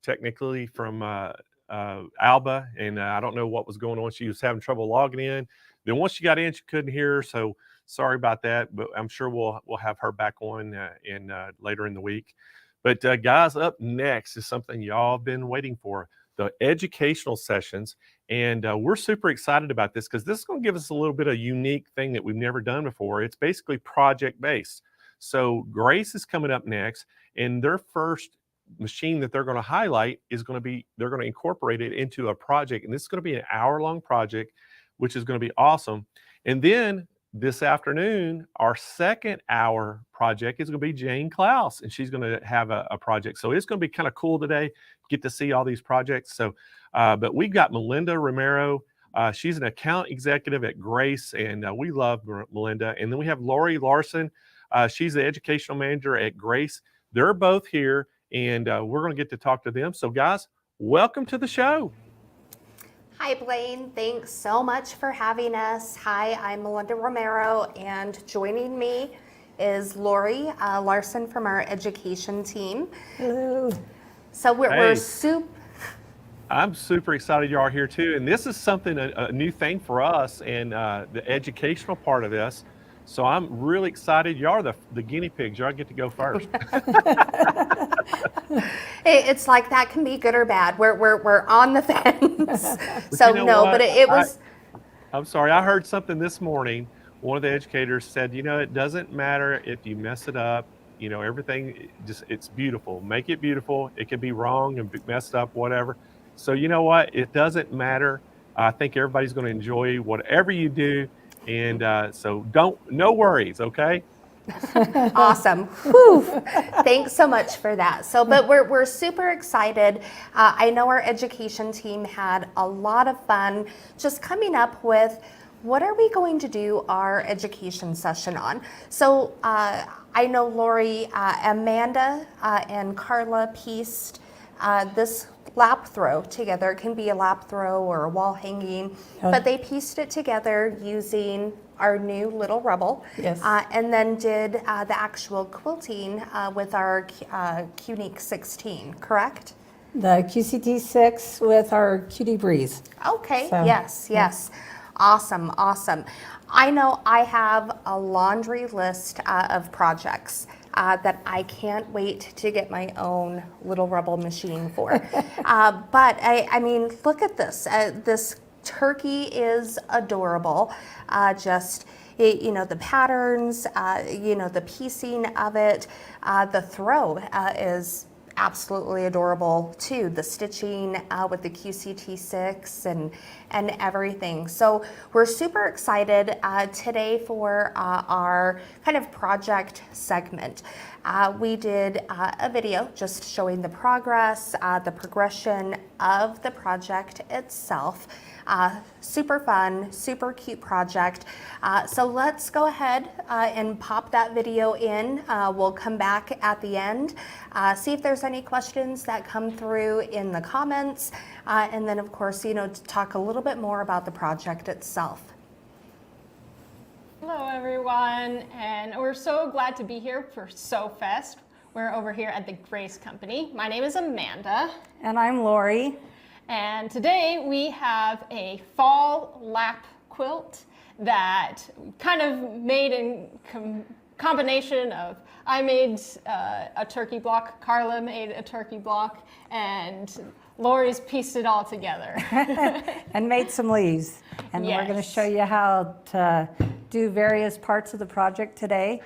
technically from Alba, and I don't know what was going on. She was having trouble logging in. Then once she got in, she couldn't hear her, so sorry about that. But I'm sure we'll have her back on later in the week. But guys, up next is something y'all have been waiting for: the educational sessions. And we're super excited about this because this is going to give us a little bit of unique thing that we've never done before. It's basically project-based. So Grace is coming up next, and their first machine that they're going to highlight is going to be, they're going to incorporate it into a project. And this is going to be an hour-long project, which is going to be awesome. And then this afternoon, our second hour project is going to be Jane Klaus, and she's going to have a project. So it's going to be kind of cool today, get to see all these projects. So, but we've got Melinda Romero. She's an account executive at Grace, and we love Melinda. And then we have Lori Larson. She's the educational manager at Grace. They're both here, and we're going to get to talk to them. So guys, welcome to the show. Hi, Blaine. Thanks so much for having us. Hi, I'm Melinda Romero, and joining me is Lori Larson from our education team. Hello. So we're super. I'm super excited you are here too. And this is something, a new thing for us, and the educational part of this. So I'm really excited. You are the guinea pigs. You all get to go first. It's like that can be good or bad. We're on the fence. So you know no, what? but it was. I'm sorry. I heard something this morning. One of the educators said, you know, it doesn't matter if you mess it up. You know, everything it's beautiful. Make it beautiful. It can be wrong and be messed up, whatever. So you know what? It doesn't matter. I think everybody's going to enjoy whatever you do. And so no worries, okay? Awesome. Whew. Thanks so much for that. So, but we're super excited. I know our education team had a lot of fun just coming up with what are we going to do our education session on. So I know Lori, Amanda, and Carla pieced this lap throw together. It can be a lap throw or a wall hanging, but they pieced it together using our new Little Rebel. Yes. And then did the actual quilting with our Qnique 16, correct? The QCT6 with our Cutie Breeze. Okay, So, yes. Awesome. I know I have a laundry list of projects that I can't wait to get my own Little Rebel machine for. But I mean, look at this. This turkey is adorable. You know, the patterns, you know, the piecing of it, the throw is absolutely adorable too. The stitching with the QCT6 and everything. So we're super excited today for our kind of project segment. We did a video just showing the progress, the progression of the project itself. Super fun, super cute project. So let's go ahead and pop that video in. We'll come back at the end, see if there's any questions that come through in the comments, and then of course, you know, to talk a little bit more about the project itself. Hello everyone, and we're so glad to be here for SewFest. We're over here at the Grace Company. My name is Amanda. And I'm Lori. And today we have a fall lap quilt that kind of made in combination of, I made a turkey block, Carla made a turkey block, and Lori's pieced it all together. And made some leaves. And we're going to show you how to do various parts of the project today.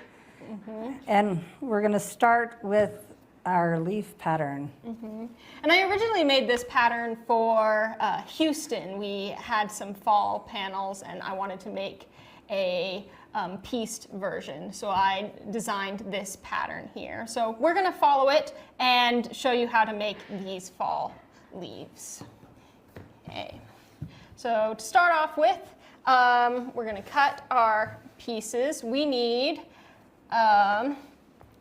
And we're going to start with our leaf pattern. And I originally made this pattern for Houston. We had some fall panels and I wanted to make a pieced version. So I designed this pattern here. So we're gonna follow it and show you how to make these fall leaves. Okay. So to start off with, we're gonna cut our pieces. We need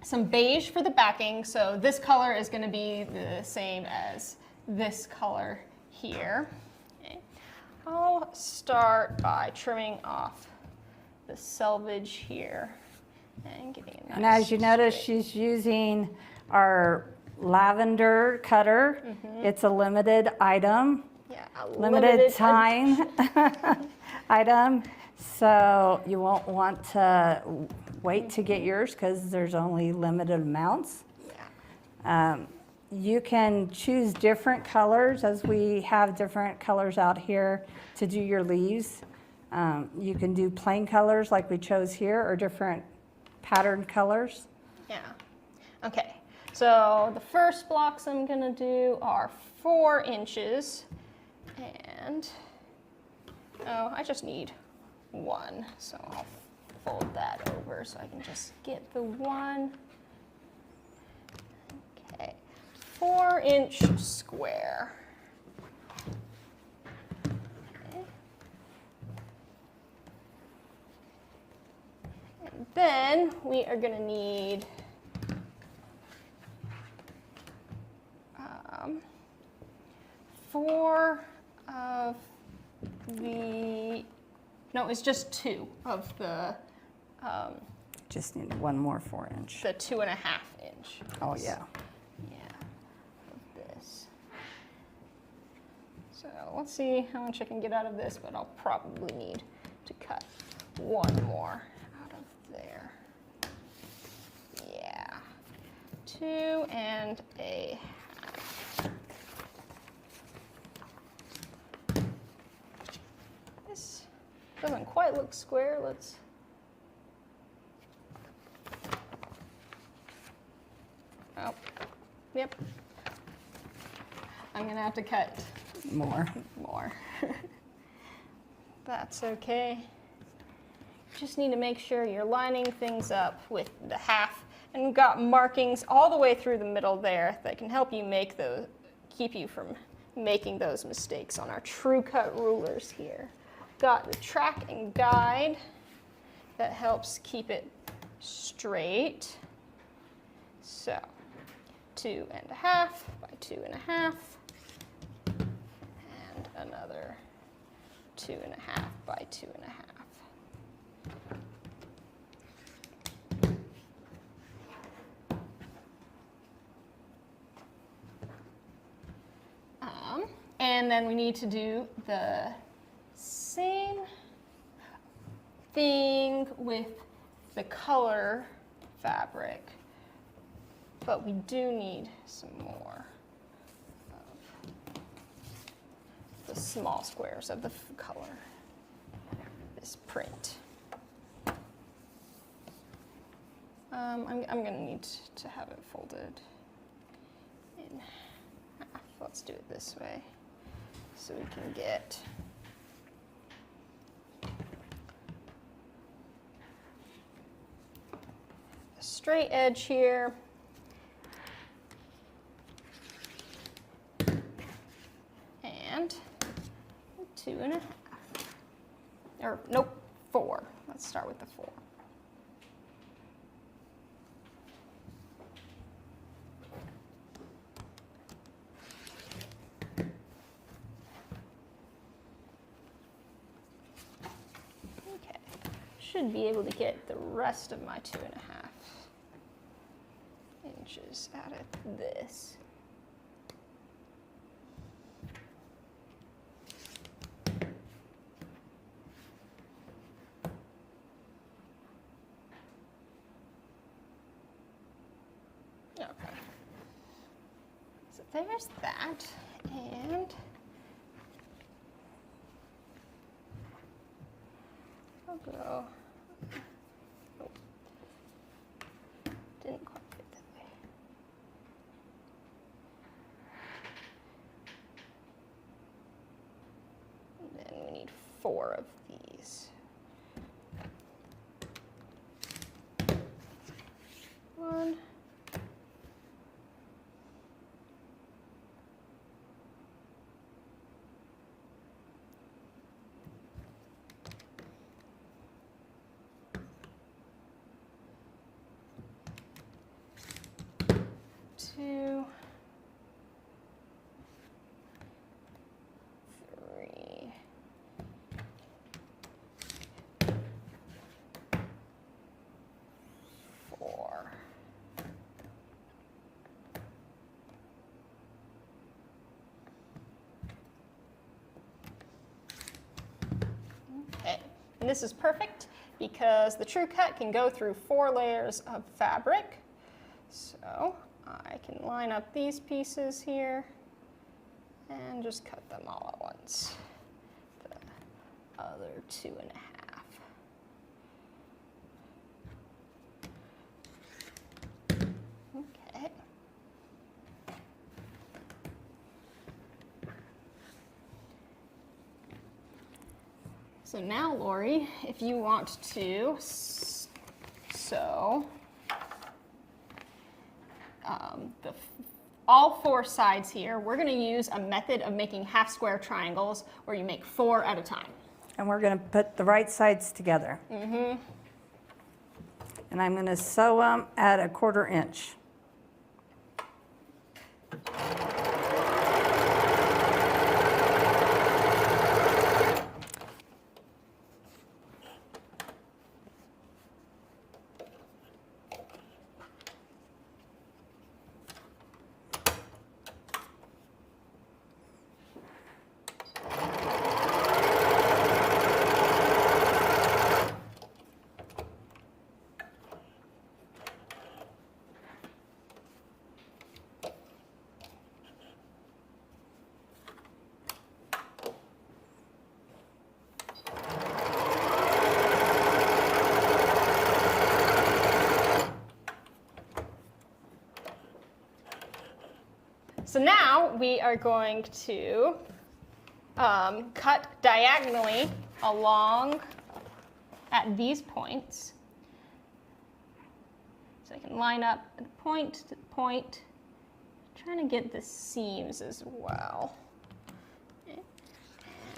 some beige for the backing. So this color is going to be the same as this color here. Okay. I'll start by trimming off the selvage here and getting a nice And as you notice, straight. she's using our lavender cutter. It's a limited item, Yeah, a limited time item. So you won't want to wait to get yours because there's only limited amounts. You can choose different colors, as we have different colors out here to do your leaves. You can do plain colors like we chose here, or different patterned colors. Yeah. Okay. So the first blocks I'm gonna do are 4 inches, and oh, I just need 1, so I'll fold that over so I can just get the 1. Okay, 4-inch square. Okay. And then we are gonna need 4 of the, no, it's just 2 of the, Just need one more 4-inch. the 2.5 inch. Oh, yeah. Yeah, of this. So let's see how much I can get out of this, but I'll probably need to cut 1 more out of there. Yeah, 2 and a half. This doesn't quite look square. Let's. Oh, yep. I'm gonna have to cut More. more. That's okay. Just need to make sure you're lining things up with the half, and we've got markings all the way through the middle there that can help you make those, keep you from making those mistakes on our true cut rulers here. Got the track and guide that helps keep it straight. So 2.5 by 2.5, and another 2.5 by 2.5. And then we need to do the same thing with the color fabric, but we do need some more of the small squares of the color, this print. I'm going to need to have it folded in half. Let's do it this way so we can get a straight edge here. And 2.5. Or nope, 4. Let's start with the 4. Okay, should be able to get the rest of my 2.5 inches out of this. Okay, so there's that, and I'll go, oh, didn't quite fit that way. And then we need 4 of these. 1. 2, 3, And this is perfect because the True Cut can go through 4 layers of fabric. So I can line up these pieces here and just cut them all at once. The other 2.5. Okay. So now, Lori, if you want to sew all 4 sides here, we're going to use a method of making half square triangles where you make 4 at a time. And we're going to put the right sides together. Mm-hmm. And I'm going to sew them at 1/4 inch. So now we are going to cut diagonally along at these points. So I can line up point to point, trying to get the seams as well.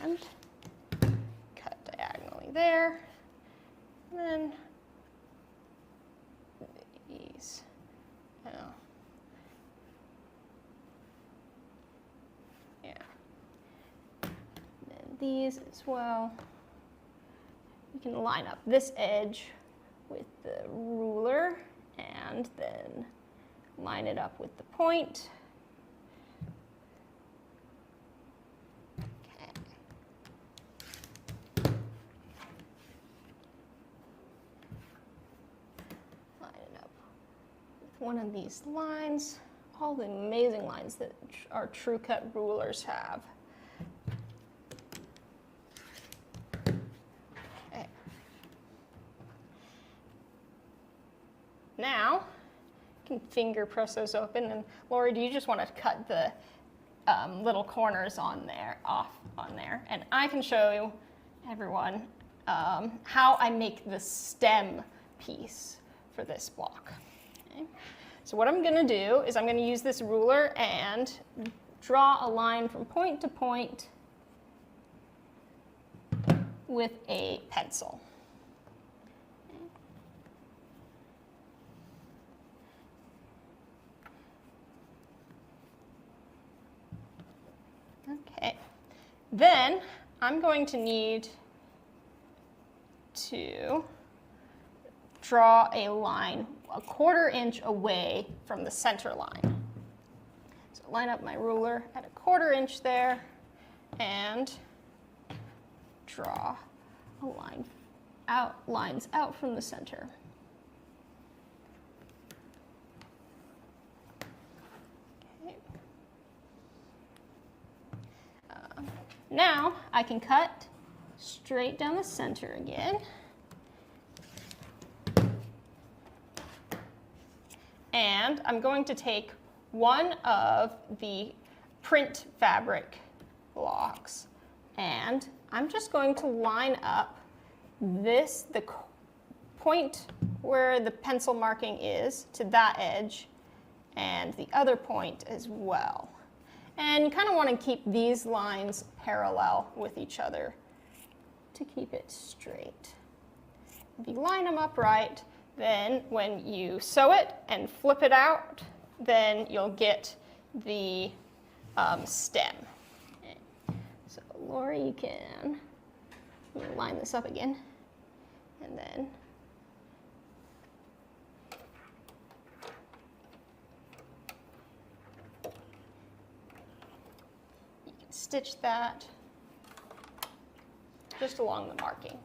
And cut diagonally there, and then these. Oh. Yeah. And these as well. You can line up this edge with the ruler and then line it up with the point. Okay. Line it up with one of these lines, all the amazing lines that our True Cut rulers have. Now, you can finger press those open, and Lori, do you just want to cut the little corners on there, off on there? And I can show you, everyone, how I make the stem piece for this block. Okay. So what I'm going to do is I'm going to use this ruler and draw a line from point to point with a pencil. Okay, then I'm going to need to draw a line 1/4 inch away from the center line. So line up my ruler at 1/4 inch there and draw a line lines out from the center. Now I can cut straight down the center again. And I'm going to take one of the print fabric blocks and I'm just going to line up the point where the pencil marking is to that edge and the other point as well. And you kind of want to keep these lines parallel with each other to keep it straight. If you line them up right, then when you sew it and flip it out, then you'll get the stem. So Lori, you can line this up again, and then stitch that just along the marking.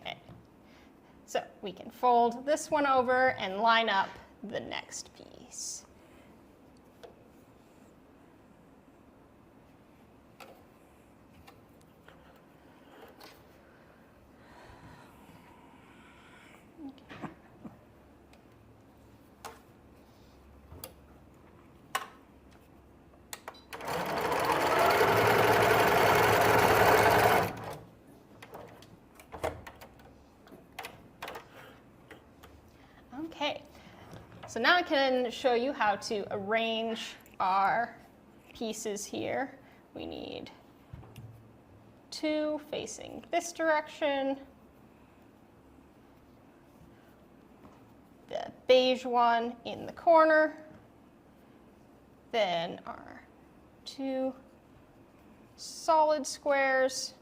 Okay. So we can fold this one over and line up the next piece. Okay, so now I can show you how to arrange our pieces here. We need 2 facing this direction, the beige one in the corner, then our 2 solid squares,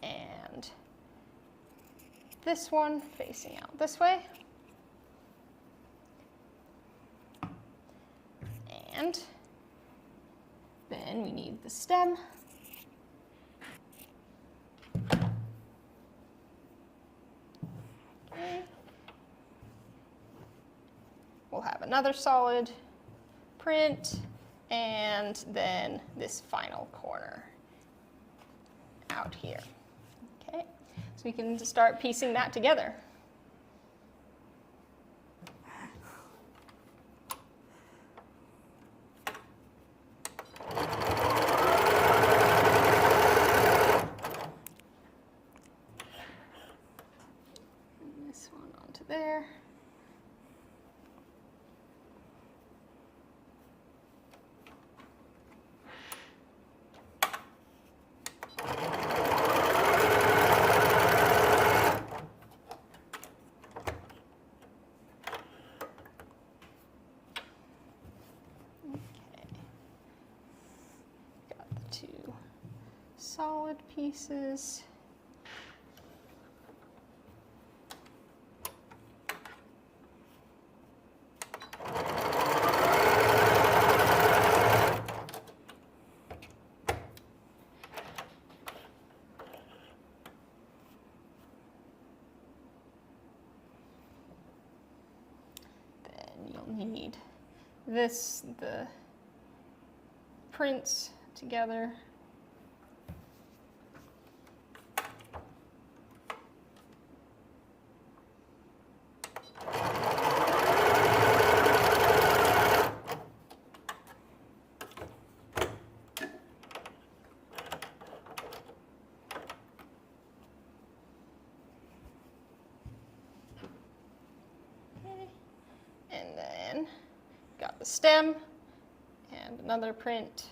and this one facing out this way. And then we need the stem. Okay. We'll have another solid print and then this final corner out here. Okay. So we can start piecing that together. And this one onto there. Solid pieces. Then you'll need the prints together. And then got the stem and another print.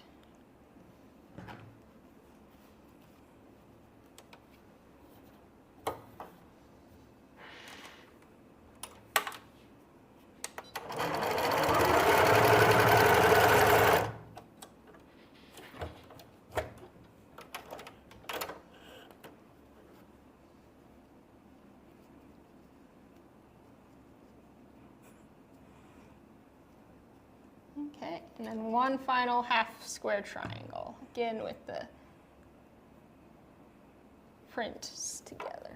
Okay, and then one final half square triangle, again with the prints together.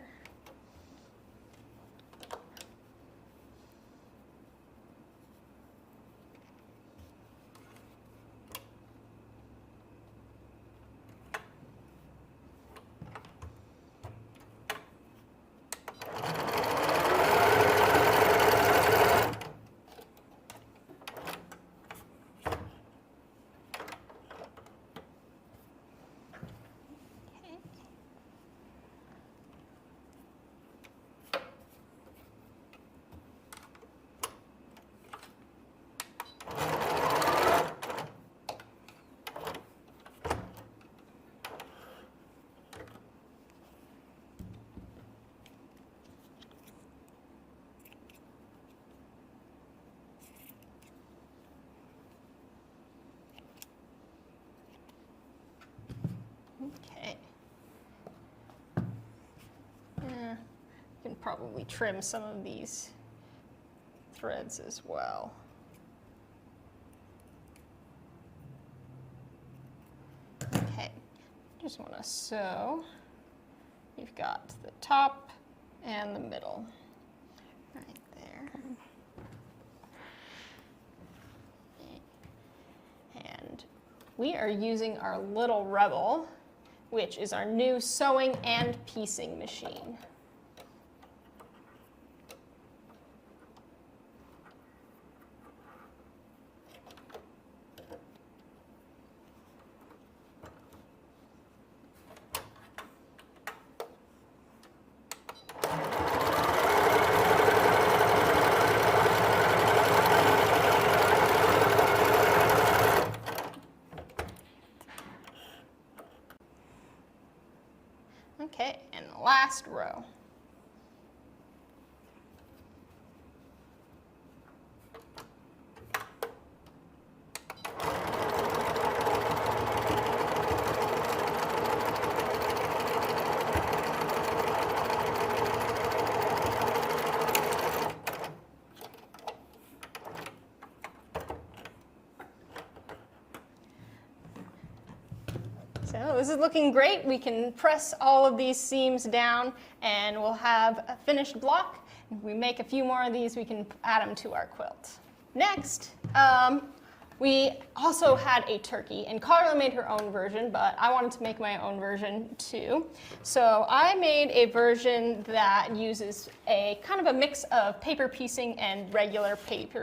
Okay. Yeah, you can probably trim some of these threads as well. Okay, Just want to sew. You've got the top and the middle right there. And we are using our Little Rebel, which is our new sewing and piecing machine. Okay, and the last row. So this is looking great. We can press all of these seams down and we'll have a finished block. If we make a few more of these, we can add them to our quilt. Next, we also had a turkey, and Carla made her own version, but I wanted to make my own version too. So I made a version that uses a kind of a mix of paper piecing and regular piecing.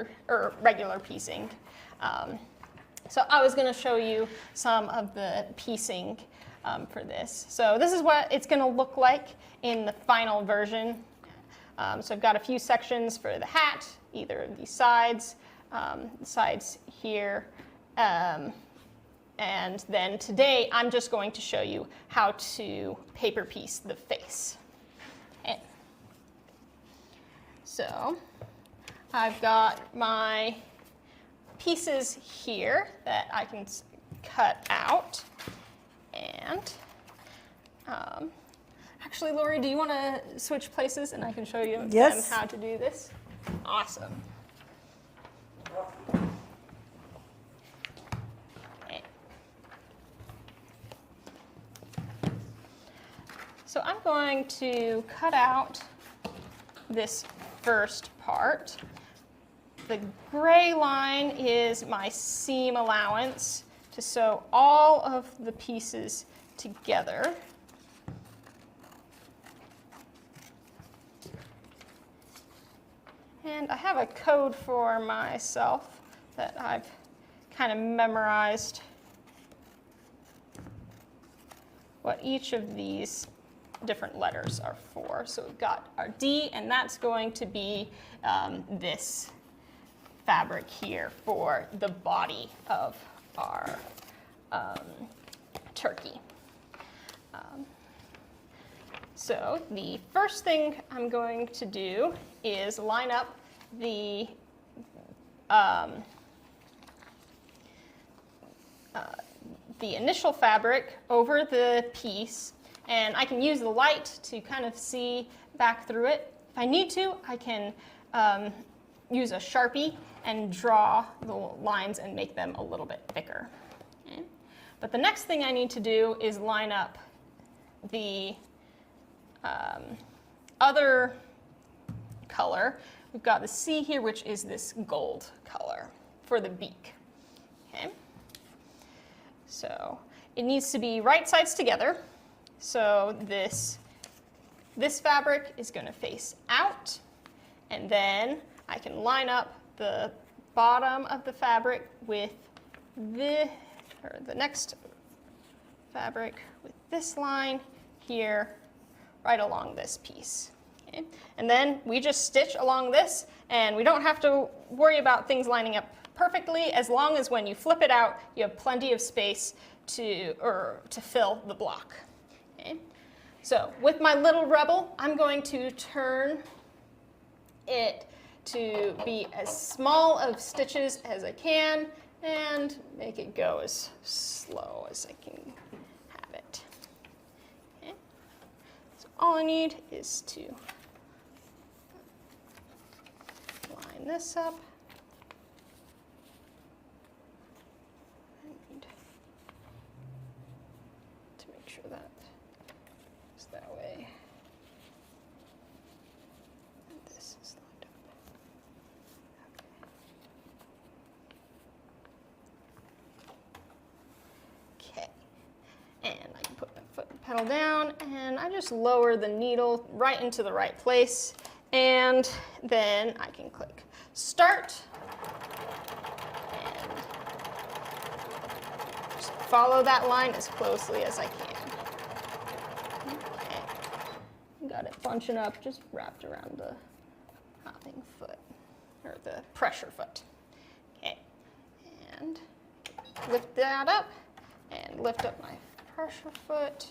So I was going to show you some of the piecing for this. So this is what it's going to look like in the final version. So I've got a few sections for the hat, either of these sides, here. And then today I'm just going to show you how to paper piece the face. Okay. So I've got my pieces here that I can cut out. And actually, Lori, do you want to switch places and I can show you Yes. how to do this? Awesome. Okay. So I'm going to cut out this first part. The gray line is my seam allowance to sew all of the pieces together. And I have a code for myself that I've kind of memorized what each of these different letters are for. So we've got our D, and that's going to be this fabric here for the body of our turkey. So the first thing I'm going to do is line up the initial fabric over the piece, and I can use the light to kind of see back through it. If I need to, I can use a Sharpie and draw the lines and make them a little bit thicker. Okay. But the next thing I need to do is line up the other color. We've got the C here, which is this gold color for the beak. Okay. So it needs to be right sides together. So this fabric is going to face out, and then I can line up the bottom of the fabric with the next fabric with this line here, right along this piece. Okay? And then we just stitch along this, and we don't have to worry about things lining up perfectly, as long as when you flip it out, you have plenty of space to fill the block. Okay? So with my Little Rebel, I'm going to turn it to be as small of stitches as I can and make it go as slow as I can have it. Okay. So all I need is to line this up. I need to make sure that is that way. This is lined up. Okay. And I can put my foot and pedal down, and I just lower the needle right into the right place, and then I can click start, and just follow that line as closely as I can. Okay. Got it bunching up, just wrapped around the hopping foot, or the pressure foot. Okay, and lift that up, and lift up my pressure foot,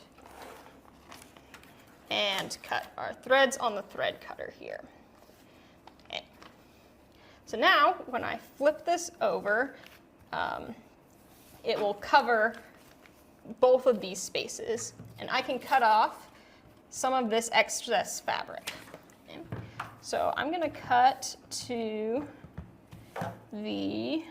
and cut our threads on the thread cutter here. Okay. So now, when I flip this over, it will cover both of these spaces, and I can cut off some of this excess fabric. Okay. So I'm going to cut to the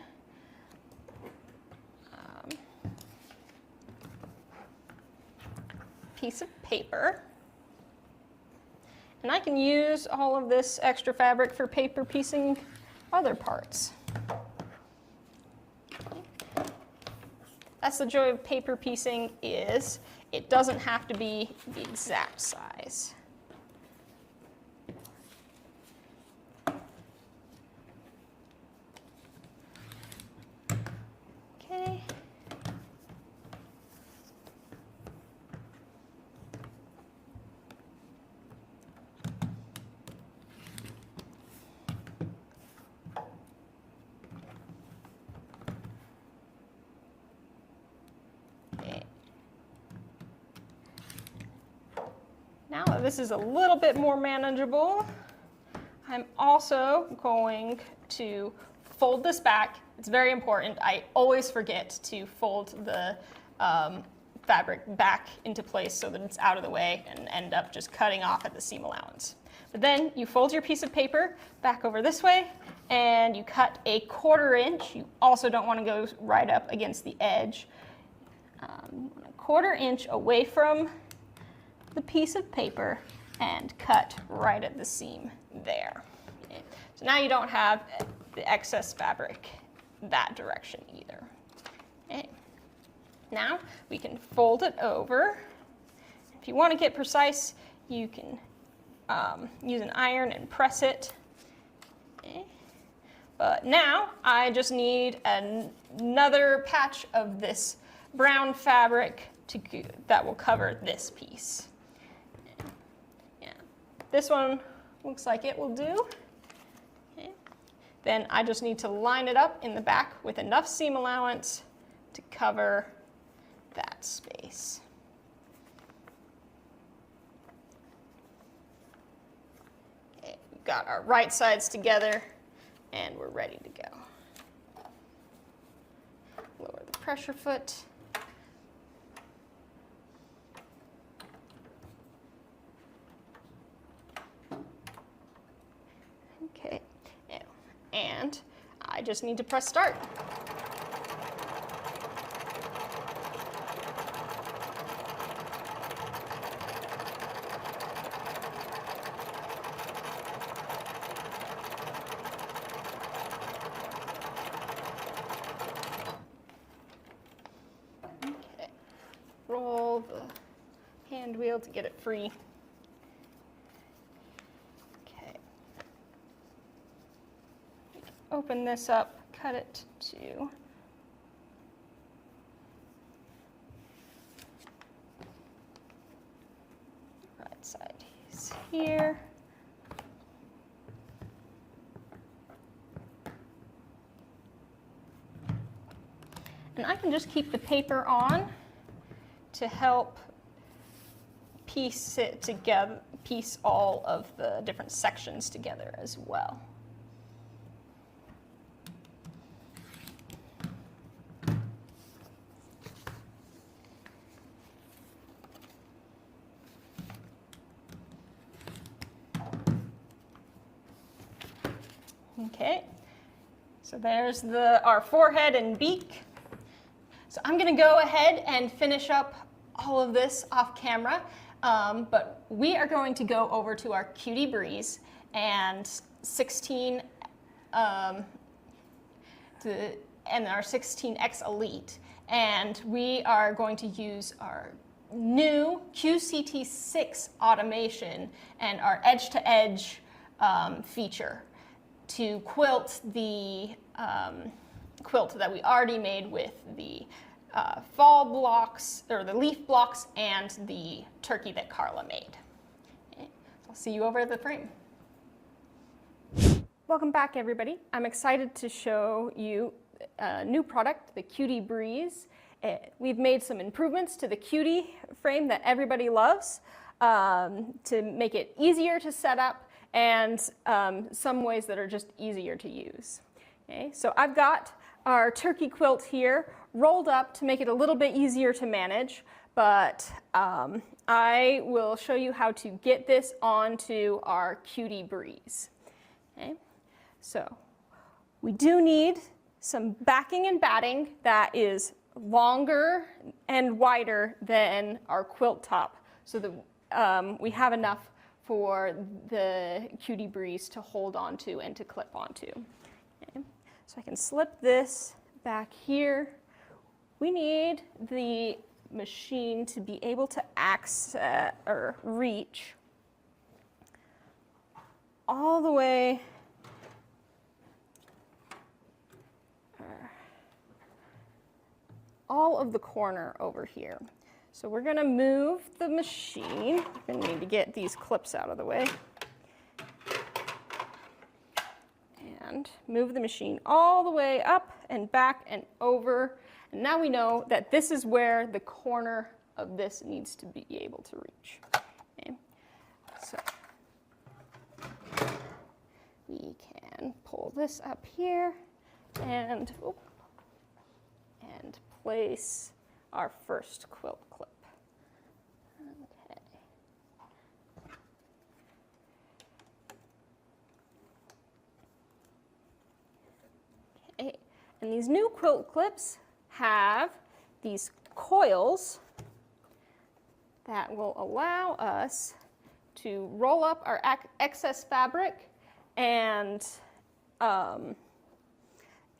piece of paper, and I can use all of this extra fabric for paper piecing other parts. That's the joy of paper piecing, is it doesn't have to be the exact size. Okay. Now that this is a little bit more manageable, I'm also going to fold this back. It's very important. I always forget to fold the fabric back into place so that it's out of the way and end up just cutting off at the seam allowance. But then you fold your piece of paper back over this way, and you cut a 1/4 inch. You also don't want to go right up against the edge. 1/4 inch away from the piece of paper, and cut right at the seam there. Okay. So now you don't have the excess fabric that direction either. Okay. Now we can fold it over. If you want to get precise, you can use an iron and press it. Okay. But now I just need another patch of this brown fabric that will cover this piece. This one looks like it will do. Okay. Then I just need to line it up in the back with enough seam allowance to cover that space. Okay. We've got our right sides together, and we're ready to go. Lower the pressure foot. Okay, and I just need to press start. Okay, roll the hand wheel to get it free. Open this up, cut it to right side is here. And I can just keep the paper on to help piece it together, piece all of the different sections together as well. Okay, so there's our forehead and beak. So I'm going to go ahead and finish up all of this off camera, but we are going to go over to our Cutie Breeze and 16 and our 16X Elite, and we are going to use our new QCT6 automation and our edge-to-edge feature to quilt the quilt that we already made with the fall blocks, or the leaf blocks, and the turkey that Carla made. Okay. I'll see you over at the frame. Welcome back, everybody. I'm excited to show you a new product, the Cutie Breeze. We've made some improvements to the Cutie frame that everybody loves to make it easier to set up, and some ways that are just easier to use. Okay, so I've got our turkey quilt here rolled up to make it a little bit easier to manage, but I will show you how to get this onto our Cutie Breeze. Okay, so we do need some backing and batting that is longer and wider than our quilt top, so that we have enough for the Cutie Breeze to hold onto and to clip onto. Okay. So I can slip this back here. We need the machine to be able to access or reach all the way all of the corner over here. So we're going to move the machine. We're going to need to get these clips out of the way. And move the machine all the way up and back and over. And now we know that this is where the corner of this needs to be able to reach. Okay. So we can pull this up here and place our first quilt clip. Okay. Okay. And these new quilt clips have these coils that will allow us to roll up our excess fabric and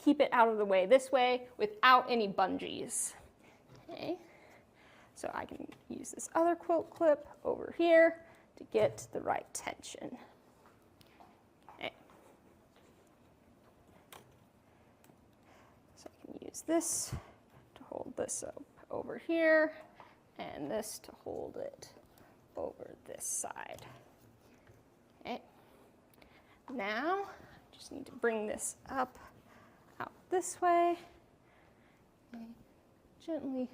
keep it out of the way this way without any bungees. Okay. So I can use this other quilt clip over here to get the right tension. Okay. So I can use this to hold this up over here, and this to hold it over this side. Okay. Now I just need to bring this up out this way. Okay. Gently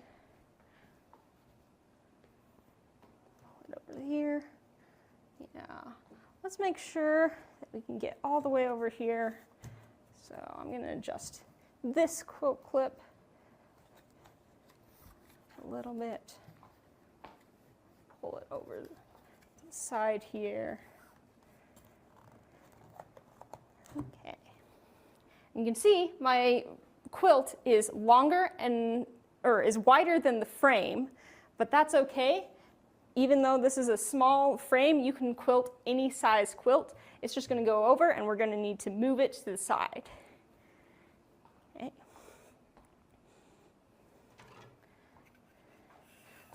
pull it over here. Yeah. Let's make sure that we can get all the way over here. So I'm going to adjust this quilt clip a little bit. Pull it over to the side here. Okay. You can see my quilt is longer or is wider than the frame, but that's okay. Even though this is a small frame, you can quilt any size quilt. It's just going to go over, and we're going to need to move it to the side. Okay.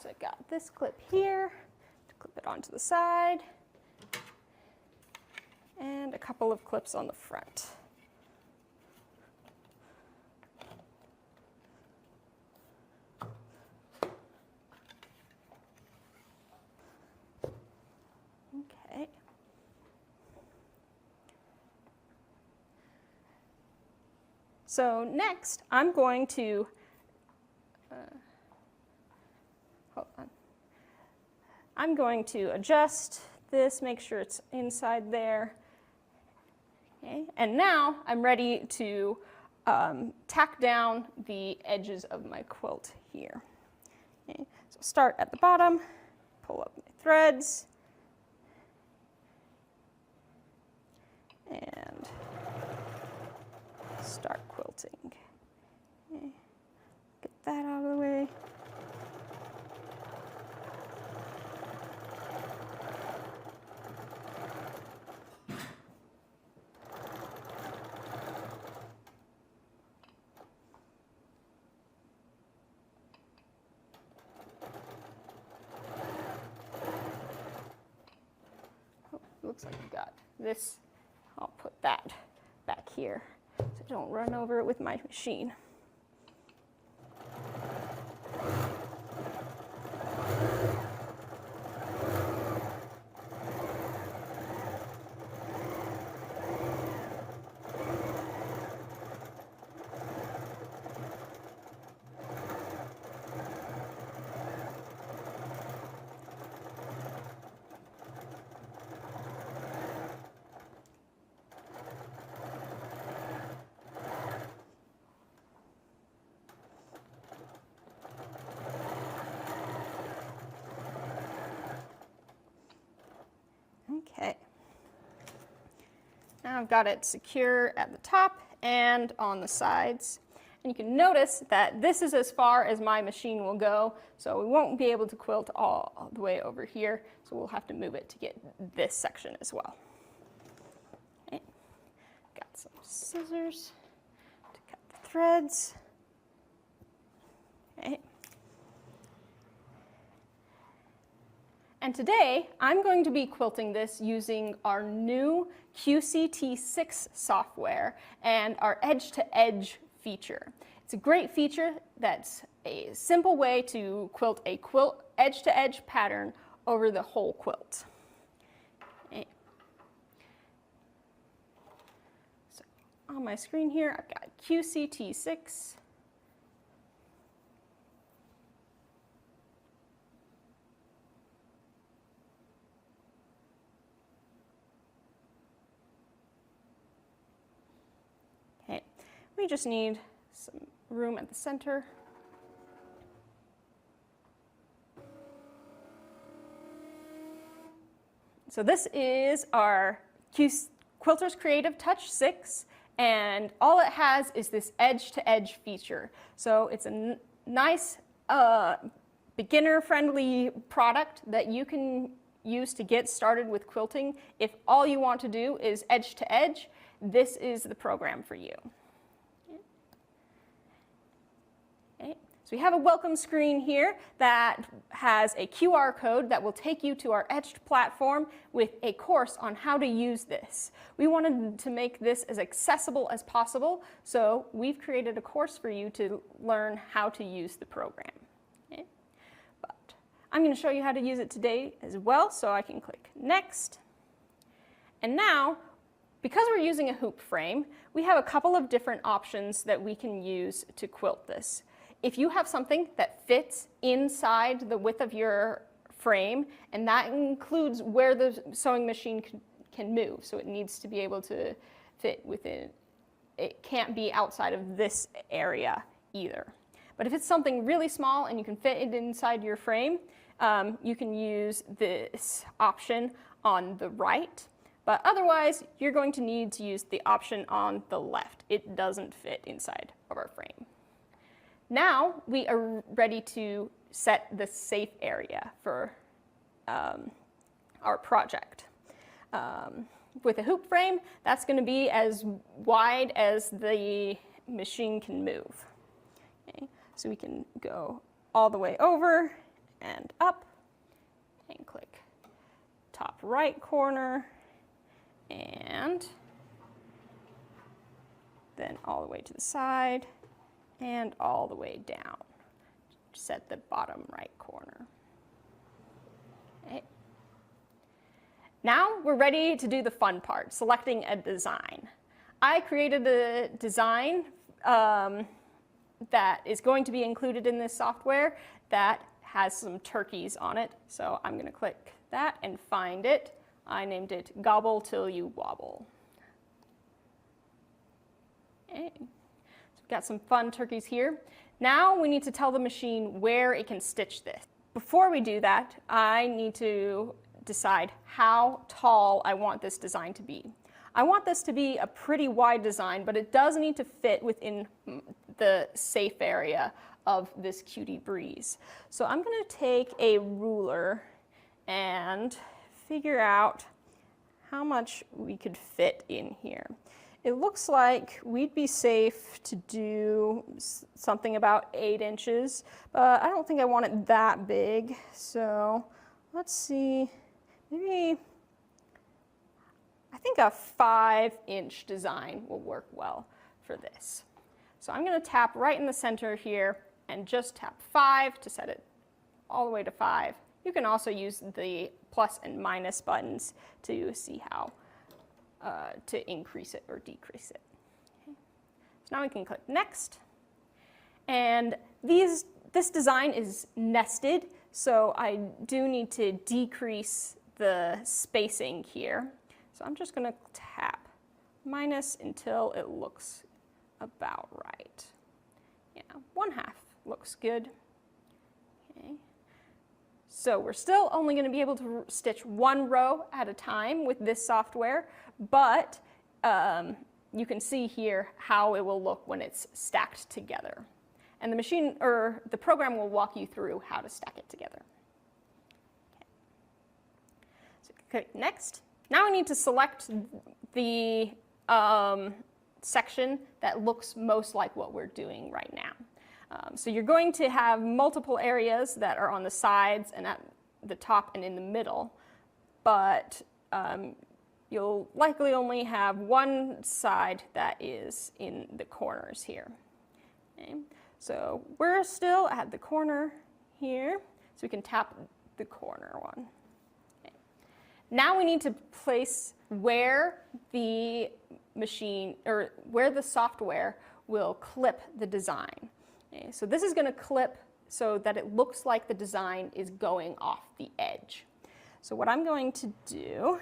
So I've got this clip here to clip it onto the side, and a couple of clips on the front. Okay. So next, I'm going to hold on. I'm going to adjust this, make sure it's inside there. Okay. And now I'm ready to tack down the edges of my quilt here. Okay. So start at the bottom, pull up my threads, and start quilting. Okay. Get that out of the way. looks like I've got this. I'll put that back here so I don't run over it with my machine. Okay. Now I've got it secure at the top and on the sides. And you can notice that this is as far as my machine will go, so we won't be able to quilt all the way over here, so we'll have to move it to get this section as well. Okay. Got some scissors to cut the threads. Okay. And today, I'm going to be quilting this using our new QCT6 software and our edge-to-edge feature. It's a great feature that's a simple way to quilt a edge-to-edge pattern over the whole quilt. Okay. So on my screen here, I've got QCT6. We just need some room at the center. So this is our Quilter's Creative Touch 6, and all it has is this edge-to-edge feature. So it's a nice beginner-friendly product that you can use to get started with quilting. If all you want to do is edge-to-edge, this is the program for you. So we have a welcome screen here that has a QR code that will take you to our Etched platform with a course on how to use this. We wanted to make this as accessible as possible, so we've created a course for you to learn how to use the program. Okay? But I'm going to show you how to use it today as well, so I can click Next. And now, because we're using a hoop frame, we have a couple of different options that we can use to quilt this. If you have something that fits inside the width of your frame, and that includes where the sewing machine can move, so it needs to be able to fit within, it can't be outside of this area either. But if it's something really small and you can fit it inside your frame, you can use this option on the right. But otherwise, you're going to need to use the option on the left. It doesn't fit inside of our frame. Now we are ready to set the safe area for our project. With a hoop frame, that's going to be as wide as the machine can move. Okay? So we can go all the way over and up and click top right corner and then all the way to the side and all the way down. Set the bottom right corner. Okay. Now we're ready to do the fun part, selecting a design. I created a design that is going to be included in this software that has some turkeys on it. So I'm going to click that and find it. I named it Gobble Till You Wobble. Okay. Got some fun turkeys here. Now we need to tell the machine where it can stitch this. Before we do that, I need to decide how tall I want this design to be. I want this to be a pretty wide design, but it does need to fit within the safe area of this cutie breeze. So I'm going to take a ruler and figure out how much we could fit in here. It looks like we'd be safe to do something about 8 inches, but I don't think I want it that big. So let's see, maybe I think a 5-inch design will work well for this. So I'm going to tap right in the center here and just tap 5 to set it all the way to 5. You can also use the plus and minus buttons to see how to increase it or decrease it. Okay. So now we can click next. And this design is nested, so I do need to decrease the spacing here. So I'm just going to tap minus until it looks about right. Yeah, 1/2 looks good. Okay. So we're still only going to be able to stitch 1 row at a time with this software, but you can see here how it will look when it's stacked together. And the machine or the program will walk you through how to stack it together. Okay. So click next. Now we need to select the section that looks most like what we're doing right now. So you're going to have multiple areas that are on the sides and at the top and in the middle, but you'll likely only have one side that is in the corners here. Okay. So we're still at the corner here, so we can tap the corner one. Okay. Now we need to place where the machine, or where the software will clip the design. Okay. So this is going to clip so that it looks like the design is going off the edge. So what I'm going to do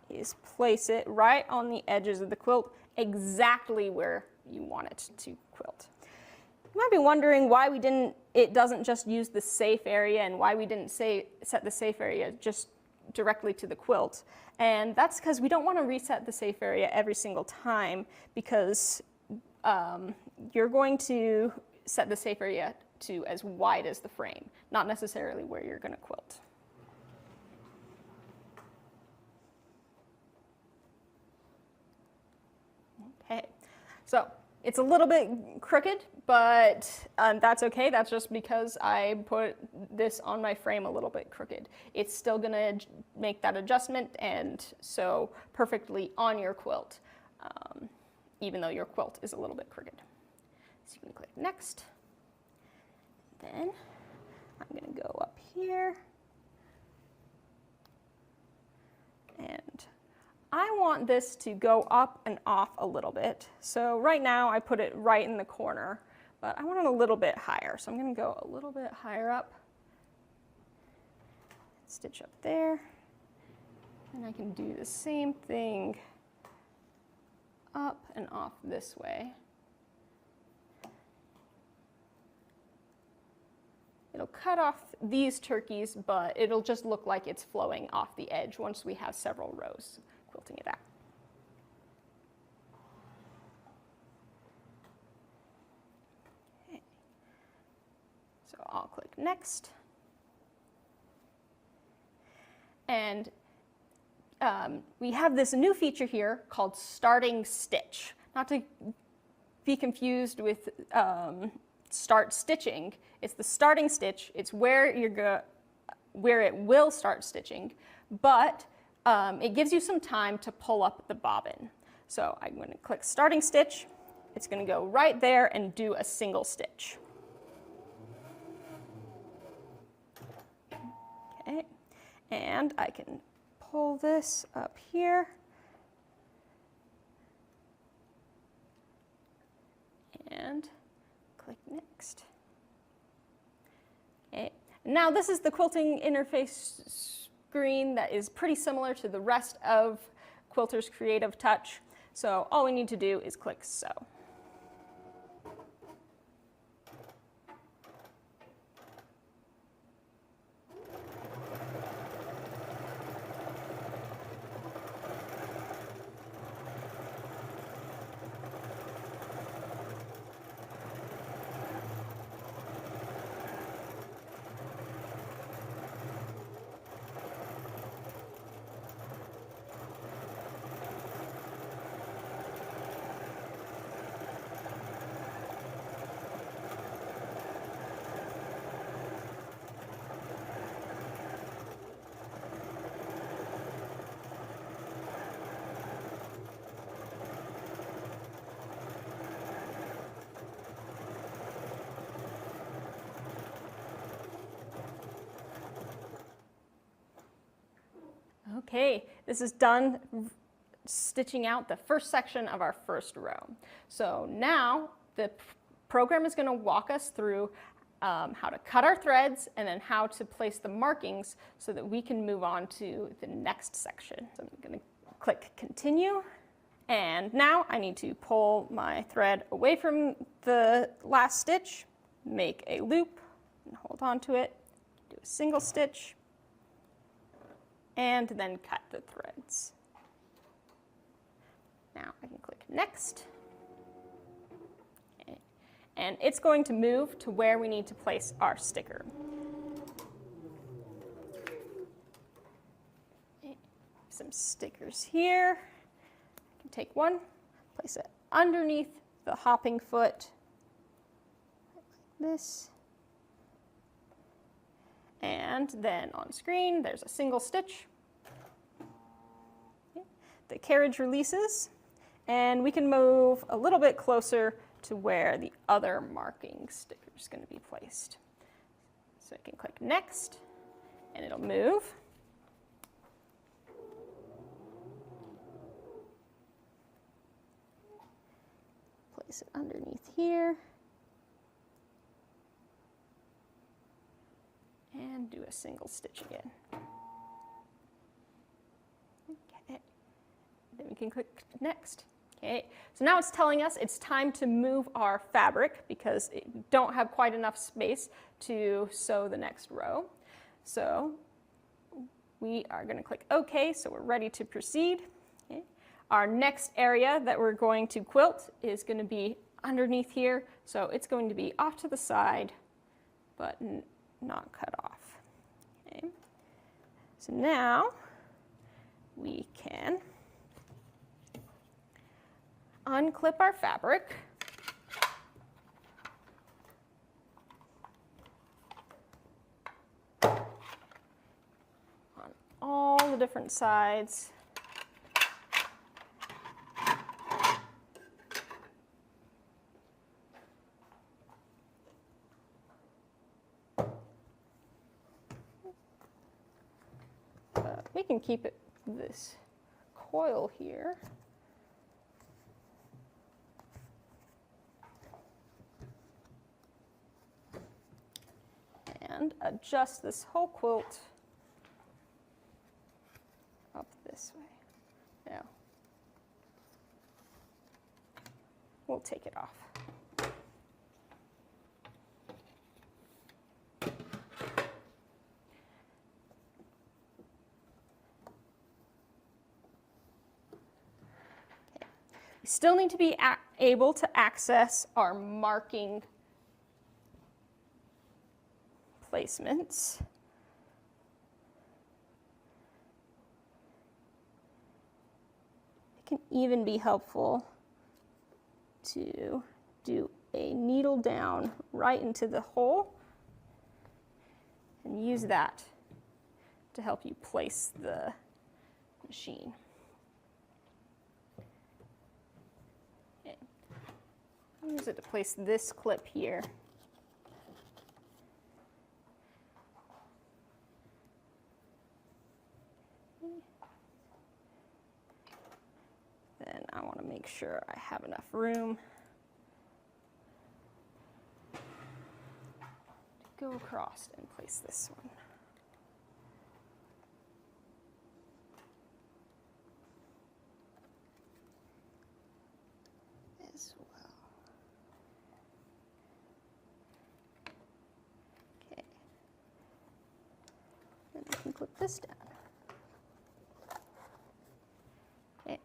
is place it right on the edges of the quilt, exactly where you want it to quilt. You might be wondering why it doesn't just use the safe area and why we didn't set the safe area just directly to the quilt. And that's because we don't want to reset the safe area every single time, because you're going to set the safe area to as wide as the frame, not necessarily where you're going to quilt. Okay, so it's a little bit crooked, but that's okay. That's just because I put this on my frame a little bit crooked. It's still gonna make that adjustment and sew perfectly on your quilt, even though your quilt is a little bit crooked. So you can click next. Then I'm gonna go up here and I want this to go up and off a little bit. So right now I put it right in the corner, but I want it a little bit higher. So I'm going to go a little bit higher up, stitch up there, and I can do the same thing up and off this way. It'll cut off these turkeys, but it'll just look like it's flowing off the edge once we have several rows quilting it out. Okay. So I'll click next. And we have this new feature here called starting stitch. Not to be confused with start stitching. It's the starting stitch. It's where where it will start stitching, but it gives you some time to pull up the bobbin. So I'm going to click starting stitch. It's going to go right there and do a single stitch. Okay, and I can pull this up here. And click next. Okay. Now this is the quilting interface screen that is pretty similar to the rest of Quilter's Creative Touch. So all we need to do is click sew. Okay, this is done stitching out the first section of our first row. So now the program is going to walk us through how to cut our threads and then how to place the markings so that we can move on to the next section. So I'm going to click continue. And now I need to pull my thread away from the last stitch, make a loop, and hold on to it, do a single stitch, and then cut the threads. Now I can click next. Okay. And it's going to move to where we need to place our sticker. Okay. Some stickers here. Take one, place it underneath the hopping foot, like this. And then on screen, there's a single stitch. Okay. The carriage releases, and we can move a little bit closer to where the other marking sticker is going to be placed. So I can click next, and it'll move. Place it underneath here. And do a single stitch again. Okay. Then we can click next. Okay. So now it's telling us it's time to move our fabric because we don't have quite enough space to sew the next row. So we are going to click OK, so we're ready to proceed. Okay. Our next area that we're going to quilt is going to be underneath here, so it's going to be off to the side, but not cut off. Okay. So now we can unclip our fabric. On all the different sides. We can keep it this coil here. And adjust this whole quilt up this way. Now, we'll take it off. We still need to be able to access our marking placements. It can even be helpful to do a needle down right into the hole and use that to help you place the machine. Use it to place this clip here. Then I want to make sure I have enough room to go across and place this one. As well. Okay. Then I can clip this down. Okay.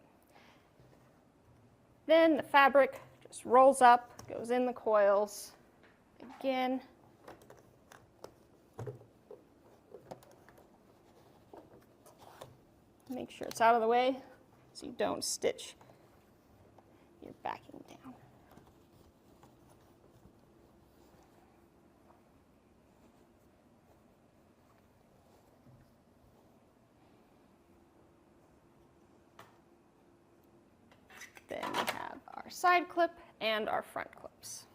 Then the fabric just rolls up, goes in the coils again. Make sure it's out of the way so you don't stitch your backing down. Then we have our side clip and our front clips.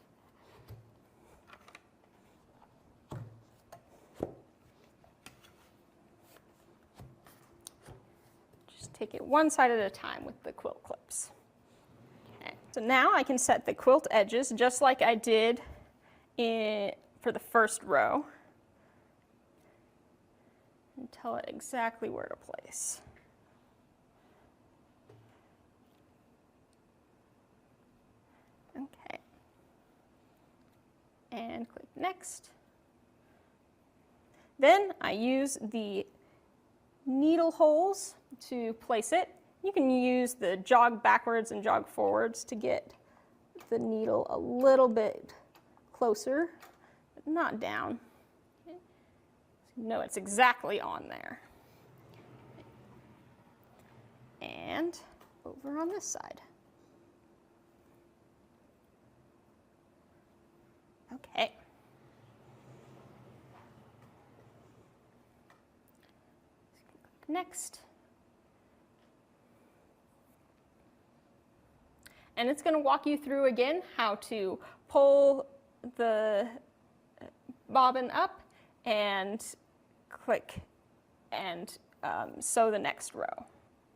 take it one side at a time with the quilt clips. Okay. So now I can set the quilt edges just like I did for the first row and tell it exactly where to place. Okay. And click next. Then I use the needle holes to place it. You can use the jog backwards and jog forwards to get the needle a little bit closer, but not down. Okay. So you know it's exactly on there. And over on this side. Okay. Next. And it's going to walk you through again how to pull the bobbin up and click and sew the next row.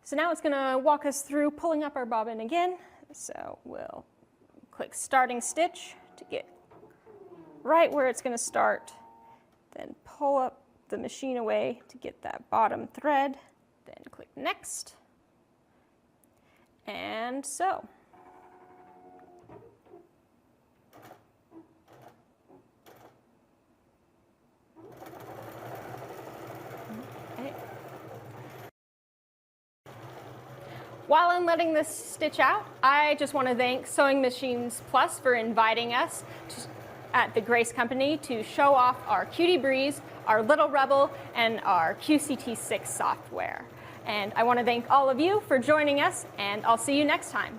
So now it's going to walk us through pulling up our bobbin again. So we'll click starting stitch to get right where it's going to start, then pull up the machine away to get that bottom thread, then click next, and sew. Okay. While I'm letting this stitch out, I just want to thank Sewing Machines Plus for inviting us at the Grace Company to show off our Cutie Breeze, our Little Rebel, and our QCT6 software. And I want to thank all of you for joining us, and I'll see you next time.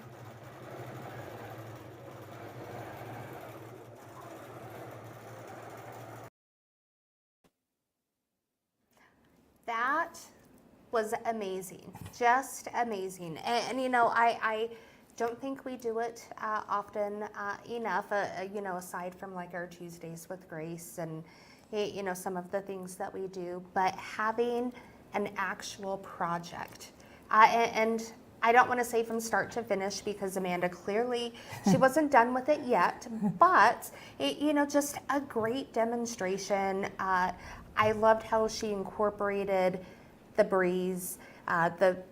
That was amazing, just amazing. And you know, I don't think we do it often enough, you know, aside from like our Tuesdays with Grace and, you know, some of the things that we do, but having an actual project. And I don't want to say from start to finish because Amanda clearly, she wasn't done with it yet, but, you know, just a great demonstration. I loved how she incorporated the Breeze,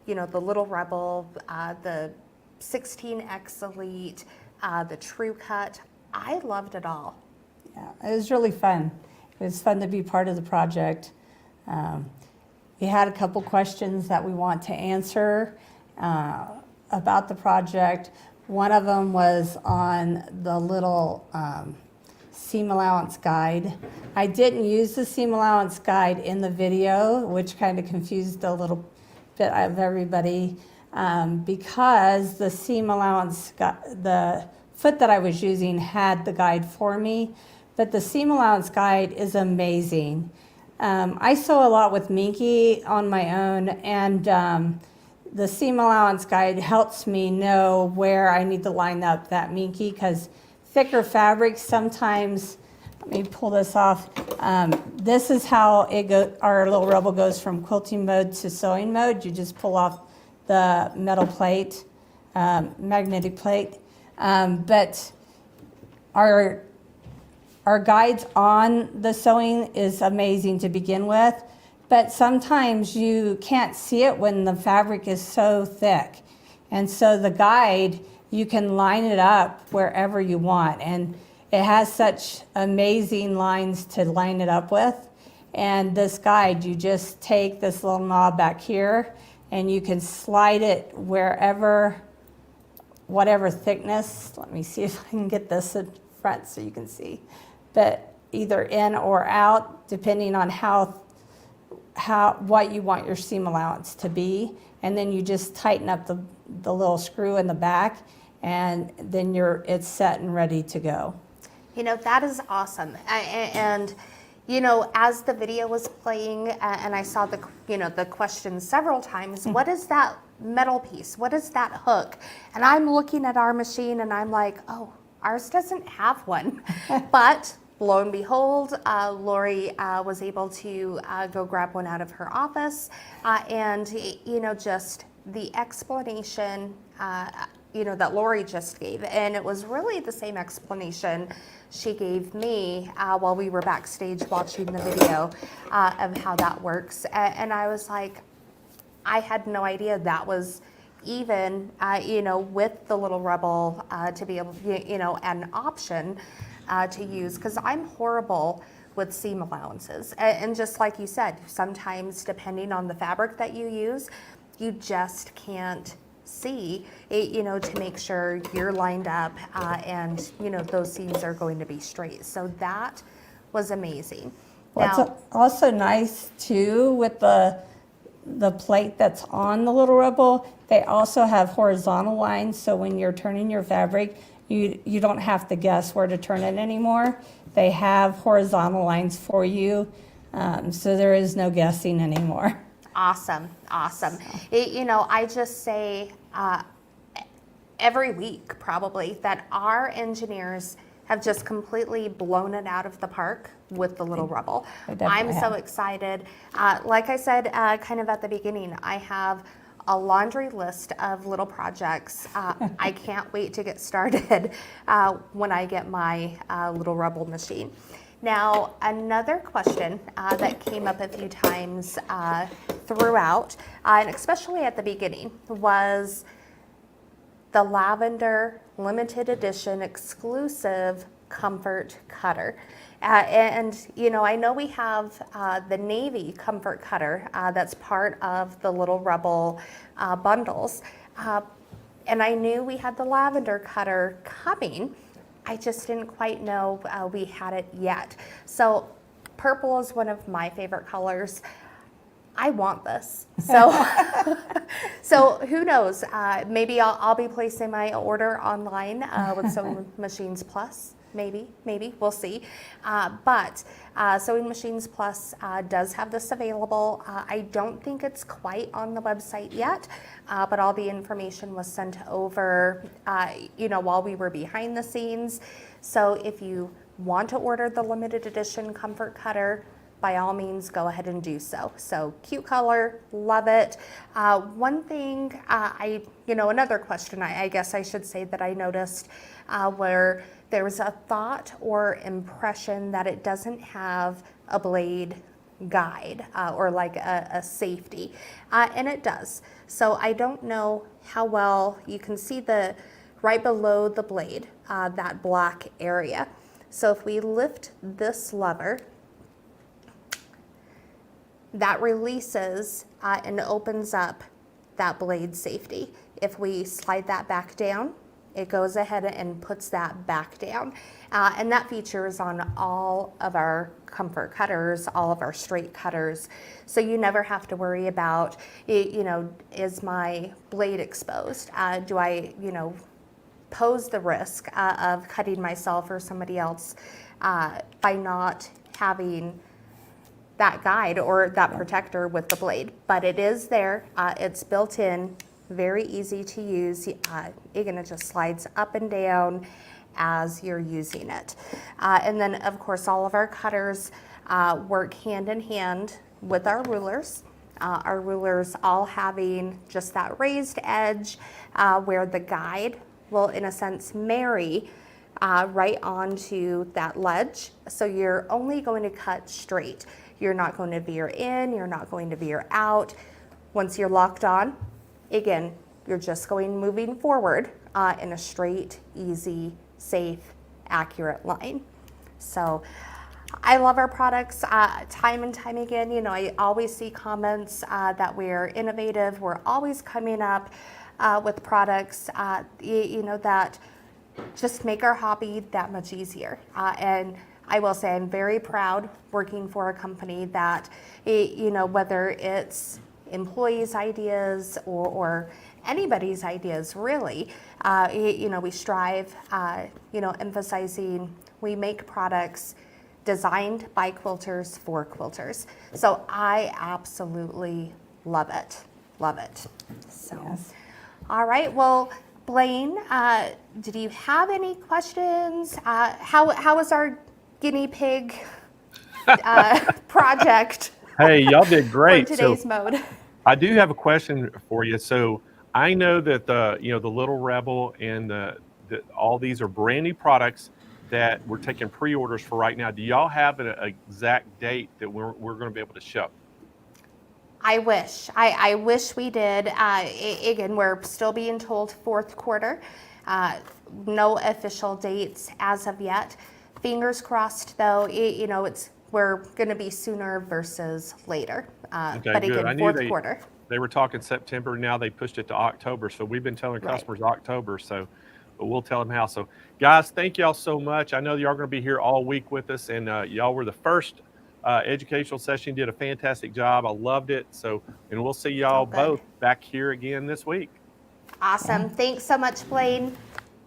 you know, the Little Rebel, the 16X Elite, the True Cut. I loved it all. Yeah, it was really fun. It was fun to be part of the project. We had a couple questions that we want to answer about the project. One of them was on the little seam allowance guide. I didn't use the seam allowance guide in the video, which kind of confused a little bit of everybody. Because the seam allowance, the foot that I was using had the guide for me, but the seam allowance guide is amazing. I sew a lot with Minky on my own, and the seam allowance guide helps me know where I need to line up that Minky, because thicker fabrics sometimes, let me pull this off. This is how our Little Rebel goes from quilting mode to sewing mode. You just pull off the metal plate, magnetic plate, but our guides on the sewing is amazing to begin with, but sometimes you can't see it when the fabric is so thick. And so the guide, you can line it up wherever you want, and it has such amazing lines to line it up with. And this guide, you just take this little knob back here, and you can slide it wherever, whatever thickness. Let me see if I can get this in front so you can see. But either in or out, depending on what you want your seam allowance to be. And then you just tighten up the little screw in the back, and then it's set and ready to go. You know, that is awesome. And you know, as the video was playing, and I saw the question several times, what is that metal piece? What is that hook? And I'm looking at our machine and I'm like, oh, ours doesn't have one. But lo and behold, Lori was able to go grab one out of her office, and you know, just the explanation, that Lori just gave, and it was really the same explanation she gave me while we were backstage watching the video of how that works. And I was like, I had no idea that was even, with the little rebel to be able, an option to use, because I'm horrible with seam allowances. And just like you said, sometimes depending on the fabric that you use, you just can't see, to make sure you're lined up and, those seams are going to be straight. So that was amazing. What's also nice too with the plate that's on the little rebel, they also have horizontal lines, so when you're turning your fabric, you don't have to guess where to turn it anymore. They have horizontal lines for you, so there is no guessing anymore. Awesome. I just say every week probably that our engineers have just completely blown it out of the park with the little rebel. I'm so excited. Like I said, kind of at the beginning, I have a laundry list of little projects. I can't wait to get started when I get my little rebel machine. Now, another question that came up a few times throughout, and especially at the beginning, was the lavender limited edition exclusive comfort cutter. And I know we have the navy comfort cutter that's part of the Little Rebel bundles. And I knew we had the lavender cutter coming. I just didn't quite know we had it yet. So purple is one of my favorite colors. I want this. So, so who knows? Maybe I'll be placing my order online with Sewing Machines Plus. Maybe, we'll see. But Sewing Machines Plus does have this available. I don't think it's quite on the website yet, but all the information was sent over, while we were behind the scenes. So if you want to order the limited edition comfort cutter, by all means, go ahead and do so. So cute color, love it. One thing another question I guess I should say that I noticed where there was a thought or impression that it doesn't have a blade guide or like a safety, and it does. So I don't know how well you can see right below the blade, that black area. So if we lift this lever, that releases and opens up that blade safety. If we slide that back down, it goes ahead and puts that back down. And that feature is on all of our comfort cutters, all of our straight cutters. So you never have to worry about, is my blade exposed? Do I, pose the risk of cutting myself or somebody else by not having that guide or that protector with the blade? But it is there, it's built in, very easy to use. It just slides up and down as you're using it. And then of course all of our cutters work hand in hand with our rulers. Our rulers all having just that raised edge where the guide will in a sense marry right onto that ledge. So you're only going to cut straight. You're not going to veer in, you're not going to veer out. Once you're locked on, again, you're just moving forward in a straight, easy, safe, accurate line. So I love our products time and time again. I always see comments that we're innovative. We're always coming up with products, that just make our hobby that much easier. And I will say I'm very proud working for a company that, whether it's employees' ideas or anybody's ideas really, we strive, emphasizing we make products designed by quilters for quilters. So I absolutely love it. So, yes. All right, well, Blaine, did you have any questions? How was our guinea pig project? Hey, y'all did great. For today's mode. I do have a question for you. So I know that the Little Rebel and all these are brand new products that we're taking pre-orders for right now. Do y'all have an exact date that we're going to be able to ship? I wish. I wish we did. Again, we're still being told fourth quarter. No official dates as of yet. Fingers crossed, though. We're going to be sooner versus later. Okay, but good. again, I knew fourth quarter. They were talking September. Now they pushed it to October. So we've been telling customers October. So, but we'll tell them how. So, guys, thank y'all so much. I know y'all are going to be here all week with us, and y'all were the first educational session. You did a fantastic job. I loved it. So, and we'll see y'all both back here again this week. Awesome. Thanks so much, Blaine.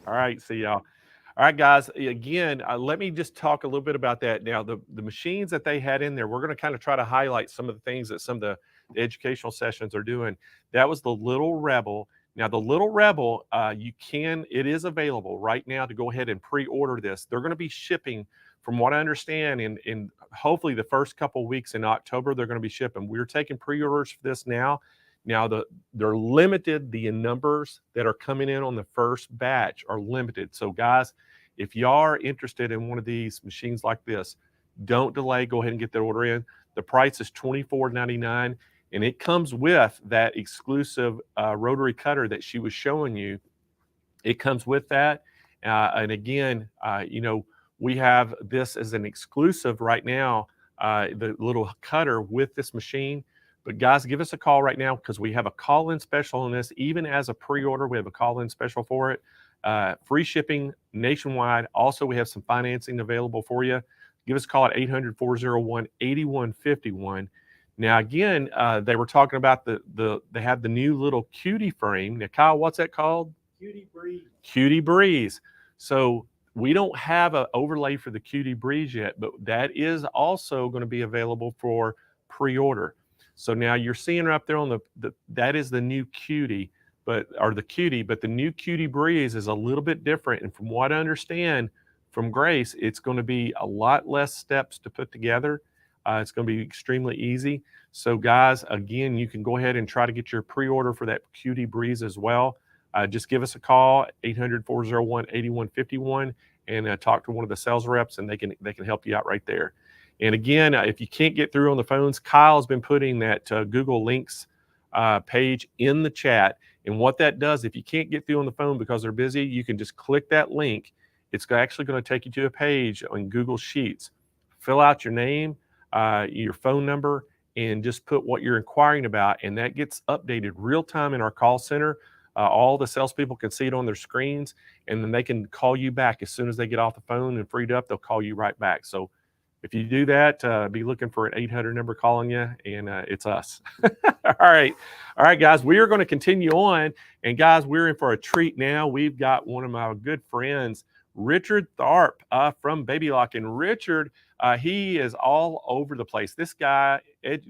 All right. See y'all. All right, guys. Again, let me just talk a little bit about that. Now, the machines that they had in there, we're going to kind of try to highlight some of the things that some of the educational sessions are doing. That was the Little Rebel. Now, the Little Rebel, it is available right now to go ahead and pre-order this. They're going to be shipping, from what I understand, in hopefully the first couple weeks in October, they're going to be shipping. We're taking pre-orders for this now. Now, they're limited. The numbers that are coming in on the first batch are limited. So, guys, if y'all are interested in one of these machines like this, don't delay. Go ahead and get that order in. The price is $24.99, and it comes with that exclusive rotary cutter that she was showing you. It comes with that. And again, we have this as an exclusive right now, the little cutter with this machine. But guys, give us a call right now because we have a call-in special on this. Even as a pre-order, we have a call-in special for it. Free shipping nationwide. Also, we have some financing available for you. Give us a call at 800-401-8151. Now, again, they were talking about they have the new little Cutie frame. Now, Kyle, what's that called? Cutie Breeze. Cutie Breeze. So we don't have an overlay for the Cutie Breeze yet, but that is also going to be available for pre-order. So now you're seeing her up there on that is the new Cutie, but the new Cutie Breeze is a little bit different. And from what I understand from Grace, it's going to be a lot less steps to put together. It's going to be extremely easy. So guys, again, you can go ahead and try to get your pre-order for that Cutie Breeze as well. Just give us a call, 800-401-8151, and talk to one of the sales reps, and they can help you out right there. And again, if you can't get through on the phones, Kyle's been putting that Google Links page in the chat. And what that does, if you can't get through on the phone because they're busy, you can just click that link. It's actually going to take you to a page on Google Sheets. Fill out your name, your phone number, and just put what you're inquiring about. And that gets updated real time in our call center. All the salespeople can see it on their screens, and then they can call you back as soon as they get off the phone and freed up. They'll call you right back. So if you do that, be looking for an 800 number calling you, and it's us. All right, guys, we are going to continue on. And guys, we're in for a treat now. We've got one of my good friends, Richard Tharp from Baby Lock. And Richard, he is all over the place. This guy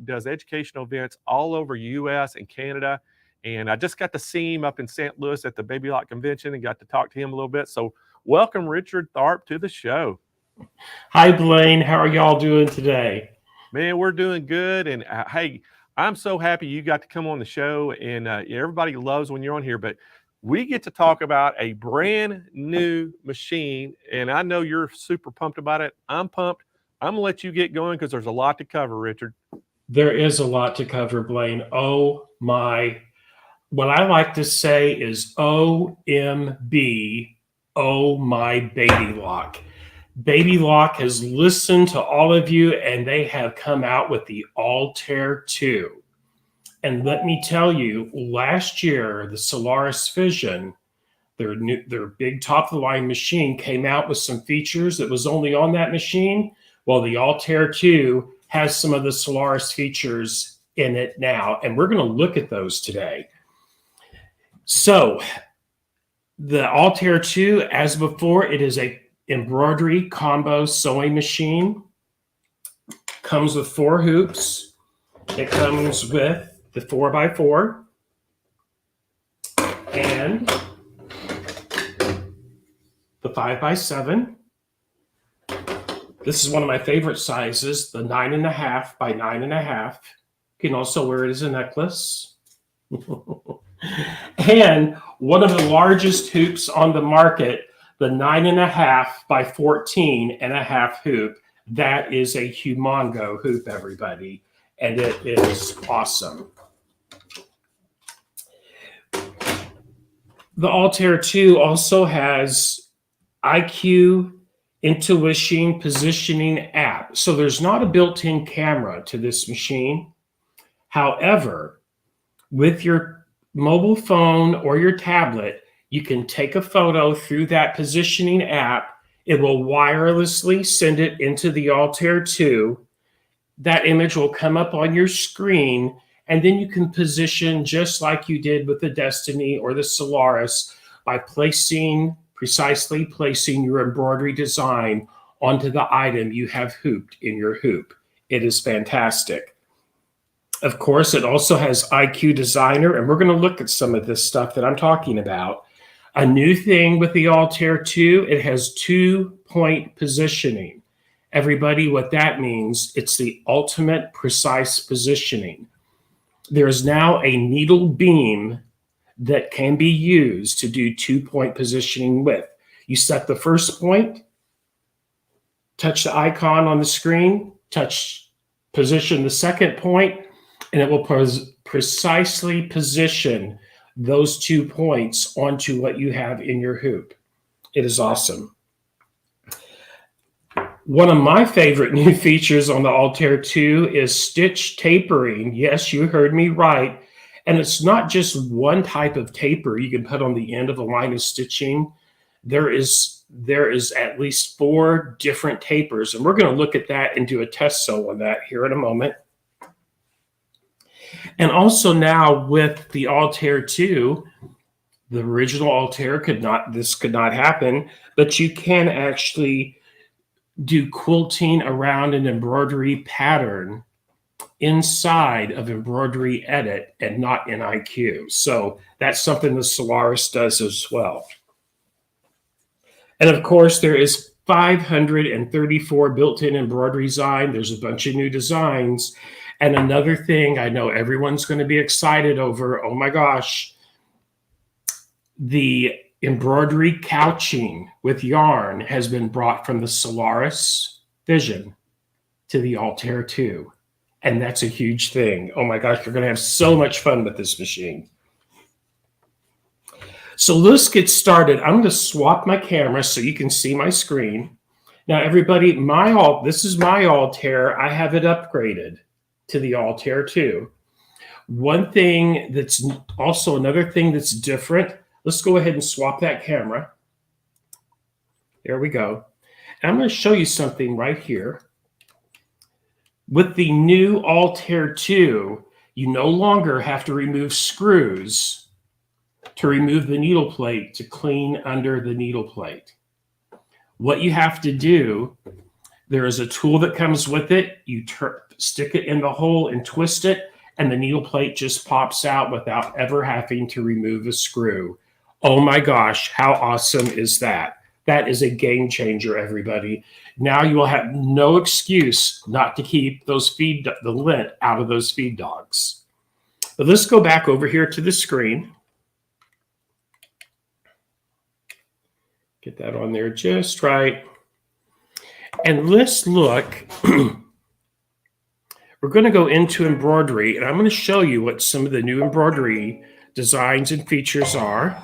does educational events all over U.S. and Canada. And I just got to see him up in St. Louis at the Baby Lock convention and got to talk to him a little bit. So welcome, Richard Tharp, to the show. Hi, Blaine. How are y'all doing today? Man, we're doing good. And hey, I'm so happy you got to come on the show. And everybody loves when you're on here, but we get to talk about a brand new machine. And I know you're super pumped about it. I'm pumped. I'm going to let you get going because there's a lot to cover, Richard. There is a lot to cover, Blaine. Oh, my. What I like to say is OMB, oh, my Baby Lock. Baby Lock has listened to all of you, and they have come out with the Altair 2. And let me tell you, last year, the Solaris Vision, their big top-of-the-line machine, came out with some features that was only on that machine. Well, the Altair 2 has some of the Solaris features in it now, and we're going to look at those today. So, the Altair 2, as before, it is a embroidery combo sewing machine. Comes with 4 hoops. It comes with the 4x4 and the 5x7. This is one of my favorite sizes, the 9.5 by 9.5. You can also wear it as a necklace. And one of the largest hoops on the market, the 9.5 by 14.5 hoop, that is a humongo hoop, everybody. And it is awesome. The Altair 2 also has IQ intuition positioning app. So there's not a built-in camera to this machine. However, with your mobile phone or your tablet, you can take a photo through that positioning app. It will wirelessly send it into the Altair 2. That image will come up on your screen, and then you can position just like you did with the Destiny or the Solaris by precisely placing your embroidery design onto the item you have hooped in your hoop. It is fantastic. Of course, it also has IQ Designer, and we're going to look at some of this stuff that I'm talking about. A new thing with the Altair 2, it has 2-point positioning. Everybody, what that means, it's the ultimate precise positioning. There is now a needle beam that can be used to do 2-point positioning with. You set the first point, touch the icon on the screen, position the second point, and it will precisely position those 2 points onto what you have in your hoop. It is awesome. One of my favorite new features on the Altair 2 is stitch tapering. Yes, you heard me right. And it's not just one type of taper you can put on the end of a line of stitching. There is at least 4 different tapers, and we're going to look at that and do a test sew on that here in a moment. And also now with the Altair 2, the original Altair could not happen, but you can actually do quilting around an embroidery pattern inside of embroidery edit and not in IQ. So that's something the Solaris does as well. And of course, there is 534 built-in embroidery design. There's a bunch of new designs. And another thing I know everyone's going to be excited over, oh my gosh, the embroidery couching with yarn has been brought from the Solaris Vision to the Altair 2. And that's a huge thing. Oh my gosh, you're going to have so much fun with this machine. So let's get started. I'm going to swap my camera so you can see my screen. Now, everybody, this is my Altair. I have it upgraded to the Altair 2. One thing that's also another thing that's different. Let's go ahead and swap that camera. There we go. And I'm going to show you something right here. With the new Altair 2, you no longer have to remove screws to remove the needle plate to clean under the needle plate. What you have to do, there is a tool that comes with it. You stick it in the hole and twist it, and the needle plate just pops out without ever having to remove a screw. Oh my gosh, how awesome is that? That is a game changer, everybody. Now you will have no excuse not to keep the lint out of those feed dogs. But let's go back over here to the screen. Get that on there just right. And let's look. We're going to go into embroidery, and I'm going to show you what some of the new embroidery designs and features are.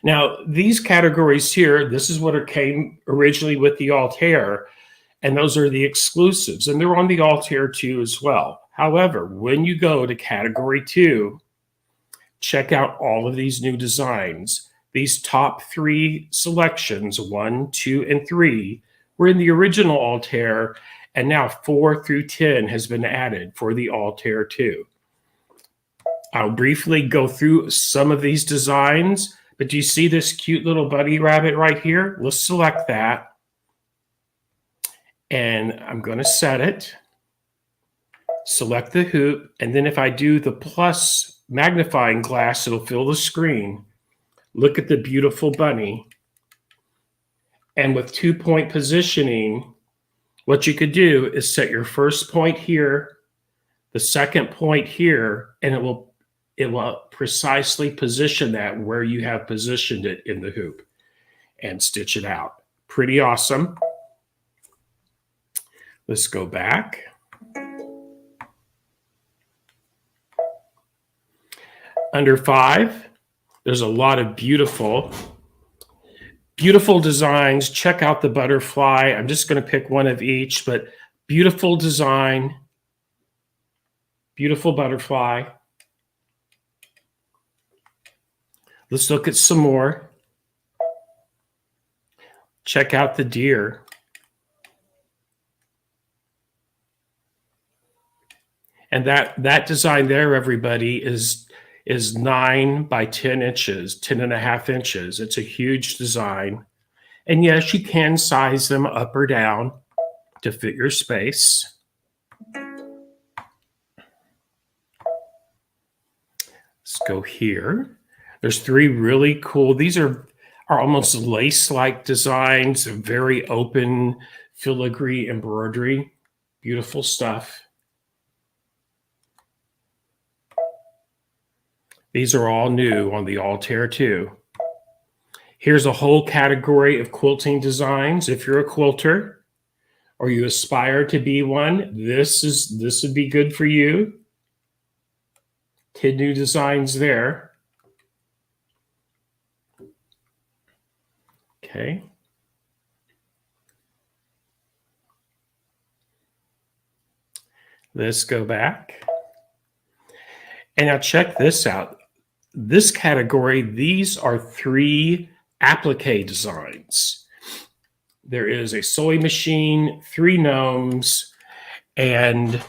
Now, these categories here, this is what came originally with the Altair, and those are the exclusives, and they're on the Altair 2 as well. However, when you go to category 2, check out all of these new designs. These top 3 selections, 1, 2, and 3, were in the original Altair, and now 4 through 10 has been added for the Altair 2. I'll briefly go through some of these designs. But do you see this cute little bunny rabbit right here? Let's select that. And I'm going to set it. Select the hoop. And then if I do the plus magnifying glass, it'll fill the screen. Look at the beautiful bunny. And with 2-point positioning, what you could do is set your first point here the second point here, and it will precisely position that where you have positioned it in the hoop and stitch it out. Pretty awesome. Let's go back. Under 5, there's a lot of beautiful designs. Check out the butterfly. I'm just going to pick one of each, but beautiful design, beautiful butterfly. Let's look at some more. Check out the deer. And that design there, everybody, is 9 by 10 inches, 10.5 inches. It's a huge design. And yes, you can size them up or down to fit your space. Let's go here. There's 3 really cool, these are almost lace-like designs, very open filigree embroidery. Beautiful stuff. These are all new on the Altair 2. Here's a whole category of quilting designs. If you're a quilter or you aspire to be one, this would be good for you. 10 new designs there. Okay. Let's go back. And now check this out. This category, these are 3 applique designs. There is a sewing machine, 3 gnomes, and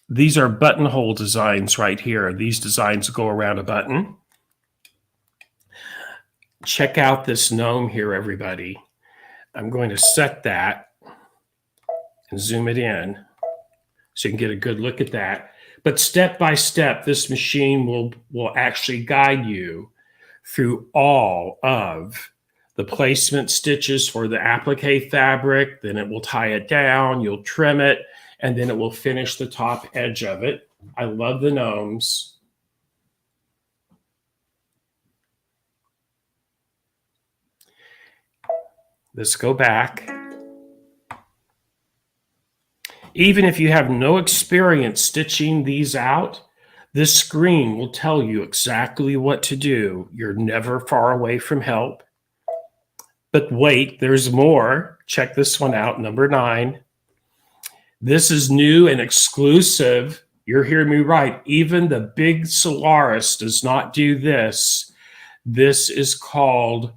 these are buttonhole designs right here. These designs go around a button. Check out this gnome here, everybody. I'm going to set that and zoom it in so you can get a good look at that. But step by step, this machine will actually guide you through all of the placement stitches for the applique fabric. Then it will tie it down, you'll trim it, and then it will finish the top edge of it. I love the gnomes. Let's go back. Even if you have no experience stitching these out, this screen will tell you exactly what to do. You're never far away from help. But wait, there's more. Check this one out, number 9. This is new and exclusive. You're hearing me right. Even the big Solaris does not do this. This is called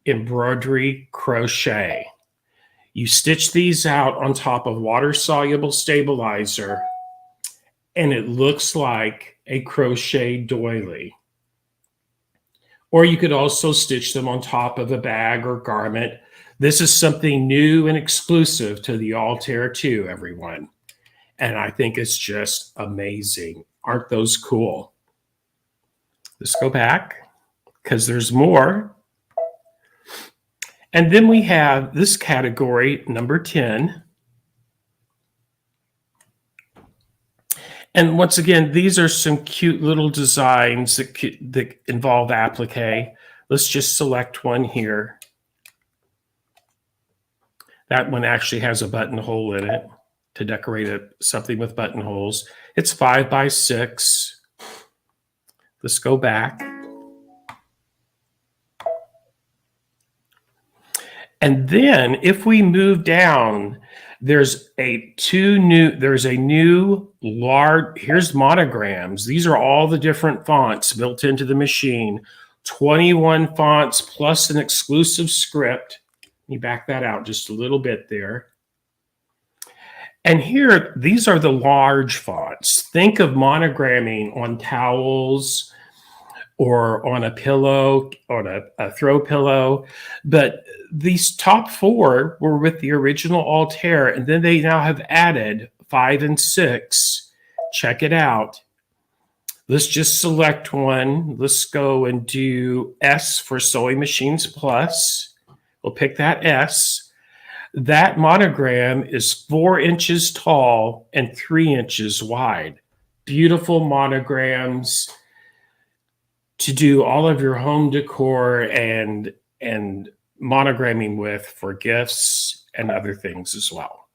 embroidery crochet. You stitch these out on top of water-soluble stabilizer, and it looks like a crochet doily. Or you could also stitch them on top of a bag or garment. This is something new and exclusive to the Altair 2, everyone. And I think it's just amazing. Aren't those cool? Let's go back, because there's more. And then we have this category, number 10. And once again, these are some cute little designs that involve applique. Let's just select one here. That one actually has a buttonhole in it to decorate something with buttonholes. It's 5 by 6. Let's go back. And then if we move down, there's a new large, here's monograms. These are all the different fonts built into the machine. 21 fonts plus an exclusive script. Let me back that out just a little bit there. And here, these are the large fonts. Think of monogramming on towels or on a pillow, on a throw pillow. But these top 4 were with the original Altair, and then they now have added 5 and 6. Check it out. Let's just select one. Let's go and do S for Sewing Machines Plus. We'll pick that S. That monogram is 4 inches tall and 3 inches wide. Beautiful monograms to do all of your home decor and monogramming with for gifts and other things as well.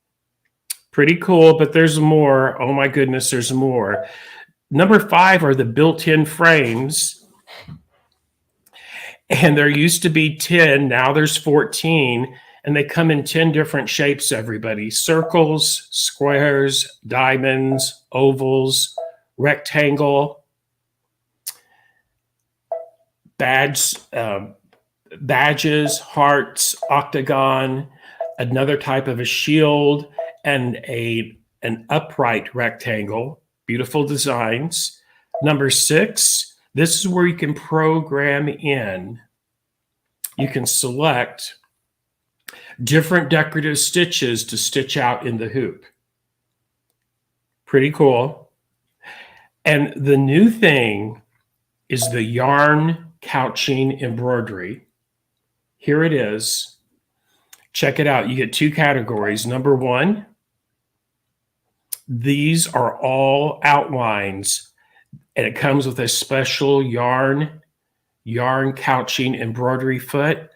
Pretty cool, but there's more. Oh my goodness, there's more. Number 5 are the built-in frames. And there used to be 10, now there's 14, and they come in 10 different shapes, everybody. Circles, squares, diamonds, ovals, rectangle, badges, hearts, octagon, another type of a shield, and an upright rectangle. Beautiful designs. Number 6, this is where you can program in. You can select different decorative stitches to stitch out in the hoop. Pretty cool. And the new thing is the yarn couching embroidery. Here it is. Check it out. You get 2 categories. Number 1, these are all outlines, and it comes with a special yarn couching embroidery foot.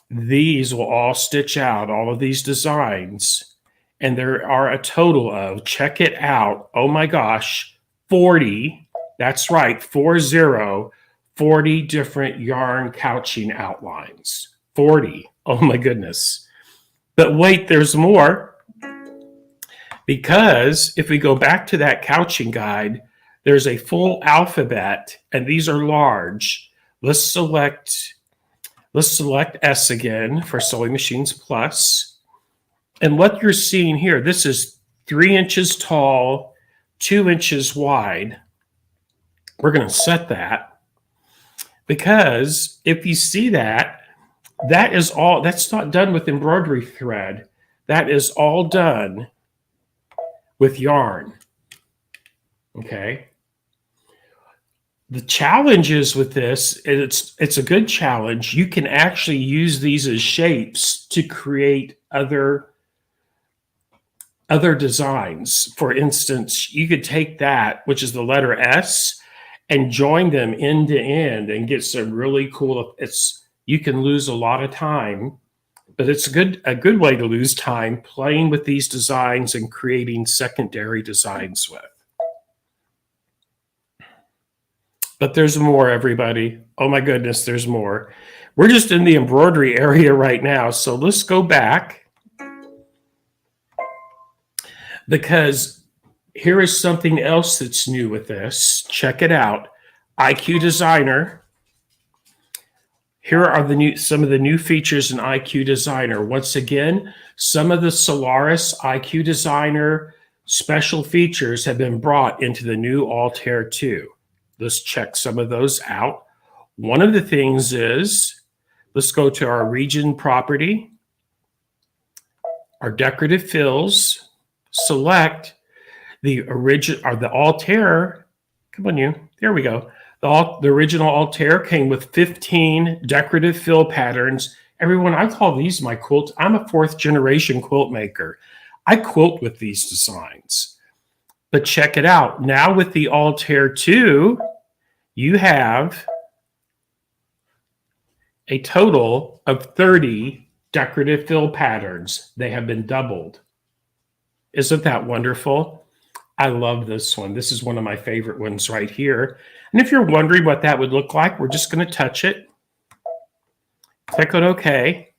These will all stitch out all of these designs, and there are a total of, check it out, oh my gosh, 40, that's right, 40 different yarn couching outlines. 40, oh my goodness. But wait, there's more, because if we go back to that couching guide, there's a full alphabet, and these are large. Let's select S again for Sewing Machines Plus. And what you're seeing here, this is 3 inches tall, 2 inches wide. We're going to set that, because if you see that, that is all, that's not done with embroidery thread. That is all done with yarn. Okay. The challenges with this, it's a good challenge. You can actually use these as shapes to create other designs. For instance, you could take that, which is the letter S, and join them end to end and get some really cool. You can lose a lot of time, but it's a good way to lose time playing with these designs and creating secondary designs with. But there's more, everybody. Oh my goodness, there's more. We're just in the embroidery area right now, so let's go back, because here is something else that's new with this. Check it out. IQ Designer. Here are some of the new features in IQ Designer. Once again, some of the Solaris IQ Designer special features have been brought into the new Altair 2. Let's check some of those out. One of the things is, let's go to our region property, our decorative fills, select the original, or the Altair. Come on, you. There we go. The original Altair came with 15 decorative fill patterns. Everyone, I call these my quilt. I'm a 4th generation quilt maker. I quilt with these designs. But check it out. Now with the Altair 2, you have a total of 30 decorative fill patterns. They have been doubled. Isn't that wonderful? I love this one. This is one of my favorite ones right here. And if you're wondering what that would look like, we're just going to touch it. Click on OK.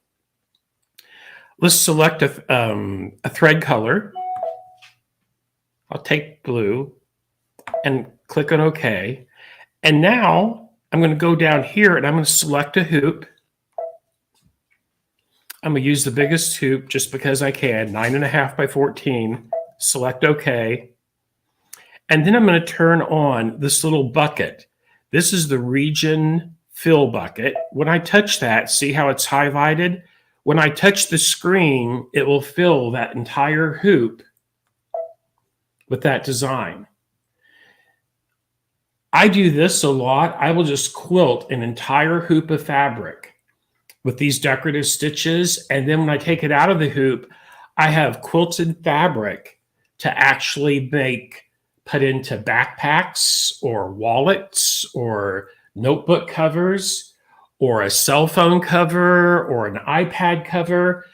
Let's select a thread color. I'll take blue and click on OK. And now I'm going to go down here and I'm going to select a hoop. I'm going to use the biggest hoop just because I can, 9.5 by 14. Select OK. And then I'm going to turn on this little bucket. This is the region fill bucket. When I touch that, see how it's highlighted? When I touch the screen, it will fill that entire hoop with that design. I do this a lot. I will just quilt an entire hoop of fabric with these decorative stitches. And then when I take it out of the hoop, I have quilted fabric to actually put into backpacks or wallets or notebook covers or a cell phone cover or an iPad cover.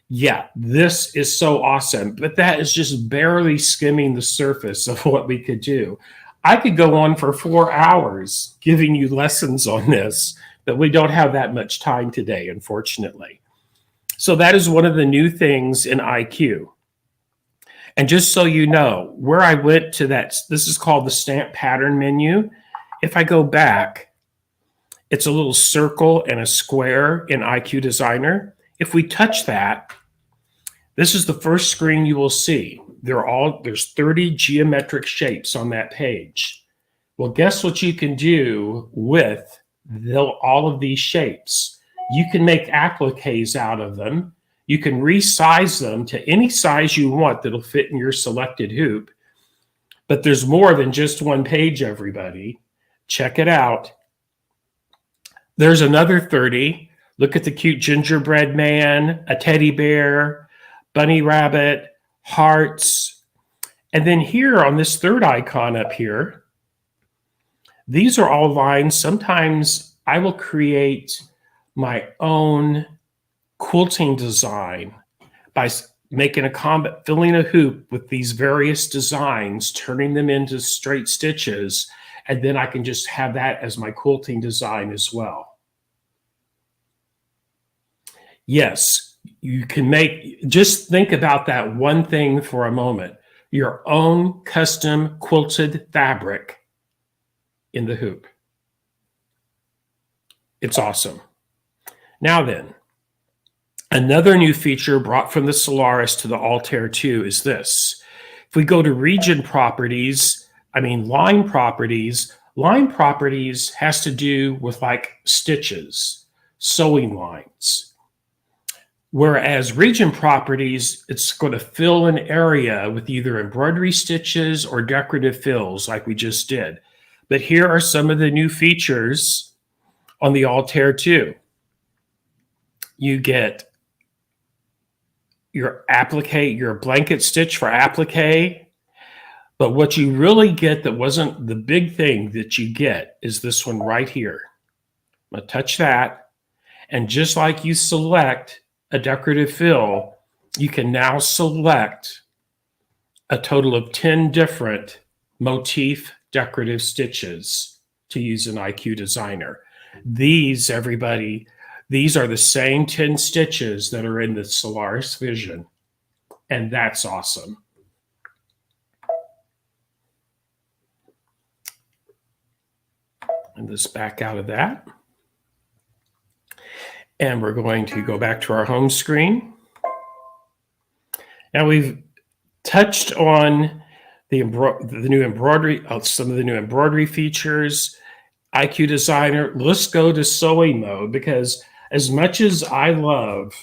Yeah, this is so awesome, but that is just barely skimming the surface of what we could do. I could go on for 4 hours giving you lessons on this, but we don't have that much time today, unfortunately. So that is one of the new things in IQ. And just so you know, where I went to that, this is called the stamp pattern menu. If I go back, it's a little circle and a square in IQ Designer. If we touch that, this is the first screen you will see. There's 30 geometric shapes on that page. Well, guess what you can do with all of these shapes? You can make appliques out of them. You can resize them to any size you want that'll fit in your selected hoop. But there's more than just one page, everybody. Check it out. There's another 30. Look at the cute gingerbread man, a teddy bear, bunny rabbit, hearts. And then here on this third icon up here, these are all lines. Sometimes I will create my own quilting design by making filling a hoop with these various designs, turning them into straight stitches, and then I can just have that as my quilting design as well. Yes, you can just think about that one thing for a moment, your own custom quilted fabric in the hoop. It's awesome. Now then, another new feature brought from the Solaris to the Altair 2 is this. If we go to line properties has to do with like stitches, sewing lines. Whereas region properties, it's going to fill an area with either embroidery stitches or decorative fills like we just did. But here are some of the new features on the Altair 2. You get your blanket stitch for applique. But what you really get that wasn't the big thing that you get is this one right here. I'm going to touch that. And just like you select a decorative fill, you can now select a total of 10 different motif decorative stitches to use in IQ Designer. These, everybody, these are the same 10 stitches that are in the Solaris Vision, and that's awesome. And this back out of that. And we're going to go back to our home screen. Now we've touched on the new embroidery, some of the new embroidery features, IQ Designer. Let's go to sewing mode, because as much as I love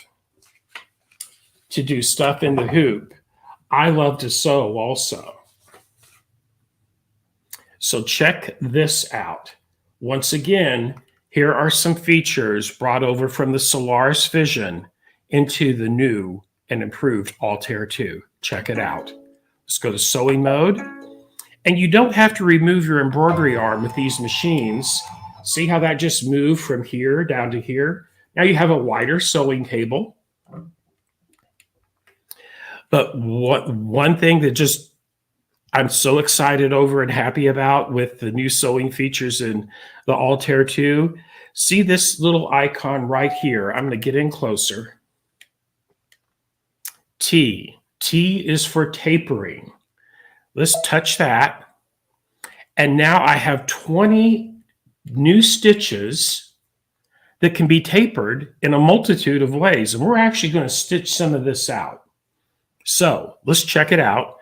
to do stuff in the hoop, I love to sew also. So check this out. Once again, here are some features brought over from the Solaris Vision into the new and improved Altair 2. Check it out. Let's go to sewing mode. And you don't have to remove your embroidery arm with these machines. See how that just moved from here down to here? Now you have a wider sewing table. But one thing that I'm so excited over and happy about with the new sewing features in the Altair 2. See this little icon right here. I'm going to get in closer. T. T is for tapering. Let's touch that. And now I have 20 new stitches that can be tapered in a multitude of ways. And we're actually going to stitch some of this out. So let's check it out.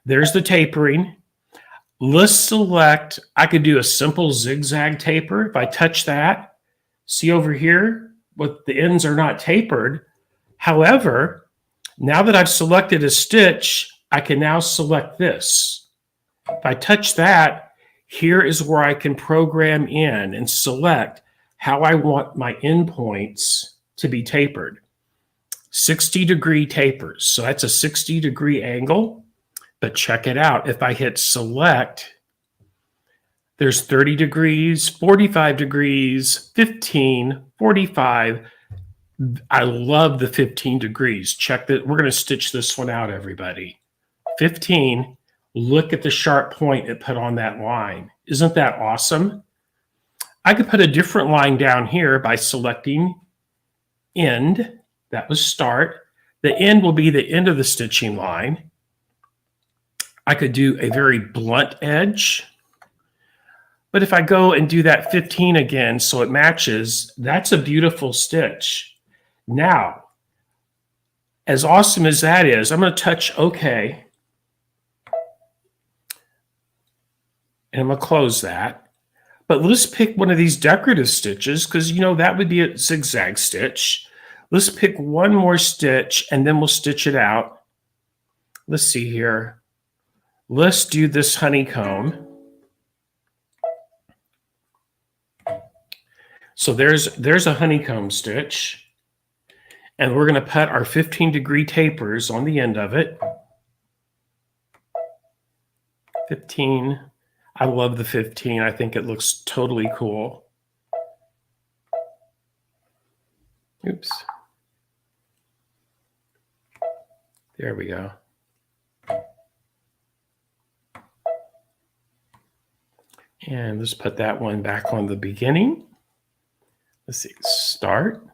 There's the tapering. Let's select, I could do a simple zigzag taper. If I touch that, see over here, the ends are not tapered. However, now that I've selected a stitch, I can now select this. If I touch that, here is where I can program in and select how I want my endpoints to be tapered. 60-degree tapers. So that's a 60-degree angle. But check it out. If I hit select, there's 30 degrees, 45 degrees, 15, 45. I love the 15 degrees. Check that. We're going to stitch this one out, everybody. 15. Look at the sharp point it put on that line. Isn't that awesome? I could put a different line down here by selecting end. That was start. The end will be the end of the stitching line. I could do a very blunt edge. But if I go and do that 15 again so it matches, that's a beautiful stitch. Now, as awesome as that is, I'm going to touch OK. And I'm going to close that. But let's pick one of these decorative stitches because, you know, that would be a zigzag stitch. Let's pick one more stitch and then we'll stitch it out. Let's see here. Let's do this honeycomb. So there's a honeycomb stitch. And we're going to put our 15-degree tapers on the end of it. 15. I love the 15. I think it looks totally cool. Oops. There we go. And let's put that one back on the beginning. Let's see, start,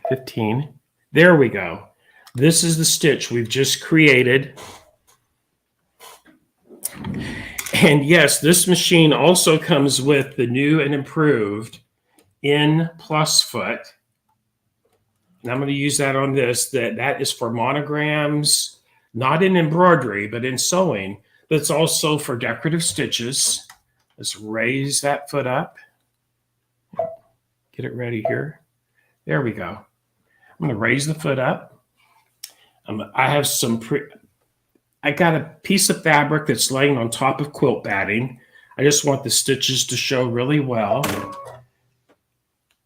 15. There we go. This is the stitch we've just created. And yes, this machine also comes with the new and improved N+ foot. And I'm going to use that on this. That is for monograms, not in embroidery, but in sewing. That's also for decorative stitches. Let's raise that foot up. Get it ready here. There we go. I'm going to raise the foot up. I have I got a piece of fabric that's laying on top of quilt batting. I just want the stitches to show really well.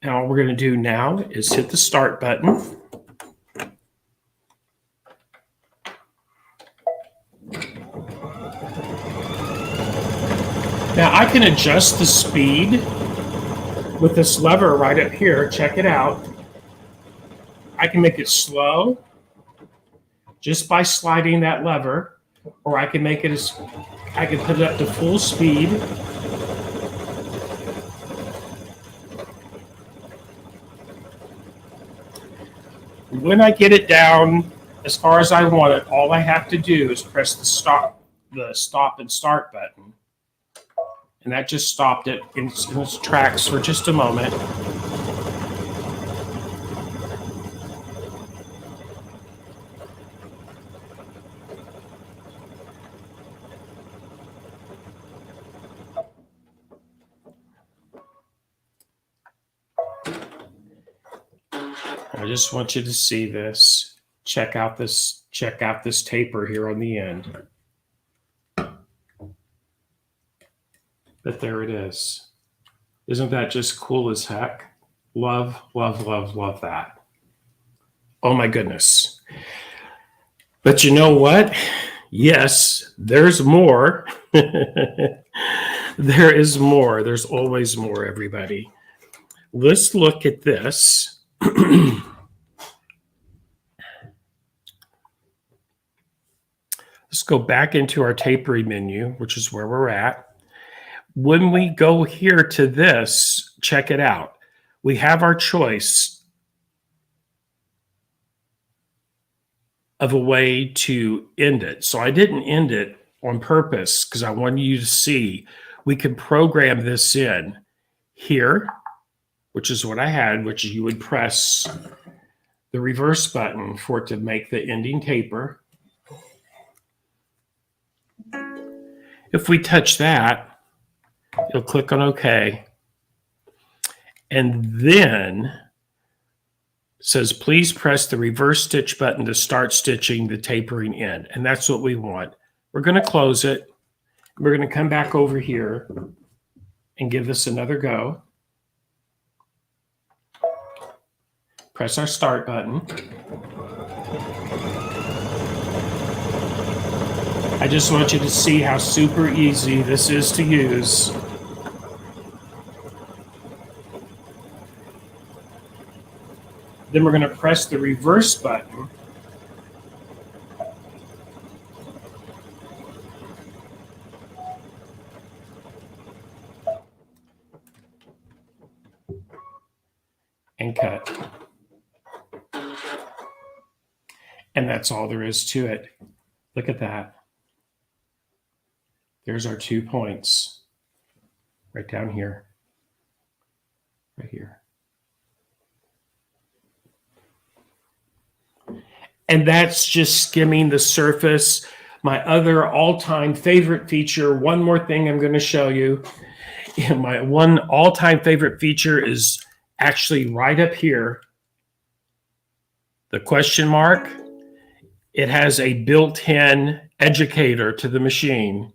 And all we're going to do now is hit the start button. Now I can adjust the speed with this lever right up here. Check it out. I can make it slow just by sliding that lever, or I can make it I can put it up to full speed. When I get it down as far as I want it, all I have to do is press the stop and start button. And that just stopped it in its tracks for just a moment. I just want you to see this. Check out this taper here on the end. But there it is. Isn't that just cool as heck? Love, love, love, love that. Oh my goodness. But you know what? Yes, there's more. There is more. There's always more, everybody. Let's look at this. Let's go back into our tapering menu, which is where we're at. When we go here to this, check it out. We have our choice of a way to end it. So I didn't end it on purpose because I wanted you to see we can program this in here, which is what I had, which you would press the reverse button for it to make the ending taper. If we touch that, you'll click on OK. And then it says, please press the reverse stitch button to start stitching the tapering end. And that's what we want. We're going to close it. We're going to come back over here and give this another go. Press our start button. I just want you to see how super easy this is to use. Then we're going to press the reverse button. And cut. And that's all there is to it. Look at that. There's our 2 points. Right down here. Right here. And that's just skimming the surface. My other all-time favorite feature, one more thing I'm going to show you. My one all-time favorite feature is actually right up here. The question mark. It has a built-in educator to the machine.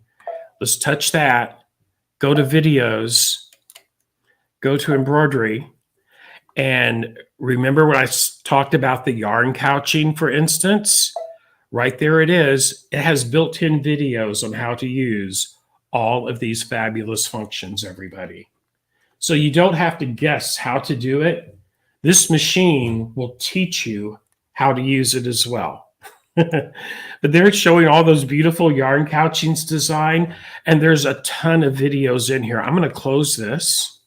Let's touch that. Go to videos. Go to embroidery. And remember when I talked about the yarn couching, for instance? Right there it is. It has built-in videos on how to use all of these fabulous functions, everybody. So you don't have to guess how to do it. This machine will teach you how to use it as well. But they're showing all those beautiful yarn couchings design, and there's a ton of videos in here. I'm going to close this.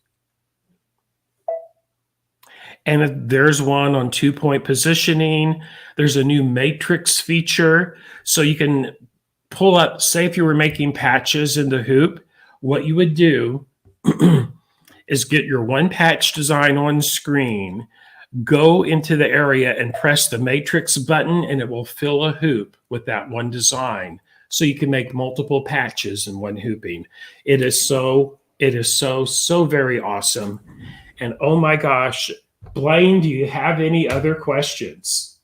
And there's one on 2-point positioning. There's a new matrix feature. So you can pull up, say if you were making patches in the hoop, what you would do is get your one patch design on screen, go into the area and press the matrix button, and it will fill a hoop with that one design. So you can make multiple patches in one hooping. It is so very awesome. And oh my gosh, Blaine, do you have any other questions?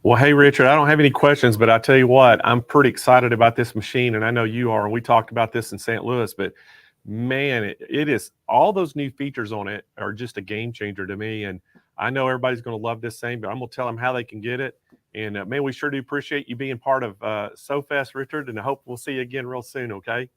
Well, hey, Richard, I don't have any questions, but I tell you what, I'm pretty excited about this machine, and I know you are. And we talked about this in St. Louis, but man, it is, all those new features on it are just a game changer to me. And I know everybody's going to love this thing, but I'm going to tell them how they can get it. And man, we sure do appreciate you being part of SewFest, Richard, and I hope we'll see you again real soon, okay?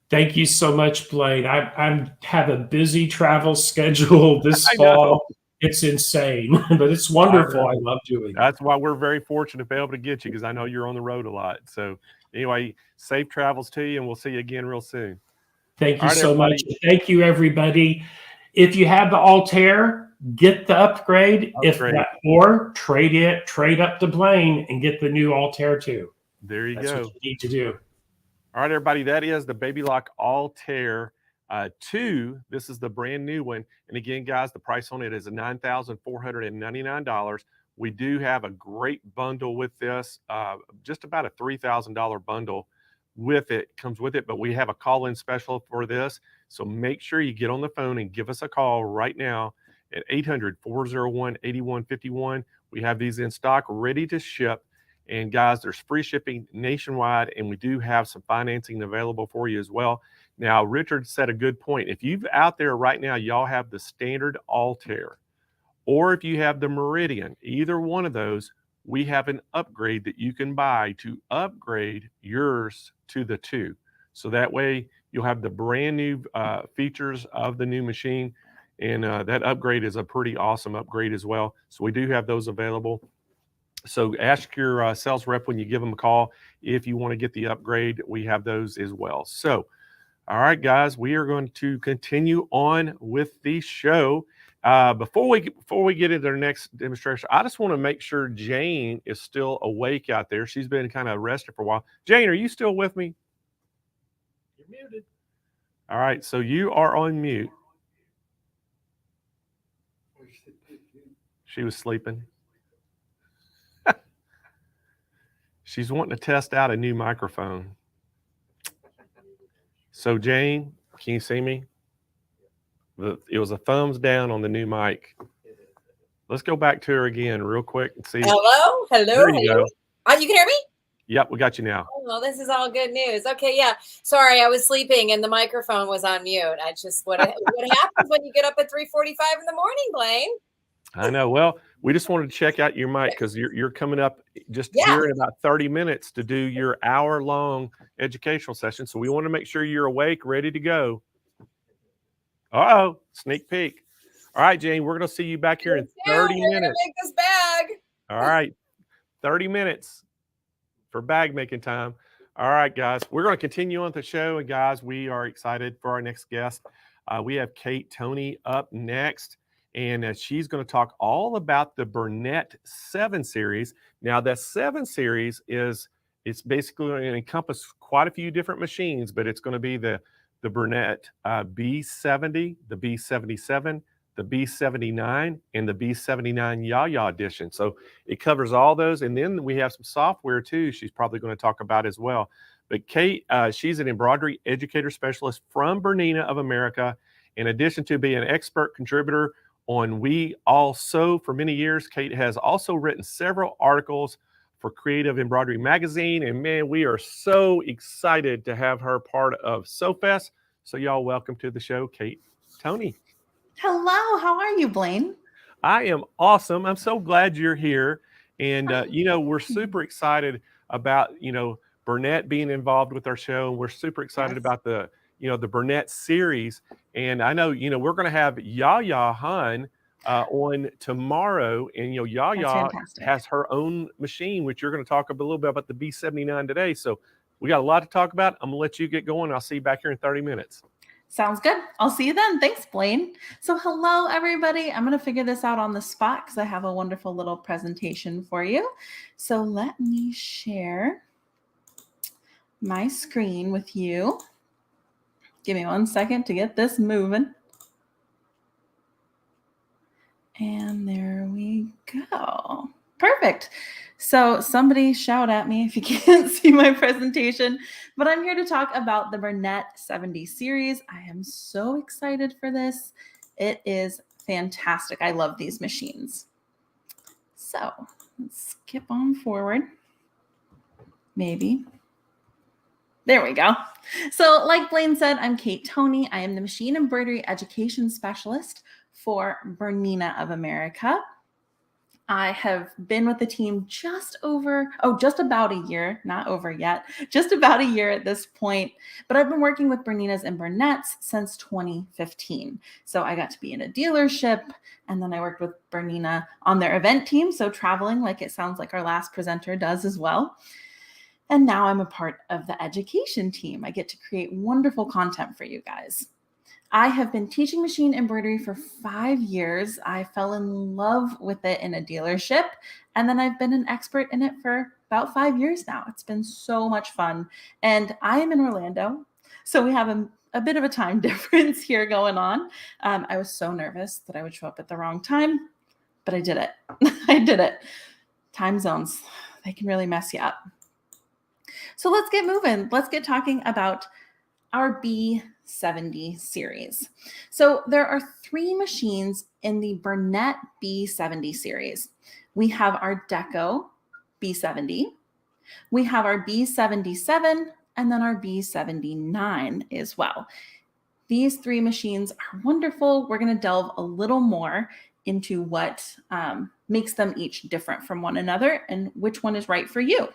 Thank you so much, Blaine. I have a busy travel schedule this fall. It's insane, but it's wonderful. I love doing it. That's why we're very fortunate to be able to get you, because I know you're on the road a lot. So anyway, safe travels to you, and we'll see you again real soon. Thank you so much. Thank you, everybody. If you have the Altair, get the upgrade. Or trade up to Blaine and get the new Altair too. There you That's go. What you need to do. All right, everybody, that is the Baby Lock Altair 2. This is the brand new one. And again, guys, the price on it is $9,499. We do have a great bundle with this, just about a $3,000 bundle with it, comes with it, but we have a call-in special for this. So make sure you get on the phone and give us a call right now at 800-401-8151. We have these in stock, ready to ship. And guys, there's free shipping nationwide, and we do have some financing available for you as well. Now, Richard said a good point. If you've out there right now, y'all have the standard Altair, or if you have the Meridian, either one of those, we have an upgrade that you can buy to upgrade yours to the 2. So that way you'll have the brand new features of the new machine. And that upgrade is a pretty awesome upgrade as well. So we do have those available. So ask your sales rep when you give them a call if you want to get the upgrade. We have those as well. So, all right, guys, we are going to continue on with the show. Before we get into our next demonstration, I just want to make sure Jane is still awake out there. She's been kind of rested for a while. Jane, are you still with me? You're muted. All right, so you are on mute. She was sleeping. She's wanting to test out a new microphone. So Jane, can you see me? It was a thumbs down on the new mic. Let's go back to her again real quick and see. Hello? There you go. Oh, you can hear me? Yep, we got you now. Oh, well, this is all good news. Okay, yeah. Sorry, I was sleeping and the microphone was on mute. I just what happens when you get up at 3:45 in the morning, Blaine? I know. Well, we just wanted to check out your mic because you're coming up just here in about 30 minutes to do your hour-long educational session. So we want to make sure you're awake, ready to go. Uh-oh, sneak peek. All right, Jane, we're going to see you back here in 30 minutes. We're going to make this bag. All right, 30 minutes for bag making time. All right, guys, we're going to continue on the show. And guys, we are excited for our next guest. We have Kate Tony up next. And she's going to talk all about the Burnette 7 series. Now, that 7 series it's basically going to encompass quite a few different machines, but it's going to be the Burnette B70, the B77, the B79, and the B79 Yaya edition. So it covers all those. And then we have some software too she's probably going to talk about as well. But Kate, she's an embroidery educator specialist from Burnina of America. In addition to being an expert contributor on We All Sew for many years, Kate has also written several articles for Creative Embroidery Magazine. And man, we are so excited to have her part of SewFest. So y'all welcome to the show, Kate Tony. Hello, how are you, Blaine? I am awesome. I'm so glad you're here. And, we're super excited about, Burnette being involved with our show. We're super excited about the Burnette series. And I know, we're going to have Yaya Han on tomorrow. And, Yaya has her own machine, which you're going to talk a little bit about the B79 today. So we got a lot to talk about. I'm going to let you get going. I'll see you back here in 30 minutes. Sounds good. I'll see you then. Thanks, Blaine. So hello, everybody. I'm going to figure this out on the spot because I have a wonderful little presentation for you. So let me share my screen with you. Give me 1 second to get this moving. And there we go. Perfect. So somebody shout at me if you can't see my presentation, but I'm here to talk about the Burnette 70 series. I am so excited for this. It is fantastic. I love these machines. So let's skip on forward. Maybe. There we go. So like Blaine said, I'm Kate Tony. I am the machine embroidery education specialist for Burnina of America. I have been with the team just about a year, not over yet, just about a year at this point. But I've been working with Burninas and Burnettes since 2015. So I got to be in a dealership, and then I worked with Burnina on their event team. So traveling, like it sounds like our last presenter does as well. And now I'm a part of the education team. I get to create wonderful content for you guys. I have been teaching machine embroidery for 5 years. I fell in love with it in a dealership, and then I've been an expert in it for about 5 years now. It's been so much fun. And I am in Orlando, so we have a bit of a time difference here going on. I was so nervous that I would show up at the wrong time, but I did it. I did it. Time zones, they can really mess you up. So let's get moving. Let's get talking about our B70 series. So there are 3 machines in the Burnette B70 series. We have our Deco B70, we have our B77, and then our B79 as well. These 3 machines are wonderful. We're going to delve a little more into what makes them each different from one another and which one is right for you.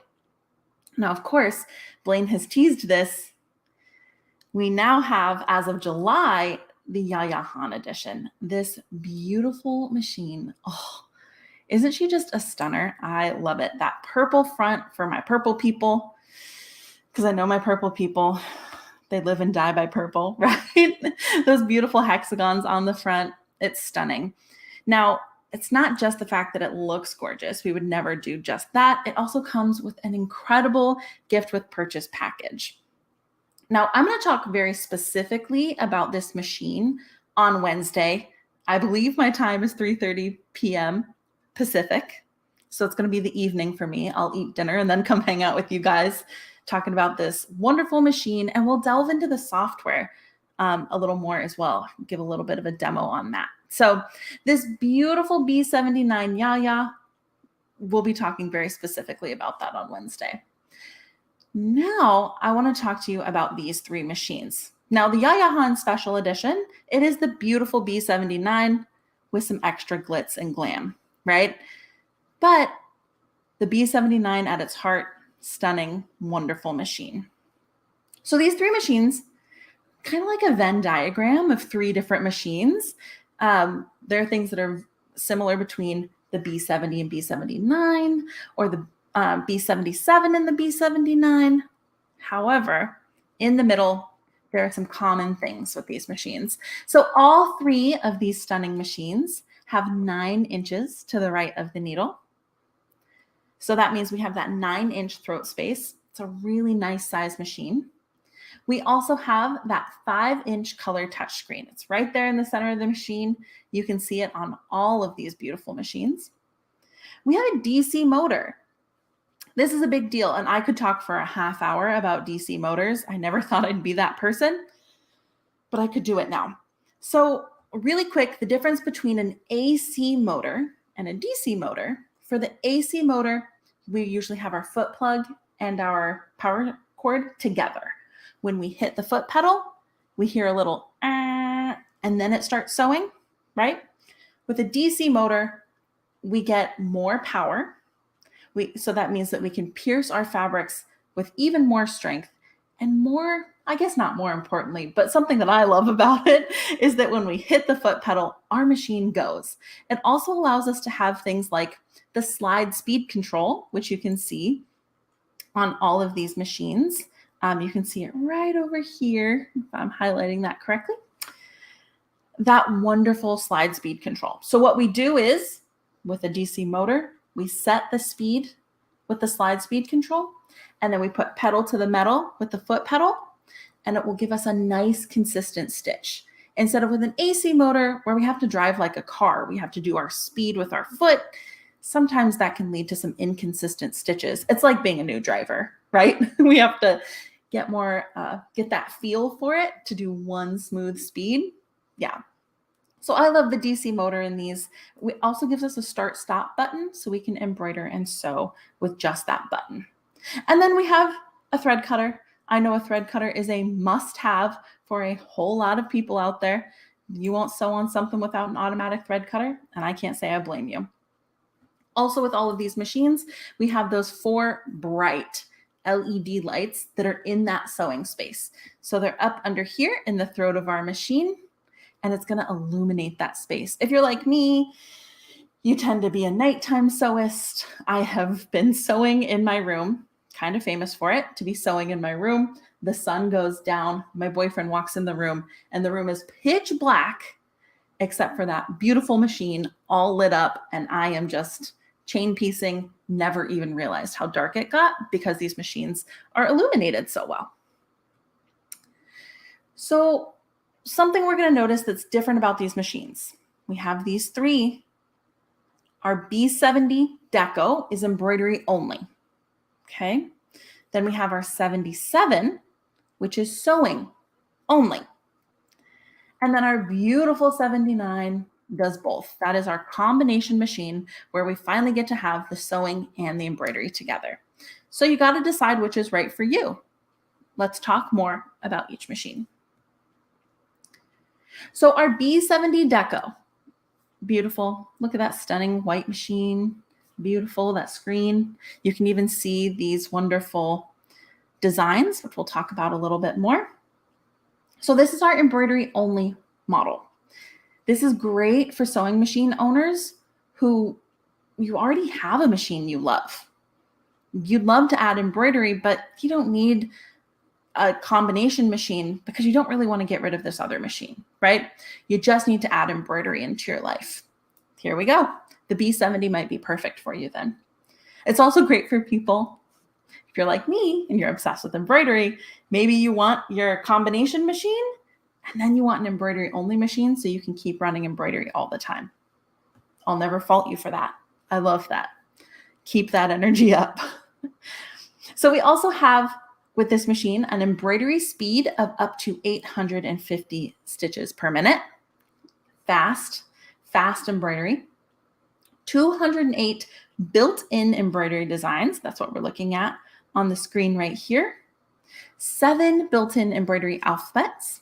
Now, of course, Blaine has teased this. We now have, as of July, the Yaya Han edition. This beautiful machine. Oh, isn't she just a stunner? I love it. That purple front for my purple people, because I know my purple people, they live and die by purple, right? Those beautiful hexagons on the front. It's stunning. Now, it's not just the fact that it looks gorgeous. We would never do just that. It also comes with an incredible gift with purchase package. Now, I'm going to talk very specifically about this machine on Wednesday. I believe my time is 3:30 p.m. Pacific. So it's going to be the evening for me. I'll eat dinner and then come hang out with you guys talking about this wonderful machine. And we'll delve into the software a little more as well. Give a little bit of a demo on that. So this beautiful B79 Yaya, we'll be talking very specifically about that on Wednesday. Now, I want to talk to you about these 3 machines. Now, the Yaya Han Special Edition, it is the beautiful B79 with some extra glitz and glam, right? But the B79 at its heart, stunning, wonderful machine. So these three machines, kind of like a Venn diagram of three different machines. There are things that are similar between the B70 and B79, or the B77 and the B79. However, in the middle, there are some common things with these machines. So all three of these stunning machines have 9 inches to the right of the needle. So that means we have that 9-inch throat space. It's a really nice size machine. We also have that 5-inch color touchscreen. It's right there in the center of the machine. You can see it on all of these beautiful machines. We have a DC motor. This is a big deal, and I could talk for a half hour about DC motors. I never thought I'd be that person, but I could do it now. So really quick, the difference between an AC motor and a DC motor. For the AC motor, we usually have our foot plug and our power cord together. When we hit the foot pedal, we hear a little and then it starts sewing, right? With a DC motor, we get more power. So that means that we can pierce our fabrics with even more strength and more, I guess not more importantly, but something that I love about it is that when we hit the foot pedal, our machine goes. It also allows us to have things like the slide speed control, which you can see on all of these machines. You can see it right over here, if I'm highlighting that correctly. That wonderful slide speed control. So what we do is, with a DC motor, we set the speed with the slide speed control, and then we put pedal to the metal with the foot pedal, and it will give us a nice consistent stitch. Instead of with an AC motor where we have to drive like a car, we have to do our speed with our foot. Sometimes that can lead to some inconsistent stitches. It's like being a new driver, right? We have to get that feel for it to do one smooth speed. Yeah. So I love the DC motor in these. It also gives us a start stop button so we can embroider and sew with just that button. And then we have a thread cutter. I know a thread cutter is a must have for a whole lot of people out there. You won't sew on something without an automatic thread cutter, and I can't say I blame you. Also with all of these machines, we have those 4 bright LED lights that are in that sewing space. So they're up under here in the throat of our machine, and it's going to illuminate that space. If you're like me, you tend to be a nighttime sewist. I have been sewing in my room, kind of famous for it, to be sewing in my room. The sun goes down, my boyfriend walks in the room, and the room is pitch black, except for that beautiful machine all lit up, and I am just chain piecing, never even realized how dark it got because these machines are illuminated so well. So something we're going to notice that's different about these machines. We have these 3. Our B70 deco is embroidery only. Okay. Then we have our 77, which is sewing only. And then our beautiful 79 does both. That is our combination machine where we finally get to have the sewing and the embroidery together. So you got to decide which is right for you. Let's talk more about each machine. So our B70 deco, beautiful. Look at that stunning white machine. Beautiful, that screen. You can even see these wonderful designs, which we'll talk about a little bit more. So this is our embroidery only model. This is great for sewing machine owners who you already have a machine you love. You'd love to add embroidery, but you don't need a combination machine because you don't really want to get rid of this other machine, right? You just need to add embroidery into your life. Here we go. The B70 might be perfect for you then. It's also great for people, if you're like me and you're obsessed with embroidery, maybe you want your combination machine and then you want an embroidery only machine so you can keep running embroidery all the time. I'll never fault you for that. I love that. Keep that energy up. So we also have with this machine an embroidery speed of up to 850 stitches per minute. Fast embroidery. 208 built-in embroidery designs. That's what we're looking at on the screen right here. 7 built-in embroidery alphabets.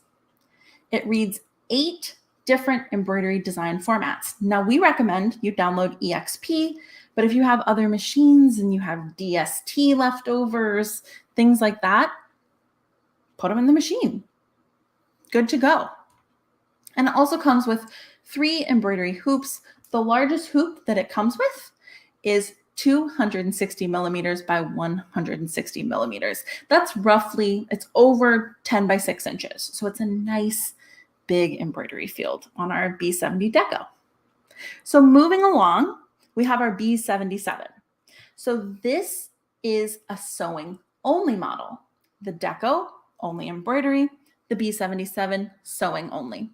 It reads 8 different embroidery design formats. Now we recommend you download EXP, but if you have other machines and you have DST leftovers, things like that, put them in the machine. Good to go. And it also comes with 3 embroidery hoops. The largest hoop that it comes with is 260 millimeters by 160 millimeters. That's roughly, it's over 10 by 6 inches. So it's a nice big embroidery field on our B70 deco. So moving along, we have our B77. So this is a sewing only model. The deco, only embroidery. The B77, sewing only.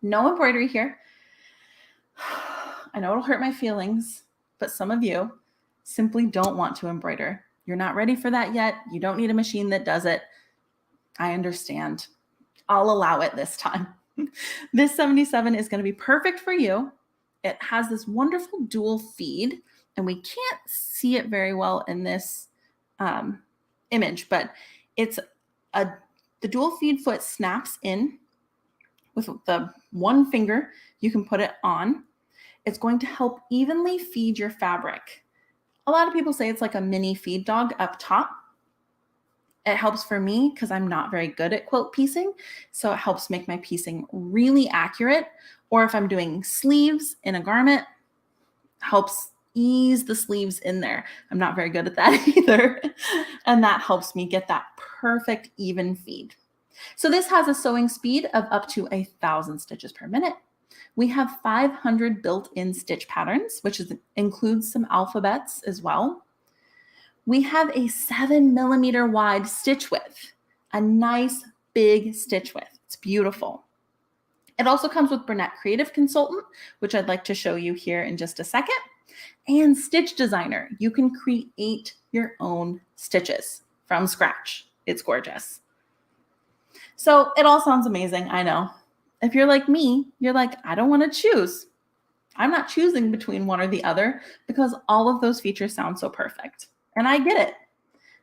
No embroidery here. I know it'll hurt my feelings, but some of you simply don't want to embroider. You're not ready for that yet. You don't need a machine that does it. I understand. I'll allow it this time. This 77 is going to be perfect for you. It has this wonderful dual feed, and we can't see it very well in this image, but it's the dual feed foot snaps in with the one finger. You can put it on. It's going to help evenly feed your fabric. A lot of people say it's like a mini feed dog up top. It helps for me because I'm not very good at quilt piecing. So it helps make my piecing really accurate. Or if I'm doing sleeves in a garment, helps ease the sleeves in there. I'm not very good at that either. And that helps me get that perfect even feed. So this has a sewing speed of up to 1,000 stitches per minute. We have 500 built-in stitch patterns, which includes some alphabets as well. We have a 7 millimeter wide stitch width, a nice big stitch width. It's beautiful. It also comes with Burnette Creative Consultant, which I'd like to show you here in just a second, and Stitch Designer. You can create your own stitches from scratch. It's gorgeous. So it all sounds amazing, I know. If you're like me, you're like, I don't want to choose. I'm not choosing between one or the other because all of those features sound so perfect. And I get it.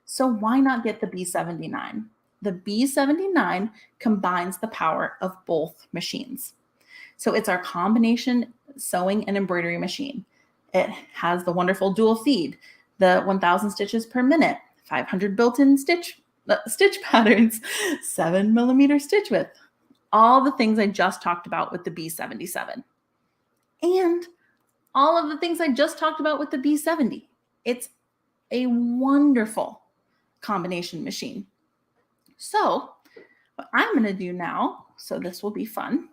So why not get the B79? The B79 combines the power of both machines. So it's our combination sewing and embroidery machine. It has the wonderful dual feed, the 1,000 stitches per minute, 500 built-in stitch patterns, 7 millimeter stitch width, all the things I just talked about with the B77. And all of the things I just talked about with the B70. It's a wonderful combination machine. So what I'm going to do now, so this will be fun.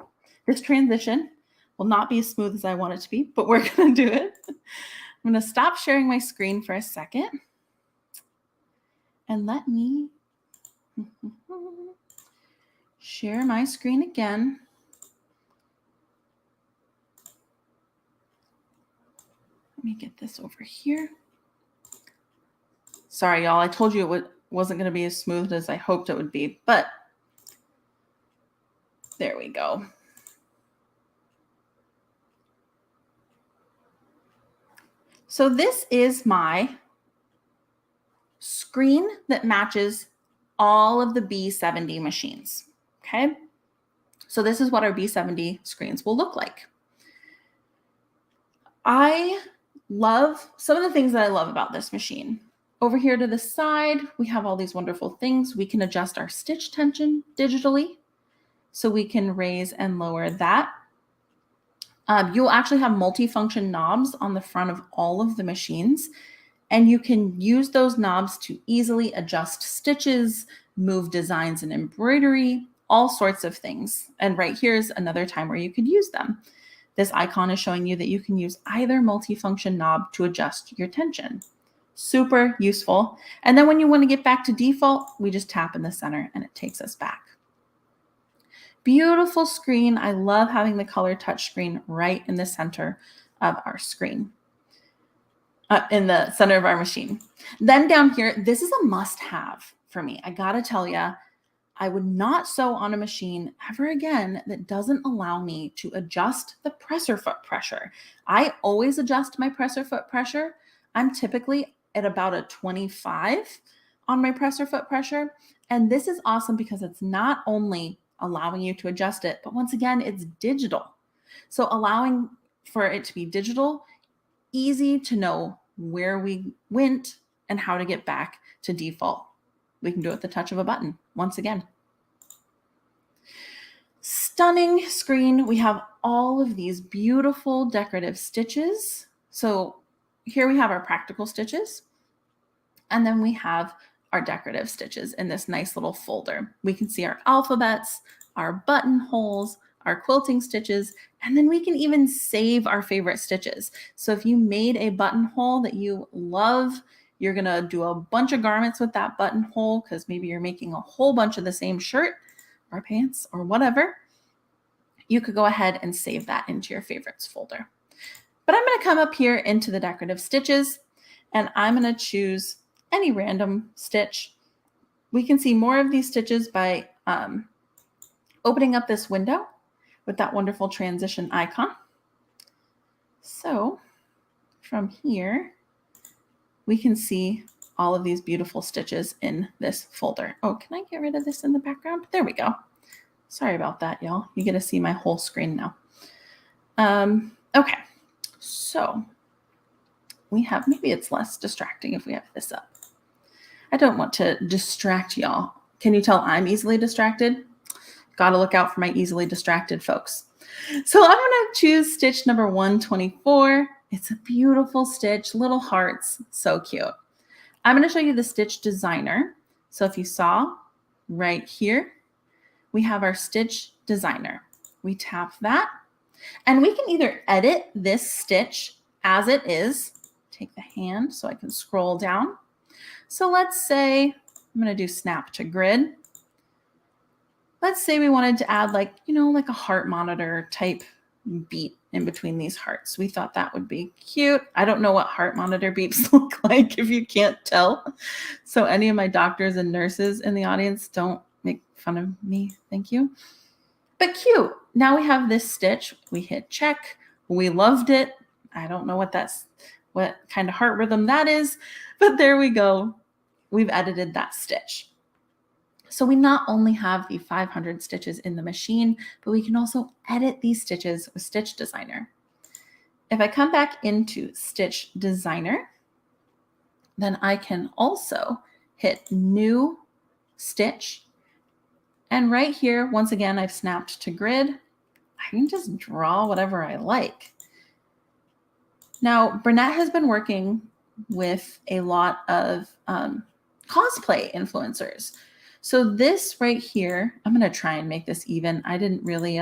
This transition will not be as smooth as I want it to be, but we're going to do it. I'm going to stop sharing my screen for a second. And let me share my screen again. Let me get this over here. Sorry, y'all. I told you it wasn't going to be as smooth as I hoped it would be, but there we go. So this is my screen that matches all of the B70 machines, okay? So this is what our B70 screens will look like. I love some of the things that I love about this machine. Over here to the side, we have all these wonderful things. We can adjust our stitch tension digitally, so we can raise and lower that. You'll actually have multifunction knobs on the front of all of the machines, and you can use those knobs to easily adjust stitches, move designs and embroidery, all sorts of things. And right here is another time where you could use them. This icon is showing you that you can use either multifunction knob to adjust your tension. Super useful. And then when you want to get back to default, we just tap in the center and it takes us back. Beautiful screen. I love having the color touchscreen right in the center of our screen, in the center of our machine. Then down here, this is a must-have for me. I gotta tell you, I would not sew on a machine ever again that doesn't allow me to adjust the presser foot pressure. I always adjust my presser foot pressure. I'm typically at about a 25 on my presser foot pressure. And this is awesome because it's not only allowing you to adjust it. But once again, it's digital. So allowing for it to be digital, easy to know where we went and how to get back to default. We can do it at the touch of a button, once again. Stunning screen. We have all of these beautiful decorative stitches. So here we have our practical stitches, and then we have our decorative stitches in this nice little folder. We can see our alphabets, our buttonholes, our quilting stitches, and then we can even save our favorite stitches. So if you made a buttonhole that you love, you're gonna do a bunch of garments with that buttonhole because maybe you're making a whole bunch of the same shirt or pants or whatever, you could go ahead and save that into your favorites folder. But I'm gonna come up here into the decorative stitches, and I'm gonna choose any random stitch. We can see more of these stitches by opening up this window with that wonderful transition icon. So from here, we can see all of these beautiful stitches in this folder. Oh, can I get rid of this in the background? There we go. Sorry about that, y'all. You get to see my whole screen now. Okay, so we have, maybe it's less distracting if we have this up. I don't want to distract y'all. Can you tell I'm easily distracted? Got to look out for my easily distracted folks. So I'm going to choose stitch number 124. It's a beautiful stitch, little hearts, so cute. I'm going to show you the stitch designer. So if you saw right here, we have our stitch designer. We tap that, and we can either edit this stitch as it is. Take the hand so I can scroll down. So let's say I'm going to do snap to grid. Let's say we wanted to add like a heart monitor type beat in between these hearts. We thought that would be cute. I don't know what heart monitor beeps look like if you can't tell. So any of my doctors and nurses in the audience, don't make fun of me. Thank you. But cute. Now we have this stitch. We hit check. We loved it. I don't know what kind of heart rhythm that is, but there we go. We've edited that stitch. So we not only have the 500 stitches in the machine, but we can also edit these stitches with Stitch Designer. If I come back into Stitch Designer, then I can also hit New Stitch. And right here, once again, I've snapped to grid. I can just draw whatever I like. Now, Burnette has been working with a lot of cosplay influencers. So this right here, I'm going to try and make this even. I didn't really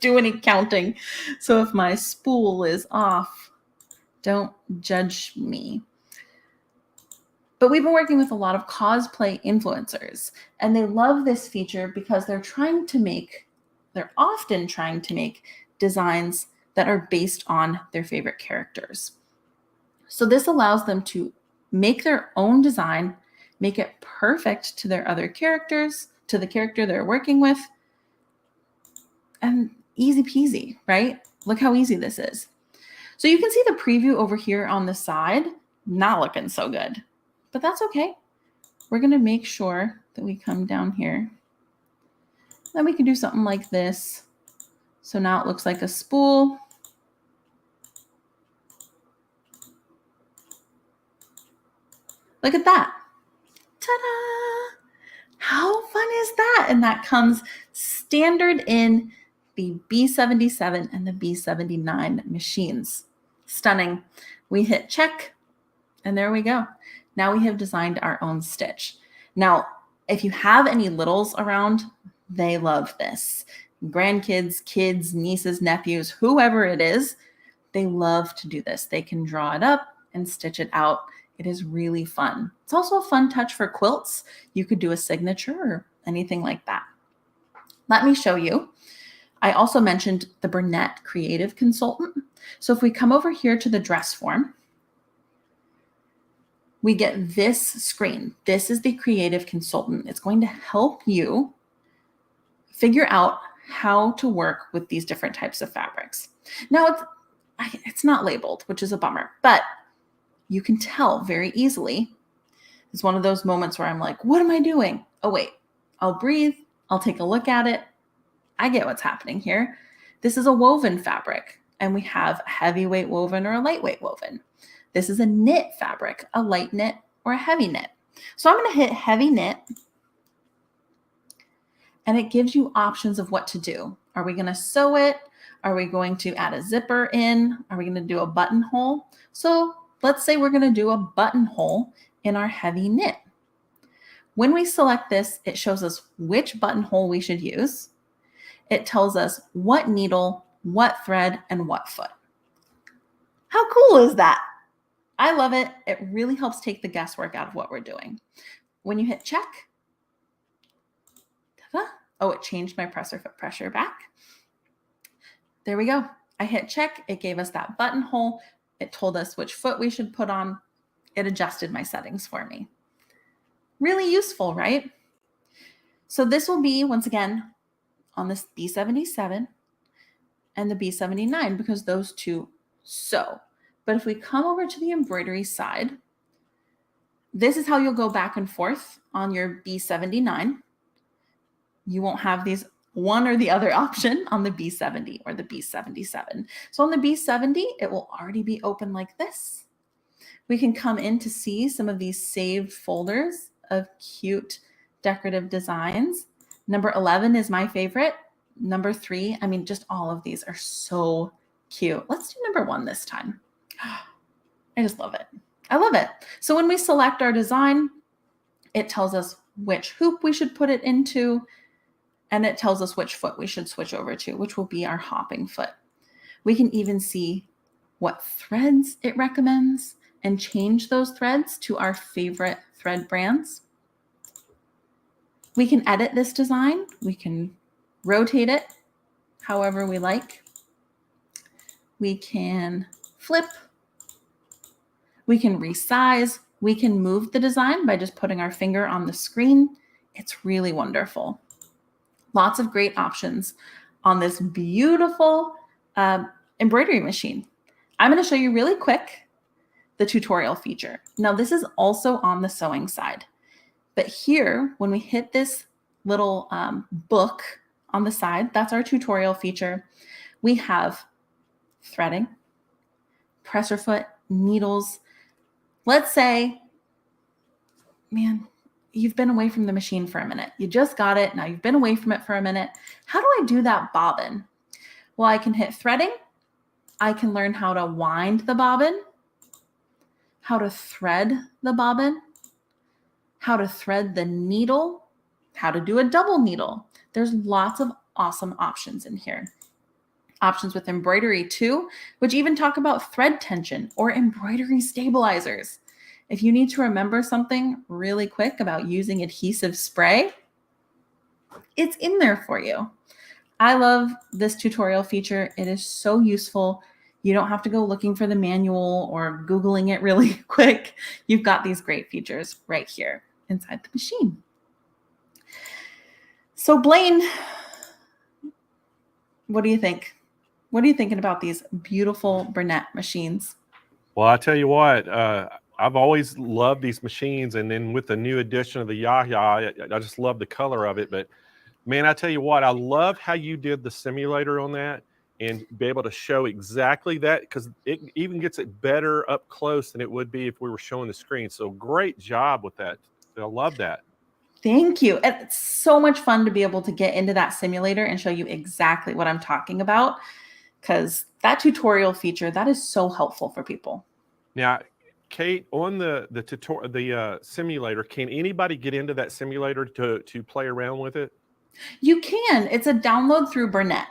do any counting. So if my spool is off, don't judge me. But we've been working with a lot of cosplay influencers, and they love this feature because they're often trying to make designs that are based on their favorite characters. So this allows them to make their own design, make it perfect to their other characters, to the character they're working with, and easy peasy, right? Look how easy this is. So you can see the preview over here on the side, not looking so good, but that's okay. We're gonna make sure that we come down here. Then we can do something like this. So now it looks like a spool. Look at that. Ta-da! How fun is that? And that comes standard in the B77 and the B79 machines. Stunning. We hit check, and there we go. Now we have designed our own stitch. Now, if you have any littles around, they love this. Grandkids, kids, nieces, nephews, whoever it is, they love to do this. They can draw it up and stitch it out. It is really fun. It's also a fun touch for quilts. You could do a signature or anything like that. Let me show you. I also mentioned the Burnette Creative Consultant. So if we come over here to the dress form, we get this screen. This is the Creative Consultant. It's going to help you figure out how to work with these different types of fabrics. Now, it's not labeled, which is a bummer, but you can tell very easily. It's one of those moments where I'm like, what am I doing? Oh, wait, I'll breathe I'll take a look at it. I get what's happening here. This is a woven fabric, and we have a heavyweight woven or a lightweight woven. This is a knit fabric, a light knit or a heavy knit. So I'm going to hit heavy knit, and it gives you options of what to do. Are we going to sew it? Are we going to add a zipper in? Are we going to do a buttonhole? So let's say we're going to do a buttonhole in our heavy knit. When we select this, it shows us which buttonhole we should use. It tells us what needle, what thread, and what foot. How cool is that? I love it. It really helps take the guesswork out of what we're doing. When you hit check, oh, it changed my presser foot pressure back. There we go. I hit check. It gave us that buttonhole. It told us which foot we should put on. It adjusted my settings for me. Really useful, right? So this will be, once again, on this B77 and the B79 because those two sew. But if we come over to the embroidery side, this is how you'll go back and forth on your B79. You won't have these one or the other option on the B70 or the B77. So on the B70, it will already be open like this. We can come in to see some of these saved folders of cute decorative designs. Number 11 is my favorite. Number 3, I mean, just all of these are so cute. Let's do number 1 this time. I just love it. I love it. So when we select our design, it tells us which hoop we should put it into, and it tells us which foot we should switch over to, which will be our hopping foot. We can even see what threads it recommends and change those threads to our favorite thread brands. We can edit this design. We can rotate it however we like. We can flip. We can resize. We can move the design by just putting our finger on the screen. It's really wonderful. Lots of great options on this beautiful embroidery machine. I'm going to show you really quick the tutorial feature. Now, this is also on the sewing side. But here, when we hit this little book on the side, that's our tutorial feature. We have threading, presser foot, needles. Let's say, man, you've been away from the machine for a minute. You just got it. Now you've been away from it for a minute. How do I do that bobbin? Well, I can hit threading. I can learn how to wind the bobbin, how to thread the bobbin, how to thread the needle, how to do a double needle. There's lots of awesome options in here. Options with embroidery too, which even talk about thread tension or embroidery stabilizers. If you need to remember something really quick about using adhesive spray, it's in there for you. I love this tutorial feature. It is so useful. You don't have to go looking for the manual or Googling it really quick. You've got these great features right here inside the machine. So Blaine, what do you think? What are you thinking about these beautiful Burnette machines? Well, I tell you what, I've always loved these machines, and then with the new addition of the Yahya, I just love the color of it. But man, I tell you what, I love how you did the simulator on that and be able to show exactly that, because it even gets it better up close than it would be if we were showing the screen. So great job with that. I love that. Thank you. It's so much fun to be able to get into that simulator and show you exactly what I'm talking about, because that tutorial feature, that is so helpful for people. Now, Kate, on the simulator, can anybody get into that simulator to play around with it? You can. It's a download through Burnette.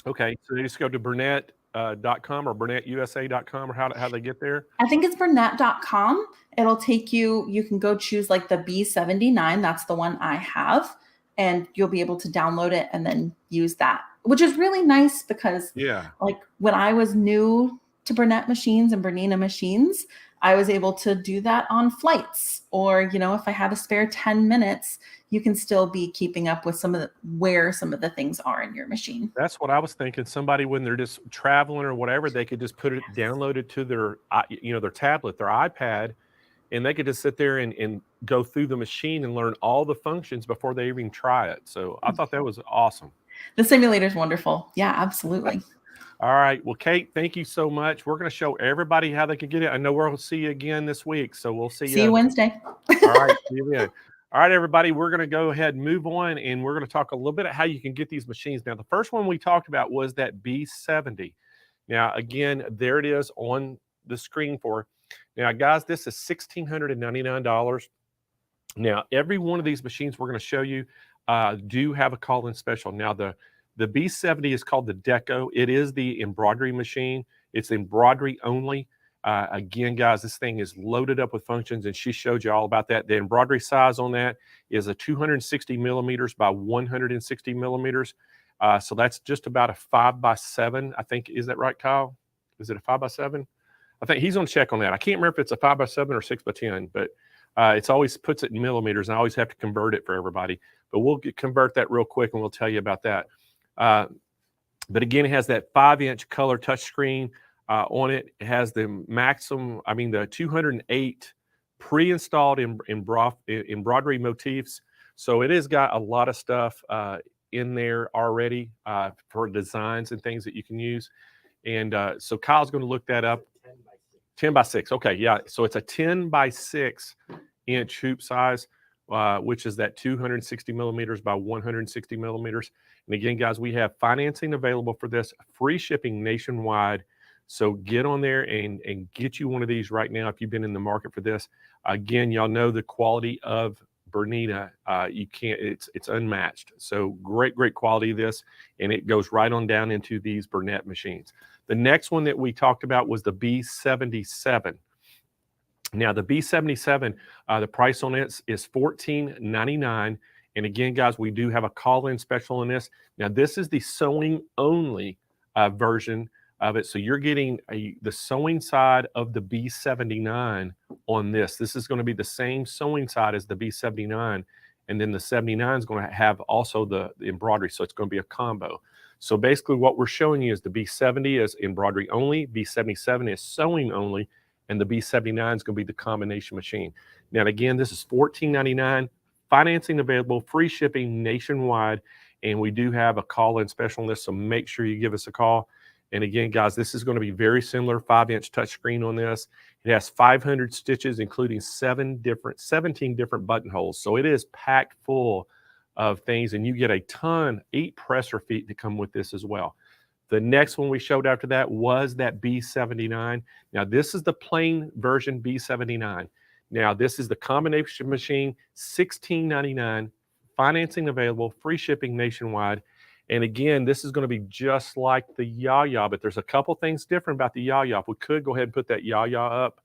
Okay, so they just go to Burnette.com or BurnetteUSA.com, or how they get there? I think it's Burnette.com. It'll take you, you can go choose like the B79. That's the one I have. And you'll be able to download it and then use that, which is really nice because like when I was new to Burnette machines and Bernina machines, I was able to do that on flights, or, you know, if I had a spare 10 minutes, you can still be keeping up with where some of the things are in your machine. That's what I was thinking. Somebody, when they're just traveling or whatever, they could just put it, download it to their, their tablet, their iPad, and they could just sit there and go through the machine and learn all the functions before they even try it. So I thought that was awesome. The simulator is wonderful. Yeah, absolutely. All right. Well, Kate, thank you so much. We're going to show everybody how they can get it. I know we'll see you again this week. So we'll see you Wednesday. All right. See you then. All right, everybody, we're going to go ahead and move on, and we're going to talk a little bit about how you can get these machines. Now, the first one we talked about was that B70. Now, again, there it is on the screen for. Now, guys, this is $1,699. Now, every one of these machines we're going to show you do have a call-in special. Now, the B70 is called the Deco. It is the embroidery machine. It's embroidery only. Again, guys, this thing is loaded up with functions, and she showed you all about that. The embroidery size on that is a 260 millimeters by 160 millimeters. So that's just about a 5x7. I think, is that right, Kyle? Is it a 5x7? I think he's going to check on that. I can't remember if it's a 5x7 or 6x10, but it's always puts it in millimeters, and I always have to convert it for everybody. But we'll convert that real quick, and we'll tell you about that. But again, it has that 5-inch color touchscreen. On it. It has the maximum, the 208 pre-installed embroidery motifs. So it has got a lot of stuff in there already for designs and things that you can use. And so Kyle's going to look that up. 10 by 6. Okay, yeah. So it's a 10 by 6 inch hoop size, which is that 260 millimeters by 160 millimeters. And again, guys, we have financing available for this, free shipping nationwide. So get on there and get you one of these right now if you've been in the market for this. Again, y'all know the quality of Burnette. You can't, it's unmatched. So great quality of this, and it goes right on down into these Burnette machines. The next one that we talked about was the B77. Now the B77, the price on it is $14.99. And again, guys, we do have a call-in special on this. Now this is the sewing only version of it. So you're getting the sewing side of the B79 on this. This is going to be the same sewing side as the B79. And then the 79 is going to have also the embroidery. So it's going to be a combo. So basically what we're showing you is the B70 is embroidery only, B77 is sewing only, and the B79 is going to be the combination machine. Now, again, this is $14.99, financing available, free shipping nationwide, and we do have a call-in special on this, so make sure you give us a call. And again, guys, this is going to be very similar, 5-inch touchscreen on this. It has 500 stitches, including 17 different buttonholes. So it is packed full of things, and you get a ton, 8 presser feet to come with this as well. The next one we showed after that was that B79. Now, this is the plain version B79. Now, this is the combination machine, $16.99, financing available, free shipping nationwide. And again, this is going to be just like the Yaya, but there's a couple things different about the Yaya. If we could go ahead and put that Yaya up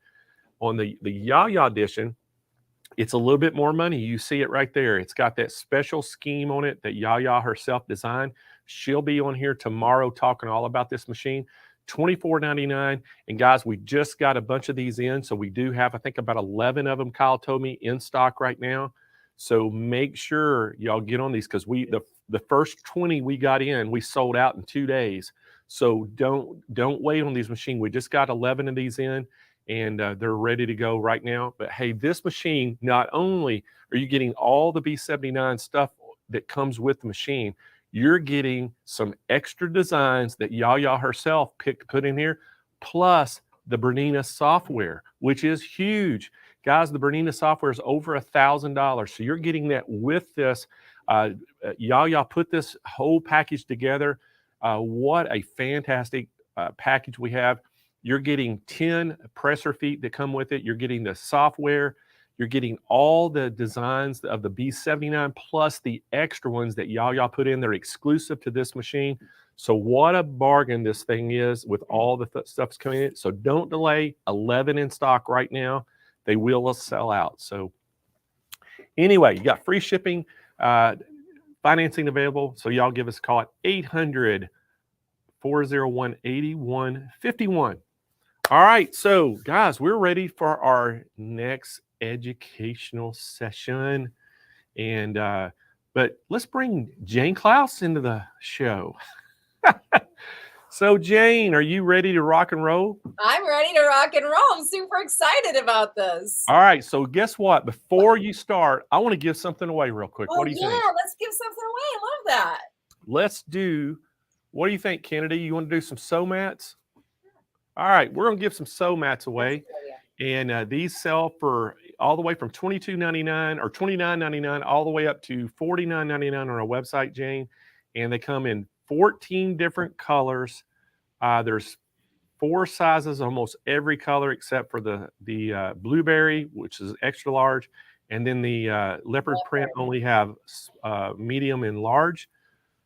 on the Yaya edition, it's a little bit more money. You see it right there. It's got that special scheme on it that Yaya herself designed. She'll be on here tomorrow talking all about this machine. $24.99. And guys, we just got a bunch of these in. So we do have, I think, about 11 of them, Kyle told me, in stock right now. So make sure y'all get on these, because the first 20 we got in, we sold out in 2 days. So don't wait on these machines. We just got 11 of these in, and they're ready to go right now. But hey, this machine, not only are you getting all the B79 stuff that comes with the machine, you're getting some extra designs that Yaya herself put in here, plus the Burnette software, which is huge. Guys, the Burnette software is over $1,000. So you're getting that with this. Yaya put this whole package together. What a fantastic package we have. You're getting 10 presser feet that come with it. You're getting the software. You're getting all the designs of the B79 plus the extra ones that Yaya put in. They're exclusive to this machine. So what a bargain this thing is with all the stuff's coming in. So don't delay. 11 in stock right now. They will sell out. So anyway, you got free shipping, financing available. So y'all give us a call at 800-401-8151. All right, so guys, we're ready for our next educational session. And but let's bring Jane Klaus into the show. So Jane, are you ready to rock and roll? I'm ready to rock and roll. I'm super excited about this. All right. So guess what? Before you start, I want to give something away real quick. Oh, What do you think? let's give something away. I love that. Let's do, what do you think, Kennedy? You want to do some sew mats? All right. We're going to give some sew mats away. And these sell for all the way from $22.99 or $29.99 all the way up to $49.99 on our website, Jane. And they come in 14 different colors. There's 4 sizes, almost every color except for the blueberry, which is extra large. And then the leopard print only have medium and large.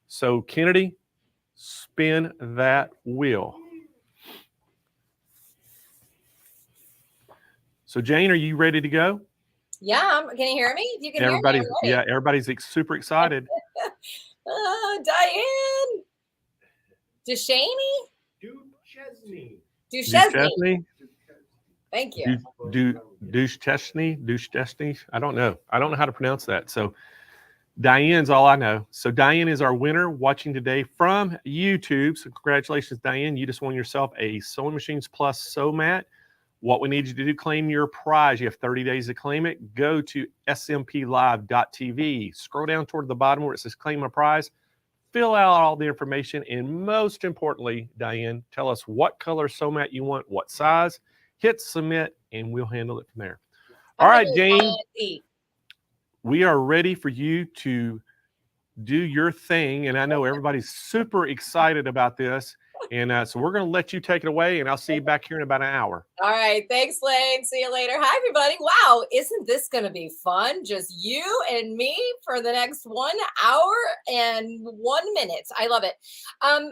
So Kennedy, spin that wheel. So Jane, are you ready to go? Yeah, can you hear me? You can hear me. Yeah, everybody's super excited. Diane. Duchesne. Duchesne. Thank you. Duchesne. I don't know how to pronounce that. So Diane's all I know. So Diane is our winner watching today from YouTube. So congratulations, Diane. You just won yourself a Sewing Machines Plus sew mat. What we need you to do, claim your prize. You have 30 days to claim it. Go to smplive.tv. Scroll down toward the bottom where it says claim a prize. Fill out all the information. And most importantly, Diane, tell us what color sew mat you want, what size. Hit submit, and we'll handle it from there. All right, Jane. We are ready for you to do your thing. And I know everybody's super excited about this. And so we're going to let you take it away, and I'll see you back here in about an hour. All right. Thanks, Lane. See you later. Hi, everybody. Wow. Isn't this going to be fun? Just you and me for the next 1 hour and 1 minute. I love it.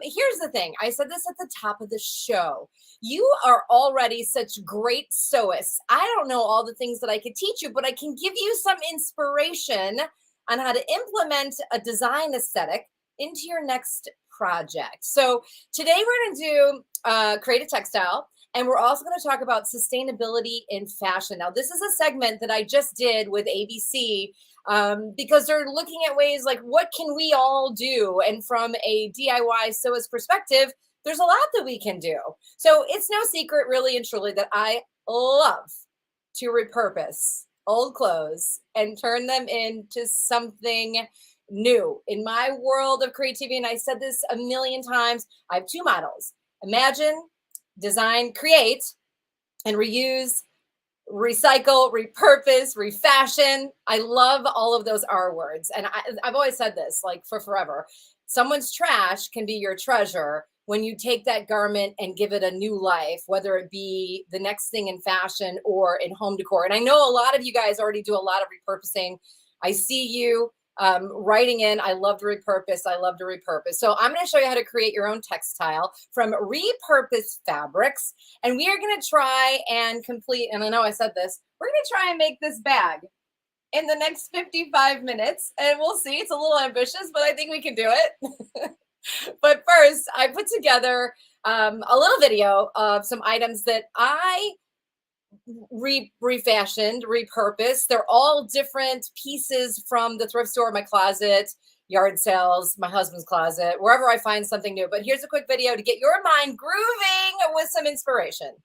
Here's the thing. I said this at the top of the show. You are already such great sewists. I don't know all the things that I could teach you, but I can give you some inspiration on how to implement a design aesthetic into your next project. So today we're going to do create a textile, and we're also going to talk about sustainability in fashion. Now, this is a segment that I just did with ABC because they're looking at ways like what can we all do? And from a DIY sewist perspective, there's a lot that we can do. So it's no secret, really and truly, that I love to repurpose old clothes and turn them into something new. In my world of creativity, and I said this a million times, I have 2 models: imagine, design, create, and reuse, recycle, repurpose, refashion. I love all of those R words. And I've always said this, like, for forever. Someone's trash can be your treasure when you take that garment and give it a new life, whether it be the next thing in fashion or in home decor. And I know a lot of you guys already do a lot of repurposing. I see you writing in, I love to repurpose. I love to repurpose. So I'm going to show you how to create your own textile from repurposed fabrics. And we are going to try and complete, and I know I said this, we're going to try and make this bag in the next 55 minutes. And we'll see. It's a little ambitious, but I think we can do it. But first, I put together a little video of some items that I refashioned, repurposed. They're all different pieces from the thrift store, my closet, yard sales, my husband's closet, wherever I find something new. But here's a quick video to get your mind grooving with some inspiration.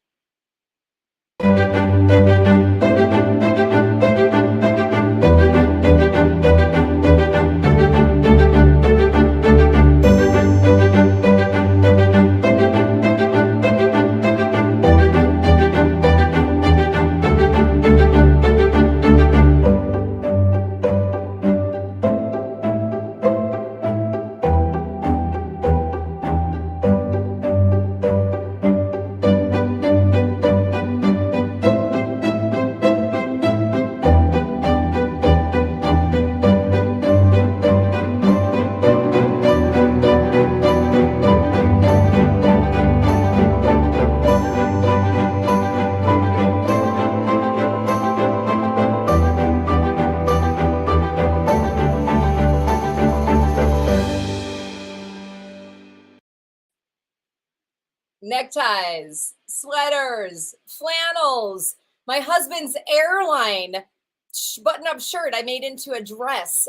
Neckties, sweaters, flannels, my husband's airline button-up shirt I made into a dress.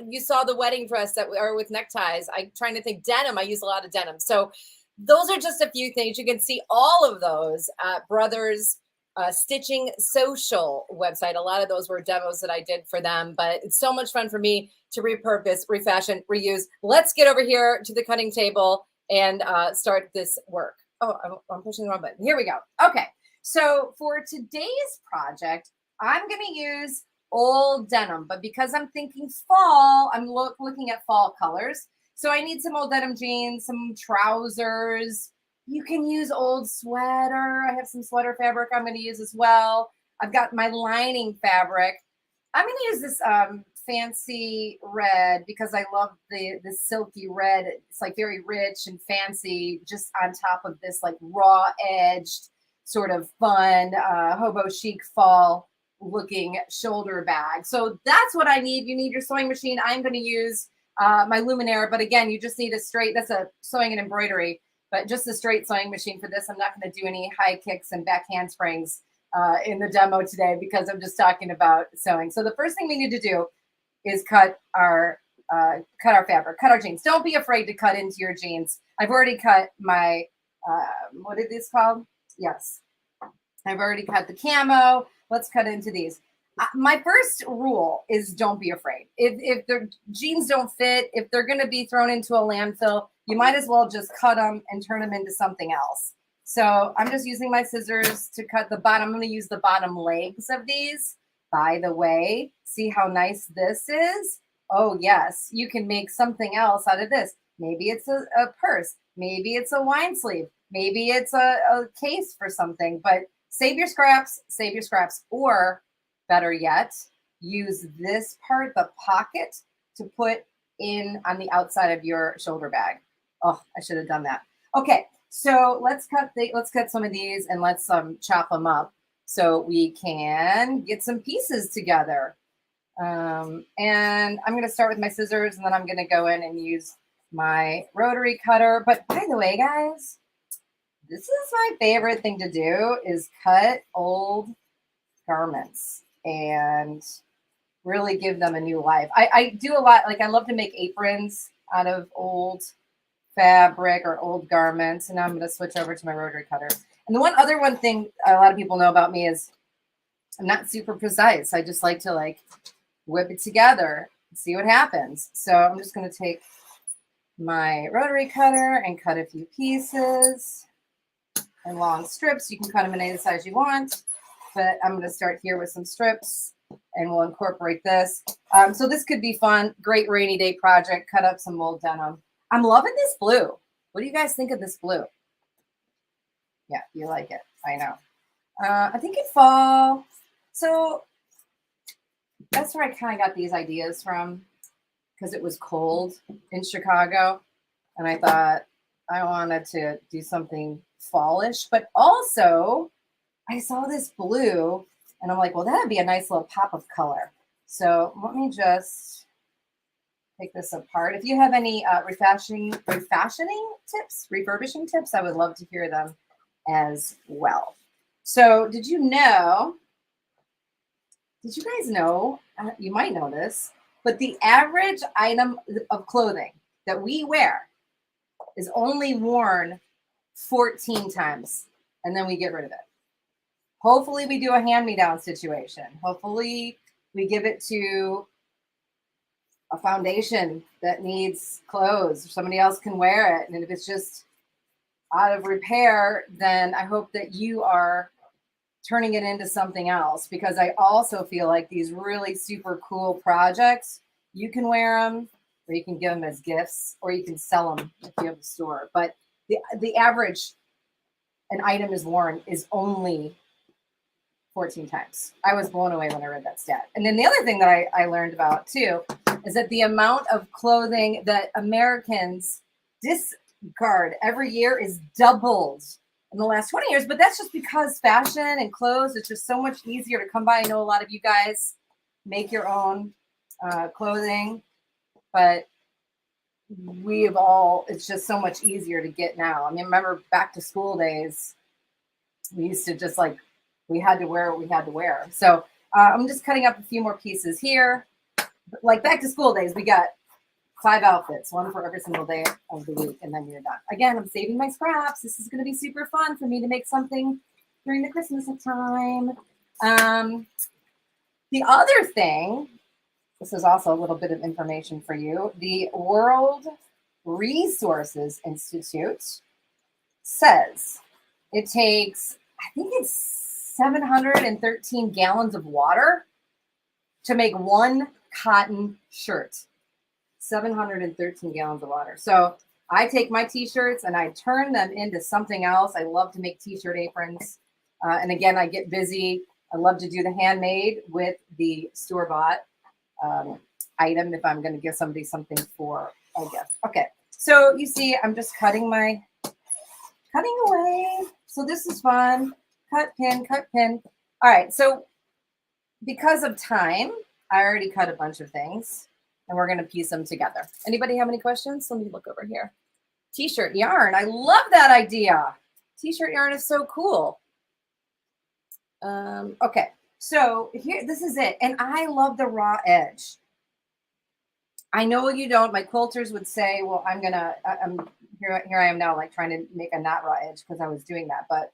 You saw the wedding dress that are with neckties. I'm trying to think denim. I use a lot of denim. So those are just a few things. You can see all of those at Brothers Stitching Social website. A lot of those were demos that I did for them, but it's so much fun for me to repurpose, refashion, reuse. Let's get over here to the cutting table and start this work. Oh, I'm pushing the wrong button. Here we go. Okay, so for today's project, I'm going to use old denim, but because I'm thinking fall, I'm looking at fall colors. So I need some old denim jeans, some trousers. You can use old sweater. I have some sweater fabric I'm going to use as well. I've got my lining fabric. I'm going to use this fancy red because I love the silky red. It's like very rich and fancy, just on top of this like raw edged sort of fun hobo chic fall looking shoulder bag. So that's what I need. You need your sewing machine. I'm going to use my Luminaire, but again, you just need a straight, that's a sewing and embroidery, but just a straight sewing machine for this. I'm not going to do any high kicks and back handsprings in the demo today because I'm just talking about sewing. So the first thing we need to do is cut our fabric, cut our jeans. Don't be afraid to cut into your jeans. I've already cut my, what is this called? Yes. I've already cut the camo. Let's cut into these. My first rule is don't be afraid. If the jeans don't fit, if they're going to be thrown into a landfill, you might as well just cut them and turn them into something else. So I'm just using my scissors to cut the bottom. I'm going to use the bottom legs of these. By the way, see how nice this is? Oh, yes. You can make something else out of this. Maybe it's a purse. Maybe it's a wine sleeve. Maybe it's a case for something. But save your scraps, or better yet, use this part, the pocket, to put in on the outside of your shoulder bag. Oh, I should have done that. Okay, so let's cut some of these and let's chop them up so we can get some pieces together. And I'm going to start with my scissors, and then I'm going to go in and use my rotary cutter. But by the way, guys, this is my favorite thing to do is cut old garments and really give them a new life. I do a lot, like I love to make aprons out of old fabric or old garments. And now I'm going to switch over to my rotary cutter. And the one thing a lot of people know about me is I'm not super precise. I just like to like whip it together and see what happens. So I'm just going to take my rotary cutter and cut a few pieces and long strips. You can cut them in any size you want, but I'm going to start here with some strips and we'll incorporate this. So this could be fun. Great rainy day project. Cut up some old denim. I'm loving this blue. What do you guys think of this blue? Yeah, you like it. I know. I think it fall. So that's where I kind of got these ideas from because it was cold in Chicago. And I thought I wanted to do something fallish, but also I saw this blue and I'm like, well, that'd be a nice little pop of color. So let me just take this apart. If you have any refurbishing tips, I would love to hear them as well. So did you guys know, you might know this, but the average item of clothing that we wear is only worn 14 times and then we get rid of it. Hopefully we do a hand-me-down situation. Hopefully we give it to a foundation that needs clothes or somebody else can wear it. And if it's just out of repair, then I hope that you are turning it into something else, because I also feel like these really super cool projects, you can wear them or you can give them as gifts or you can sell them if you have a store. But the average an item is worn is only 14 times. I was blown away when I read that stat. And then the other thing that I learned about too is that the amount of clothing that Americans discard every year is doubled in the last 20 years. But that's just because fashion and clothes, it's just so much easier to come by. I know a lot of you guys make your own clothing, but it's just so much easier to get now. I mean, remember back to school days, we used to just like, we had to wear what we had to wear. So I'm just cutting up a few more pieces here. Like back to school days, we got 5 outfits, one for every single day of the week, and then you're done. Again, I'm saving my scraps. This is going to be super fun for me to make something during the Christmas time. The other thing, this is also a little bit of information for you. The World Resources Institute says it takes, I think it's 713 gallons of water to make one cotton shirt. 713 gallons of water. So I take my t-shirts and I turn them into something else. I love to make t-shirt aprons. And again, I get busy. I love to do the handmade with the store-bought item if I'm going to give somebody something for a gift. Okay, so you see, I'm just cutting away. So this is fun. Cut, pin, cut, pin. All right, so because of time, I already cut a bunch of things, and we're going to piece them together. Anybody have any questions? Let me look over here. T-shirt yarn. I love that idea. T-shirt yarn is so cool. Okay, so here, this is it. And I love the raw edge. I know you don't. My quilters would say, well, I'm here I am now, like trying to make a not raw edge because I was doing that. But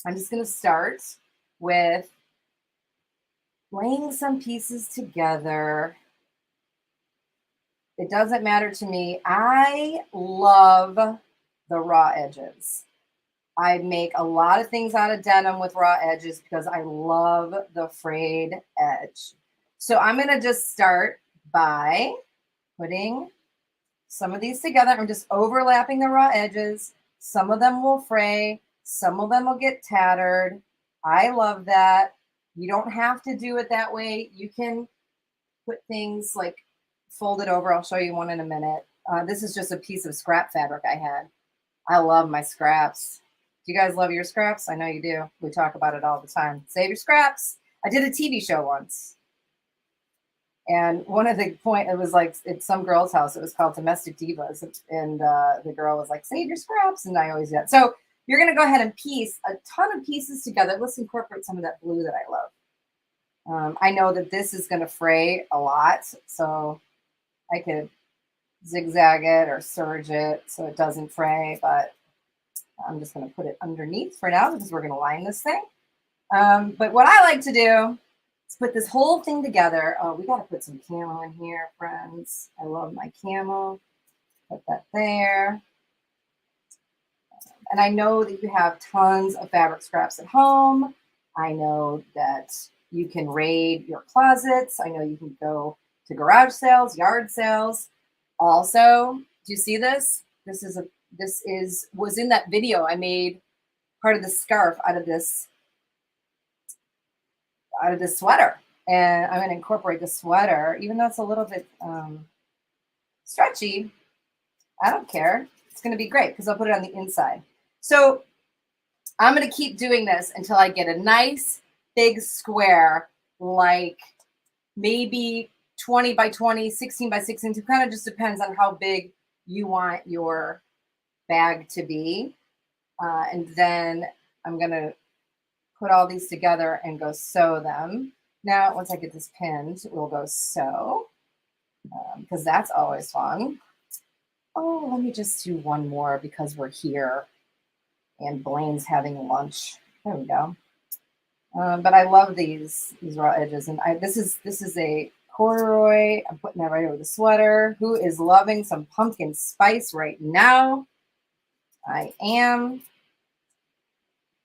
I'm just going to start with laying some pieces together. It doesn't matter to me. I love the raw edges. I make a lot of things out of denim with raw edges because I love the frayed edge. So I'm going to just start by putting some of these together. I'm just overlapping the raw edges. Some of them will fray. Some of them will get tattered. I love that. You don't have to do it that way. You can put things like fold it over. I'll show you one in a minute. This is just a piece of scrap fabric I had. I love my scraps. Do you guys love your scraps? I know you do. We talk about it all the time. Save your scraps. I did a TV show once. And one of the it was like at some girl's house. It was called Domestic Divas. And the girl was like, save your scraps. And I always do that. So you're going to go ahead and piece a ton of pieces together. Let's incorporate some of that blue that I love. I know that this is going to fray a lot. So I could zigzag it or serge it so it doesn't fray. But I'm just going to put it underneath for now because we're going to line this thing. But what I like to do is put this whole thing together. Oh, we got to put some camo in here, friends. I love my camo. Put that there. And I know that you have tons of fabric scraps at home. I know that you can raid your closets. I know you can go to garage sales, yard sales. Also, do you see this? This was in that video I made part of the scarf out of this sweater. And I'm going to incorporate the sweater, even though it's a little bit stretchy. I don't care. It's going to be great because I'll put it on the inside. So I'm going to keep doing this until I get a nice big square, like maybe 20 by 20, 16 by 16. It kind of just depends on how big you want your bag to be. And then I'm going to put all these together and go sew them. Now, once I get this pinned, we'll go sew because that's always fun. Oh, let me just do one more because we're here and Blaine's having lunch. There we go. But I love these raw edges. And this is a corduroy. I'm putting that right over the sweater. Who is loving some pumpkin spice right now? I am.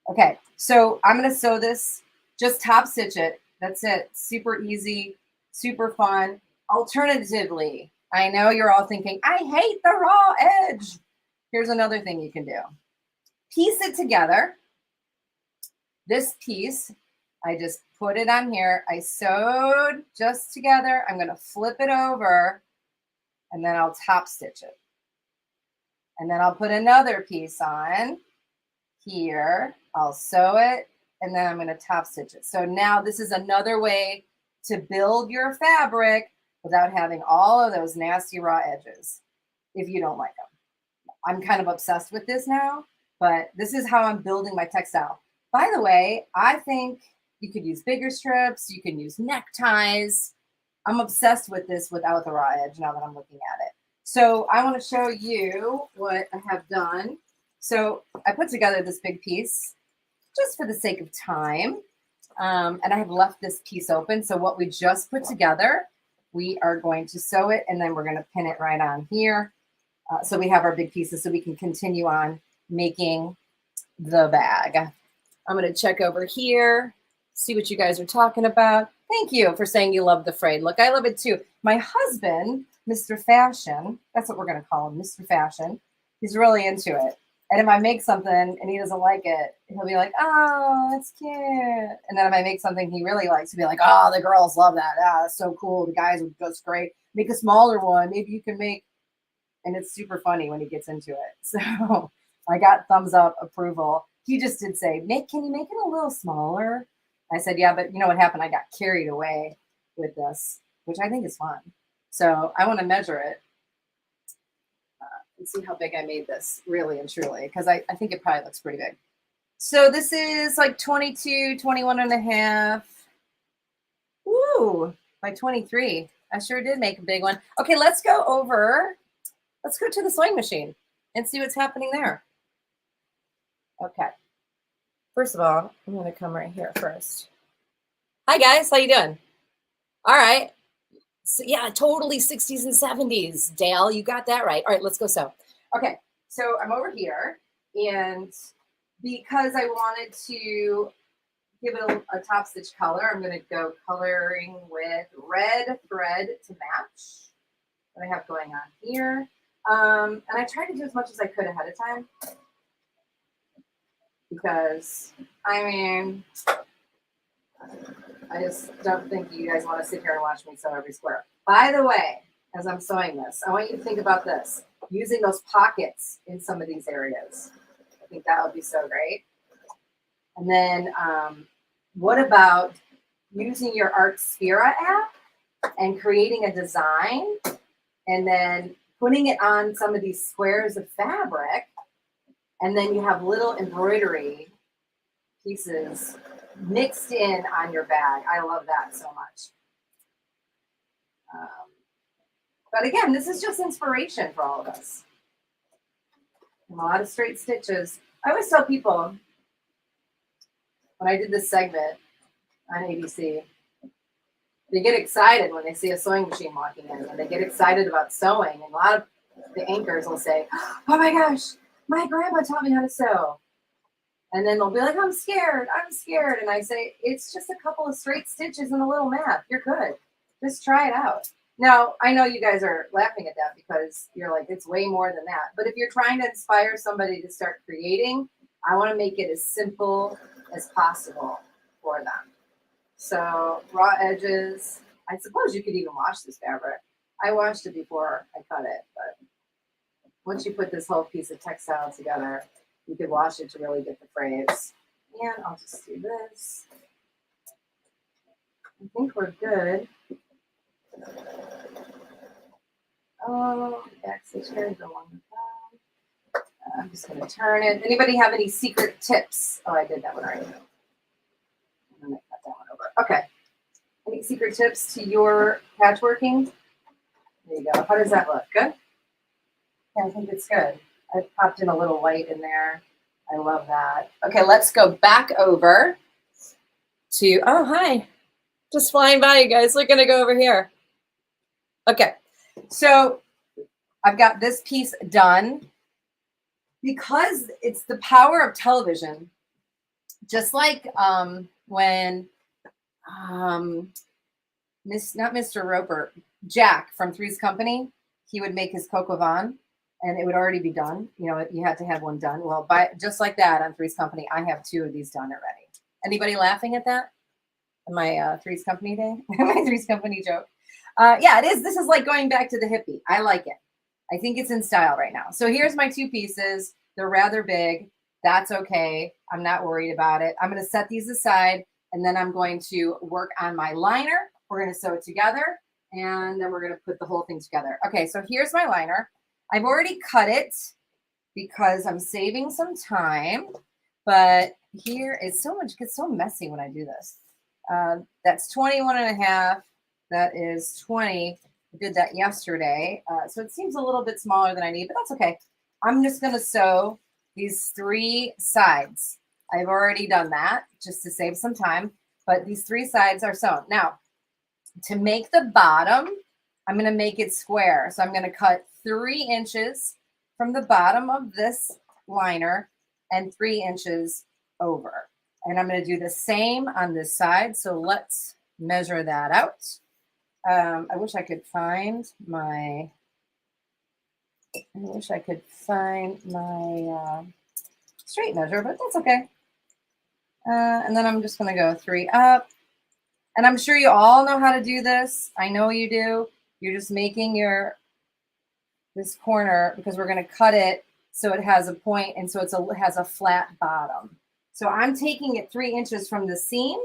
Okay, so I'm going to sew this. Just top stitch it. That's it. Super easy, super fun. Alternatively, I know you're all thinking, I hate the raw edge. Here's another thing you can do. Piece it together. This piece, I just put it on here. I sewed just together. I'm going to flip it over and then I'll top stitch it. And then I'll put another piece on here. I'll sew it and then I'm going to top stitch it. So now this is another way to build your fabric without having all of those nasty raw edges if you don't like them. I'm kind of obsessed with this now, but this is how I'm building my textile. By the way, I think you could use bigger strips. You can use neckties. I'm obsessed with this without the raw edge now that I'm looking at it. So I want to show you what I have done. So I put together this big piece just for the sake of time. And I have left this piece open. So what we just put together, we are going to sew it and then we're going to pin it right on here. So we have our big pieces so we can continue on making the bag. I'm going to check over here, see what you guys are talking about. Thank you for saying you love the frayed look. I love it too. My husband, Mr. Fashion, that's what we're going to call him, Mr. Fashion. He's really into it. And if I make something and he doesn't like it, he'll be like, oh, that's cute. And then if I make something he really likes, he'll be like, oh, the girls love that. Ah, that's so cool. The guys would go great. Make a smaller one. Maybe you can make. And it's super funny when he gets into it. So I got thumbs up approval. He just did say, can you make it a little smaller? I said, yeah, but you know what happened? I got carried away with this, which I think is fun. So I want to measure it and see how big I made this, really and truly, because I think it probably looks pretty big. So this is like 22, 21 and a half. Woo, by 23. I sure did make a big one. Okay, let's go to the sewing machine and see what's happening there. Okay. First of all, I'm going to come right here first. Hi, guys. How you doing? All right. So, yeah, totally 60s and 70s. Dale, you got that right. All right, let's go sew. Okay, so I'm over here. And because I wanted to give it a top stitch color, I'm going to go coloring with red thread to match what I have going on here. And I tried to do as much as I could ahead of time. Because, I mean, I just don't think you guys want to sit here and watch me sew every square. By the way, as I'm sewing this, I want you to think about this. Using those pockets in some of these areas. I think that would be so great. And then what about using your Artspira app and creating a design and then putting it on some of these squares of fabric, and then you have little embroidery pieces mixed in on your bag. I love that so much. But again, this is just inspiration for all of us. And a lot of straight stitches. I always tell people when I did this segment on ABC, they get excited when they see a sewing machine walking in, and they get excited about sewing. And a lot of the anchors will say, oh my gosh, my grandma taught me how to sew. And then they'll be like, I'm scared. And I say, it's just a couple of straight stitches and a little map. You're good. Just try it out. Now, I know you guys are laughing at that because you're like, it's way more than that. But if you're trying to inspire somebody to start creating, I want to make it as simple as possible for them. So raw edges, I suppose you could even wash this fabric. I washed it before I cut it, but once you put this whole piece of textile together, you could wash it to really get the frays. And I'll just do this. I think we're good. Oh, back stitch here, go along with that. I'm just going to turn it. Anybody have any secret tips? Oh, I did that one already. I'm going to cut that one over. Okay. Any secret tips to your patchworking? There you go. How does that look? Good? Yeah, I think it's good. I popped in a little white in there. I love that. Okay, let's go back over to, oh, hi. Just flying by, you guys. We're going to go over here. Okay, so I've got this piece done. Because it's the power of television, just like when not Mr. Roper, Jack from Three's Company, he would make his coq au vin and it would already be done. You know, you had to have one done. Well, just like that on Three's Company, I have 2 of these done already. Anybody laughing at that? My Three's Company day? My Three's Company joke? Yeah, it is. This is like going back to the hippie. I like it. I think it's in style right now. So here's my 2 pieces. They're rather big. That's okay. I'm not worried about it. I'm going to set these aside, and then I'm going to work on my liner. We're going to sew it together, and then we're going to put the whole thing together. Okay, so here's my liner. I've already cut it because I'm saving some time, but here it's so much, it gets so messy when I do this. That's 21 and a half. that is 20. I did that yesterday. So it seems a little bit smaller than I need, but that's okay. I'm just going to sew these 3 sides. I've already done that just to save some time, but these 3 sides are sewn. Now, to make the bottom, I'm going to make it square. So I'm going to cut 3 inches from the bottom of this liner and 3 inches over. And I'm going to do the same on this side. So let's measure that out. I wish I could find my straight measure, but that's okay. And then I'm just going to go 3 up. And I'm sure you all know how to do this. I know you do. You're just making this corner, because we're going to cut it so it has a point, and so it has a flat bottom. So I'm taking it 3 inches from the seam.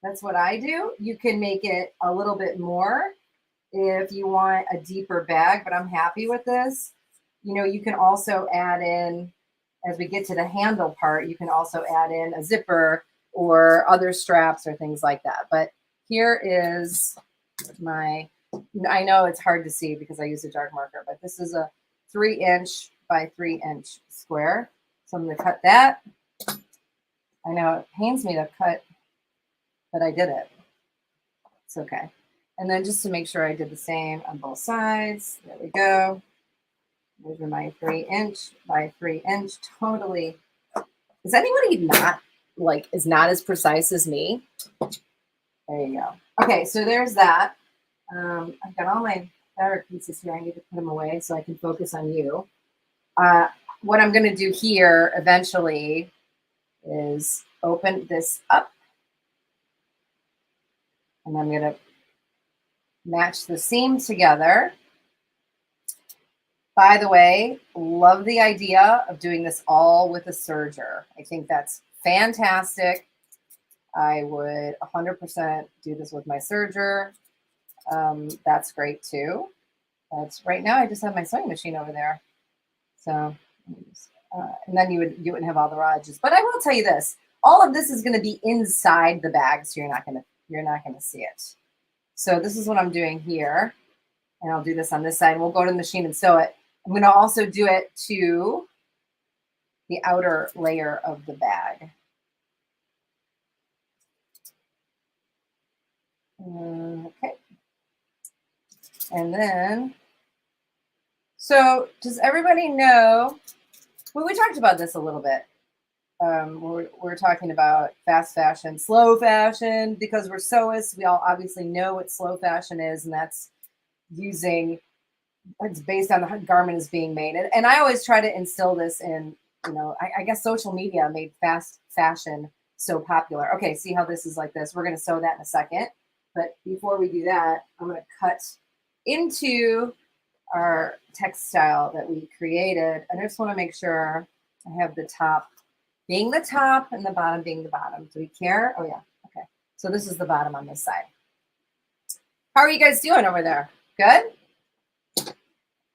That's what I do. You can make it a little bit more if you want a deeper bag, but I'm happy with this. You know, you can also add in, as we get to the handle part, you can also add in a zipper or other straps or things like that. But here is I know it's hard to see because I use a dark marker, but this is a 3 inch by 3 inch square. So I'm going to cut that. I know it pains me to cut, but I did it. It's okay. And then just to make sure I did the same on both sides, there we go. Measure my 3 inch by 3 inch. Totally. Is anybody is not as precise as me? There you go. Okay, so there's that. I've got all my fabric pieces here. I need to put them away so I can focus on you. What I'm going to do here eventually is open this up. And I'm going to match the seam together. By the way, love the idea of doing this all with a serger. I think that's fantastic. I would 100% do this with my serger. That's great too. Right now I just have my sewing machine over there. So, and then you wouldn't have all the raw edges. But I will tell you this: all of this is going to be inside the bag, so you're not going to see it. So this is what I'm doing here, and I'll do this on this side. We'll go to the machine and sew it. I'm going to also do it to the outer layer of the bag. Okay. And then, so does everybody know, well, we talked about this a little bit. We're talking about fast fashion, slow fashion, because we're sewists. We all obviously know what slow fashion is, and that's it's based on the garment is being made. And I always try to instill this in, I guess social media made fast fashion so popular. Okay, see how this is like this. We're going to sew that in a second. But before we do that, I'm going to cut into our textile that we created. And I just want to make sure I have the top being the top and the bottom being the bottom. Do we care? Oh, yeah. Okay. So this is the bottom on this side. How are you guys doing over there? Good? I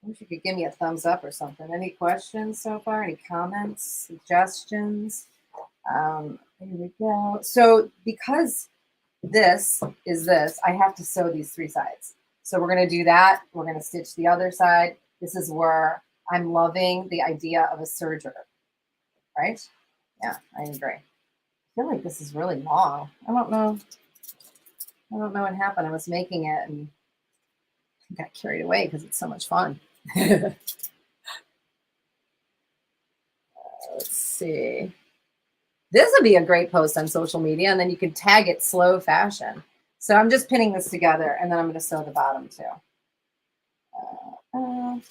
wish you could give me a thumbs up or something. Any questions so far? Any comments, suggestions? Here we go. So because this is this, I have to sew these 3 sides. So we're going to do that. We're going to stitch the other side. This is where I'm loving the idea of a serger, right? Yeah, I agree. I feel like this is really long. I don't know what happened. I was making it and got carried away because it's so much fun. Let's see. This would be a great post on social media, and then you can tag it slow fashion. So I'm just pinning this together, and then I'm going to sew the bottom too. Are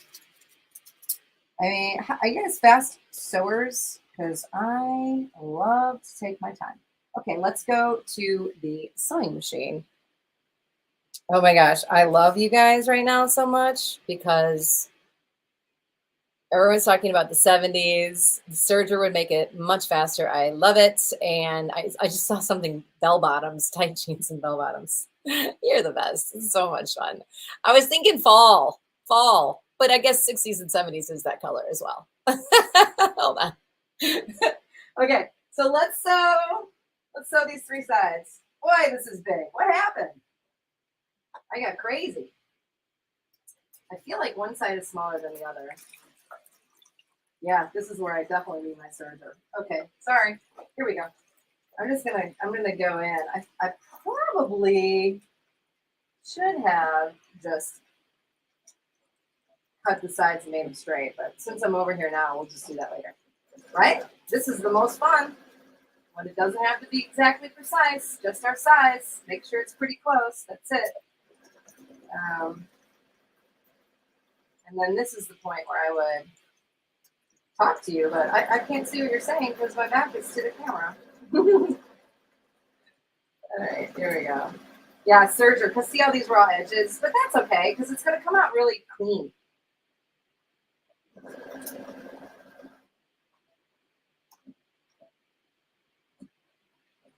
you guys fast sewers? Because I love to take my time. Okay, let's go to the sewing machine. Oh my gosh, I love you guys right now so much because everyone's talking about the 70s. The serger would make it much faster. I love it. And I just saw something, bell bottoms, tight jeans and bell bottoms. You're the best. It's so much fun. I was thinking fall, but I guess 60s and 70s is that color as well. Hold on. Okay, so let's sew these 3 sides. Boy, this is big. What happened? I got crazy. I feel like one side is smaller than the other. Yeah, this is where I definitely need my serger. Okay, sorry. Here we go. I'm gonna go in. I probably should have just cut the sides and made them straight, but since I'm over here now, we'll just do that later. Right? This is the most fun when it doesn't have to be exactly precise, just our size. Make sure it's pretty close. That's it. And then this is the point where I would talk to you, but I can't see what you're saying because my back is to the camera. All right, here we go. Yeah, serger, because see all these raw edges, but that's okay because it's going to come out really clean.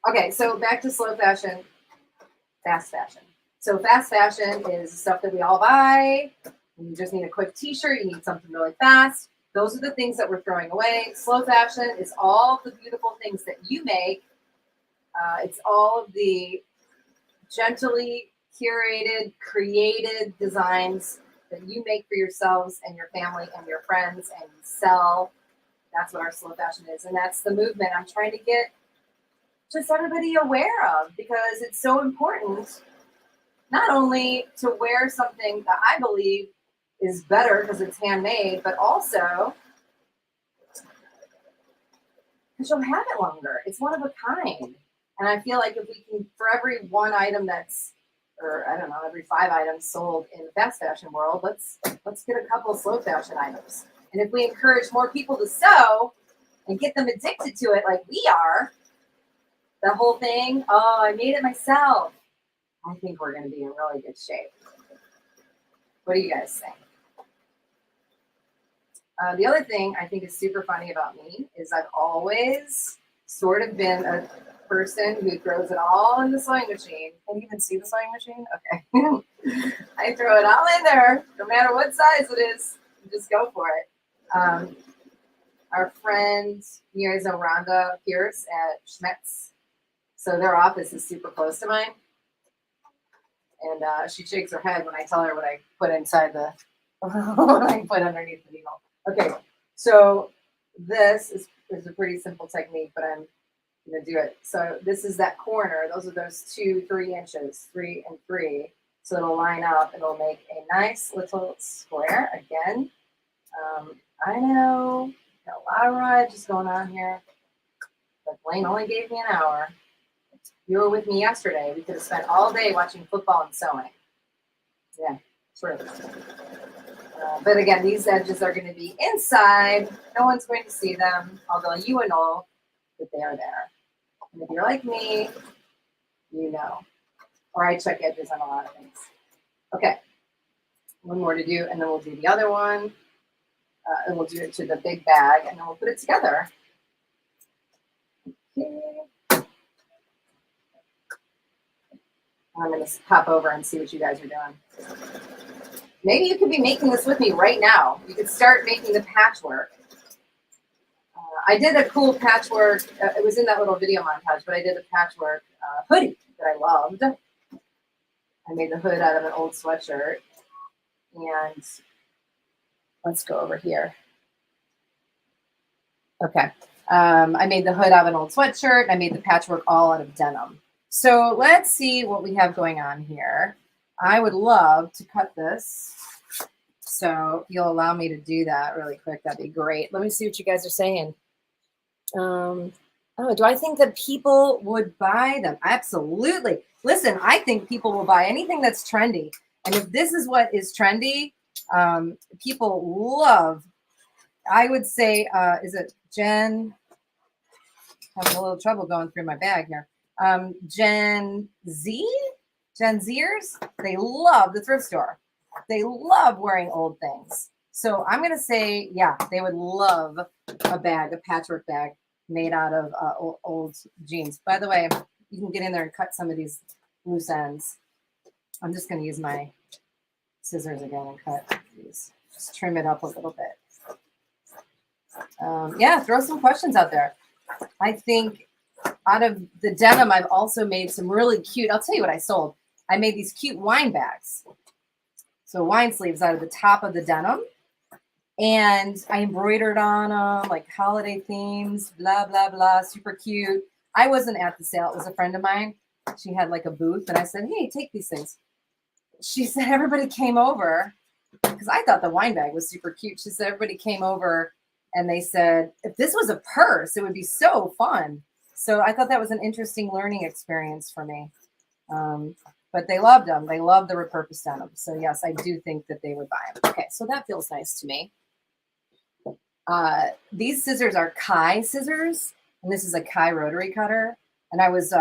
Okay, so back to slow fashion, fast fashion. So fast fashion is stuff that we all buy. You just need a quick t-shirt, you need something really fast. Those are the things that we're throwing away. Slow fashion is all the beautiful things that you make. It's all of the gently curated, created designs that you make for yourselves and your family and your friends and sell. That's what our slow fashion is. And that's the movement I'm trying to get just everybody aware of, because it's so important not only to wear something that I believe is better because it's handmade, but also because you'll have it longer. It's one of a kind. And I feel like if we can, for every one item that's, or I don't know, every 5 items sold in the fast fashion world, let's get a couple of slow fashion items. And if we encourage more people to sew and get them addicted to it like we are, the whole thing, oh, I made it myself, I think we're going to be in really good shape. What do you guys think? The other thing I think is super funny about me is I've always sort of been a person who throws it all in the sewing machine. Can you even see the sewing machine? Okay. I throw it all in there, no matter what size it is. Just go for it. Our friend, you guys know Rhonda Pierce at Schmetz. So their office is super close to mine. And she shakes her head when I tell her what I put inside the, what I put underneath the needle. Okay, so this is a pretty simple technique, but I'm going to do it. So this is that corner. Those are those 3 inches, 3 and 3. So it'll line up. It'll make a nice little square again. I know, got a lot of raw edges going on here, but Blaine only gave me an hour. You were with me yesterday. We could have spent all day watching football and sewing. Yeah, true. But again, these edges are going to be inside. No one's going to see them, although you know that they are there. And if you're like me, you know. Or I check edges on a lot of things. Okay, one more to do, and then we'll do the other one. And we'll do it to the big bag, and then we'll put it together. Okay. I'm going to pop over and see what you guys are doing. Maybe you could be making this with me right now. You could start making the patchwork. I did a cool patchwork. It was in that little video montage, but I did a patchwork hoodie that I loved. I made the hood out of an old sweatshirt. And let's go over here. Okay. I made the hood out of an old sweatshirt. And I made the patchwork all out of denim. So let's see what we have going on here. I would love to cut this. So if you'll allow me to do that really quick, that'd be great. Let me see what you guys are saying. Oh, do I think that people would buy them? Absolutely. Listen, I think people will buy anything that's trendy. And if this is what is trendy, people love, I would say, is it Jen? I'm having a little trouble going through my bag here. Gen Zers, they love the thrift store. They love wearing old things. So I'm going to say, yeah, they would love a bag, a patchwork bag made out of old jeans. By the way, you can get in there and cut some of these loose ends. I'm just going to use my scissors again and cut these. Just trim it up a little bit. Yeah, throw some questions out there. I think out of the denim, I've also made some really cute, I'll tell you what I sold. I made these cute wine bags. So wine sleeves out of the top of the denim. And I embroidered on them, like holiday themes, blah, blah, blah, super cute. I wasn't at the sale. It was a friend of mine. She had like a booth, and I said, hey, take these things. She said everybody came over, because I thought the wine bag was super cute. She said everybody came over, and they said, if this was a purse, it would be so fun. So I thought that was an interesting learning experience for me. But they loved them. They loved the repurposed denim. So yes, I do think that they would buy them. Okay, so that feels nice to me. These scissors are Kai scissors, and this is a Kai rotary cutter. And I was,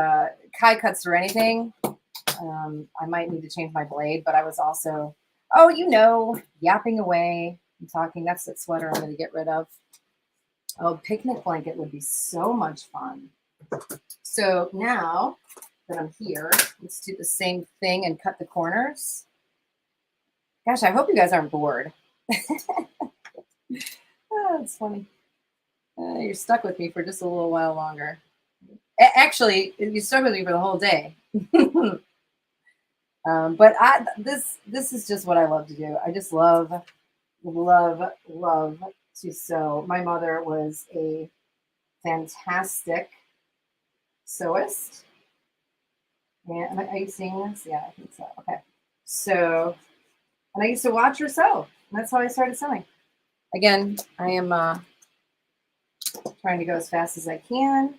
Kai cuts through anything. I might need to change my blade, but I was also, yapping away. I'm talking, that's that sweater I'm going to get rid of. Oh, picnic blanket would be so much fun. So now that I'm here, let's do the same thing and cut the corners. Gosh, I hope you guys aren't bored. Oh, it's funny. You're stuck with me for just a little while longer. Actually, you stuck with me for the whole day. But this is just what I love to do. I just love to sew. My mother was a fantastic sewist. And are you seeing this? Yeah, I think so. Okay. So, and I used to watch her sew. And that's how I started sewing. Again, I am trying to go as fast as I can.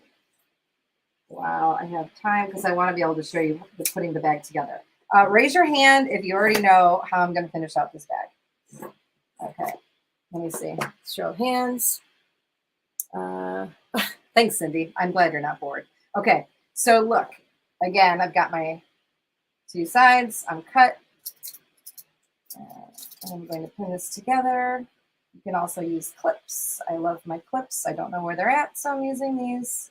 Wow, I have time because I want to be able to show you putting the bag together. Raise your hand if you already know how I'm going to finish out this bag. Okay, let me see. Show of hands. Thanks, Cindy. I'm glad you're not bored. Okay, so look. Again, I've got my two sides. I'm cut. I'm going to pin this together. You can also use clips. I love my clips. I don't know where they're at, so I'm using these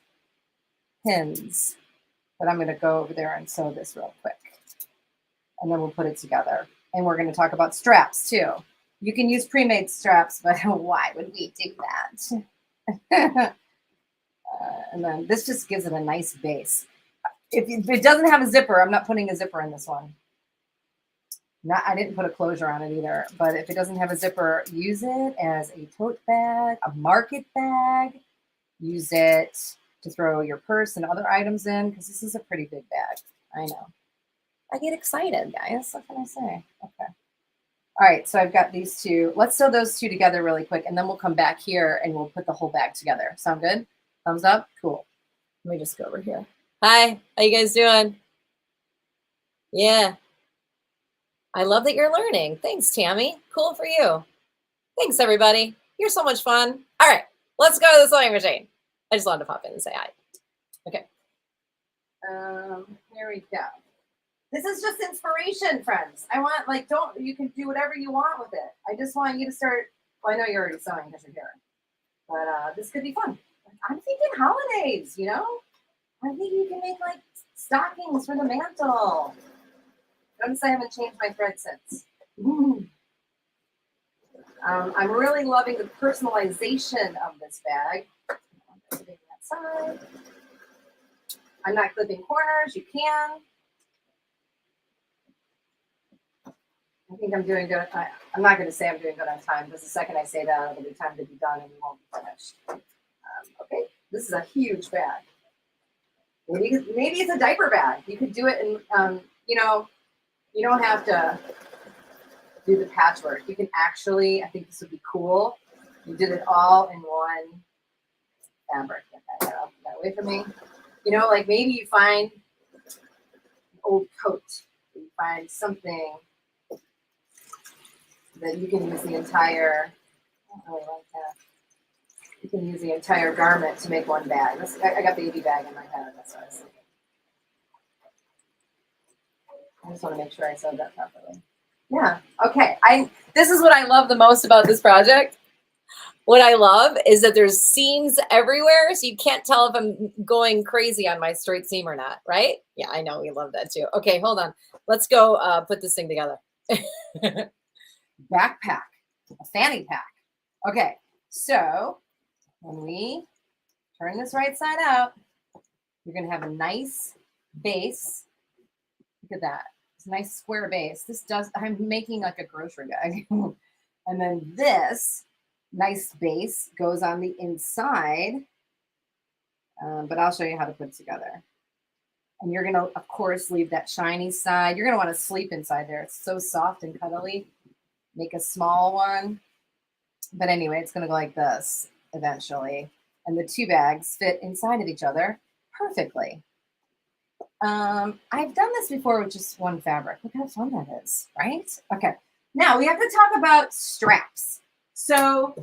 pins. But I'm going to go over there and sew this real quick. And then we'll put it together. And we're going to talk about straps, too. You can use pre-made straps, but why would we do that? And then this just gives it a nice base. If it doesn't have a zipper, I'm not putting a zipper in this one. I didn't put a closure on it either, but if it doesn't have a zipper, use it as a tote bag, a market bag. Use it to throw your purse and other items in, because this is a pretty big bag. I know. I get excited, guys. What can I say? Okay. All right, so I've got these two. Let's sew those two together really quick, and then we'll come back here and we'll put the whole bag together. Sound good? Thumbs up? Cool. Let me just go over here. Hi, how you guys doing? Yeah. I love that you're learning. Thanks, Tammy. Cool for you. Thanks, everybody. You're so much fun. All right, let's go to the sewing machine. I just wanted to pop in and say hi. Okay. Here we go. This is just inspiration, friends. I want, you can do whatever you want with it. I just want you to start, well, I know you're already sewing because you're here. But this could be fun. I'm thinking holidays, you know? I think you can make, stockings for the mantle. Notice I haven't changed my thread since. I'm really loving the personalization of this bag. Putting that side. I'm not clipping corners. You can. I think I'm doing good. I'm not going to say I'm doing good on time, because the second I say that, it'll be time to be done and we won't be finished. Okay, this is a huge bag. Maybe it's a diaper bag. You could do it in, you don't have to do the patchwork. You can actually, I think this would be cool. You did it all in one fabric. Get that away from me. Maybe you find an old coat. You find something that you can use the entire, I don't really like that. You can use the entire garment to make one bag. I got baby bag in my head. That's what I was thinking. I just want to make sure I sewed that properly. Yeah. Okay. This is what I love the most about this project. What I love is that there's seams everywhere, so you can't tell if I'm going crazy on my straight seam or not, right? Yeah, I know. We love that too. Okay, hold on. Let's go put this thing together. Backpack, a fanny pack. Okay, so when we turn this right side out, you're going to have a nice base. Look at that. It's a nice square base. I'm making like a grocery bag. And then this nice base goes on the inside. But I'll show you how to put it together. And you're going to, of course, leave that shiny side. You're going to want to sleep inside there. It's so soft and cuddly. Make a small one. But anyway, it's going to go like this eventually. And the two bags fit inside of each other perfectly. I've done this before with just one fabric. Look how fun that is, right? Okay. Now we have to talk about straps. So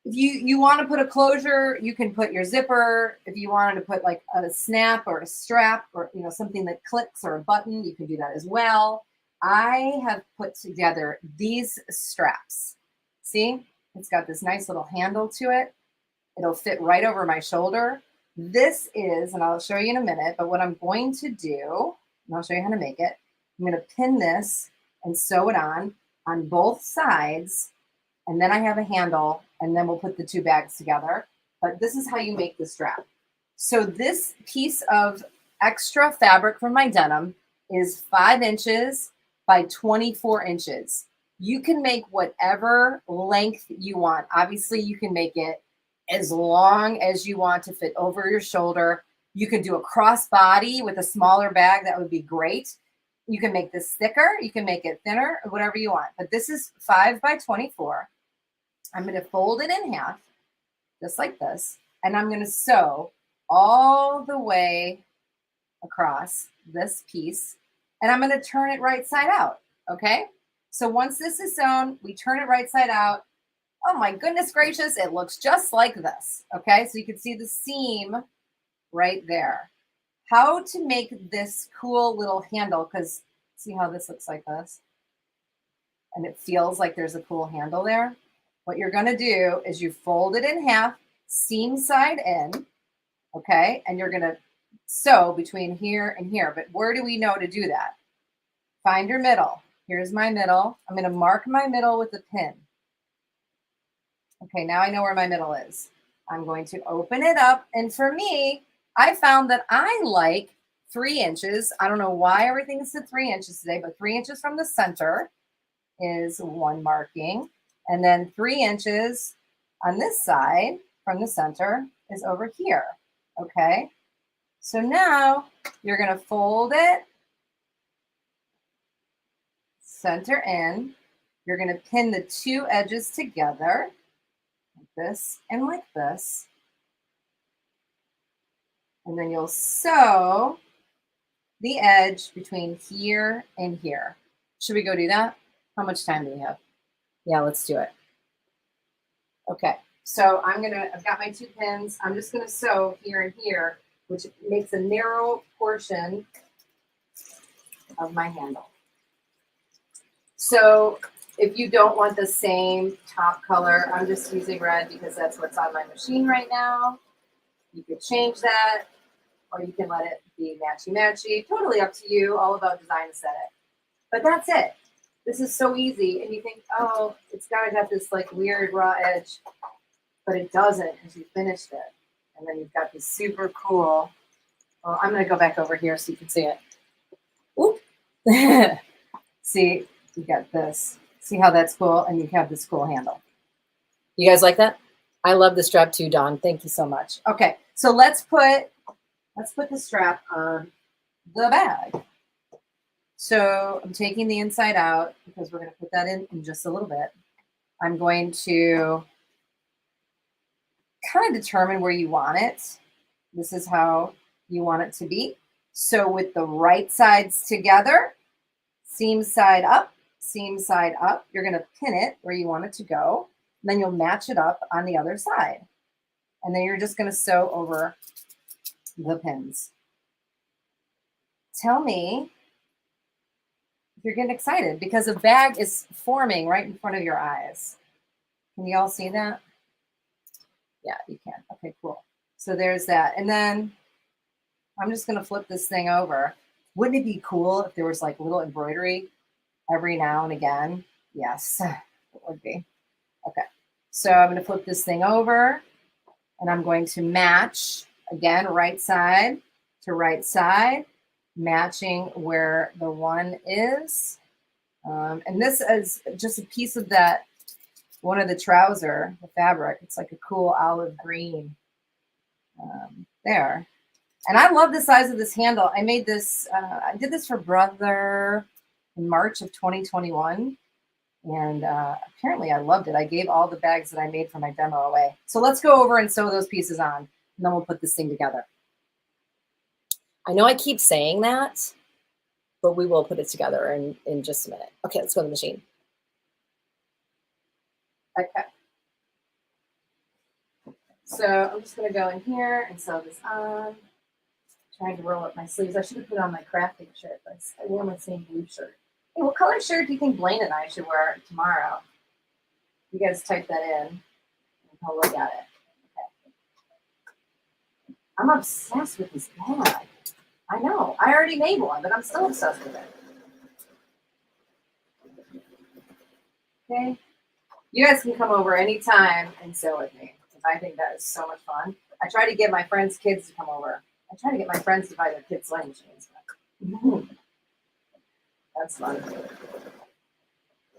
if you want to put a closure, you can put your zipper. If you wanted to put like a snap or a strap or something that clicks or a button, you can do that as well. I have put together these straps. See, it's got this nice little handle to it. It'll fit right over my shoulder. This is, and I'll show you in a minute, but what I'm going to do, and I'll show you how to make it. I'm going to pin this and sew it on both sides. And then I have a handle, and then we'll put the two bags together. But this is how you make the strap. So this piece of extra fabric from my denim is 5 inches by 24 inches. You can make whatever length you want. Obviously, you can make it as long as you want to fit over your shoulder. You can do a crossbody with a smaller bag. That would be great. You can make this thicker. You can make it thinner, whatever you want. But this is 5 by 24. I'm going to fold it in half, just like this. And I'm going to sew all the way across this piece. And I'm going to turn it right side out, okay? So once this is sewn, we turn it right side out. Oh my goodness gracious, it looks just like this, okay? So you can see the seam right there. How to make this cool little handle, because see how this looks like this? And it feels like there's a cool handle there. What you're gonna do is you fold it in half, seam side in, okay? And you're gonna sew between here and here. But where do we know to do that? Find your middle. Here's my middle. I'm gonna mark my middle with a pin. Okay, now I know where my middle is. I'm going to open it up. And for me, I found that I like 3 inches. I don't know why everything is at 3 inches today, but 3 inches from the center is one marking. And then 3 inches on this side from the center is over here, okay? So now you're gonna fold it, center in. You're gonna pin the 2 edges together, like this and like this. And then you'll sew the edge between here and here. Should we go do that? How much time do we have? Yeah, let's do it. Okay, so I've got my 2 pins. I'm just gonna sew here and here, which makes a narrow portion of my handle. So if you don't want the same top color, I'm just using red because that's what's on my machine right now. You could change that, or you can let it be matchy-matchy. Totally up to you, all about design aesthetic. But that's it. This is so easy. And you think, oh, it's gotta have this like weird raw edge, but it doesn't because you finished it. And then you've got this super cool, well, I'm gonna go back over here so you can see it. Oop. See, you got this. See how that's cool? And you have this cool handle. You guys like that? I love the strap too, Dawn. Thank you so much. Okay, so let's put the strap on the bag. So I'm taking the inside out because we're going to put that in just a little bit. I'm going to kind of determine where you want it. This is how you want it to be. So with the right sides together, seam side up, you're going to pin it where you want it to go. And then you'll match it up on the other side. And then you're just going to sew over the pins. Tell me if you're getting excited because the bag is forming right in front of your eyes. Can you all see that? Yeah, you can. Okay, cool. So there's that. And then I'm just going to flip this thing over. Wouldn't it be cool if there was like little embroidery every now and again? Yes, it would be. Okay, so I'm going to flip this thing over and I'm going to match again, right side to right side. matching where the one is. And this is just a piece of that, one of the trouser, the fabric. It's like a cool olive green there. And I love the size of this handle. I made this, I did this for Brother in March of 2021. And apparently I loved it. I gave all the bags that I made for my demo away. So let's go over and sew those pieces on, and then we'll put this thing together. I know I keep saying that, but we will put it together in just a minute. Okay, let's go to the machine. Okay. So I'm just gonna go in here and sew this on. Trying to roll up my sleeves. I should have put on my crafting shirt, but I wore my same blue shirt. Hey, what color shirt do you think Blaine and I should wear tomorrow? You guys type that in and I'll look at it. Okay. I'm obsessed with this bag. I know. I already made one, but I'm still obsessed with it. Okay. You guys can come over anytime and sew with me, because I think that is so much fun. I try to get my friends' kids to come over. I try to get my friends to buy their kids' sewing machines. That's fun.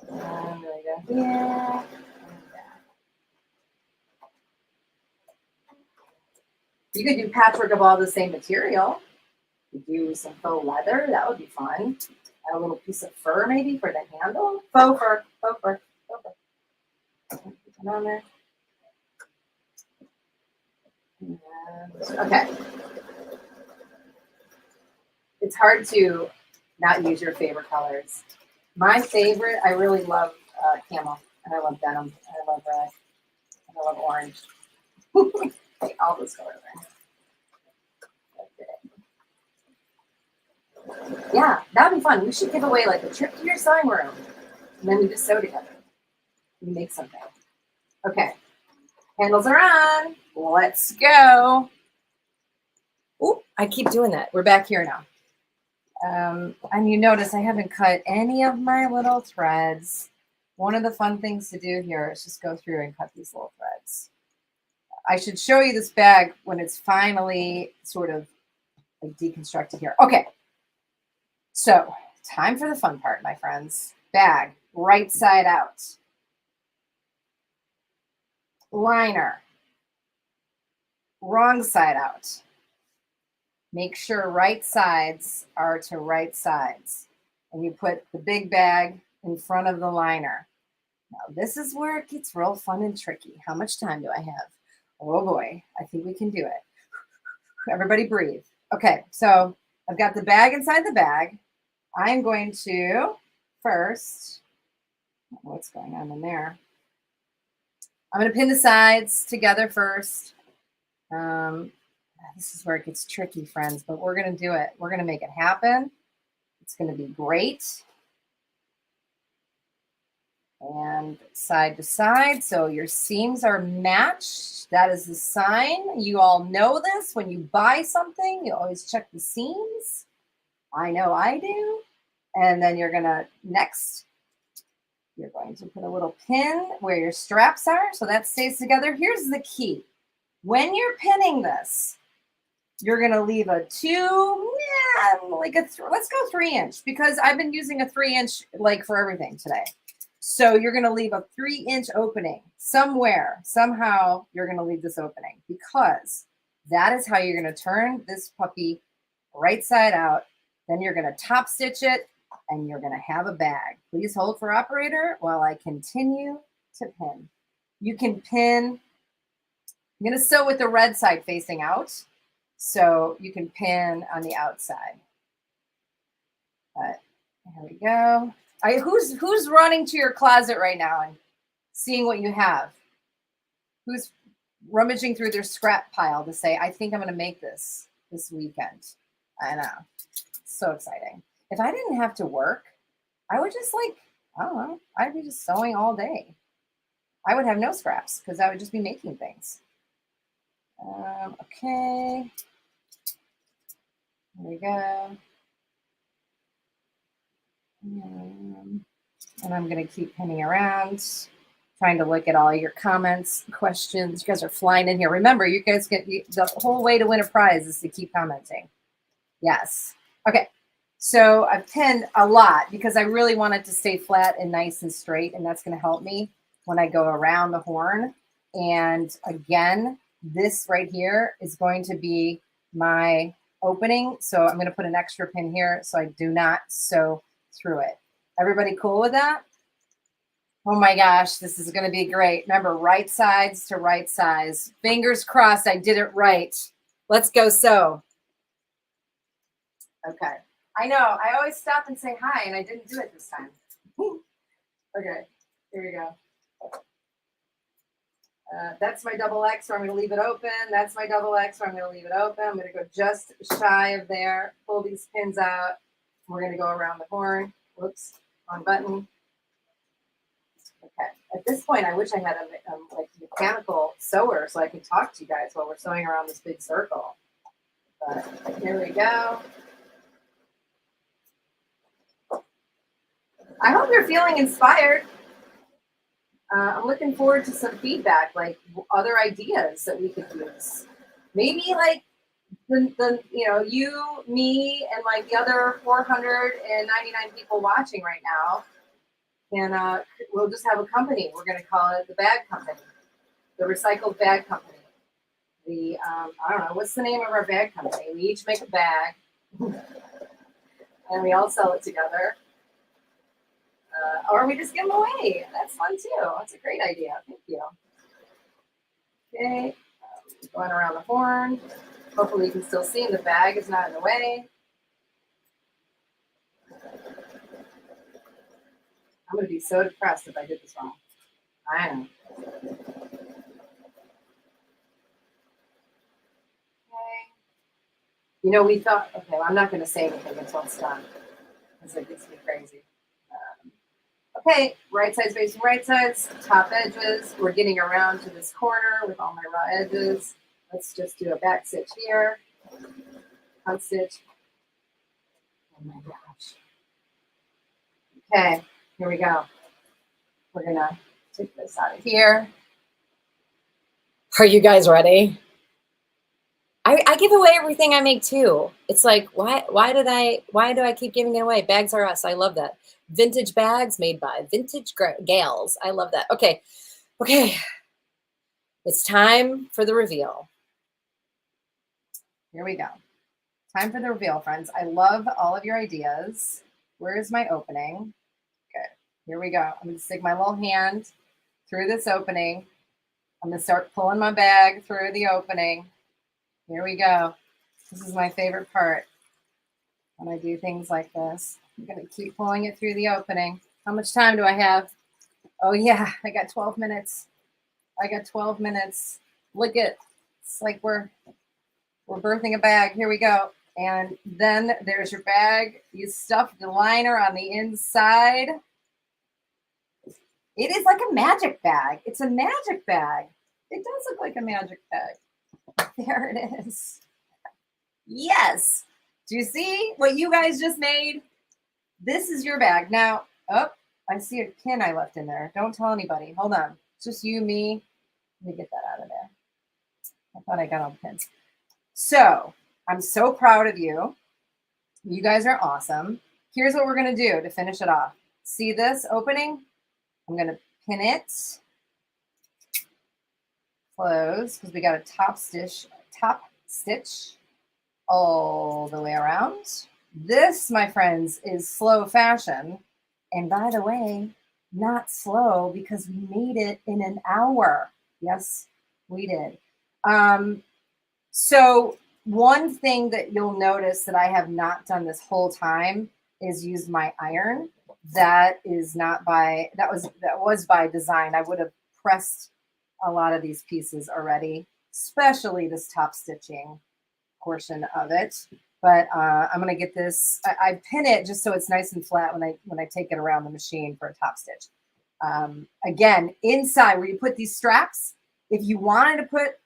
And there we go here. You could do patchwork of all the same material. You could do some faux leather. That would be fun. Add a little piece of fur maybe for the handle. Faux fur. Faux fur. Faux fur. Put that on there. And, okay. It's hard to not use your favorite colors. My favorite, I really love camel, and I love denim, and I love red, and I love orange. All those colors are okay. Yeah, that would be fun. We should give away like a trip to your sewing room, and then we just sew together. We make something. Okay, handles are on. Let's go. Oh, I keep doing that. We're back here now. And you notice I haven't cut any of my little threads. One of the fun things to do here is just go through and cut these little threads. I should show you this bag when it's finally sort of like deconstructed here. Okay, so time for the fun part, my friends. Bag, right side out. Liner, wrong side out. Make sure right sides are to right sides. And you put the big bag in front of the liner. Now, this is where it gets real fun and tricky. How much time do I have? Oh boy, I think we can do it. Everybody breathe. Okay, so I've got the bag inside the bag. I'm going to first, what's going on in there? I'm going to pin the sides together first. This is where it gets tricky, friends, but we're going to do it. We're going to make it happen. It's going to be great. And side to side, so your seams are matched. That is the sign. You all know this. When you buy something, you always check the seams. I know I do. And then you're going to, next, you're going to put a little pin where your straps are, so that stays together. Here's the key. When you're pinning this, you're going to leave a let's go 3-inch, because I've been using a 3-inch like for everything today. So you're going to leave a 3-inch opening somewhere. Somehow you're going to leave this opening, because that is how you're going to turn this puppy right side out. Then you're going to top stitch it and you're going to have a bag. Please hold for operator while I continue to pin. You can pin. I'm going to sew with the red side facing out, so you can pin on the outside. But here we go. Who's running to your closet right now and seeing what you have? Who's rummaging through their scrap pile to say, I think I'm going to make this weekend? I know. So exciting. If I didn't have to work, I would just I don't know, I'd be just sewing all day. I would have no scraps because I would just be making things. Okay. There we go. And I'm going to keep pinning around, trying to look at all your comments, questions. You guys are flying in here. Remember, you guys get the whole way to win a prize is to keep commenting. Yes. Okay, so I've pinned a lot because I really want it to stay flat and nice and straight, and that's going to help me when I go around the horn. And again, this right here is going to be my opening. So I'm going to put an extra pin here so I do not sew through it. Everybody cool with that? Oh my gosh, this is going to be great. Remember, right sides to right sides. Fingers crossed I did it right. Let's go sew. Okay. I know. I always stop and say hi, and I didn't do it this time. Okay. Here we go. That's my double X, so I'm going to leave it open. That's my double X, so I'm going to leave it open. I'm going to go just shy of there. Pull these pins out. We're going to go around the horn. Whoops. Wrong button. Okay. At this point, I wish I had a like mechanical sewer so I could talk to you guys while we're sewing around this big circle. But here we go. I hope you're feeling inspired. I'm looking forward to some feedback, like other ideas that we could use. Maybe like the you, me, and like the other 499 people watching right now. And we'll just have a company. We're going to call it the Bag Company, the Recycled Bag Company. The I don't know, what's the name of our bag company? We each make a bag, and we all sell it together. Or we just give them away. That's fun too. That's a great idea. Thank you. Okay, going around the horn. Hopefully you can still see the bag is not in the way. I'm going to be so depressed if I did this wrong. I am. Okay. You know, we thought, okay, well, I'm not going to say anything until it's done because it gets me crazy. Okay, right sides facing right sides, top edges. We're getting around to this corner with all my raw edges. Let's just do a back stitch here. Front stitch. Oh my gosh. Okay, here we go. We're going to take this out of here. Are you guys ready? I give away everything I make too. It's like, why do I keep giving it away? Bags are us. I love that. Vintage bags made by vintage gals. I love that. Okay. It's time for the reveal. Here we go. Time for the reveal, friends. I love all of your ideas. Where is my opening? Okay, here we go. I'm going to stick my little hand through this opening. I'm going to start pulling my bag through the opening. Here we go. This is my favorite part when I do things like this. I'm going to keep pulling it through the opening. How much time do I have? Oh, yeah, I got 12 minutes. I got 12 minutes. Look at, it's like we're birthing a bag. Here we go. And then there's your bag. You stuff the liner on the inside. It is like a magic bag. It's a magic bag. It does look like a magic bag. There it is. Yes. Do you see what you guys just made? This is your bag. Now, oh, I see a pin I left in there. Don't tell anybody. Hold on. It's just you, me. Let me get that out of there. I thought I got all the pins. So, I'm so proud of you. You guys are awesome. Here's what we're going to do to finish it off. See this opening? I'm going to pin it. Close, because we got a top stitch all the way around. This, my friends, is slow fashion. And by the way, not slow because we made it in an hour. Yes, we did. So one thing that you'll notice that I have not done this whole time is use my iron. That is not by, that was by design. I would have pressed a lot of these pieces already, especially this top stitching portion of it. But I'm going to get this, I pin it just so it's nice and flat when I take it around the machine for a top stitch. Again, inside where you put these straps, if you wanted to put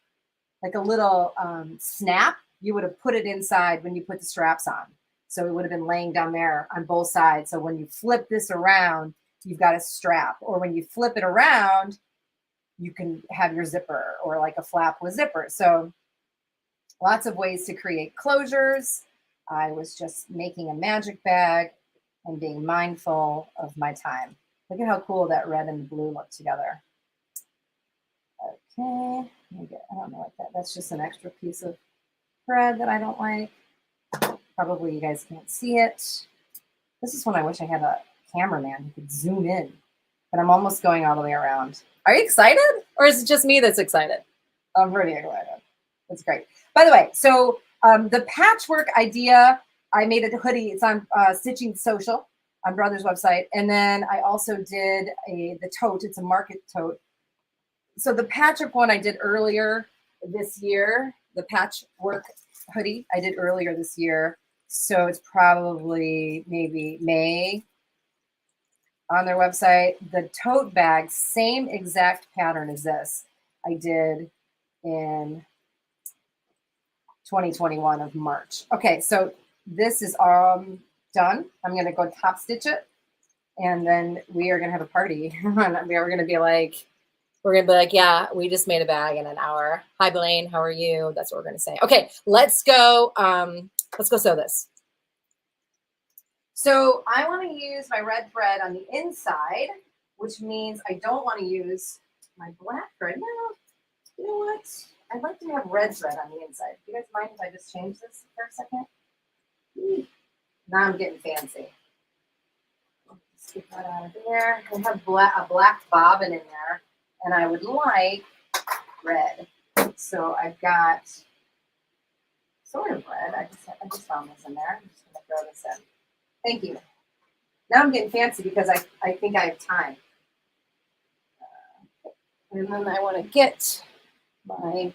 like a little snap, you would have put it inside when you put the straps on. So it would have been laying down there on both sides. So when you flip this around, you've got a strap. Or when you flip it around, you can have your zipper or like a flap with zipper. So lots of ways to create closures. I was just making a magic bag and being mindful of my time. Look at how cool that red and blue look together. Okay, I don't know what that's just an extra piece of thread that I don't like. Probably you guys can't see it. This is when I wish I had a cameraman who could zoom in, but I'm almost going all the way around. Are you excited? Or is it just me that's excited? I'm pretty excited. That's great. By the way, so the patchwork idea, I made a hoodie. It's on Stitching Social on Brother's website. And then I also did the tote. It's a market tote. So the patchwork one I did earlier this year, the patchwork hoodie I did earlier this year. So it's probably maybe May on their website. The tote bag, same exact pattern as this, I did in 2021 of March. Okay, so this is done. I'm gonna go top stitch it, and then we are gonna have a party. We're gonna be like, yeah, we just made a bag in an hour. Hi, Blaine, how are you? That's what we're gonna say. Okay, let's go sew this. So I want to use my red thread on the inside, which means I don't want to use my black thread. No, you know what? I'd like to have red thread on the inside. Do you guys mind if I just change this for a second? Now I'm getting fancy. Let's get that out of there. I have a black bobbin in there, and I would like red. So I've got sort of red. I just found this in there. I'm just going to throw this in. Thank you. Now I'm getting fancy because I think I have time. And then I want to get my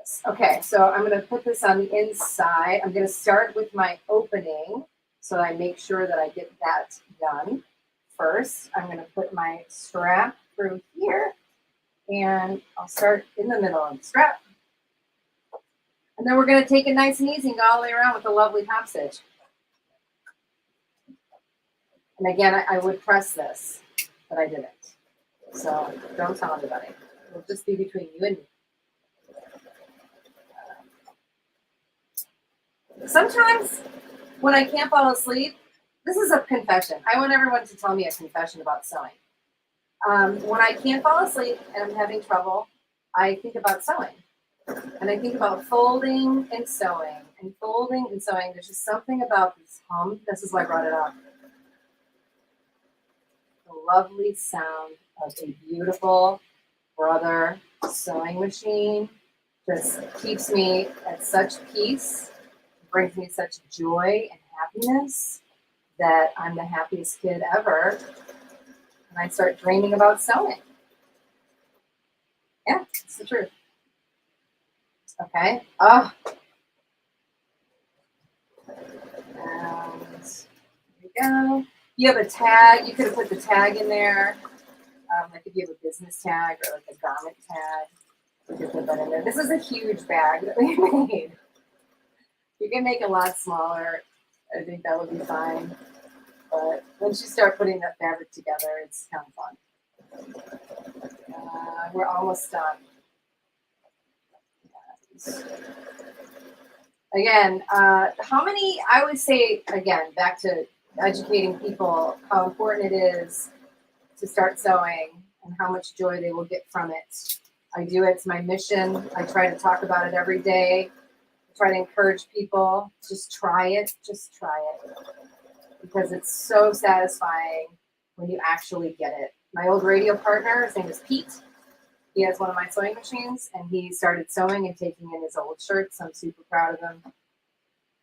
this. Okay, so I'm going to put this on the inside. I'm going to start with my opening so I make sure that I get that done first. I'm going to put my strap through here, and I'll start in the middle of the strap. And then we're going to take it nice and easy and go all the way around with a lovely top stitch. And again, I would press this, but I didn't. So don't tell anybody. It'll just be between you and me. Sometimes when I can't fall asleep, this is a confession. I want everyone to tell me a confession about sewing. When I can't fall asleep and I'm having trouble, I think about sewing. And I think about folding and sewing and folding and sewing. There's just something about this hum. This is why I brought it up. The lovely sound of a beautiful Brother sewing machine just keeps me at such peace, brings me such joy and happiness that I'm the happiest kid ever. And I start dreaming about sewing. Yeah, it's the truth. Okay. Oh. And there we go. You have a tag. You could have put the tag in there. Like if you have a business tag or like a garment tag, you could put that in there. This is a huge bag that we made. You can make it a lot smaller. I think that would be fine. But once you start putting that fabric together, it's kind of fun. We're almost done. Again, how many, I would say, again, back to educating people how important it is to start sewing and how much joy they will get from it. I do it. It's my mission. I try to talk about it every day. I try to encourage people. Just try it. Just try it. Because it's so satisfying when you actually get it. My old radio partner, his name is Pete. He has one of my sewing machines, and he started sewing and taking in his old shirts. I'm super proud of him.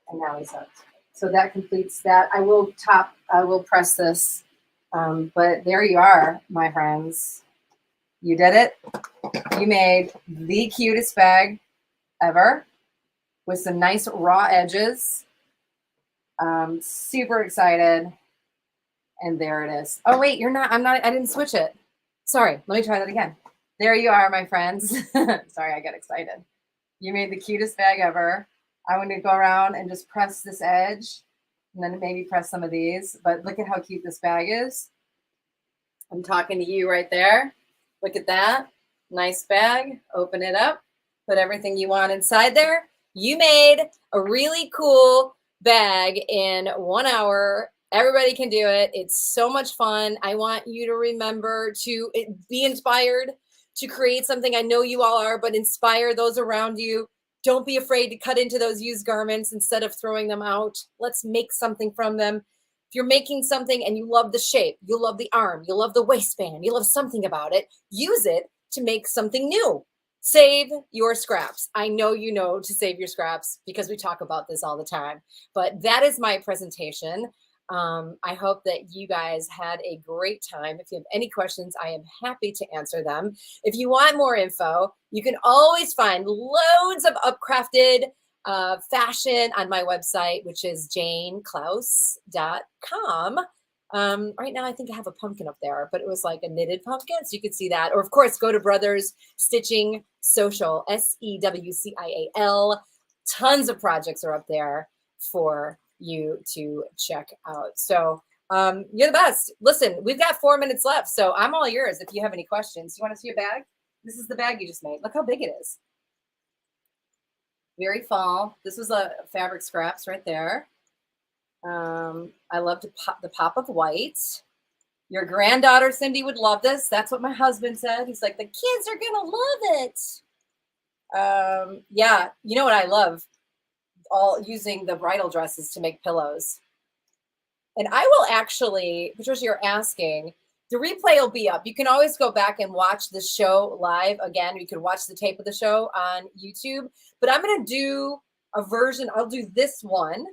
And now he's hooked. So that completes that. I will press this. But there you are, my friends. You did it. You made the cutest bag ever with some nice raw edges. Super excited. And there it is. Oh, wait, I didn't switch it. Sorry, let me try that again. There you are, my friends. Sorry, I got excited. You made the cutest bag ever. I want to go around and just press this edge and then maybe press some of these. But look at how cute this bag is. I'm talking to you right there. Look at that. Nice bag. Open it up. Put everything you want inside there. You made a really cool bag in 1 hour. Everybody can do it. It's so much fun. I want you to remember to be inspired to create something. I know you all are, but inspire those around you. Don't be afraid to cut into those used garments instead of throwing them out. Let's make something from them. If you're making something and you love the shape, you love the arm, you love the waistband, you love something about it, use it to make something new. Save your scraps. I know you know to save your scraps because we talk about this all the time, but that is my presentation. I hope that you guys had a great time. If you have any questions, I am happy to answer them. If you want more info, you can always find loads of upcrafted fashion on my website, which is janeclause.com. Right now, I think I have a pumpkin up there, but it was like a knitted pumpkin, so you could see that. Or, of course, go to Brothers Stitching Social, SEWCIAL. Tons of projects are up there for you to check out. So you're the best. Listen, we've got 4 minutes left, so I'm all yours if you have any questions. You want to see a bag? This is the bag you just made. Look how big it is. Very fall. This was a fabric scraps right there. I love the pop of white. Your granddaughter, Cindy, would love this. That's what my husband said. He's like, the kids are going to love it. Yeah, you know what I love? All using the bridal dresses to make pillows. And I will actually, Patricia, you're asking, the replay will be up. You can always go back and watch the show live again. You can watch the tape of the show on YouTube, but I'm going to do a version. I'll do this one.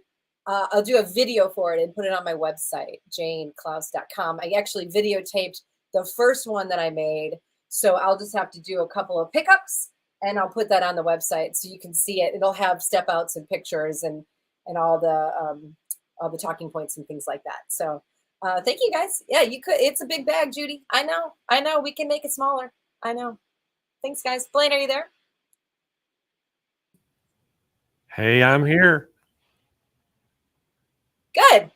I'll do a video for it and put it on my website, janeclause.com. I actually videotaped the first one that I made. So I'll just have to do a couple of pickups and I'll put that on the website so you can see it. It'll have step outs and pictures and all the talking points and things like that. So thank you guys. Yeah, you could. It's a big bag, Judy. I know. We can make it smaller. I know. Thanks, guys. Blaine, are you there? Hey, I'm here. Good.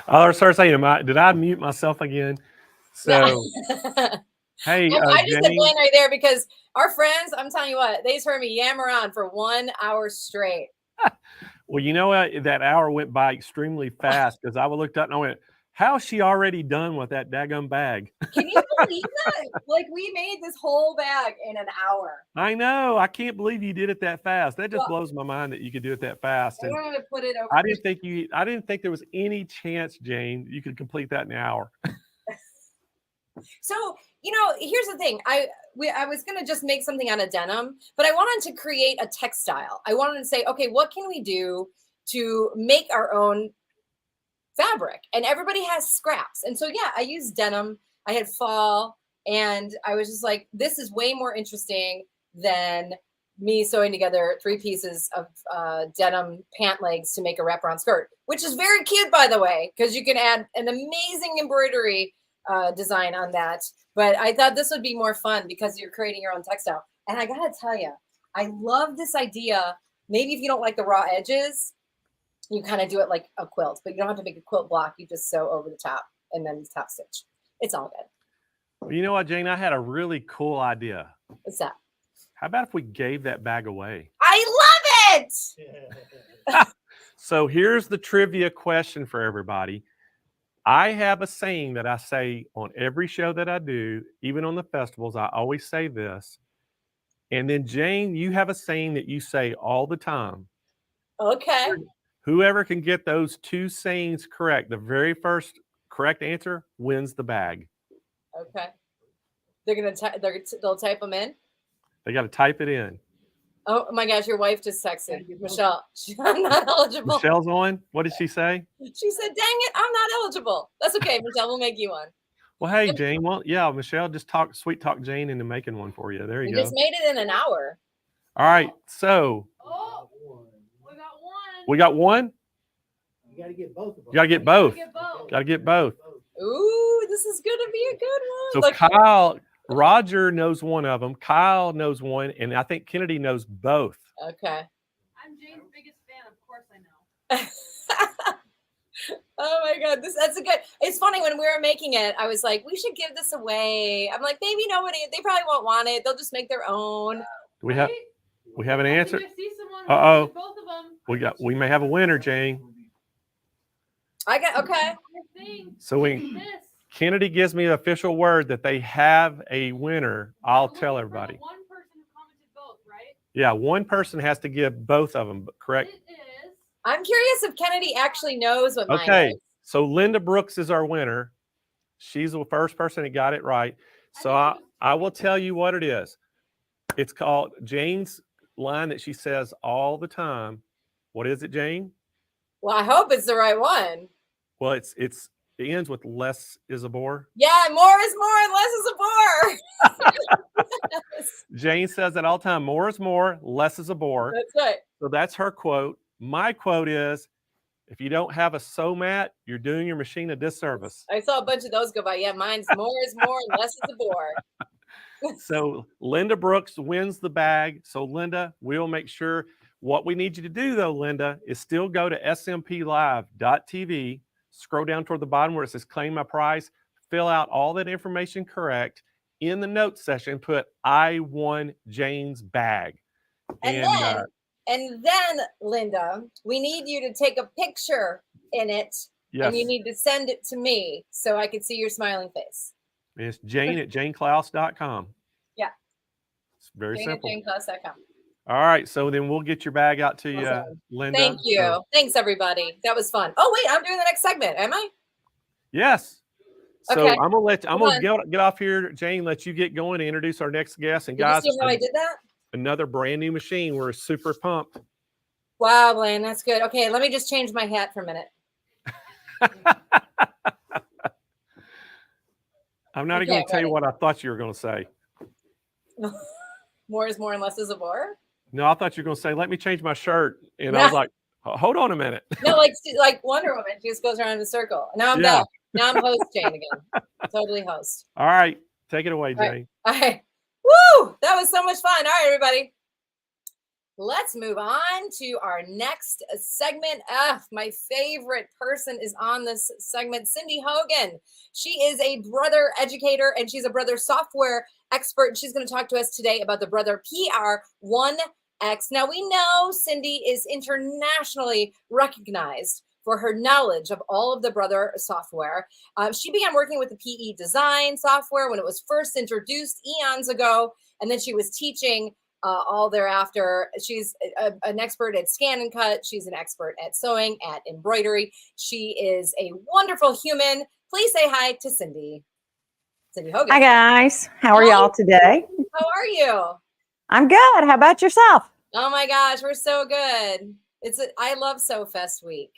I'll start saying, did I mute myself again? So, hey, I just said, Jenny, Blaine, are you there? Because our friends, I'm telling you what, they just heard me yammer on for 1 hour straight. well, you know what? That hour went by extremely fast because I looked up and I went, how's she already done with that daggum bag? Can you believe that? Like, we made this whole bag in an hour. I know. I can't believe you did it that fast. That just blows my mind that you could do it that fast. I'm going to put it over. I didn't think there was any chance, Jane, you could complete that in an hour. So, here's the thing. I was going to just make something out of denim, but I wanted to create a textile. I wanted to say, okay, what can we do to make our own fabric? And everybody has scraps. And so, yeah, I used denim. I had fall, and I was just like, this is way more interesting than me sewing together 3 pieces of denim pant legs to make a wraparound skirt, which is very cute, by the way, because you can add an amazing embroidery design on that. But I thought this would be more fun because you're creating your own textile. And I gotta tell you, I love this idea. Maybe if you don't like the raw edges, you kind of do it like a quilt, but you don't have to make a quilt block. You just sew over the top and then top stitch. It's all good. Well, you know what, Jane? I had a really cool idea. What's that? How about if we gave that bag away? I love it. So here's the trivia question for everybody. I have a saying that I say on every show that I do, even on the festivals. I always say this. And then, Jane, you have a saying that you say all the time. Okay. Whoever can get those 2 sayings correct, the very first correct answer wins the bag. Okay. They'll type them in. They got to type it in. Oh my gosh, your wife just texted Michelle. I'm not eligible. Michelle's on. What did she say? She said, dang it, I'm not eligible. That's okay, Michelle. We'll make you one. Well, hey, Jane. Well, yeah, Michelle just sweet talk Jane into making one for you. There you go. We just made it in an hour. All right. So we got one. You got to get both of them. You got to get both. Got to get both. Ooh, this is going to be a good one. So Look, Kyle, Roger knows one of them. Kyle knows one. And I think Kennedy knows both. Okay. I'm Jane's biggest fan. Of course I know. Oh my God, that's a good. It's funny when we were making it, I was like, we should give this away. I'm like, maybe nobody, they probably won't want it. They'll just make their own. Do we have an answer? I see someone who Uh-oh. did both of them. We may have a winner, Jane. I got okay. I think So Kennedy gives me the official word that they have a winner. I'll tell everybody. one person who commented both, right? Yeah, one person has to give both of them, correct? It is. I'm curious if Kennedy actually knows what mine Okay, is. so Linda Brooks is our winner. She's the first person that got it right. So I will tell you what it is. It's called Jane's line that she says all the time. What is it, Jane? Well, I hope it's the right one. Well, it ends with less is a bore. Yeah, more is more and less is a bore. Jane says that all the time. More is more, less is a bore. That's right. So that's her quote. My quote is, if you don't have a sew mat, you're doing your machine a disservice. I saw a bunch of those go by. Yeah, mine's more is more and less is a bore. So Linda Brooks wins the bag. So Linda, we'll make sure. What we need you to do though, Linda, is still go to smplive.tv, scroll down toward the bottom where it says claim my prize, fill out all that information correct. In the notes section, put I won Jane's bag. And then, Linda, we need you to take a picture in it. Yes. And you need to send it to me so I can see your smiling face. It's Jane at janeklaus.com. Yeah. It's very simple. JaneAtJaneKlaus.com. All right. So then we'll get your bag out to you, Linda. Thank you. So, Thanks, everybody. That was fun. Oh, wait, I'm doing the next segment. Am I? yes. So Okay. I'm gonna get off here, Jane. Let you get going to introduce our next guest. And Did guys, you see how I did that? Another brand new machine. We're super pumped. Wow, Blaine, that's good. Okay, let me just change my hat for a minute. I'm not even going to tell you what I thought you were going to say. More is more and less is a bore? No, I thought you were going to say, let me change my shirt. And I was like, hold on a minute. No, like Wonder Woman. She just goes around in a circle. Now I'm back. Now I'm host Jane again. Totally host. All right. Take it away, Jane. All right. Woo! That was so much fun. All right, everybody. Let's move on to our next segment. My favorite person is on this segment, Cindy Hogan. She is a Brother educator and she's a Brother software expert. And she's going to talk to us today about the Brother PR1X. Now, we know Cindy is internationally recognized for her knowledge of all of the Brother software. She began working with the PE design software when it was first introduced eons ago, and then she was teaching all thereafter. She's an expert at scan and cut. She's an expert at sewing, at embroidery. She is a wonderful human. Please say hi to Cindy. Cindy Hogan. Hi, guys. How are y'all today? How are you? I'm good. How about yourself? Oh my gosh, we're so good. I love Sew Fest week.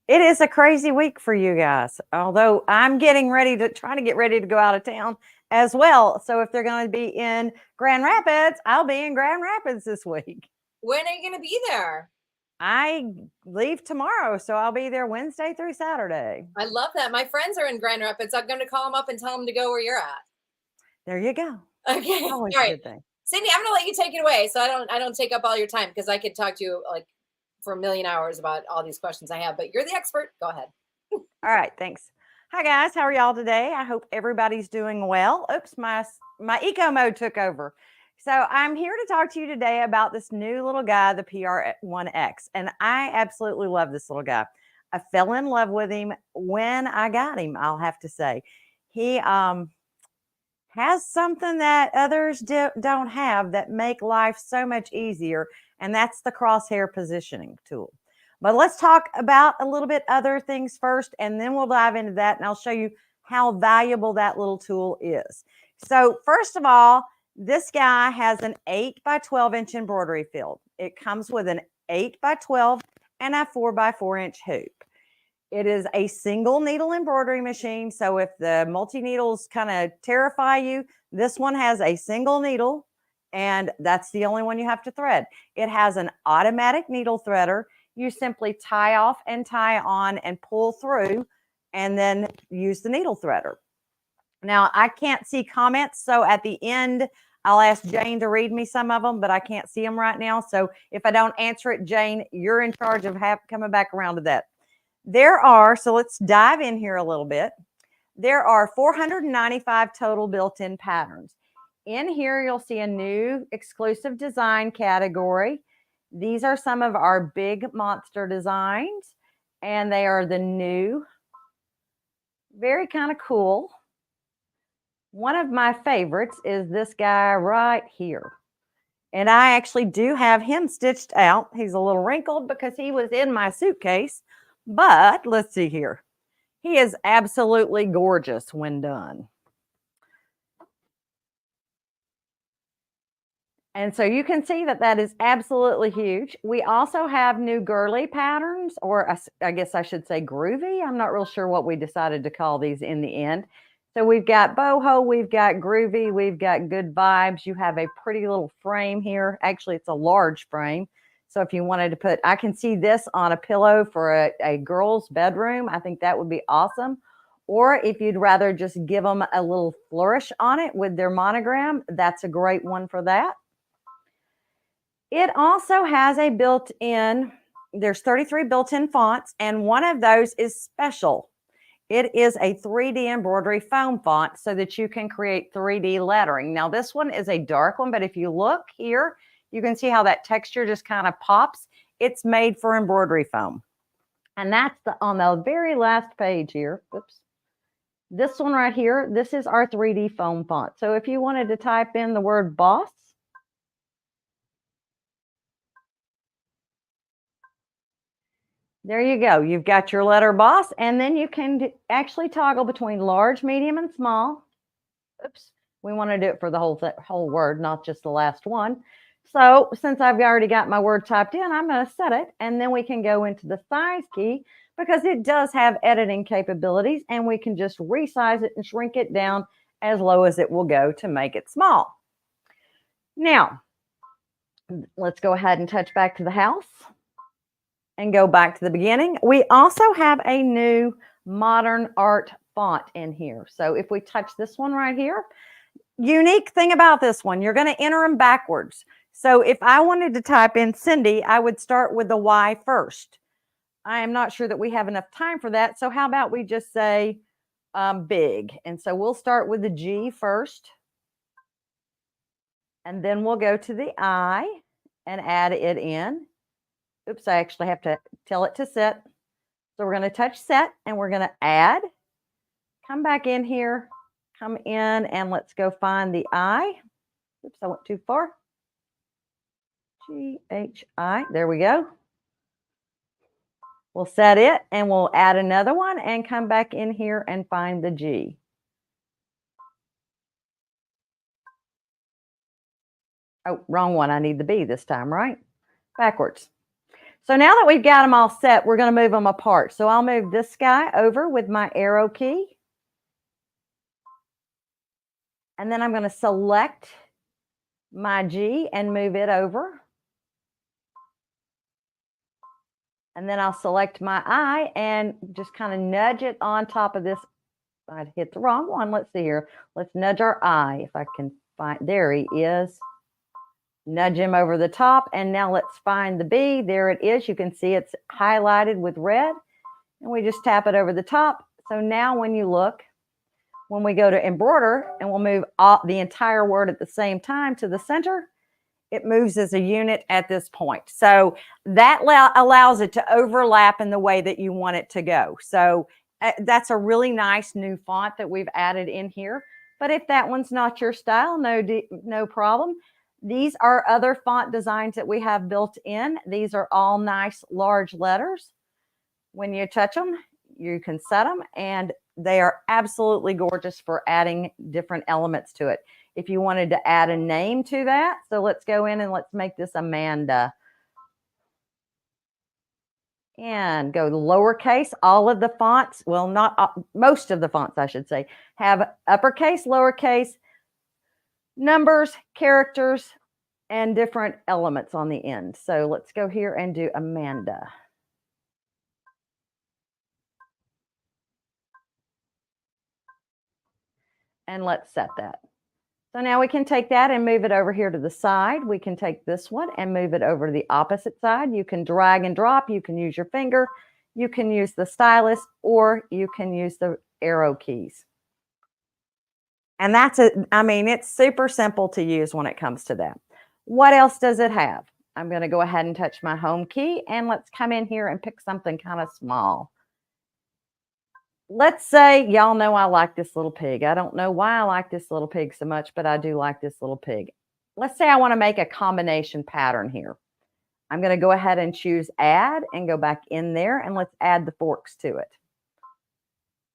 It is a crazy week for you guys, although I'm trying to get ready to go out of town as well. So if they're going to be in Grand Rapids, I'll be in Grand Rapids this week. When are you going to be there? I leave tomorrow, so I'll be there Wednesday through Saturday. I love that. My friends are in Grand Rapids. I'm going to call them up and tell them to go where you're at. There you go. Okay. Always all a right. good thing. Cindy, I'm going to let you take it away so I don't take up all your time because I could talk to you like for a million hours about all these questions I have, but you're the expert. Go ahead. All right. Thanks. Hi, guys. How are y'all today? I hope everybody's doing well. Oops, my eco mode took over. So I'm here to talk to you today about this new little guy, the PR1X. And I absolutely love this little guy. I fell in love with him when I got him, I'll have to say. He has something that others don't have that make life so much easier, and that's the crosshair positioning tool. But let's talk about a little bit other things first, and then we'll dive into that, and I'll show you how valuable that little tool is. So first of all, this guy has an 8 by 12 inch embroidery field. It comes with an 8 by 12 and a 4 by 4 inch hoop. It is a single needle embroidery machine. So if the multi-needles kind of terrify you, this one has a single needle and that's the only one you have to thread. It has an automatic needle threader. You simply tie off and tie on and pull through and then use the needle threader. Now, I can't see comments, so at the end, I'll ask Jane to read me some of them, but I can't see them right now. So if I don't answer it, Jane, you're in charge of coming back around to that. So let's dive in here a little bit. There are 495 total built-in patterns. In here, you'll see a new exclusive design category. These are some of our big monster designs, and they are the new, very kind of cool. One of my favorites is this guy right here. And I actually do have him stitched out. He's a little wrinkled because he was in my suitcase, but let's see here. He is absolutely gorgeous when done. And so you can see that that is absolutely huge. We also have new girly patterns, or I guess I should say groovy. I'm not real sure what we decided to call these in the end. So we've got boho, we've got groovy, we've got good vibes. You have a pretty little frame here. Actually, it's a large frame. So if you wanted to put, I can see this on a pillow for a girl's bedroom. I think that would be awesome. Or if you'd rather just give them a little flourish on it with their monogram, that's a great one for that. It also has a built-in, there's 33 built-in fonts, and one of those is special. It is a 3D embroidery foam font so that you can create 3D lettering. Now, this one is a dark one, but if you look here, you can see how that texture just kind of pops. It's made for embroidery foam. And that's on the very last page here. Oops. This one right here, this is our 3D foam font. So if you wanted to type in the word boss, there you go. You've got your letter boss, and then you can actually toggle between large, medium, and small. Oops, we want to do it for the whole word, not just the last one. So since I've already got my word typed in, I'm going to set it, and then we can go into the size key because it does have editing capabilities, and we can just resize it and shrink it down as low as it will go to make it small. Now, let's go ahead and touch back to the house and go back to the beginning. We also have a new modern art font in here. So if we touch this one right here, unique thing about this one, you're going to enter them backwards. So if I wanted to type in Cindy, I would start with the Y first. I am not sure that we have enough time for that. So how about we just say big? And so we'll start with the G first. And then we'll go to the I and add it in. Oops, I actually have to tell it to set. So we're going to touch set and we're going to add. Come back in here, come in, and let's go find the I. Oops, I went too far. G-H-I, there we go. We'll set it and we'll add another one and come back in here and find the G. Oh, wrong one. I need the B this time, right? Backwards. So now that we've got them all set, we're going to move them apart. So I'll move this guy over with my arrow key. And then I'm going to select my G and move it over. And then I'll select my I and just kind of nudge it on top of this. I hit the wrong one. Let's see here. Let's nudge our I if I can find. There he is. Nudge him over the top. And now let's find the B. There it is. You can see it's highlighted with red. And we just tap it over the top. So now when you look, when we go to embroider and we'll move the entire word at the same time to the center, it moves as a unit at this point. So that allows it to overlap in the way that you want it to go. So that's a really nice new font that we've added in here. But if that one's not your style, no problem. These are other font designs that we have built in. These are all nice large letters. When you touch them, you can set them, and they are absolutely gorgeous for adding different elements to it. If you wanted to add a name to that, so let's go in and let's make this Amanda. And go to lowercase. All of the fonts, well, not most of the fonts, I should say, have uppercase, lowercase, numbers, characters, and different elements on the end. So let's go here and do Amanda. And let's set that. So now we can take that and move it over here to the side. We can take this one and move it over to the opposite side. You can drag and drop. You can use your finger. You can use the stylus, or you can use the arrow keys. And I mean, it's super simple to use when it comes to that. What else does it have? I'm going to go ahead and touch my home key, and let's come in here and pick something kind of small. Let's say y'all know I like this little pig. I don't know why I like this little pig so much, but I do like this little pig. Let's say I want to make a combination pattern here. I'm going to go ahead and choose add and go back in there, and let's add the forks to it.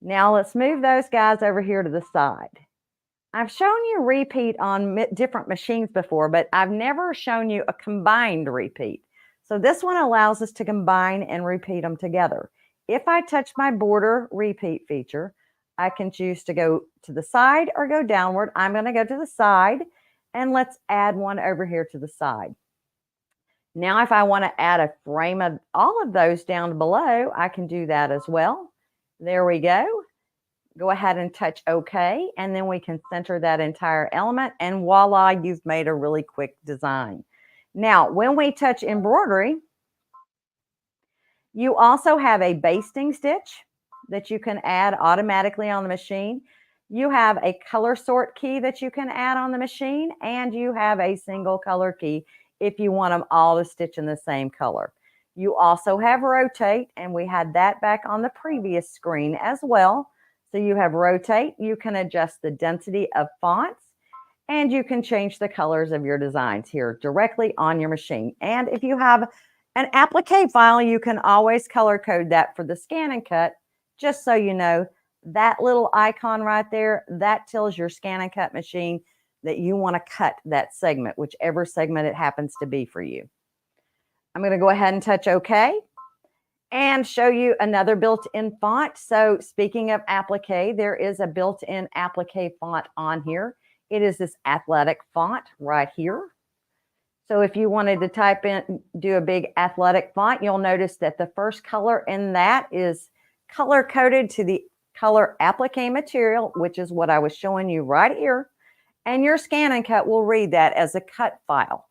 Now let's move those guys over here to the side. I've shown you repeat on different machines before, but I've never shown you a combined repeat. So this one allows us to combine and repeat them together. If I touch my border repeat feature, I can choose to go to the side or go downward. I'm going to go to the side, and let's add one over here to the side. Now, if I want to add a frame of all of those down below, I can do that as well. There we go. Go ahead and touch OK, and then we can center that entire element, and voila, you've made a really quick design. Now, when we touch embroidery, you also have a basting stitch that you can add automatically on the machine. You have a color sort key that you can add on the machine, and you have a single color key if you want them all to stitch in the same color. You also have rotate, and we had that back on the previous screen as well. So you have rotate, you can adjust the density of fonts, and you can change the colors of your designs here directly on your machine. And if you have an applique file, you can always color code that for the scan and cut. Just so you know, that little icon right there, that tells your scan and cut machine that you want to cut that segment, whichever segment it happens to be for you. I'm going to go ahead and touch OK and show you another built-in font. So speaking of applique, there is a built-in applique font on here. It is this athletic font right here. So if you wanted to type in, do a big athletic font, you'll notice that the first color in that is color coded to the color applique material, which is what I was showing you right here. And your scan and cut will read that as a cut file.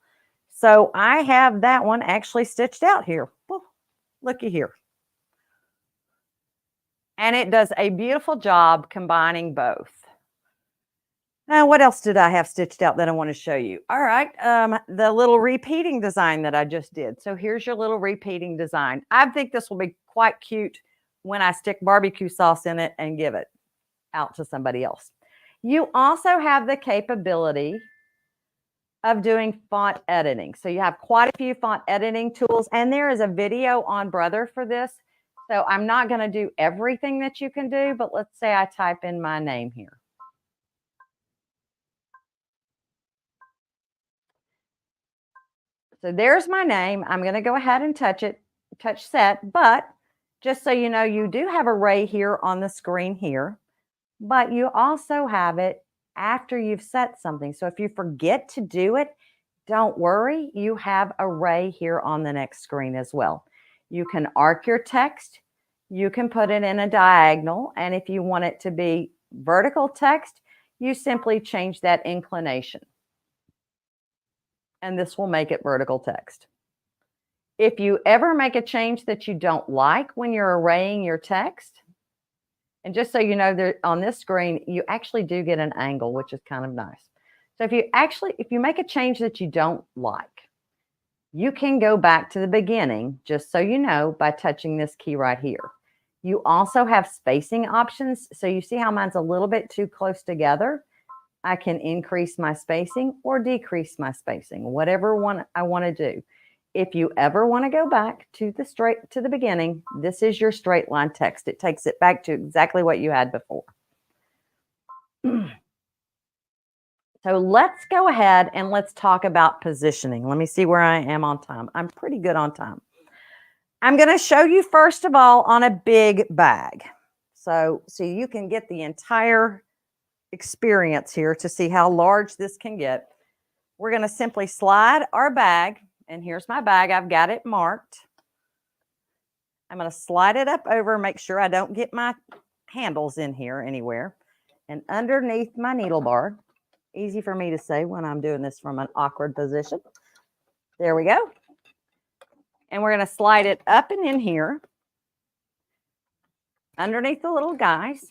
So I have that one actually stitched out here. Looky here. And it does a beautiful job combining both. Now, what else did I have stitched out that I want to show you? All right, the little repeating design that I just did. So here's your little repeating design. I think this will be quite cute when I stick barbecue sauce in it and give it out to somebody else. You also have the capability of doing font editing. So you have quite a few font editing tools, and there is a video on Brother for this. So I'm not going to do everything that you can do, but let's say I type in my name here. So there's my name. I'm going to go ahead and touch it, touch set, but just so you know, you do have array here on the screen here, but you also have it after you've set something. So if you forget to do it, don't worry, you have array here on the next screen as well. You can arc your text, you can put it in a diagonal, and if you want it to be vertical text, you simply change that inclination. And this will make it vertical text. If you ever make a change that you don't like when you're arraying your text, and just so you know, there, on this screen, you actually do get an angle, which is kind of nice. So if you make a change that you don't like, you can go back to the beginning, just so you know, by touching this key right here. You also have spacing options. So you see how mine's a little bit too close together. I can increase my spacing or decrease my spacing, whatever one I want to do. If you ever want to go back to the beginning, this is your straight line text. It takes it back to exactly what you had before. So let's go ahead and let's talk about positioning. Let me see where I am on time. I'm pretty good on time. I'm going to show you first of all on a big bag. So you can get the entire experience here to see how large this can get. We're going to simply slide our bag, and here's my bag. I've got it marked. I'm going to slide it up over, make sure I don't get my handles in here anywhere, and underneath my needle bar. Easy for me to say when I'm doing this from an awkward position. There we go. And we're going to slide it up and in here underneath the little guys.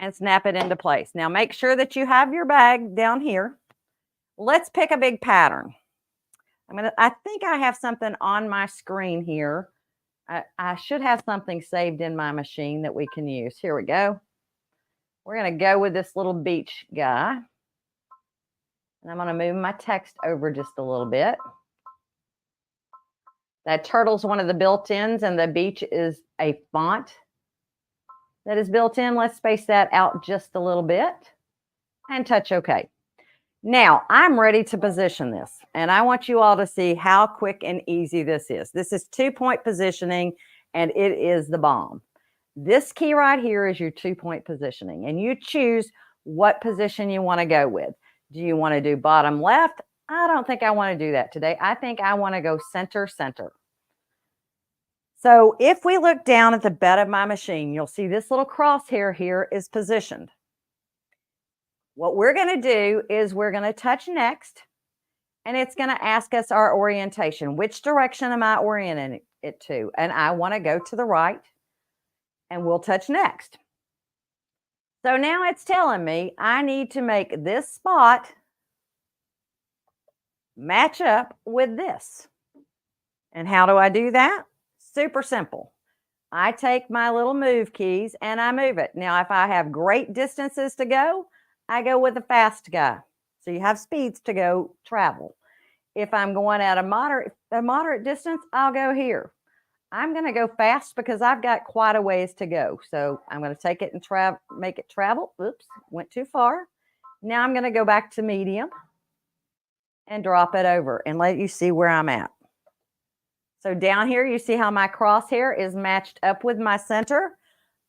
and snap it into place. Now make sure that you have your bag down here. Let's pick a big pattern. I think I have something on my screen here. I should have something saved in my machine that we can use. Here we go. We're going to go with this little beach guy. And I'm going to move my text over just a little bit. That turtle's one of the built-ins, and the beach is a font that is built in. Let's space that out just a little bit and touch OK. Now I'm ready to position this, and I want you all to see how quick and easy this is. This is 2-point positioning, and it is the bomb. This key right here is your 2-point positioning, and you choose what position you want to go with. Do you want to do bottom left? I don't think I want to do that today. I think I want to go center, center. So if we look down at the bed of my machine, you'll see this little crosshair here is positioned. What we're going to do is we're going to touch next, and it's going to ask us our orientation. Which direction am I orienting it to? And I want to go to the right, and we'll touch next. So now it's telling me I need to make this spot match up with this. And how do I do that? Super simple. I take my little move keys and I move it. Now, if I have great distances to go, I go with the fast guy. So you have speeds to go travel. If I'm going at a moderate distance, I'll go here. I'm going to go fast because I've got quite a ways to go. So I'm going to take it and make it travel. Oops, went too far. Now I'm going to go back to medium and drop it over and let you see where I'm at. So down here, you see how my crosshair is matched up with my center.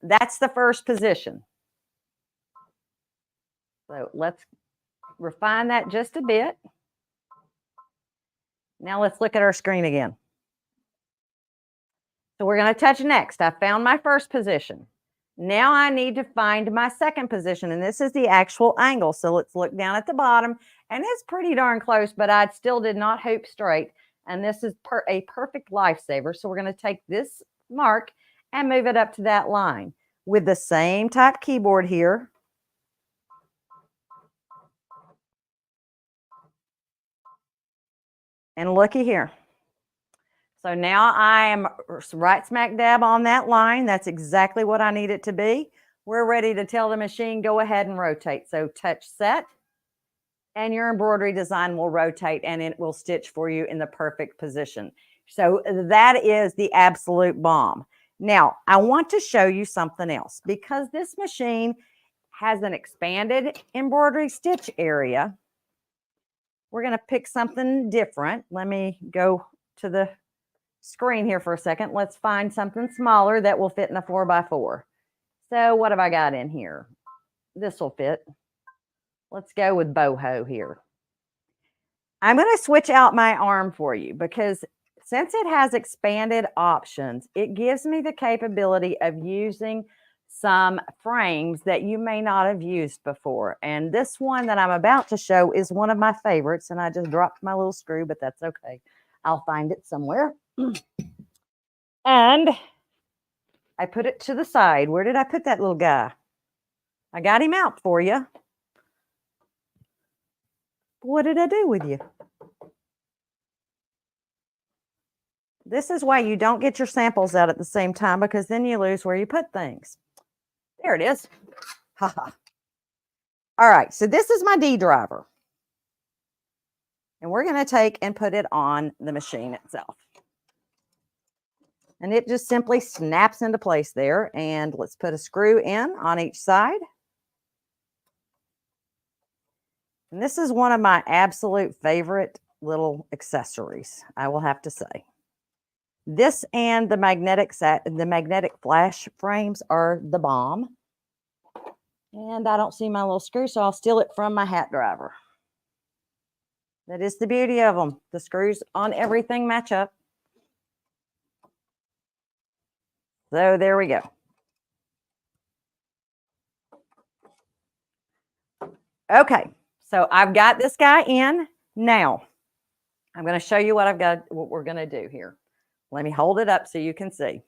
That's the first position. So let's refine that just a bit. Now let's look at our screen again. So we're going to touch next. I found my first position. Now I need to find my second position, and this is the actual angle. So let's look down at the bottom, and it's pretty darn close, but I still did not hoop straight. And this is a perfect lifesaver. So we're going to take this mark and move it up to that line with the same type keyboard here. And looky here. So now I am right smack dab on that line. That's exactly what I need it to be. We're ready to tell the machine, go ahead and rotate. So touch set, and your embroidery design will rotate and it will stitch for you in the perfect position. So that is the absolute bomb. Now, I want to show you something else because this machine has an expanded embroidery stitch area. We're going to pick something different. Let me go to the screen here for a second. Let's find something smaller that will fit in a 4x4. So what have I got in here? This will fit. Let's go with boho here. I'm going to switch out my arm for you because since it has expanded options, it gives me the capability of using some frames that you may not have used before. And this one that I'm about to show is one of my favorites, and I just dropped my little screw, but that's okay. I'll find it somewhere. And I put it to the side. Where did I put that little guy? I got him out for you. What did I do with you? This is why you don't get your samples out at the same time, because then you lose where you put things. There it is. Haha. All right, so this is my D driver. And we're going to take and put it on the machine itself. And it just simply snaps into place there. And let's put a screw in on each side. And this is one of my absolute favorite little accessories, I will have to say. This and the magnetic flash frames are the bomb. And I don't see my little screw, so I'll steal it from my hat driver. That is the beauty of them. The screws on everything match up. So there we go. Okay, so I've got this guy in. Now, I'm going to show you what we're going to do here. Let me hold it up so you can see.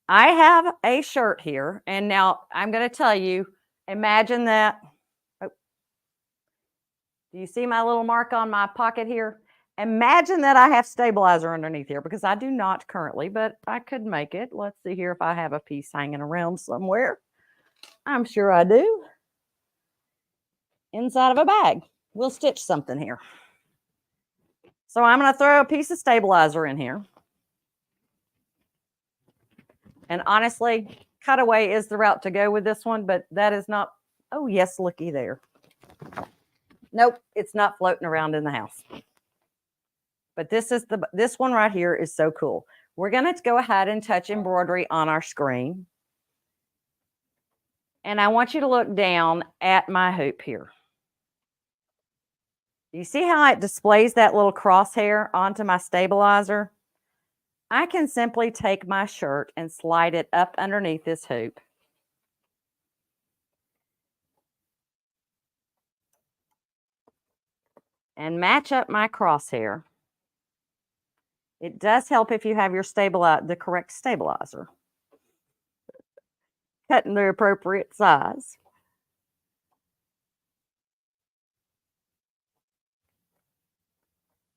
I have a shirt here, and now I'm going to tell you, imagine that. Oh, do you see my little mark on my pocket here? Imagine that I have stabilizer underneath here, because I do not currently, but I could make it. Let's see here if I have a piece hanging around somewhere. I'm sure I do. Inside of a bag. We'll stitch something here. So I'm going to throw a piece of stabilizer in here. And honestly, cutaway is the route to go with this one, but that is not, oh yes, looky there. Nope, it's not floating around in the house. But this one right here is so cool. We're going to go ahead and touch embroidery on our screen. And I want you to look down at my hoop here. You see how it displays that little crosshair onto my stabilizer? I can simply take my shirt and slide it up underneath this hoop. And match up my crosshair. It does help if you have your the correct stabilizer. Cut in the appropriate size.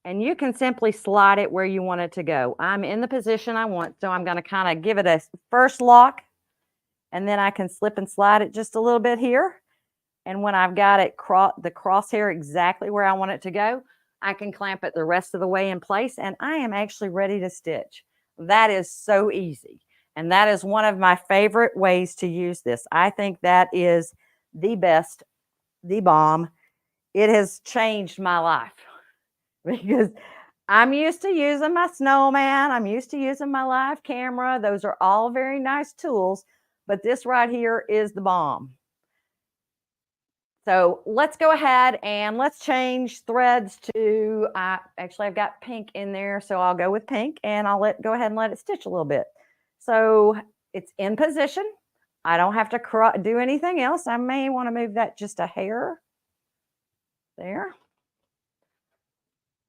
And you can simply slide it where you want it to go. I'm in the position I want, so I'm going to kind of give it a first lock, and then I can slip and slide it just a little bit here. And when I've got it the crosshair exactly where I want it to go, I can clamp it the rest of the way in place, and I am actually ready to stitch. That is so easy. And that is one of my favorite ways to use this. I think that is the best, the bomb. It has changed my life. Because I'm used to using my snowman. I'm used to using my live camera. Those are all very nice tools, but this right here is the bomb. So let's go ahead and let's change threads to, actually I've got pink in there, so I'll go with pink, and I'll go ahead and let it stitch a little bit. So it's in position. I don't have to do anything else. I may want to move that just a hair there.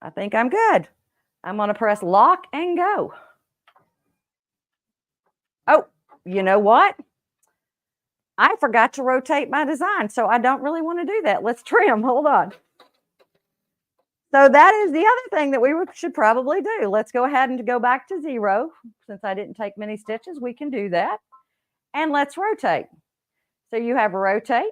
I think I'm good. I'm going to press lock and go. Oh, you know what? I forgot to rotate my design, so I don't really want to do that. Let's trim. Hold on. So that is the other thing that we should probably do. Let's go ahead and go back to 0. Since I didn't take many stitches, we can do that. And let's rotate. So you have rotate.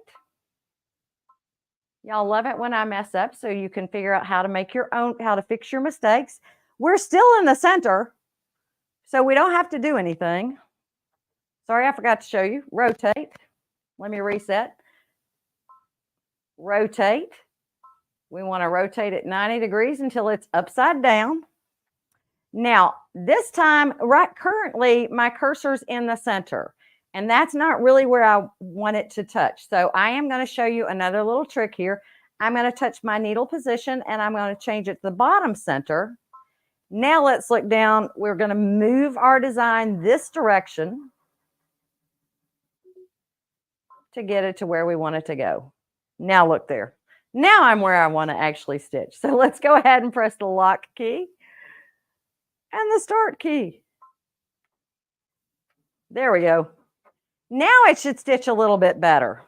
Y'all love it when I mess up, so you can figure out how to make your own, how to fix your mistakes. We're still in the center, so we don't have to do anything. Sorry, I forgot to show you. Rotate. Let me reset. Rotate. We want to rotate it 90 degrees until it's upside down. Now, this time, currently, my cursor's in the center, and that's not really where I want it to touch. So I am going to show you another little trick here. I'm going to touch my needle position, and I'm going to change it to the bottom center. Now let's look down. We're going to move our design this direction to get it to where we want it to go. Now look there. Now I'm where I want to actually stitch. So let's go ahead and press the lock key and the start key. There we go. Now it should stitch a little bit better.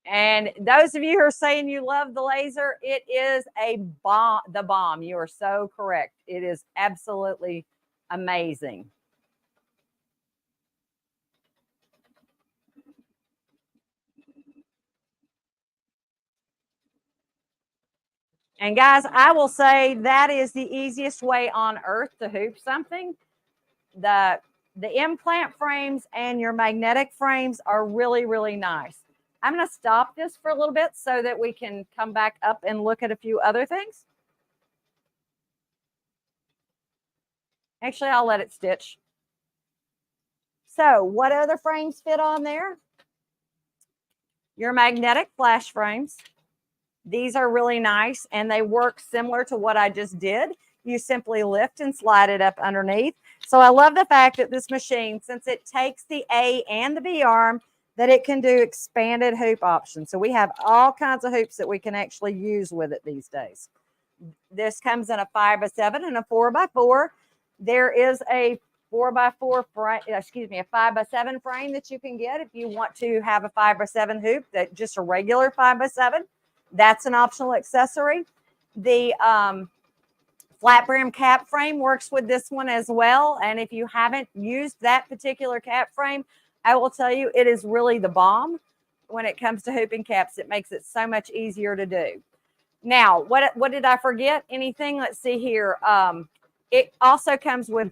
And those of you who are saying you love the laser, it is a bomb, the bomb. You are so correct. It is absolutely amazing. And guys, I will say that is the easiest way on earth to hoop something. The implant frames and your magnetic frames are really, really nice. I'm going to stop this for a little bit so that we can come back up and look at a few other things. Actually, I'll let it stitch. So what other frames fit on there? Your magnetic flash frames. These are really nice, and they work similar to what I just did. You simply lift and slide it up underneath. So I love the fact that this machine, since it takes the A and the B arm, that it can do expanded hoop options. So we have all kinds of hoops that we can actually use with it these days. This comes in a 5x7 and a 4x4. There is a 4x4 frame, excuse me, a 5x7 frame that you can get if you want to have a 5x7 hoop, that just a regular 5x7. That's an optional accessory. The flat brim cap frame works with this one as well. And if you haven't used that particular cap frame, I will tell you, it is really the bomb when it comes to hooping caps. It makes it so much easier to do. Now, what did I forget? Anything? Let's see here. It also comes with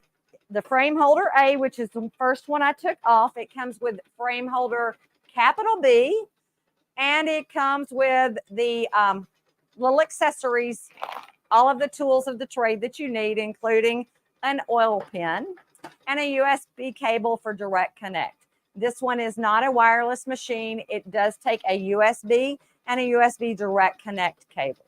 the frame holder A, which is the first one I took off. It comes with frame holder capital B, and it comes with the little accessories, all of the tools of the trade that you need, including an oil pen and a USB cable for direct connect. This one is not a wireless machine. It does take a USB and a USB direct connect cable.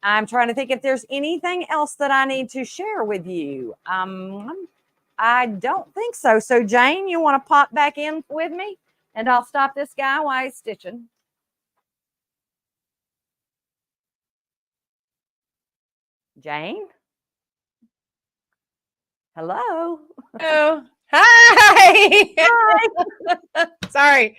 I'm trying to think if there's anything else that I need to share with you. I don't think so. So Jane, you want to pop back in with me and I'll stop this guy while he's stitching. Jane? Hello? Oh, hi. Hi. Sorry.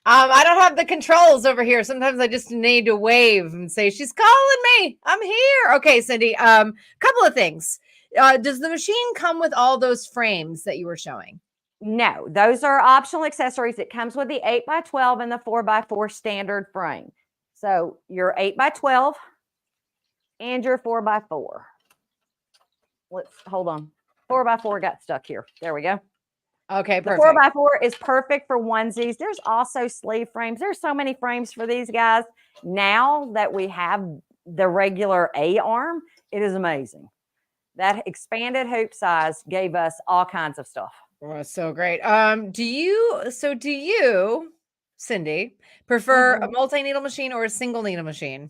I don't have the controls over here. Sometimes I just need to wave and say, she's calling me. I'm here. Okay, Cindy. Couple of things. Does the machine come with all those frames that you were showing? No, those are optional accessories. It comes with the 8x12 and the 4x4 standard frame. So your 8x12 and your 4x4. Let's hold on. 4x4 got stuck here. There we go. Okay, the perfect. 4x4 is perfect for onesies. There's also sleeve frames. There's so many frames for these guys. Now that we have the regular A arm, it is amazing. That expanded hoop size gave us all kinds of stuff. Oh, so great. Do you, Cindy, prefer a multi-needle machine or a single needle machine?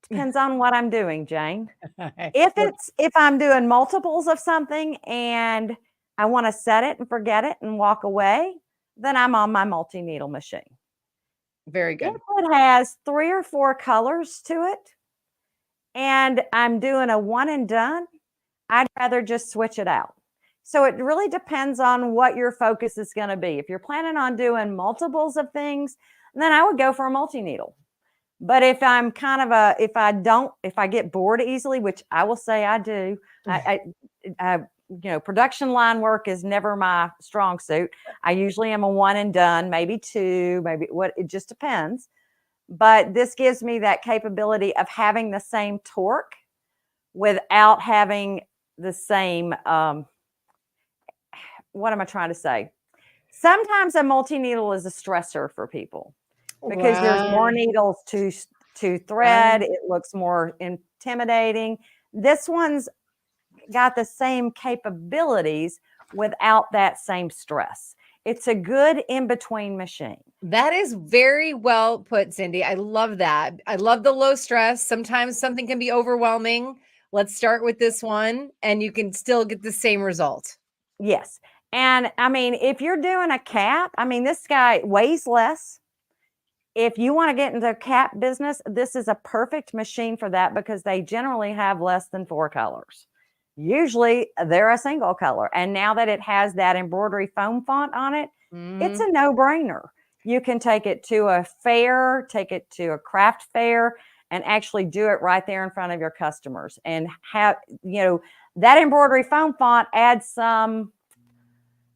Depends on what I'm doing, Jane. If I'm doing multiples of something and I want to set it and forget it and walk away, then I'm on my multi-needle machine. Very good. If it has 3 or 4 colors to it and I'm doing a one and done, I'd rather just switch it out. So it really depends on what your focus is going to be. If you're planning on doing multiples of things, then I would go for a multi-needle. But if I'm kind of if I get bored easily, which I will say I do, production line work is never my strong suit. I usually am a one and done, maybe 2, it just depends. But this gives me that capability of having the same torque without having the same, what am I trying to say? Sometimes a multi-needle is a stressor for people because there's more needles to thread. It looks more intimidating. This one's got the same capabilities without that same stress. It's a good in-between machine. That is very well put, Cindy. I love that. I love the low stress. Sometimes something can be overwhelming. Let's start with this one and you can still get the same result. Yes. And I mean, if you're doing a cap, I mean, this guy weighs less. If you want to get into a cap business, this is a perfect machine for that because they generally have less than 4 colors. Usually they're a single color. And now that it has that embroidery foam font on it, it's a no-brainer. You can take it to a fair, take it to a craft fair, and actually do it right there in front of your customers. And have, that embroidery foam font adds some,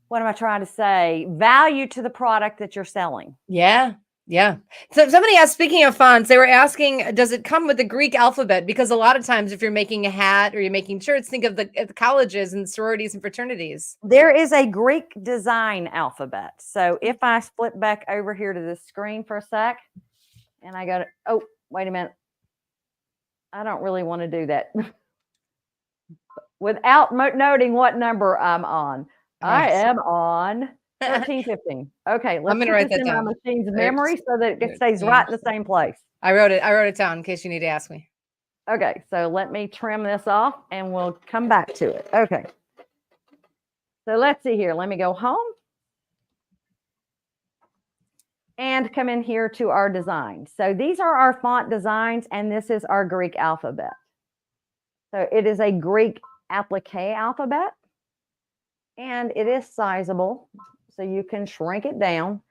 what am I trying to say, value to the product that you're selling. Yeah. Yeah. So somebody asked, speaking of fonts, they were asking, does it come with the Greek alphabet? Because a lot of times if you're making a hat or you're making shirts, think of the colleges and sororities and fraternities. There is a Greek design alphabet. So if I flip back over here to the screen for a sec and I go to, oh, wait a minute. I don't really want to do that without noting what number I'm on. I am on 1315. Okay, let's I'm gonna write that in my down. machine's memory so that it stays right in the same place. I wrote it down in case you need to ask me. Okay, so let me trim this off and we'll come back to it. Okay. So let's see here. Let me go home. and come in here to our design. So these are our font designs, and this is our Greek alphabet. So it is a Greek applique alphabet, and it is sizable, so you can shrink it down,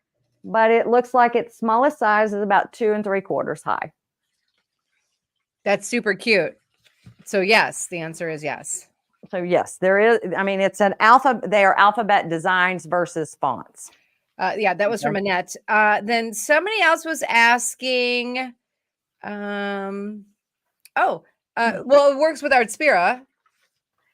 but it looks like its smallest size is about 2 3/4 high. That's super cute. So yes, the answer is yes. So yes, there is. I mean, it's an alpha. They are alphabet designs versus fonts. Yeah, that was from Annette. Then somebody else was asking. Well, it works with Artspira.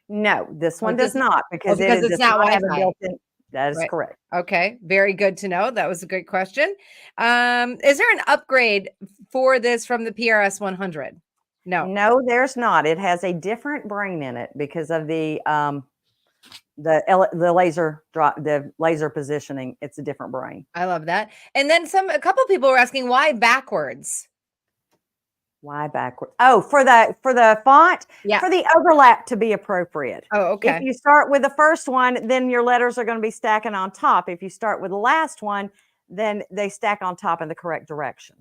No, this one does not because it's not have a Wi-Fi. built-in. That is Right. correct. Okay, very good to know. That was a great question. Is there an upgrade for this from the PRS 100? No, there's not. It has a different brain in it because of the laser positioning. It's a different brain. I love that. And then a couple people were asking why backwards. Why backwards? Oh, for the font, yeah, for the overlap to be appropriate. Oh, okay. If you start with the first one, then your letters are going to be stacking on top. If you start with the last one, then they stack on top in the correct direction.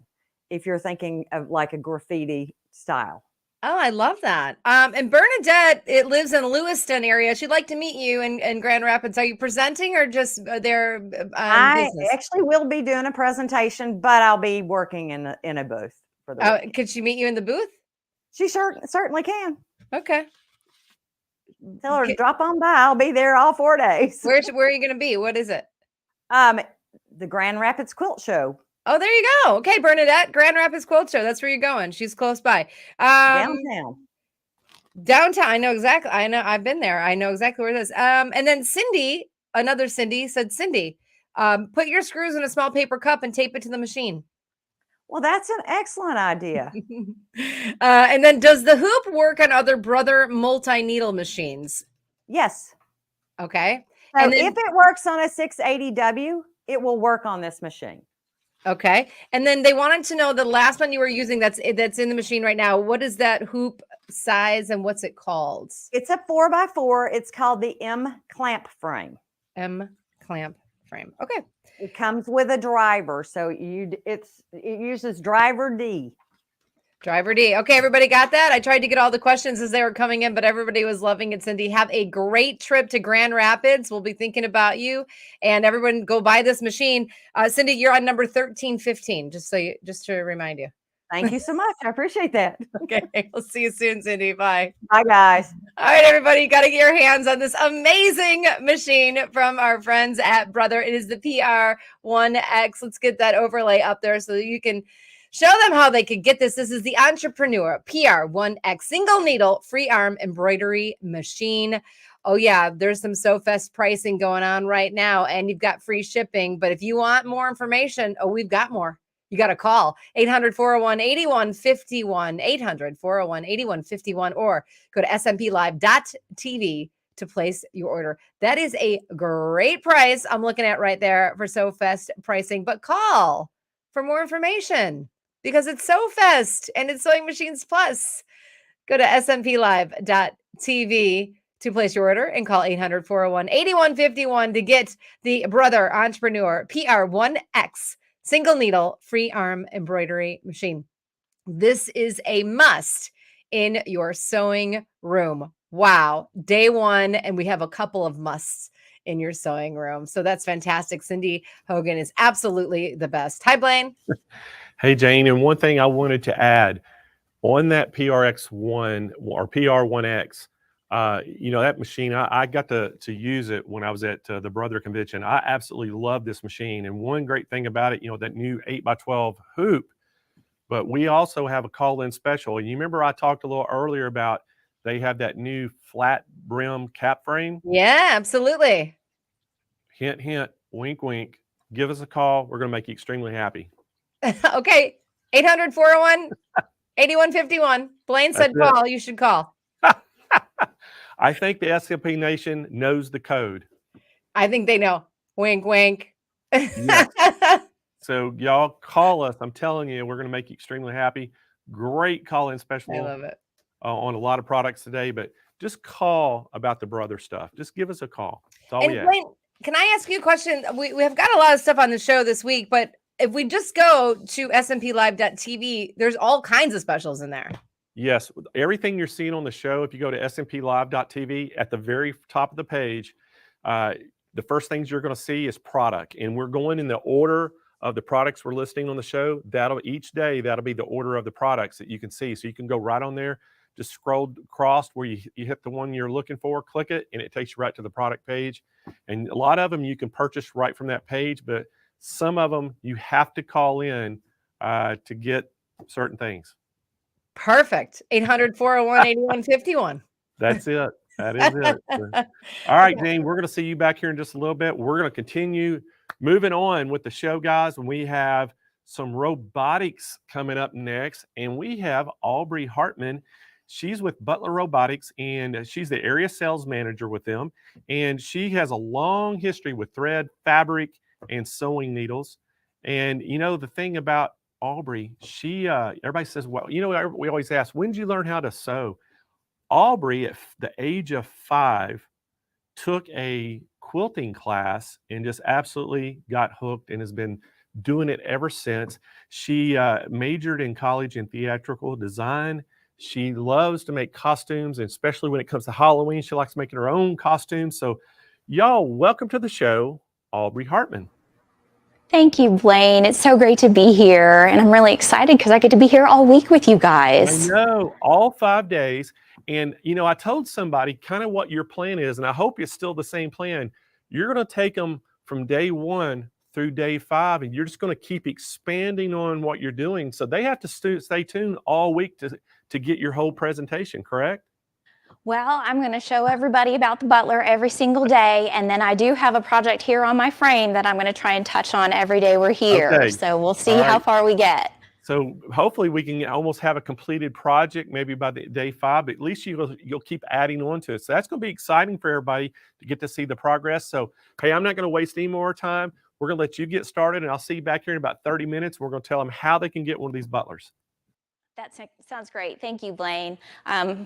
If you're thinking of like a graffiti style. Oh, I love that. And Bernadette, it lives in Lewiston area. She'd like to meet you in Grand Rapids. Are you presenting or just their I business? actually will be doing a presentation, but I'll be working in a booth for the weekend. Could she meet you in the booth? She certainly can. Okay. Tell her to drop on by. I'll be there all 4 days. Where are you going to be? What is it? The Grand Rapids Quilt Show. Oh, there you go. Okay, Bernadette, Grand Rapids Quilt Show. That's where you're going. She's close by. Downtown. I know exactly. I know. I've been there. I know exactly where it is. And then Cindy, another Cindy, said, Cindy, put your screws in a small paper cup and tape it to the machine. Well, that's an excellent idea. And then does the hoop work on other Brother multi-needle machines? Yes. Okay. So if it works on a 680W, it will work on this machine. Okay. And then they wanted to know the last one you were using that's in the machine right now. What is that hoop size and what's it called? It's a 4x4. It's called the M clamp frame. M clamp frame. Okay. It comes with a driver. So it uses driver D. Driver D. Okay, everybody got that? I tried to get all the questions as they were coming in, but everybody was loving it, Cindy. Have a great trip to Grand Rapids. We'll be thinking about you. And everyone go buy this machine. Cindy, you're on number 1315, just to remind you. Thank you so much. I appreciate that. Okay, we'll see you soon, Cindy. Bye. Bye, guys. All right, everybody, you got to get your hands on this amazing machine from our friends at Brother. It is the PR1X. Let's get that overlay up there so that you can show them how they could get this. This is the Entrepreneur PR1X single needle free arm embroidery machine. Oh yeah, there's some SewFest pricing going on right now, and you've got free shipping. But if you want more information, we've got more. You got to call 800-401-8151, 800-401-8151, or go to smplive.tv to place your order. That is a great price I'm looking at right there for SewFest pricing. But call for more information because it's SewFest and it's Sewing Machines Plus. Go to smplive.tv to place your order and call 800-401-8151 to get the Brother Entrepreneur PR1X single needle free arm embroidery machine. This is a must in your sewing room. Wow. Day one, and we have a couple of musts in your sewing room. So that's fantastic. Cindy Hogan is absolutely the best. Hi, Blaine. Hey, Jane. And one thing I wanted to add on that PRX1 or PR1X, that machine, I got to use it when I was at the Brother convention. I absolutely love this machine. And one great thing about it, that new 8x12 hoop, but we also have a call-in special. And you remember I talked a little earlier about they have that new flat brim cap frame. Yeah, absolutely. Hint, hint, wink, wink. Give us a call. We're going to make you extremely happy. Okay. 800-401-8151. Blaine said call. You should call. I think the SLP Nation knows the code. I think they know. Wink, wink. Yes. So y'all call us. I'm telling you, we're going to make you extremely happy. Great call-in special. I love it. On a lot of products today, but just call about the Brother stuff. Just give us a call. That's all we ask. Blaine, can I ask you a question? We have got a lot of stuff on the show this week, but if we just go to smplive.tv, there's all kinds of specials in there. Yes, everything you're seeing on the show, if you go to smplive.tv, at the very top of the page, the first things you're going to see is product. And we're going in the order of the products we're listing on the show. Each day, that'll be the order of the products that you can see. So you can go right on there, just scroll across where you hit the one you're looking for, click it, and it takes you right to the product page. And a lot of them you can purchase right from that page, but some of them you have to call in to get certain things. Perfect. 800-401-8151. That's it. That is it. All right, Jane, we're going to see you back here in just a little bit. We're going to continue moving on with the show, guys, and we have some robotics coming up next, and we have Aubrey Hartman. She's with Butler Robotics, and she's the area sales manager with them, and she has a long history with thread, fabric, and sewing needles. And you know, the thing about Aubrey, she everybody says, well, you know, we always ask, when did you learn how to sew? Aubrey, at the age of 5, took a quilting class and just absolutely got hooked and has been doing it ever since. She majored in college in theatrical design. She loves to make costumes, and especially when it comes to Halloween, she likes making her own costumes. So y'all, welcome to the show, Aubrey Hartman. Thank you, Blaine. It's so great to be here, and I'm really excited because I get to be here all week with you guys. I know, all 5 days. And, you know, I told somebody kind of what your plan is, and I hope it's still the same plan. You're going to take them from day 1 through day 5, and you're just going to keep expanding on what you're doing. So they have to stay tuned all week to get your whole presentation, correct? Well, I'm going to show everybody about the Butler every single day, and then I do have a project here on my frame that I'm going to try and touch on every day we're here. Okay. So we'll see how far we get. So hopefully we can almost have a completed project maybe by the day 5, but at least you'll keep adding on to it. So that's going to be exciting for everybody to get to see the progress. So, hey, I'm not going to waste any more time. We're going to let you get started, and I'll see you back here in about 30 minutes. We're going to tell them how they can get one of these Butlers. That sounds great. Thank you, Blaine.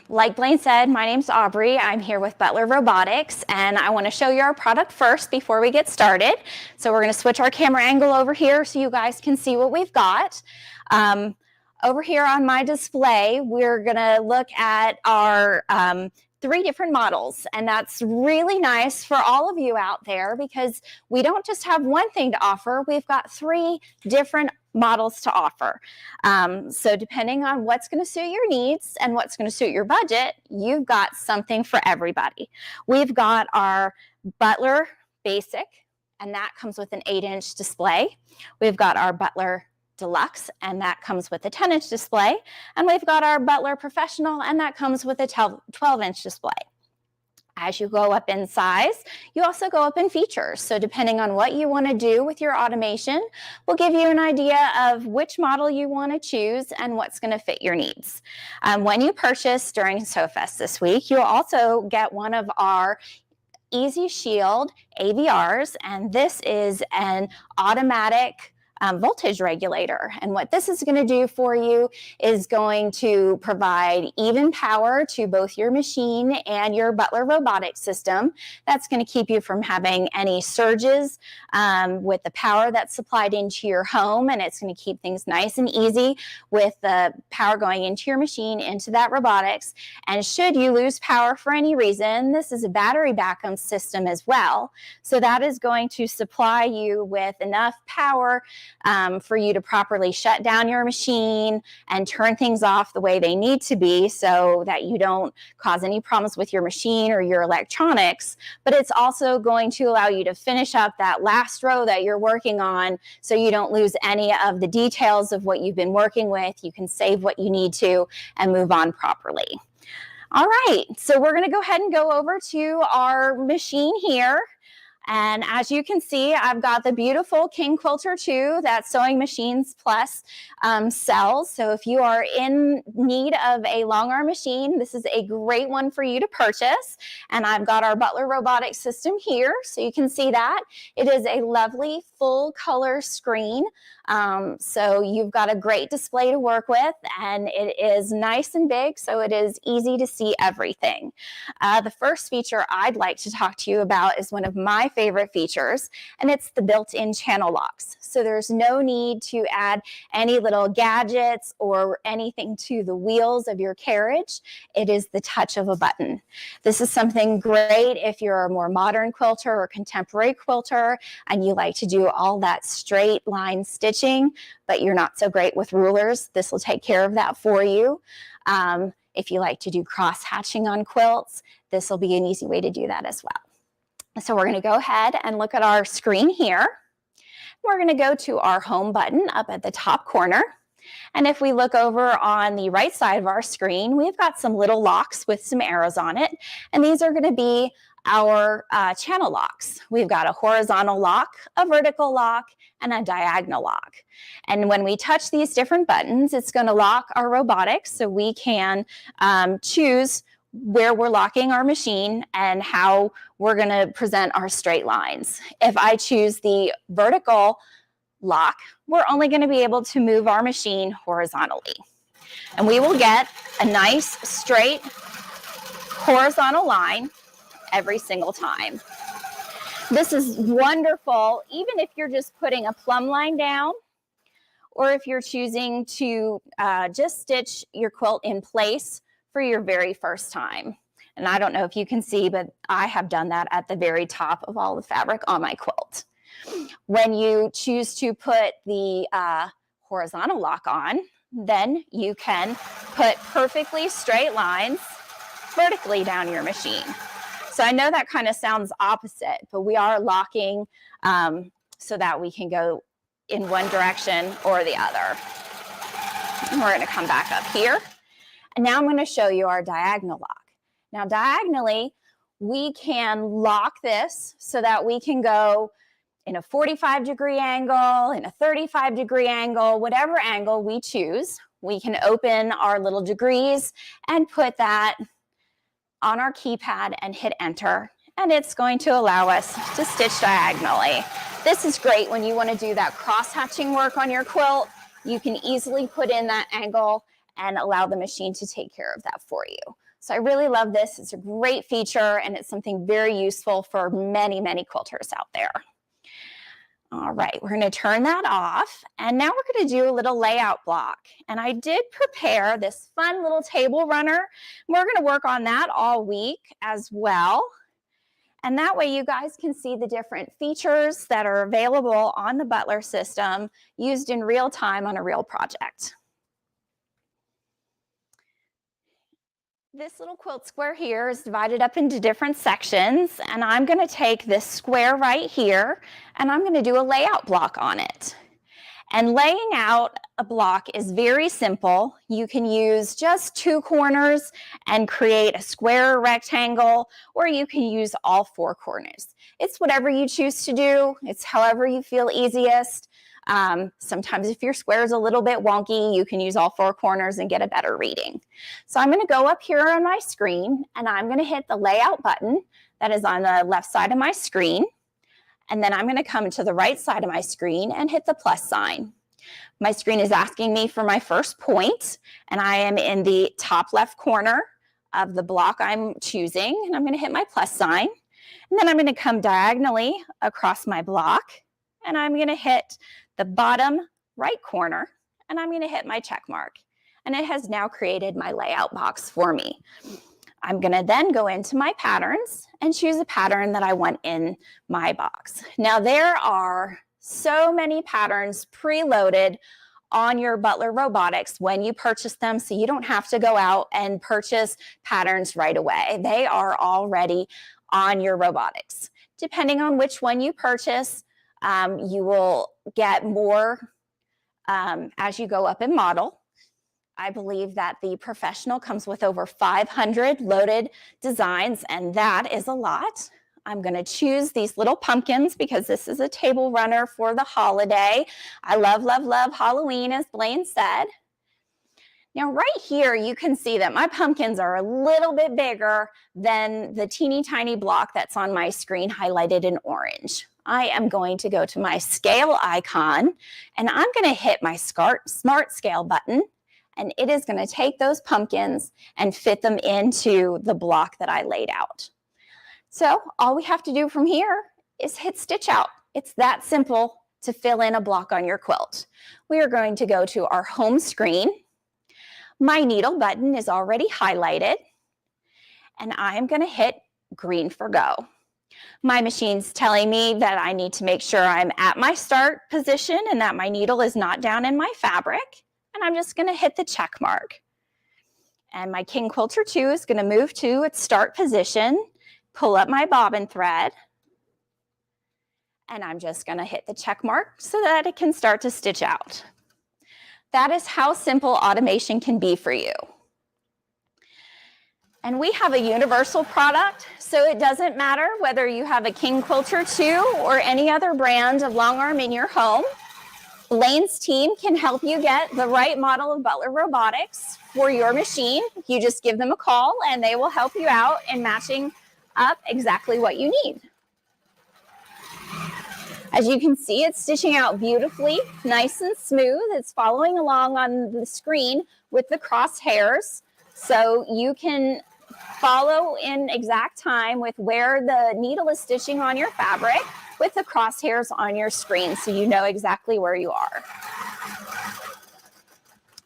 Like Blaine said, my name's Aubrey. I'm here with Butler Robotics, and I want to show you our product first before we get started. So we're going to switch our camera angle over here so you guys can see what we've got. Over here on my display, we're going to look at our 3 different models, and that's really nice for all of you out there because we don't just have one thing to offer. We've got 3 different models to offer. So depending on what's going to suit your needs and what's going to suit your budget, you've got something for everybody. We've got our Butler Basic, and that comes with an 8-inch display. We've got our Butler Deluxe, and that comes with a 10-inch display. And we've got our Butler Professional, and that comes with a 12-inch display. As you go up in size, you also go up in features. So depending on what you want to do with your automation, we'll give you an idea of which model you want to choose and what's going to fit your needs. When you purchase during SewFest this week, you'll also get one of our Easy Shield AVRs, and this is an automatic voltage regulator. And what this is going to do for you is going to provide even power to both your machine and your Butler robotics system. That's going to keep you from having any surges with the power that's supplied into your home, and it's going to keep things nice and easy with the power going into your machine, into that robotics. And should you lose power for any reason, this is a battery backup system as well. So that is going to supply you with enough power for you to properly shut down your machine and turn things off the way they need to be so that you don't cause any problems with your machine or your electronics. But it's also going to allow you to finish up that last row that you're working on so you don't lose any of the details of what you've been working with. You can save what you need to and move on properly. All right, so we're going to go ahead and go over to our machine here. And as you can see, I've got the beautiful King Quilter 2 that Sewing Machines Plus sells. So if you are in need of a long arm machine, this is a great one for you to purchase. And I've got our Butler robotics system here, so you can see that. It is a lovely full color screen. So you've got a great display to work with, and it is nice and big, so it is easy to see everything. The first feature I'd like to talk to you about is one of my favorite features, and it's the built-in channel locks. So there's no need to add any little gadgets or anything to the wheels of your carriage. It is the touch of a button. This is something great if you're a more modern quilter or contemporary quilter and you like to do all that straight line stitching, but you're not so great with rulers. This will take care of that for you. If you like to do cross hatching on quilts, this will be an easy way to do that as well. So we're going to go ahead and look at our screen here. We're going to go to our home button up at the top corner. And if we look over on the right side of our screen, we've got some little locks with some arrows on it. And these are going to be our channel locks. We've got a horizontal lock, a vertical lock, and a diagonal lock. And when we touch these different buttons, it's going to lock our robotics so we can choose where we're locking our machine and how we're going to present our straight lines. If I choose the vertical lock, we're only going to be able to move our machine horizontally. And we will get a nice straight horizontal line every single time. This is wonderful, even if you're just putting a plumb line down, or if you're choosing to just stitch your quilt in place for your very first time. And I don't know if you can see, but I have done that at the very top of all the fabric on my quilt. When you choose to put the horizontal lock on, then you can put perfectly straight lines vertically down your machine. So I know that kind of sounds opposite, but we are locking so that we can go in one direction or the other. And we're going to come back up here. And now I'm going to show you our diagonal lock. Now diagonally, we can lock this so that we can go in a 45-degree angle, in a 35-degree angle, whatever angle we choose. We can open our little degrees and put that on our keypad and hit enter, and it's going to allow us to stitch diagonally. This is great when you want to do that cross-hatching work on your quilt. You can easily put in that angle and allow the machine to take care of that for you. So I really love this. It's a great feature, and it's something very useful for many, many quilters out there. All right, we're going to turn that off, and now we're going to do a little layout block. And I did prepare this fun little table runner. We're going to work on that all week as well. And that way you guys can see the different features that are available on the Butler system used in real time on a real project. This little quilt square here is divided up into different sections, and I'm going to take this square right here and I'm going to do a layout block on it. And laying out a block is very simple. You can use just 2 corners and create a square or rectangle, or you can use all 4 corners. It's whatever you choose to do. It's however you feel easiest. Sometimes if your square is a little bit wonky, you can use all 4 corners and get a better reading. So I'm going to go up here on my screen and I'm going to hit the layout button that is on the left side of my screen. And then I'm going to come to the right side of my screen and hit the plus sign. My screen is asking me for my first point, and I am in the top left corner of the block I'm choosing, and I'm going to hit my plus sign. And then I'm going to come diagonally across my block, and I'm going to hit the bottom right corner, and I'm going to hit my check mark. And it has now created my layout box for me. I'm going to then go into my patterns and choose a pattern that I want in my box. Now there are so many patterns preloaded on your Butler Robotics when you purchase them, so you don't have to go out and purchase patterns right away. They are already on your robotics. Depending on which one you purchase, you will get more as you go up in model. I believe that the Professional comes with over 500 loaded designs, and that is a lot. I'm going to choose these little pumpkins because this is a table runner for the holiday. I love, love, love Halloween, as Blaine said. Now right here, you can see that my pumpkins are a little bit bigger than the teeny tiny block that's on my screen highlighted in orange. I am going to go to my scale icon, and I'm going to hit my Smart Scale button. And it is going to take those pumpkins and fit them into the block that I laid out. So all we have to do from here is hit stitch out. It's that simple to fill in a block on your quilt. We are going to go to our home screen. My needle button is already highlighted, and I'm going to hit green for go. My machine's telling me that I need to make sure I'm at my start position and that my needle is not down in my fabric, and I'm just going to hit the check mark. And my King Quilter 2 is going to move to its start position, pull up my bobbin thread, and I'm just going to hit the check mark so that it can start to stitch out. That is how simple automation can be for you. And we have a universal product, so it doesn't matter whether you have a King Quilter 2 or any other brand of long arm in your home. Blaine's team can help you get the right model of Butler Robotics for your machine. You just give them a call and they will help you out in matching up exactly what you need. As you can see, it's stitching out beautifully, nice and smooth. It's following along on the screen with the crosshairs, so you can follow in exact time with where the needle is stitching on your fabric with the crosshairs on your screen, so you know exactly where you are.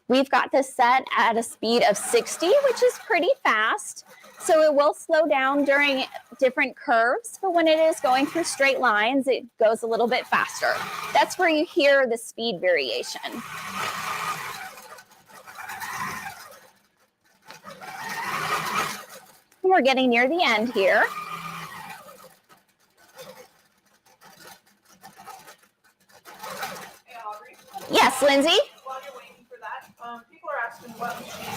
We've got this set at a speed of 60, which is pretty fast. So it will slow down during different curves, but when it is going through straight lines, it goes a little bit faster. That's where you hear the speed variation. We're getting near the end here. Yes, Lindsay? While you're waiting for that, people are asking what machines.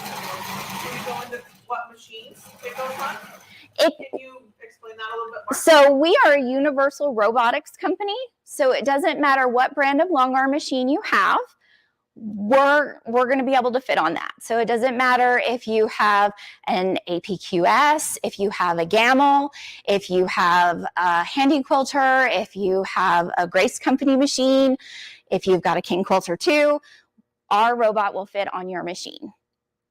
Can you go into what machines it goes on? Can you explain that a little bit more? So we are a universal robotics company. So it doesn't matter what brand of long arm machine you have, we're going to be able to fit on that. So it doesn't matter if you have an APQS, if you have a Gamel, if you have a Handi Quilter, if you have a Grace Company machine, if you've got a King Quilter 2, our robot will fit on your machine.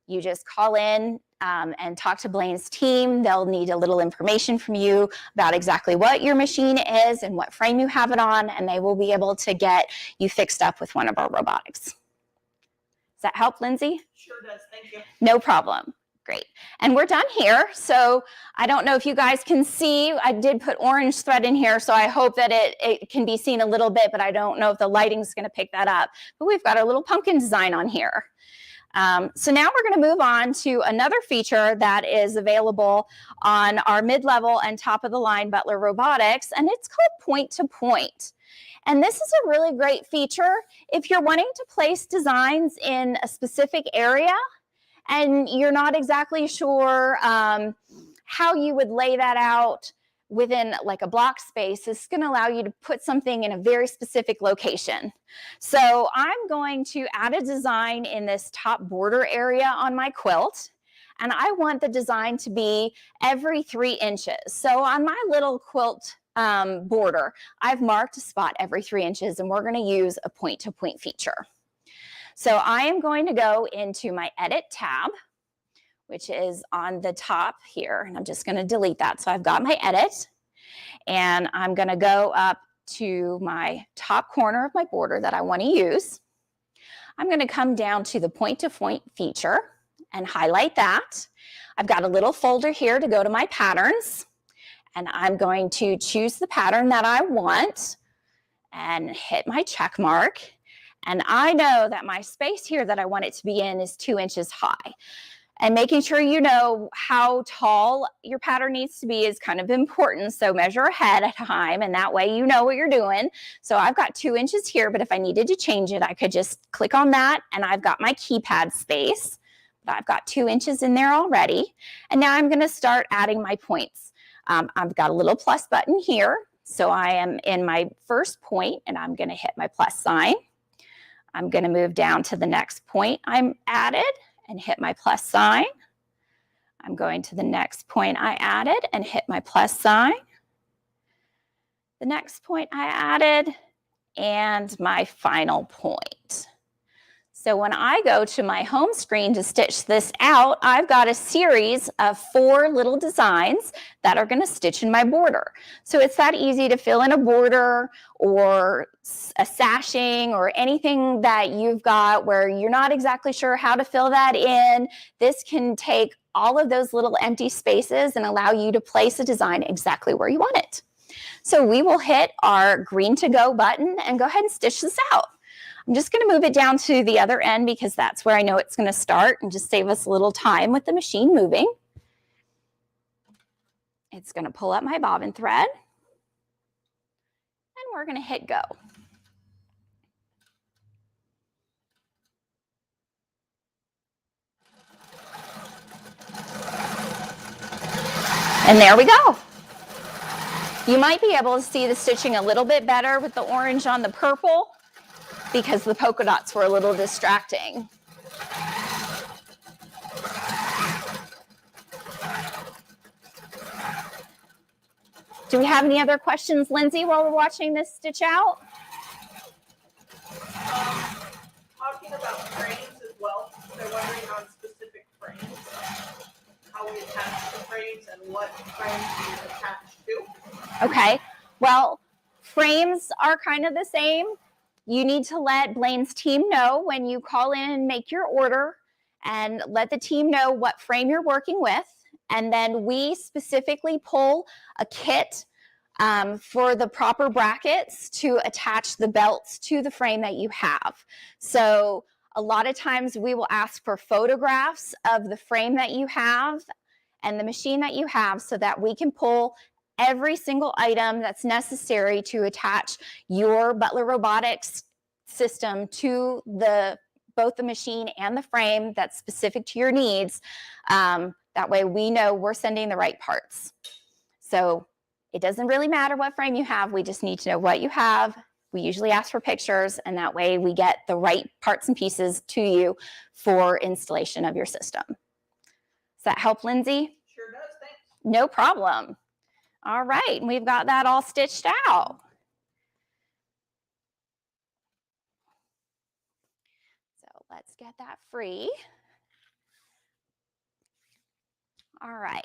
You just call in and talk to Blaine's team. They'll need a little information from you about exactly what your machine is and what frame you have it on, and they will be able to get you fixed up with one of our robotics. Does that help, Lindsay? Sure does, thank you. No problem. Great. And we're done here. So I don't know if you guys can see, I did put orange thread in here, so I hope that it can be seen a little bit, but I don't know if the lighting's going to pick that up. But we've got our little pumpkin design on here. So now we're going to move on to another feature that is available on our mid-level and top-of-the-line Butler Robotics, and it's called point-to-point. And this is a really great feature if you're wanting to place designs in a specific area and you're not exactly sure how you would lay that out within like a block space. It's going to allow you to put something in a very specific location. So I'm going to add a design in this top border area on my quilt, and I want the design to be every 3 inches. So on my little quilt border, I've marked a spot every 3 inches, and we're going to use a point-to-point feature. So I am going to go into my Edit tab, which is on the top here, and I'm just going to delete that. So I've got my Edit, and I'm going to go up to my top corner of my border that I want to use. I'm going to come down to the point-to-point feature and highlight that. I've got a little folder here to go to my patterns, and I'm going to choose the pattern that I want and hit my check mark. And I know that my space here that I want it to be in is 2 inches high. And making sure you know how tall your pattern needs to be is kind of important. So measure ahead of time, and that way you know what you're doing. So I've got 2 inches here, but if I needed to change it, I could just click on that, and I've got my keypad space. But I've got 2 inches in there already. And now I'm going to start adding my points. I've got a little plus button here. So I am in my first point, and I'm going to hit my plus sign. I'm going to move down to the next point I'm added and hit my plus sign. I'm going to the next point I added and hit my plus sign. The next point I added and my final point. So when I go to my home screen to stitch this out, I've got a series of 4 little designs that are going to stitch in my border. So it's that easy to fill in a border or a sashing or anything that you've got where you're not exactly sure how to fill that in. This can take all of those little empty spaces and allow you to place a design exactly where you want it. So we will hit our green to go button and go ahead and stitch this out. I'm just going to move it down to the other end because that's where I know it's going to start and just save us a little time with the machine moving. It's going to pull up my bobbin thread and we're going to hit go. And there we go. You might be able to see the stitching a little bit better with the orange on the purple because the polka dots were a little distracting. Do we have any other questions, Lindsay, while we're watching this stitch out? Talking about frames as well. They're wondering on specific frames, how we attach the frames and what frames we attach to. Okay, well, frames are kind of the same. You need to let Blaine's team know when you call in and make your order and let the team know what frame you're working with. And then we specifically pull a kit for the proper brackets to attach the belts to the frame that you have. So a lot of times we will ask for photographs of the frame that you have and the machine that you have so that we can pull every single item that's necessary to attach your Butler Robotics system to both the machine and the frame that's specific to your needs. That way we know we're sending the right parts. So it doesn't really matter what frame you have. We just need to know what you have. We usually ask for pictures, and that way we get the right parts and pieces to you for installation of your system. Does that help, Lindsay? Sure does, thanks. No problem. All right, and we've got that all stitched out. So let's get that free. All right,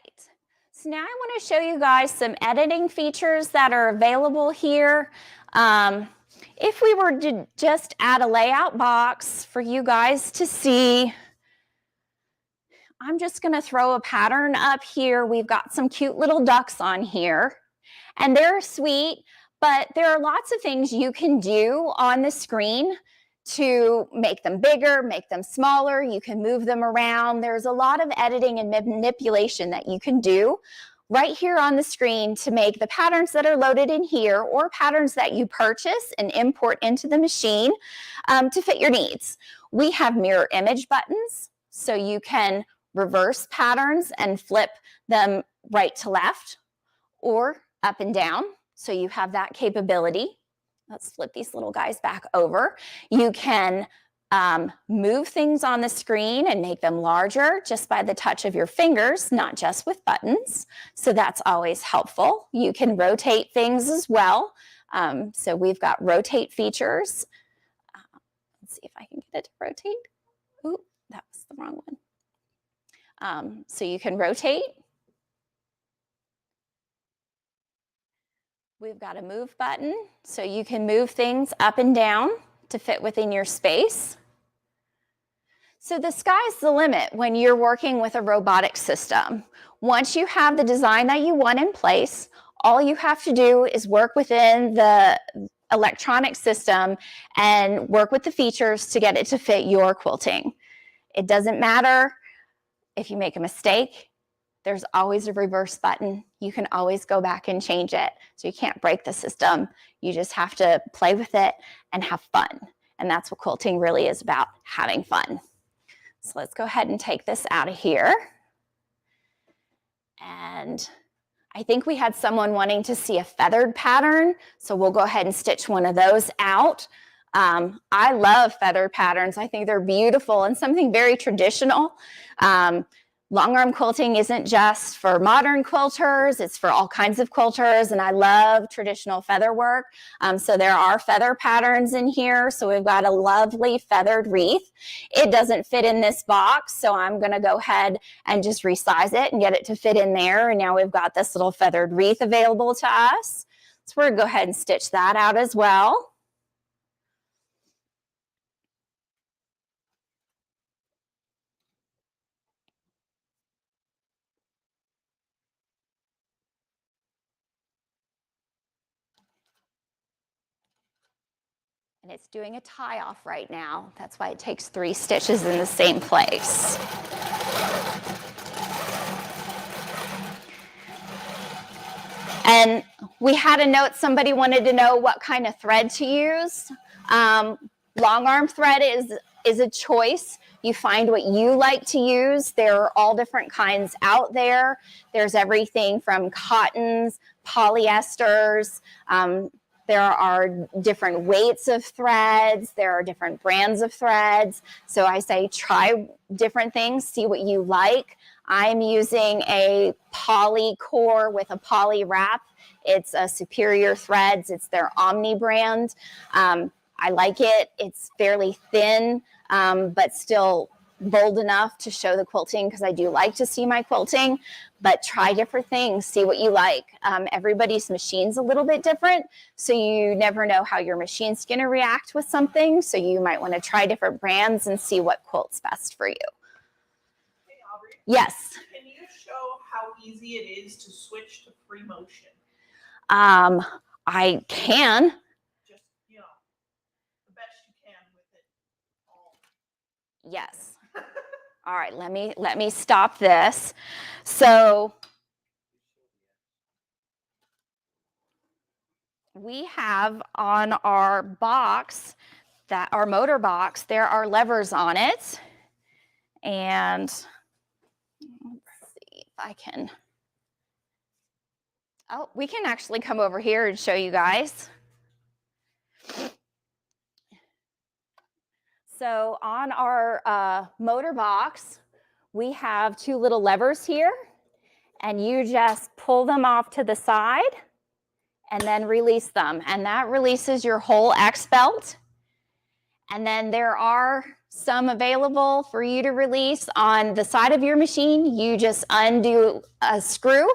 so now I want to show you guys some editing features that are available here. If we were to just add a layout box for you guys to see, I'm just going to throw a pattern up here. We've got some cute little ducks on here, and they're sweet, but there are lots of things you can do on the screen to make them bigger, make them smaller. You can move them around. There's a lot of editing and manipulation that you can do right here on the screen to make the patterns that are loaded in here or patterns that you purchase and import into the machine to fit your needs. We have mirror image buttons, so you can reverse patterns and flip them right to left or up and down. So you have that capability. Let's flip these little guys back over. You can move things on the screen and make them larger just by the touch of your fingers, not just with buttons. So that's always helpful. You can rotate things as well. So we've got rotate features. Let's see if I can get it to rotate. Ooh, that was the wrong one. So you can rotate. We've got a move button, so you can move things up and down to fit within your space. So the sky's the limit when you're working with a robotic system. Once you have the design that you want in place, all you have to do is work within the electronic system and work with the features to get it to fit your quilting. It doesn't matter if you make a mistake. There's always a reverse button. You can always go back and change it. So you can't break the system. You just have to play with it and have fun. And that's what quilting really is about, having fun. So let's go ahead and take this out of here. And I think we had someone wanting to see a feathered pattern. So we'll go ahead and stitch one of those out. I love feathered patterns. I think they're beautiful and something very traditional. Long arm quilting isn't just for modern quilters, it's for all kinds of quilters, and I love traditional feather work. So there are feather patterns in here. So we've got a lovely feathered wreath. It doesn't fit in this box, so I'm gonna go ahead and just resize it and get it to fit in there. And now we've got this little feathered wreath available to us. So we're gonna go ahead and stitch that out as well. And it's doing a tie off right now. That's why it takes 3 stitches in the same place. And we had a note, somebody wanted to know what kind of thread to use. Long arm thread is a choice. You find what you like to use. There are all different kinds out there. There's everything from cottons, polyesters, there are different weights of threads. There are different brands of threads. So I say try different things, see what you like. I'm using a poly core with a poly wrap. It's a Superior Threads. It's their Omni brand. I like it. It's fairly thin, but still bold enough to show the quilting because I do like to see my quilting. But try different things, see what you like. Everybody's machine's a little bit different, so you never know how your machine's gonna react with something. So you might wanna try different brands and see what quilts best for you. Hey, Aubrey. Yes. Can you show how easy it is to switch to free motion? I can. Just, the best you can with it all. Yes. All right, let me stop this. So we have on our box, our motor box, there are levers on it. And let's see if I can. Oh, we can actually come over here and show you guys. So on our motor box, we have 2 little levers here, and you just pull them off to the side and then release them. And that releases your whole X belt. And then there are some available for you to release on the side of your machine. You just undo a screw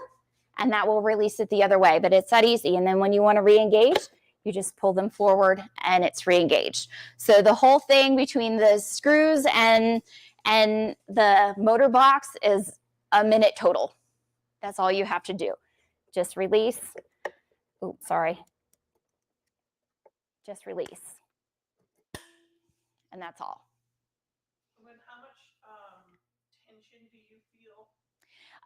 and that will release it the other way, but it's that easy. And then when you want to re-engage, you just pull them forward and it's re-engaged. So the whole thing between the screws and the motor box is a minute total. That's all you have to do. Just release. Oh, sorry. Just release. And that's all. When how much tension do you feel?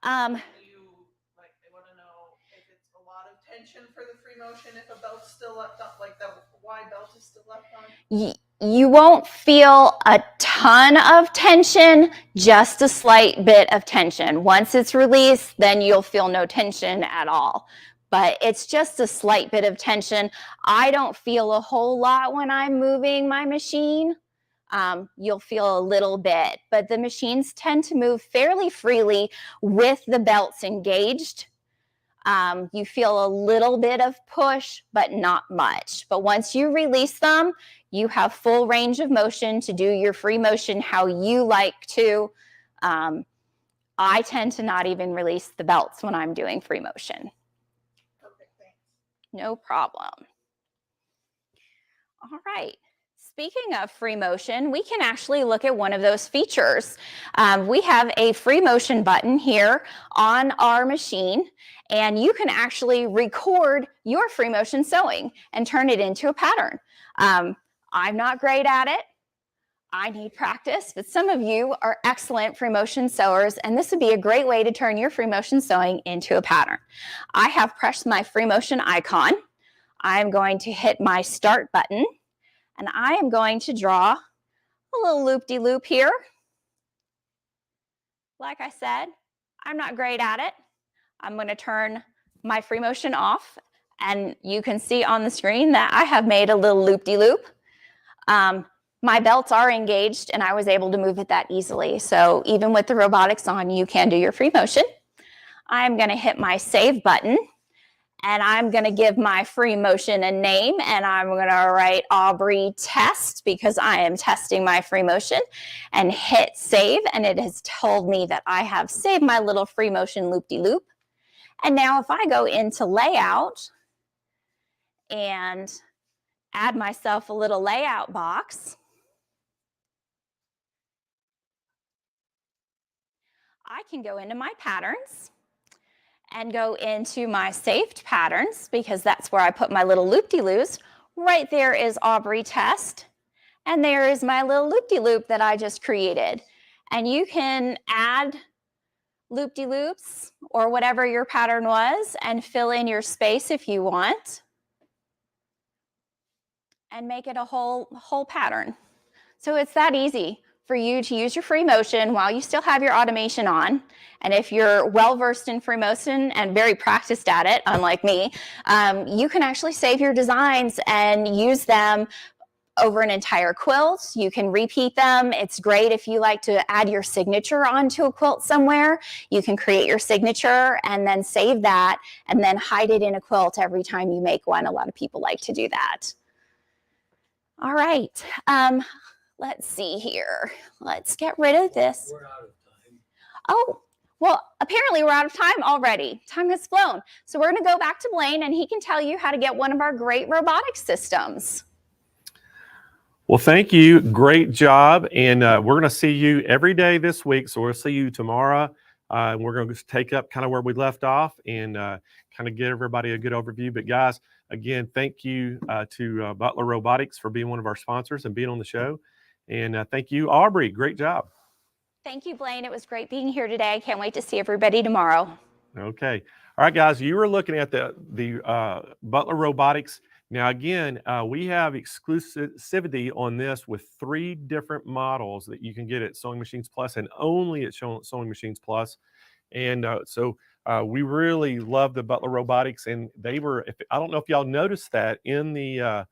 They want to know if it's a lot of tension for the free motion, if a belt's still left on, like the wide belt is still left on. You won't feel a ton of tension, just a slight bit of tension. Once it's released, then you'll feel no tension at all. But it's just a slight bit of tension. I don't feel a whole lot when I'm moving my machine. You'll feel a little bit, but the machines tend to move fairly freely with the belts engaged. You feel a little bit of push, but not much. But once you release them, you have full range of motion to do your free motion how you like to. I tend to not even release the belts when I'm doing free motion. Perfect, thanks. No problem. All right. Speaking of free motion, we can actually look at one of those features. We have a free motion button here on our machine, and you can actually record your free motion sewing and turn it into a pattern. I'm not great at it. I need practice, but some of you are excellent free motion sewers, and this would be a great way to turn your free motion sewing into a pattern. I have pressed my free motion icon. I'm going to hit my start button. And I am going to draw a little loop-de-loop here. Like I said, I'm not great at it. I'm going to turn my free motion off, and you can see on the screen that I have made a little loop-de-loop. my belts are engaged and I was able to move it that easily. So even with the robotics on, you can do your free motion. I'm going to hit my save button and I'm going to give my free motion a name, and I'm going to write Aubrey test because I am testing my free motion, and hit save. And it has told me that I have saved my little free motion loop-de-loop. And now if I go into layout and add myself a little layout box, I can go into my patterns and go into my saved patterns because that's where I put my little loop-de-loops. Right there is Aubrey test, and there is my little loop-de-loop that I just created. And you can add loop-de-loops or whatever your pattern was and fill in your space if you want and make it a whole pattern. So it's that easy for you to use your free motion while you still have your automation on. And if you're well-versed in free motion and very practiced at it, unlike me, you can actually save your designs and use them over an entire quilt. You can repeat them. It's great if you like to add your signature onto a quilt somewhere. You can create your signature and then save that and then hide it in a quilt every time you make one. A lot of people like to do that. All right. Let's see here. Let's get rid of this. We're out of time. Oh, well, apparently we're out of time already. Time has flown. So we're going to go back to Blaine, and he can tell you how to get one of our great robotic systems. Well, thank you. Great job. And we're going to see you every day this week. So we'll see you tomorrow. We're going to take up kind of where we left off and kind of give everybody a good overview. But guys, again, thank you to Butler Robotics for being one of our sponsors and being on the show. And thank you, Aubrey. Great job. Thank you, Blaine. It was great being here today. I can't wait to see everybody tomorrow. Okay. All right, guys, you were looking at the Butler Robotics. Now, again, we have exclusivity on this with 3 different models that you can get at Sewing Machines Plus and only at Sewing Machines Plus. And so we really love the Butler Robotics. And they were, I don't know if y'all noticed that in the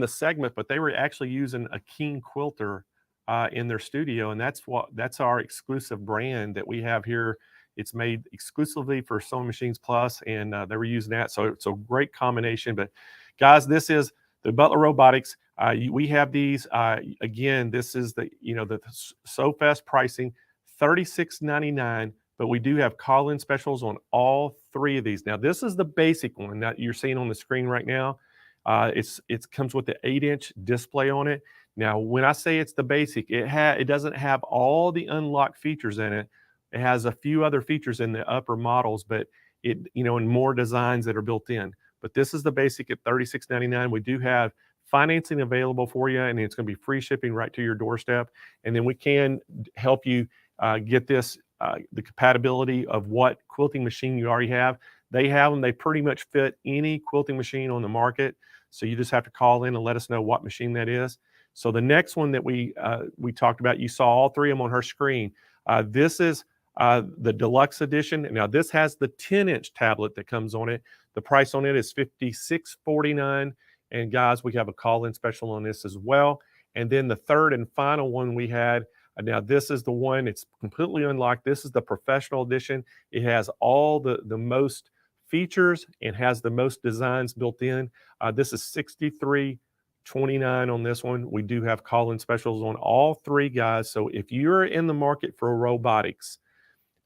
segment, but they were actually using a Handi Quilter in their studio. And that's our exclusive brand that we have here. It's made exclusively for Sewing Machines Plus, and they were using that. So it's a great combination. But guys, this is the Butler Robotics. We have these. Again, this is the So Fast pricing, $36.99. But we do have call-in specials on all 3 of these. Now, this is the basic one that you're seeing on the screen right now. It comes with the 8-inch display on it. Now, when I say it's the basic, it doesn't have all the unlocked features in it. It has a few other features in the upper models, but and more designs that are built in. But this is the basic at $36.99. We do have financing available for you, and it's going to be free shipping right to your doorstep. And then we can help you get this, the compatibility of what quilting machine you already have. They have them. They pretty much fit any quilting machine on the market. So you just have to call in and let us know what machine that is. So the next one that we talked about, you saw all 3 of them on her screen. This is the deluxe edition. Now this has the 10-inch tablet that comes on it. The price on it is $56.49. And guys, we have a call-in special on this as well. And then the third and final one we had, now this is the one, it's completely unlocked. This is the professional edition. It has all the most features and has the most designs built in. This is $63.29 on this one. We do have call-in specials on all 3, guys. So if you're in the market for robotics,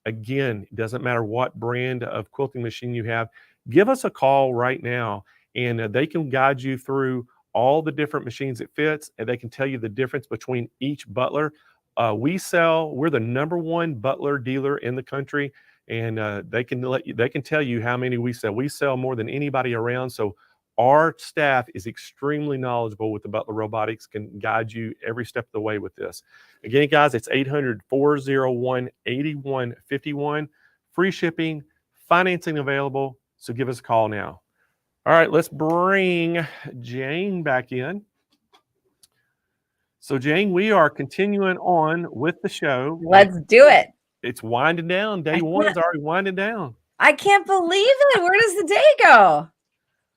again, it doesn't matter what brand of quilting machine you have, give us a call right now, and they can guide you through all the different machines it fits, and they can tell you the difference between each Butler. We're the #1 Butler dealer in the country, and they can tell you how many we sell. We sell more than anybody around, so our staff is extremely knowledgeable with the Butler Robotics, can guide you every step of the way with this. Again, guys, it's 800-401-8151. Free shipping, financing available, so give us a call now. All right, let's bring Jane back in. So, Jane, we are continuing on with the show. Let's do it. It's winding down. Day 1 is already winding down. I can't believe it. Where does the day go?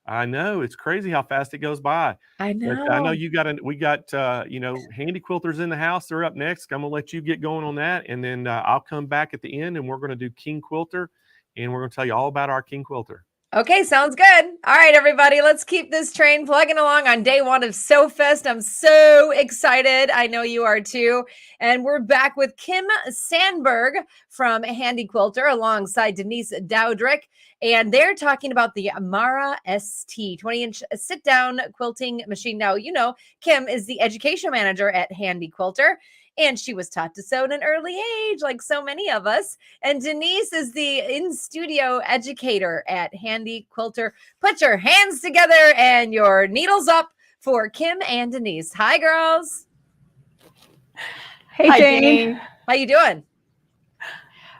I know, it's crazy how fast it goes by. I But I know know. we got Handi Quilters in the house. They're up next. I'm gonna let you get going on that, and then I'll come back at the end, and we're gonna do King Quilter, and we're gonna tell you all about our King Quilter. Okay, sounds good. All right, everybody, let's keep this train plugging along on day one of Sew Fest. I'm so excited. I know you are too. And we're back with Kim Sandberg from Handi Quilter alongside Denise Dowdrick. And they're talking about the Amara ST 20-inch sit-down quilting machine. Now, you know, Kim is the education manager at Handi Quilter, and she was taught to sew at an early age, like so many of us. And Denise is the in-studio educator at Handi Quilter. Put your hands together and your needles up for Kim and Denise. Hi, girls. Hey, Jane. How you doing?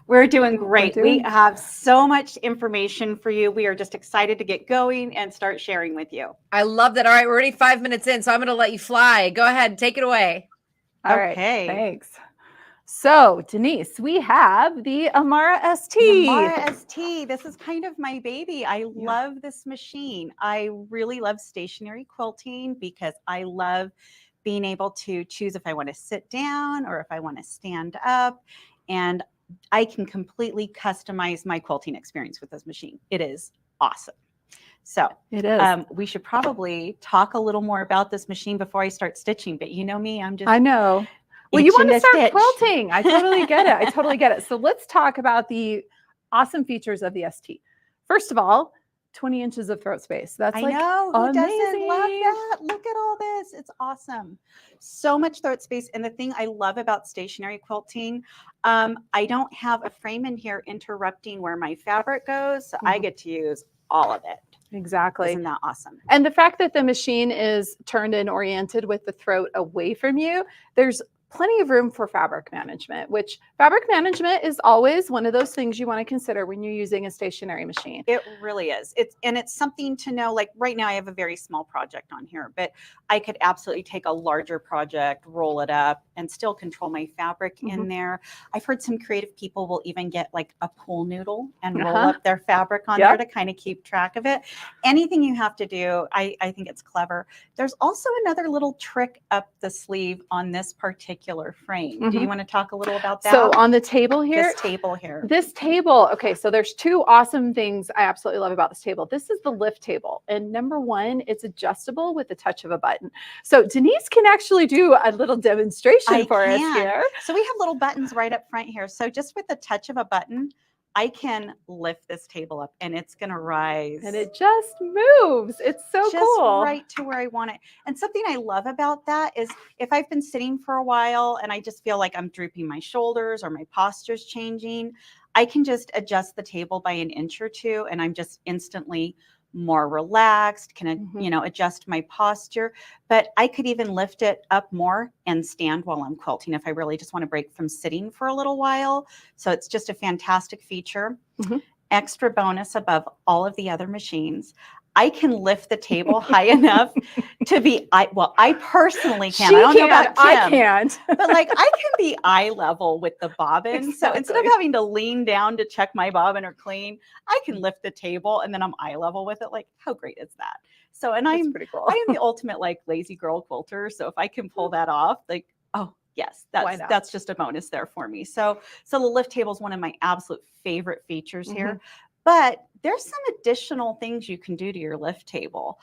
We're doing great. We're We doing- have so much information for you. We are just excited to get going and start sharing with you. I love that. All right, we're already 5 minutes in, so I'm going to let you fly. Go ahead, take it away. All right, Okay. thanks. So, Denise, we have the Amara ST. The Amara ST. This is kind of my baby. I love this machine. I really love stationary quilting because I love being able to choose if I want to sit down or if I want to stand up. And I can completely customize my quilting experience with this machine. It is awesome. So it is. We should probably talk a little more about this machine before I start stitching. But you know me, I'm just. I know. Well, you want to itching start stitch. quilting. I totally get it. I totally get it. So let's talk about the awesome features of the ST. First of all, 20 inches of throat space. That's I like know. Who doesn't amazing. love that? Look at all this. It's awesome. So much throat space. And the thing I love about stationary quilting, I don't have a frame in here interrupting where my fabric goes. So I get to use all of it. Exactly. Isn't that awesome? And the fact that the machine is turned and oriented with the throat away from you, there's plenty of room for fabric management, which fabric management is always one of those things you want to consider when you're using a stationary machine. It really is. It's something to know. Like right now I have a very small project on here, but I could absolutely take a larger project, roll it up, and still control my fabric in there. I've heard some creative people will even get like a pool noodle and roll up their fabric on there to kind of keep track of it. Anything you have to do, I think it's clever. There's also another little trick up the sleeve on this particular frame. Do you want to talk a little about that? So on the table here, this table, okay, so there's two awesome things I absolutely love about this table. This is the lift table. And number one, it's adjustable with the touch of a button. So Denise can actually do a little demonstration for us here. So we have little buttons right up front here. So just with the touch of a button, I can lift this table up and it's going to rise. And it just moves. It's so just cool. Right to where I want it. And something I love about that is if I've been sitting for a while and I just feel like I'm drooping my shoulders or my posture's changing, I can just adjust the table by an inch or two and I'm just instantly more relaxed, can adjust my posture, but I could even lift it up more and stand while I'm quilting if I really just want to break from sitting for a little while. So it's just a fantastic feature. Extra bonus above all of the other machines. I can lift the table high enough to be, I personally can. I don't know about Kim, I can't. but like I can be eye level with the bobbin. So instead of having to lean down to check my bobbin are clean, I can lift the table and then I'm eye level with it. Like how great is that? So, and I'm pretty cool. I am the ultimate like lazy girl quilter. So if I can pull that off, like, oh yes, that's just a bonus there for me. So the lift table is one of my absolute favorite features here. But there's some additional things you can do to your lift table.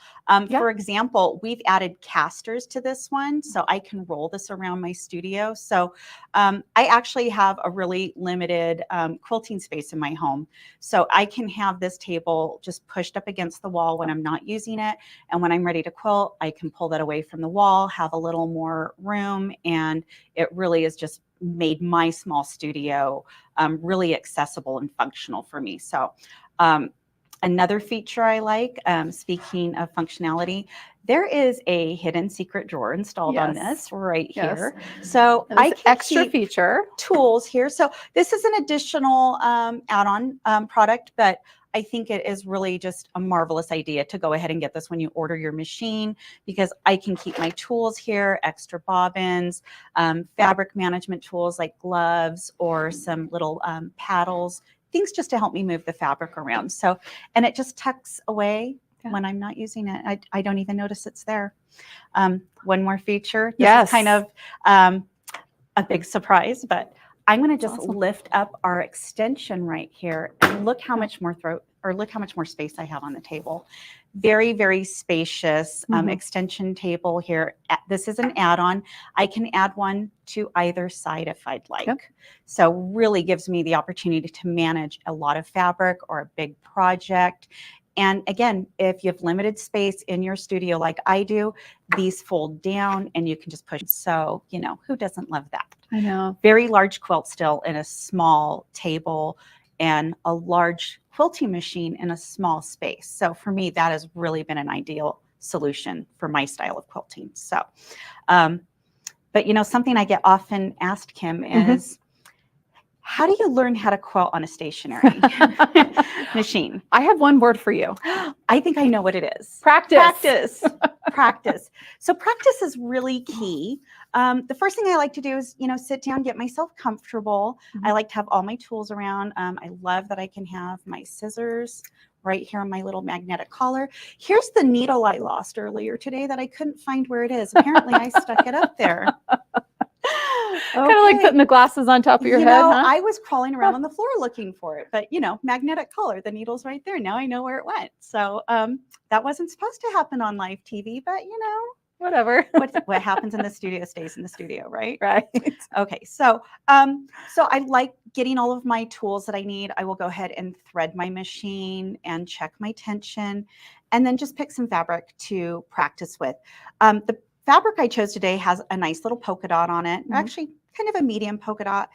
For example, we've added casters to this one, so I can roll this around my studio. So I actually have a really limited quilting space in my home. So I can have this table just pushed up against the wall when I'm not using it. And when I'm ready to quilt, I can pull that away from the wall, have a little more room. And it really is just made my small studio really accessible and functional for me. So another feature I like, speaking of functionality, there is a hidden secret drawer installed on this right here. So I can extra keep feature tools here. So this is an additional add-on product, but I think it is really just a marvelous idea to go ahead and get this when you order your machine, because I can keep my tools here, extra bobbins, fabric management tools like gloves or some little paddles, things just to help me move the fabric around. So, and it just tucks away when I'm not using it. I don't even notice it's there. One more feature. This is kind of a big surprise, but I'm going to just lift up our extension right here and look how much more look how much more space I have on the table. Very, very spacious extension table here. This is an add-on. I can add one to either side if I'd like. So really gives me the opportunity to manage a lot of fabric or a big project. And again, if you have limited space in your studio like I do, these fold down and you can just push. So, you know, who doesn't love that? I know. Very large quilt still in a small table and a large quilting machine in a small space. So for me, that has really been an ideal solution for my style of quilting. So, but you know, something I get often asked, Kim, is how do you learn how to quilt on a stationary machine? I have one word for you. I think I know what it is. Practice. Practice. Practice. So practice is really key. The first thing I like to do is, you know, sit down, get myself comfortable. I like to have all my tools around. I love that I can have my scissors right here on my little magnetic collar. Here's the needle I lost earlier today that I couldn't find where it is. Apparently I stuck it up there. Kind of like putting the glasses on top of your head, huh? I was crawling around on the floor looking for it, but you know, magnetic collar, the needle's right there. Now I know where it went. So that wasn't supposed to happen on live TV, but you know, whatever. what happens in the studio stays in the studio, right? Right. Okay. So I like getting all of my tools that I need. I will go ahead and thread my machine and check my tension, and then just pick some fabric to practice with. The fabric I chose today has a nice little polka dot on it, actually kind of a medium polka dot.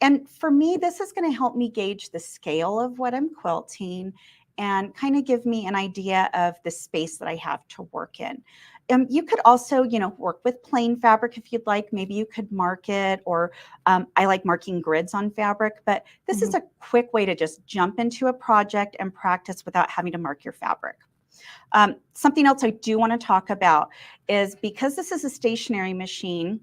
And for me, this is going to help me gauge the scale of what I'm quilting and kind of give me an idea of the space that I have to work in. You could also, you know, work with plain fabric if you'd like. Maybe you could mark it, or I like marking grids on fabric, but this is a quick way to just jump into a project and practice without having to mark your fabric. Something else I do want to talk about is, because this is a stationary machine,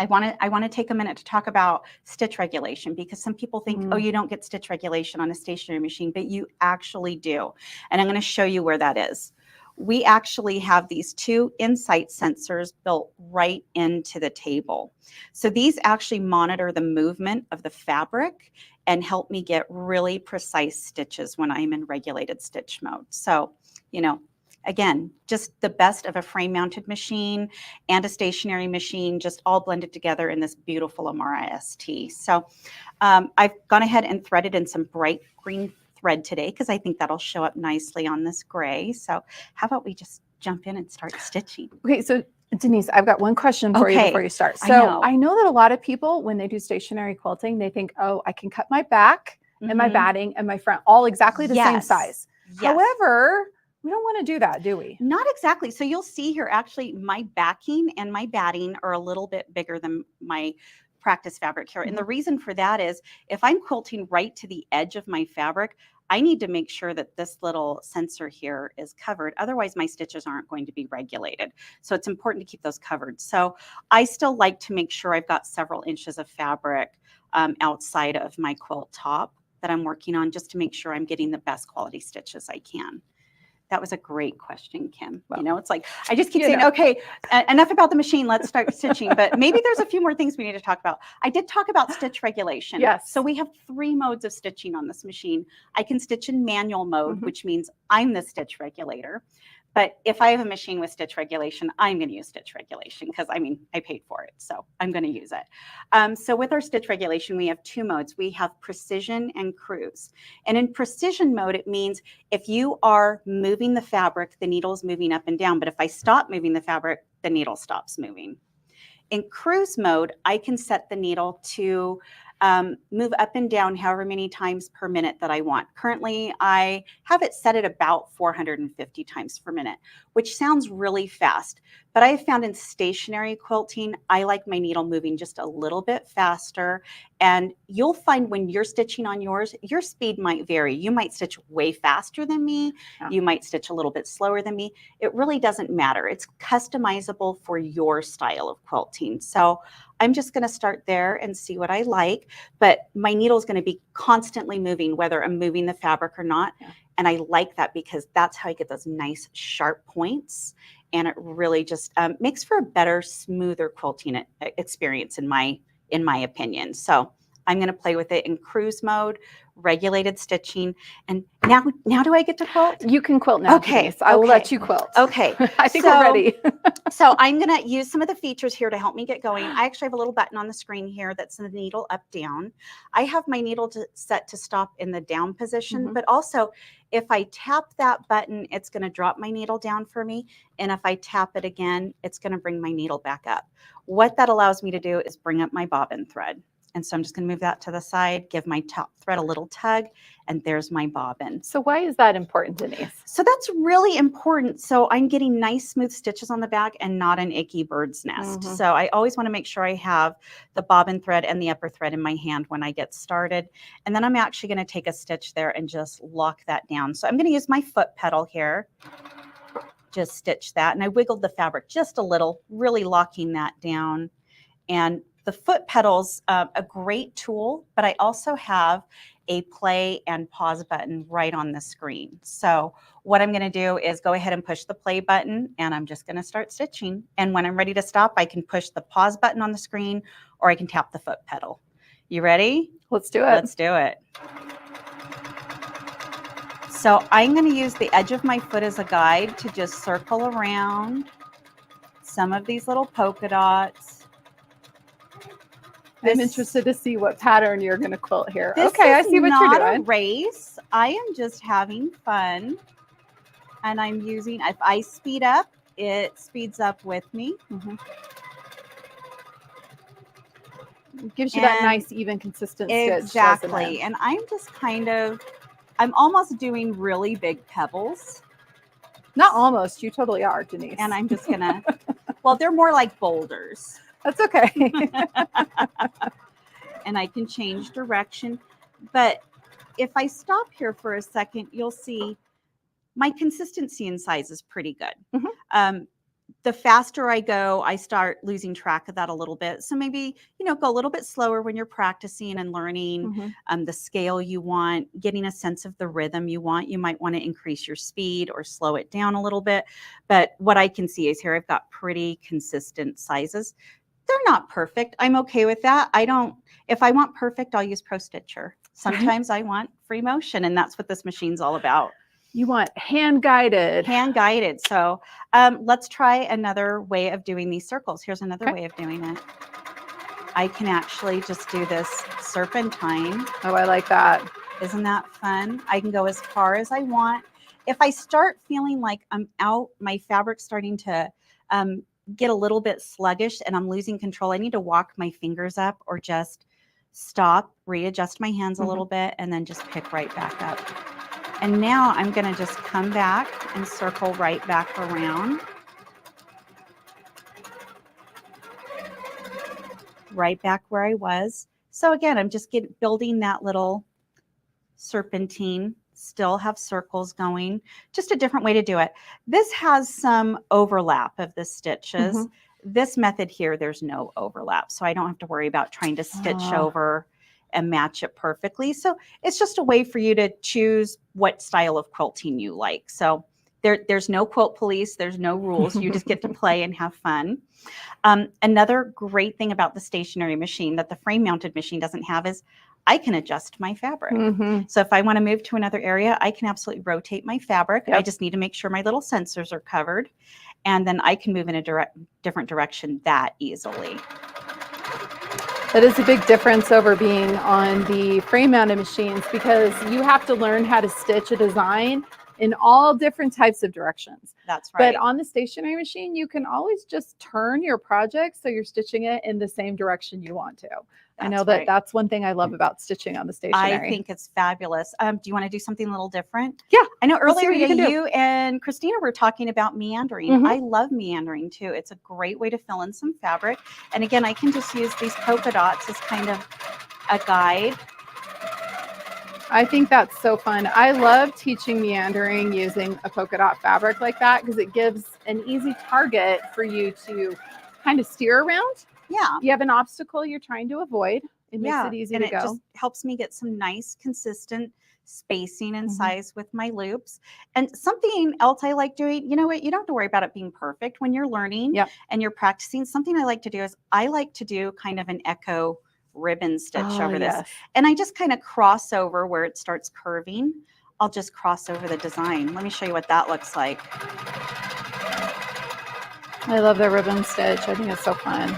I want to take a minute to talk about stitch regulation, because some people think, oh, you don't get stitch regulation on a stationary machine, but you actually do. And I'm going to show you where that is. We actually have these two Insight sensors built right into the table. So these actually monitor the movement of the fabric and help me get really precise stitches when I'm in regulated stitch mode. So, you know, again, just the best of a frame mounted machine and a stationary machine, just all blended together in this beautiful Amara ST. So I've gone ahead and threaded in some bright green thread today, because I think that'll show up nicely on this gray. So how about we just jump in and start stitching? Okay, so Denise, I've got one question for you before you start. So I know that a lot of people, when they do stationary quilting, they think, oh, I can cut my back and my batting and my front all exactly the same size. However, we don't want to do that, do we? Not exactly. So you'll see here, actually, my backing and my batting are a little bit bigger than my practice fabric here. And the reason for that is, if I'm quilting right to the edge of my fabric, I need to make sure that this little sensor here is covered. Otherwise, my stitches aren't going to be regulated. So it's important to keep those covered. So I still like to make sure I've got several inches of fabric outside of my quilt top that I'm working on, just to make sure I'm getting the best quality stitches I can. That was a great question, Kim. You know, it's like, I just keep saying, okay, enough about the machine, let's start stitching. But maybe there's a few more things we need to talk about. I did talk about stitch regulation. Yes. So we have 3 modes of stitching on this machine. I can stitch in manual mode, which means I'm the stitch regulator. But if I have a machine with stitch regulation, I'm going to use stitch regulation, because I mean, I paid for it, so I'm going to use it. So with our stitch regulation, we have 2 modes. We have precision and cruise. And in precision mode, it means if you are moving the fabric, the needle is moving up and down. But if I stop moving the fabric, the needle stops moving. In cruise mode, I can set the needle to move up and down however many times per minute that I want. Currently, I have it set at about 450 times per minute, which sounds really fast. But I have found in stationary quilting, I like my needle moving just a little bit faster. And you'll find when you're stitching on yours, your speed might vary. You might stitch way faster than me. You might stitch a little bit slower than me. It really doesn't matter. It's customizable for your style of quilting. So I'm just going to start there and see what I like. But my needle is going to be constantly moving, whether I'm moving the fabric or not. And I like that because that's how you get those nice sharp points. And it really just makes for a better, smoother quilting experience in my opinion. So I'm going to play with it in cruise mode, regulated stitching. And now do I get to quilt? You can quilt now. Okay. Denise. I will let you quilt. Okay. I think we're ready. So I'm going to use some of the features here to help me get going. I actually have a little button on the screen here that's the needle up, down. I have my needle set to stop in the down position, but also if I tap that button, it's going to drop my needle down for me. And if I tap it again, it's going to bring my needle back up. What that allows me to do is bring up my bobbin thread. And so I'm just going to move that to the side, give my top thread a little tug, and there's my bobbin. So why is that important, Denise? So that's really important. So I'm getting nice smooth stitches on the back and not an icky bird's nest. So I always want to make sure I have the bobbin thread and the upper thread in my hand when I get started. And then I'm actually going to take a stitch there and just lock that down. So I'm going to use my foot pedal here. Just stitch that. And I wiggled the fabric just a little, really locking that down. And the foot pedal's a great tool, but I also have a play and pause button right on the screen. So what I'm going to do is go ahead and push the play button, and I'm just going to start stitching. And when I'm ready to stop, I can push the pause button on the screen, or I can tap the foot pedal. You ready? Let's do it. Let's do it. So I'm going to use the edge of my foot as a guide to just circle around some of these little polka dots. I'm interested to see what pattern you're going to quilt here. This Okay, I is see what not you're doing. a race. I am just having fun. And I'm using, if I speed up, it speeds up with me. It gives you that nice, even, consistent stitch. Exactly. And I'm just I'm almost doing really big pebbles. Not almost. You totally are, Denise. And I'm just going to, well, they're more like boulders. That's okay. And I can change direction. But if I stop here for a second, you'll see my consistency in size is pretty good. The faster I go, I start losing track of that a little bit. So maybe, go a little bit slower when you're practicing and learning the scale you want, getting a sense of the rhythm you want. You might want to increase your speed or slow it down a little bit. But what I can see is here I've got pretty consistent sizes. They're not perfect. I'm okay with that. If I want perfect, I'll use Pro Stitcher. Sometimes I want free motion, and that's what this machine's all about. You want hand guided. Hand guided. So let's try another way of doing these circles. Here's another way of doing it. I can actually just do this serpentine. Oh, I like that. Isn't that fun? I can go as far as I want. If I start feeling like I'm out, my fabric's starting to get a little bit sluggish and I'm losing control, I need to walk my fingers up or just stop, readjust my hands a little bit, and then just pick right back up. And now I'm going to just come back and circle right back around. Right back where I was. So again, I'm just building that little serpentine, still have circles going, just a different way to do it. This has some overlap of the stitches. This method here, there's no overlap. So I don't have to worry about trying to stitch over and match it perfectly. So it's just a way for you to choose what style of quilting you like. So there's no quilt police, there's no rules. You just get to play and have fun. Another great thing about the stationary machine that the frame mounted machine doesn't have is I can adjust my fabric. So if I want to move to another area, I can absolutely rotate my fabric. I just need to make sure my little sensors are covered. And then I can move in a different direction that easily. That is a big difference over being on the frame mounted machines, because you have to learn how to stitch a design in all different types of directions. That's right. But on the stationary machine, you can always just turn your project so you're stitching it in the same direction you want to. I know that that's one thing I love about stitching on the stationary. I think it's fabulous. Do you want to do something a little different? Yeah. I know Let's see earlier what you can do. you and Christina were talking about meandering. I love meandering too. It's a great way to fill in some fabric. And again, I can just use these polka dots as kind of a guide. I think that's so fun. I love teaching meandering using a polka dot fabric like that, because it gives an easy target for you to kind of steer around. Yeah. You have an obstacle you're trying to avoid, It makes it easy and to it go. just helps me get some nice, consistent spacing and Mhm. size with my loops. And something else I like doing, you know what, you don't have to worry about it being perfect when you're learning and you're practicing. Something I like to do is I like to do kind of an echo ribbon stitch over this. And I just kind of cross over where it starts curving. I'll just cross over the design. Let me show you what that looks like. I love the ribbon stitch. I think it's so fun.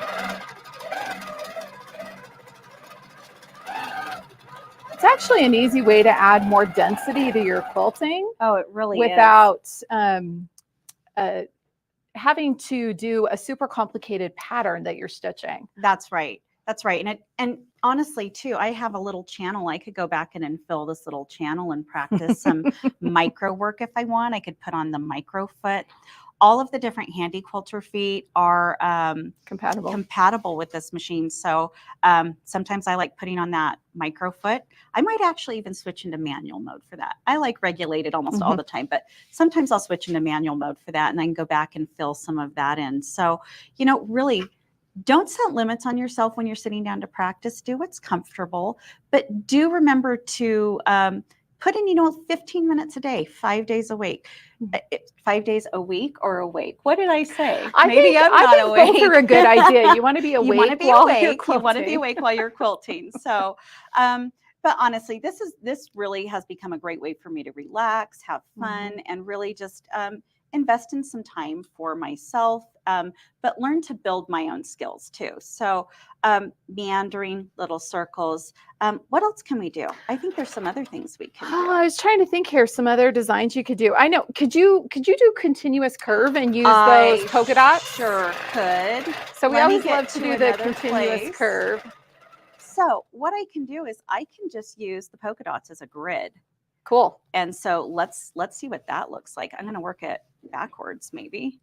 It's actually an easy way to add more density to your quilting. Oh, it really without having to do a super complicated pattern that you're stitching. That's right. That's right. And honestly too, I have a little channel. I could go back in and fill this little channel and practice some micro work if I want. I could put on the micro foot. All of the different Handi Quilter feet are compatible with this machine. So sometimes I like putting on that micro foot. I might actually even switch into manual mode for that. I like regulated almost all the time, but sometimes I'll switch into manual mode for that, and I can go back and fill some of that in. So, you know, really, don't set limits on yourself when you're sitting down to practice. Do what's comfortable, but do remember to put in, you know, 15 minutes a day, 5 days a week. 5 days a week or awake? What did I say? I think both are a good idea. You want to be awake while you're quilting. You want to be awake while you're quilting. So, but honestly, this really has become a great way for me to relax, have fun, and really just invest in some time for myself, but learn to build my own skills too. So meandering little circles. What else can we do? I think there's some other things we can do. I was trying to think here, some other designs you could do. I know, could you do continuous curve and use those polka dots? Sure could. So we always love to do the continuous curve. So what I can do is I can just use the polka dots as a grid. Cool. And so let's see what that looks like. I'm going to work it backwards maybe.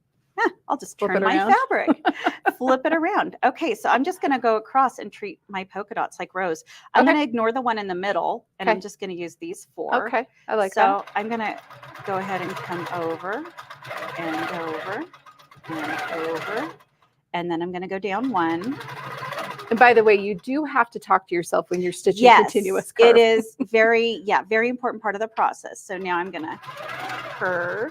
I'll just turn my fabric, flip it around. Okay, so I'm just going to go across and treat my polka dots like rows. I'm going to ignore the one in the middle, and I'm just going to use these 4. Okay, I like that. So I'm going to go ahead and come over and over and over, and then I'm going to go down 1. And by the way, you do have to talk to yourself when you're stitching continuous It curve. is very important part of the process. So now I'm going to curve.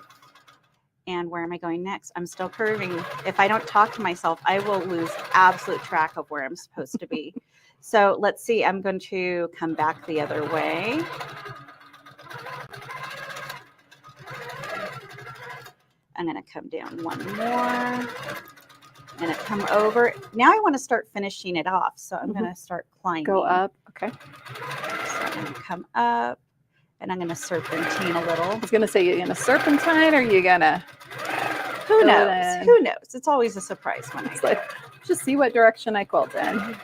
And where am I going next? I'm still curving. If I don't talk to myself, I will lose absolute track of where I'm supposed to be. So let's see. I'm going to come back the other way. I'm going to come down 1 more. I'm going to come over. Now I want to start finishing it off. So I'm going to start climbing. Go up. Okay. So I'm going to come up. And I'm going to serpentine a little. I was going to say, you're going to serpentine, or you're going to... Who knows? Who knows? It's always a surprise when it's like, just see what direction I quilt in.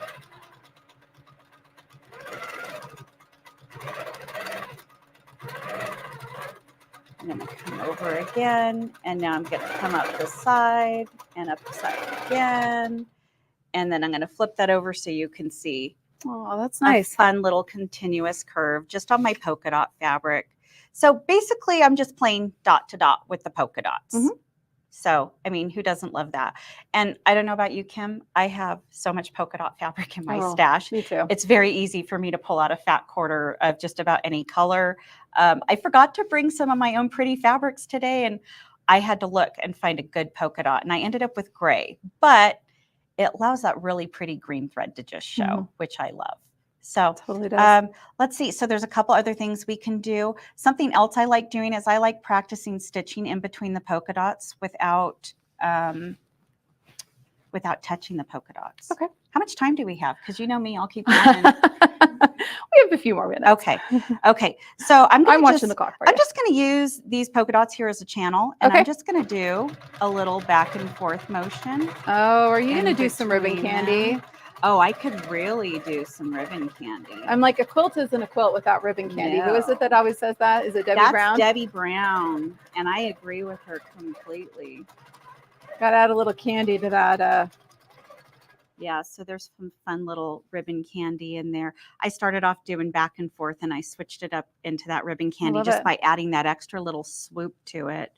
I'm going to come over again. And now I'm going to come up the side and up the side again. And then I'm going to flip that over so you can see. Oh, that's nice. A fun little continuous curve just on my polka dot fabric. So basically, I'm just playing dot to dot with the polka dots. So, I mean, who doesn't love that? And I don't know about you, Kim. I have so much polka dot fabric in my stash. Me too. It's very easy for me to pull out a fat quarter of just about any color. I forgot to bring some of my own pretty fabrics today, and I had to look and find a good polka dot. And I ended up with gray, but it allows that really pretty green thread to just show, which I love. So totally does. Let's see. So there's a couple other things we can do. Something else I like doing is I like practicing stitching in between the polka dots without touching the polka dots. Okay. How much time do we have? Because you know me, I'll keep going. We have a few more minutes. Okay. Okay. So I'm watching the clock. I'm just going to use these polka dots here as a channel, and I'm just going to do a little back and forth motion. Oh, are you going to do some ribbon candy? Oh, I could really do some ribbon candy. I'm like, a quilt isn't a quilt without ribbon candy. No. Who is it that always says that? Is it Debbie Brown? That's Debbie Brown, and I agree with her completely. Got to add a little candy to that. Yeah, so there's some fun little ribbon candy in there. I started off doing back and forth, and I switched it up into that ribbon candy just by adding that extra little swoop to it.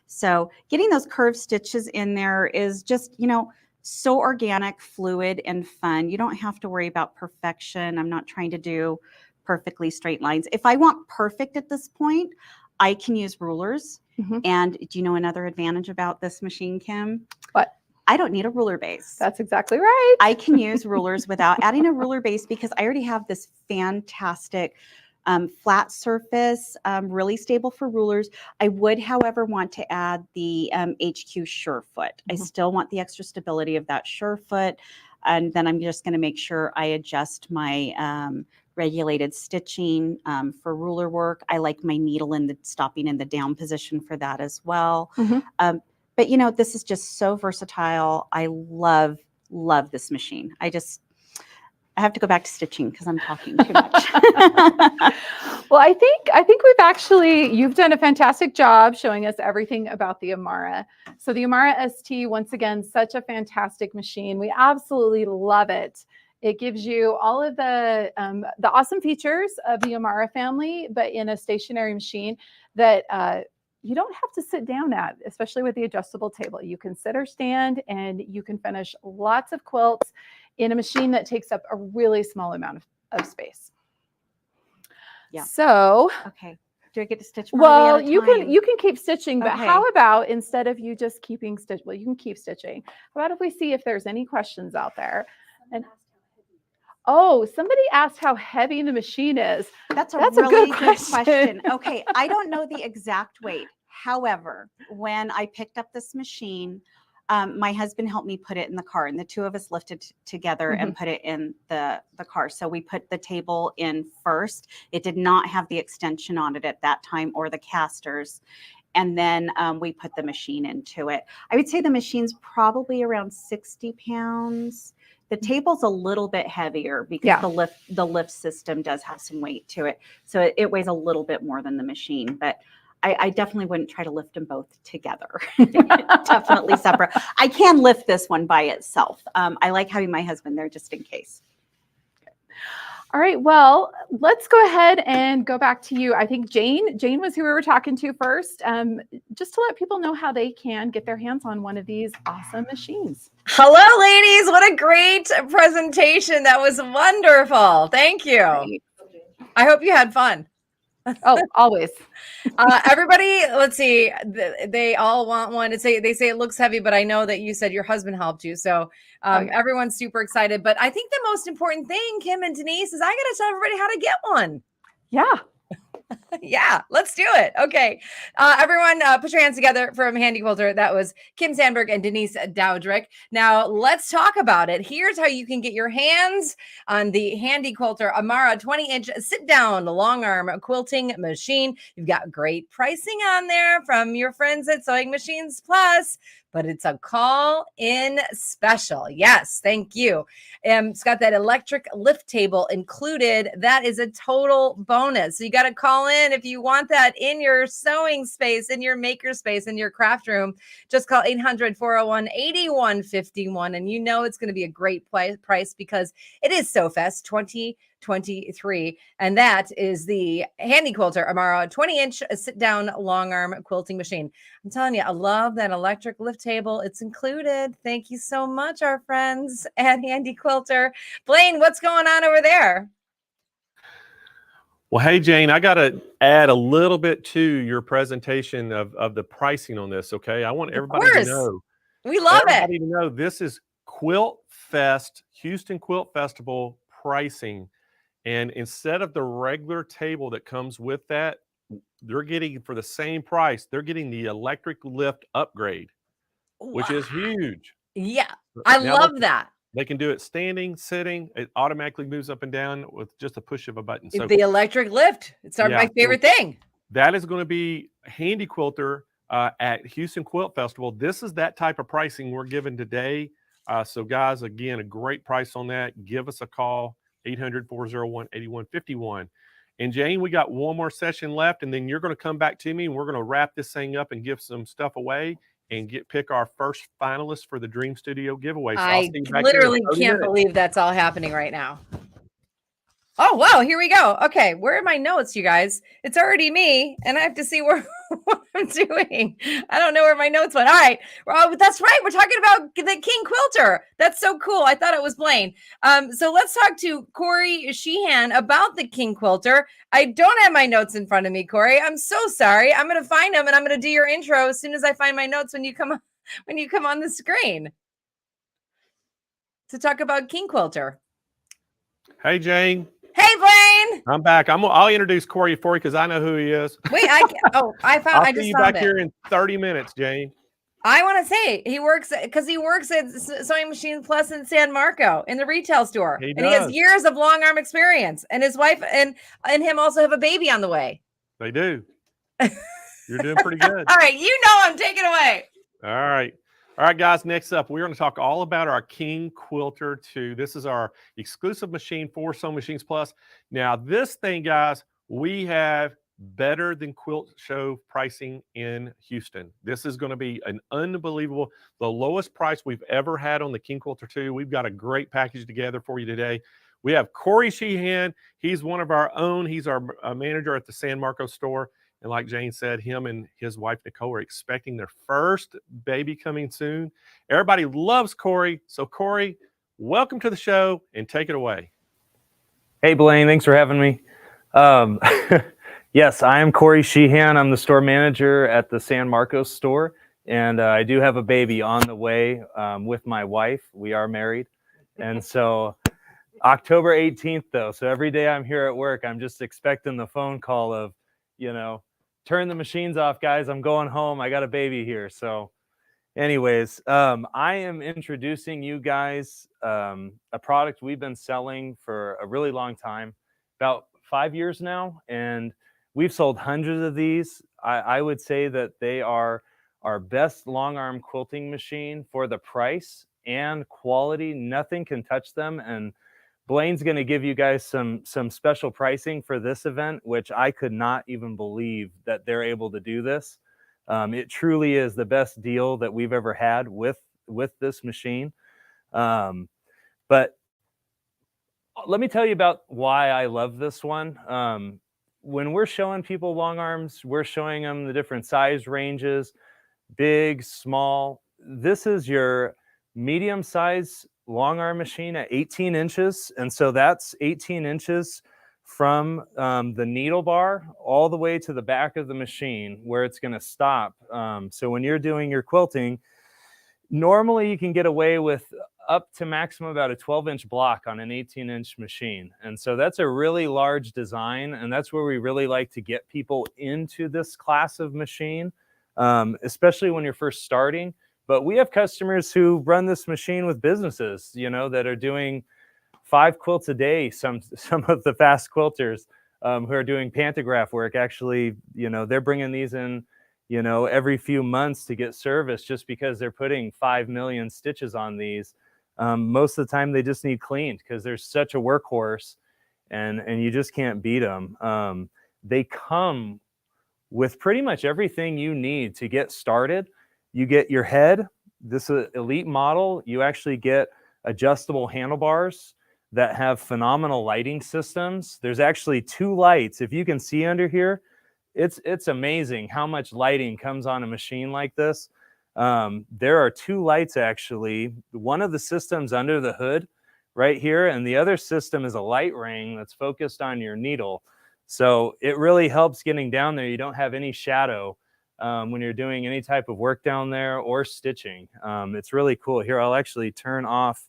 So getting those curved stitches in there is just, you know, so organic, fluid, and fun. You don't have to worry about perfection. I'm not trying to do perfectly straight lines. If I want perfect at this point, I can use rulers. And do you know another advantage about this machine, Kim? What? I don't need a ruler base. That's exactly right. I can use rulers without adding a ruler base because I already have this fantastic flat surface, really stable for rulers. I would, however, want to add the HQ Surefoot. I still want the extra stability of that Surefoot. And then I'm just going to make sure I adjust my regulated stitching for ruler work. I like my needle stopping in the down position for that as well. But you know, this is just so versatile. I love this machine. I have to go back to stitching because I'm talking too much. Well, I think you've done a fantastic job showing us everything about the Amara. So the Amara ST, once again, such a fantastic machine. We absolutely love it. It gives you all of the awesome features of the Amara family, but in a stationary machine that you don't have to sit down at, especially with the adjustable table. You can sit or stand, and you can finish lots of quilts in a machine that takes up a really small amount of space. Yeah. So, okay. Do I get to stitch more? Well, you can keep stitching, but Okay. how about instead of you just keeping stitch? Well, you can keep stitching. How about if we see if there's any questions out there? And oh, somebody asked how heavy the machine is. That's a good really good question. question. Okay, I don't know the exact weight. However, when I picked up this machine, my husband helped me put it in the car, and the two of us lifted together and put it in the car. So we put the table in first. It did not have the extension on it at that time or the casters. And then we put the machine into it. I would say the machine's probably around 60 pounds. The table's a little bit heavier because the lift system does have some weight to it. So it weighs a little bit more than the machine, but I definitely wouldn't try to lift them both together. Definitely separate. I can lift this one by itself. I like having my husband there just in case. All right, well, let's go ahead and go back to you. I think Jane was who we were talking to first, just to let people know how they can get their hands on one of these awesome machines. Hello, ladies. What a great presentation. That was wonderful. Thank you. I hope you had fun. Oh, always. Everybody, let's see. They all want one. They say it looks heavy, but I know that you said your husband helped you. So everyone's super excited. But I think the most important thing, Kim and Denise, is I got to tell everybody how to get one. Yeah. Yeah, let's do it. Okay. Everyone, put your hands together from Handi Quilter. That was Kim Sandberg and Denise Dowdrick. Now, let's talk about it. Here's how you can get your hands on the Handi Quilter Amara 20-inch sit-down long arm quilting machine. You've got great pricing on there from your friends at Sewing Machines Plus, but it's a call-in special. Yes, thank you. It's got that electric lift table included. That is a total bonus. So you got to call in if you want that in your sewing space, in your maker space, in your craft room. Just call 800-401-8151, and you know it's going to be a great price because it is SewFest 2023, and that is the Handi Quilter Amara 20-inch sit-down long arm quilting machine. I'm telling you, I love that electric lift table. It's included. Thank you so much, our friends at Handi Quilter. Blaine, what's going on over there? Well, hey, Jane, I got to add a little bit to your presentation of the pricing on this, okay? I want everybody to know. We love everybody to know this is Quilt Fest, Houston Quilt Festival pricing. And instead of the regular table that comes with that, they're getting, for the same price, they're getting the electric lift upgrade, which is huge. Yeah, I love that. They can do it standing, sitting. It automatically moves up and down with just a push of a button. So the electric lift. It's my favorite thing. That is going to be Handi Quilter at Houston Quilt Festival. This is that type of pricing we're giving today. So guys, again, a great price on that. Give us a call, 800-401-8151. And Jane, we got one more session left, and then you're going to come back to me, and we're going to wrap this thing up and give some stuff away and pick our first finalist for the Dream Studio giveaway. So I literally can't believe that's all happening right now. Oh, wow. Here we go. Okay. Where are my notes, you guys? It's already me, and I have to see where I'm doing. I don't know where my notes went. All right. Well, that's right. We're talking about the King Quilter. That's so cool. I thought it was Blaine. So let's talk to Corey Sheehan about the King Quilter. I don't have my notes in front of me, Corey. I'm so sorry. I'm going to find them and I'm going to do your intro as soon as I find my notes when you come on the screen to talk about King Quilter. Hey, Jane. Hey, Blaine. I'm back. I'll introduce Corey for you because I know who he is. Wait, I just see you found back here in 30 minutes, Jane. I want to say he works at Sewing Machines Plus in San Marco in the retail store. He He has does. years of long arm experience, and his wife and him also have a baby on the way. They do. You're doing pretty good. All right, you know him. Take it away. All right, guys. Next up, we're going to talk all about our King Quilter 2. This is our exclusive machine for Sewing Machines Plus. Now, this thing, guys, we have better than Quilt Show pricing in Houston. This is going to be an unbelievable, the lowest price we've ever had on the King Quilter 2. We've got a great package together for you today. We have Corey Sheehan. He's one of our own. He's our manager at the San Marco store. And like Jane said, him and his wife, Nicole, are expecting their first baby coming soon. Everybody loves Corey. So, Corey, welcome to the show and take it away. Hey, Blaine. Thanks for having me. Yes, I am Corey Sheehan. I'm the store manager at the San Marcos store. And I do have a baby on the way with my wife. We are married. And so October 18th, though. So every day I'm here at work, I'm just expecting the phone call of, turn the machines off, guys. I'm going home. I got a baby here. So anyways, I am introducing you guys a product we've been selling for a really long time, about 5 years now. And we've sold hundreds of these. I would say that they are our best long arm quilting machine for the price and quality. Nothing can touch them. And Blaine's going to give you guys some special pricing for this event, which I could not even believe that they're able to do this. It truly is the best deal that we've ever had with this machine. But let me tell you about why I love this one. When we're showing people long arms, we're showing them the different size ranges, big, small. This is your medium size long arm machine at 18 inches. And so that's 18 inches from the needle bar all the way to the back of the machine where it's going to stop. So when you're doing your quilting, normally you can get away with up to maximum about a 12-inch block on an 18-inch machine. And so that's a really large design. And that's where we really like to get people into this class of machine, especially when you're first starting. But we have customers who run this machine with businesses, that are doing 5 quilts a day. Some of the fast quilters who are doing pantograph work, actually, they're bringing these in, every few months to get service just because they're putting 5 million stitches on these. Most of the time they just need cleaned because they're such a workhorse and you just can't beat them. They come with pretty much everything you need to get started. You get your head, this is an elite model. You actually get adjustable handlebars that have phenomenal lighting systems. There's actually 2 lights. If you can see under here, it's amazing how much lighting comes on a machine like this. There are 2 lights actually. One of the systems under the hood right here, and the other system is a light ring that's focused on your needle. So it really helps getting down there. You don't have any shadow when you're doing any type of work down there or stitching. It's really cool. Here, I'll actually turn off.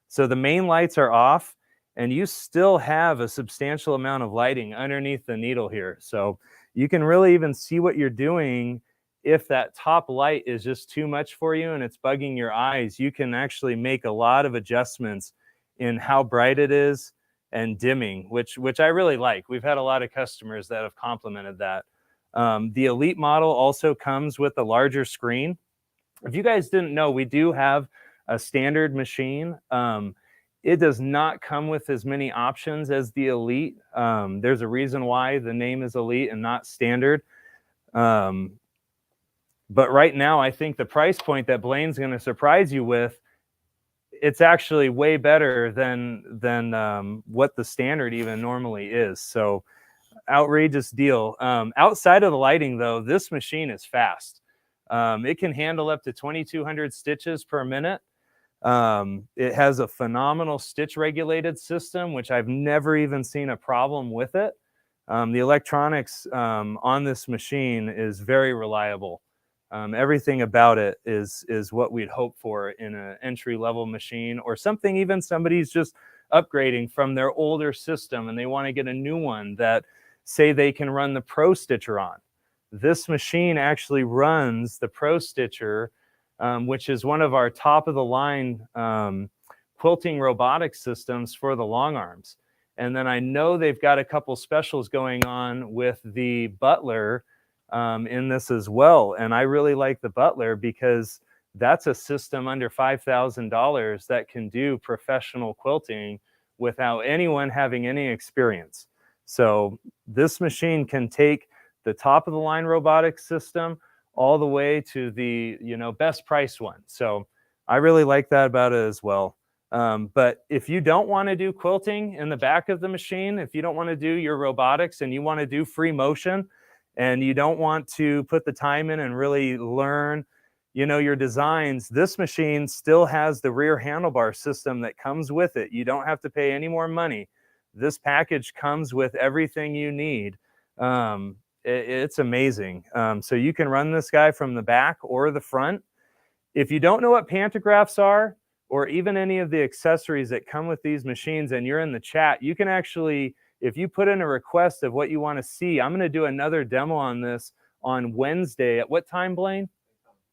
So the main lights are off and you still have a substantial amount of lighting underneath the needle here. So you can really even see what you're doing. If that top light is just too much for you and it's bugging your eyes, you can actually make a lot of adjustments in how bright it is and dimming, which I really like. We've had a lot of customers that have complimented that. The Elite model also comes with a larger screen. If you guys didn't know, we do have a standard machine. It does not come with as many options as the Elite. There's a reason why the name is Elite and not standard. But right now, I think the price point that Blaine's going to surprise you with, it's actually way better than what the standard even normally is. So outrageous deal. Outside of the lighting though, this machine is fast. It can handle up to 2,200 stitches per minute. It has a phenomenal stitch regulated system, which I've never even seen a problem with it. The electronics on this machine is very reliable. Everything about it is what we'd hope for in an entry-level machine, or something even somebody's just upgrading from their older system and they want to get a new one that, say, they can run the Pro Stitcher on. This machine actually runs the Pro Stitcher, which is one of our top-of-the-line quilting robotic systems for the long arms. And then I know they've got a couple specials going on with the Butler in this as well. And I really like the Butler because that's a system under $5,000 that can do professional quilting without anyone having any experience. So this machine can take the top of the line robotic system all the way to the, you know, best price one. So I really like that about it as well. But if you don't want to do quilting in the back of the machine, if you don't want to do your robotics and you want to do free motion and you don't want to put the time in and really learn, you know, your designs, this machine still has the rear handlebar system that comes with it. You don't have to pay any more money. This package comes with everything you need. It's amazing. So you can run this guy from the back or the front. If you don't know what pantographs are, or even any of the accessories that come with these machines, and you're in the chat, you can actually, if you put in a request of what you want to see, I'm going to do another demo on this on Wednesday. At what time, Blaine?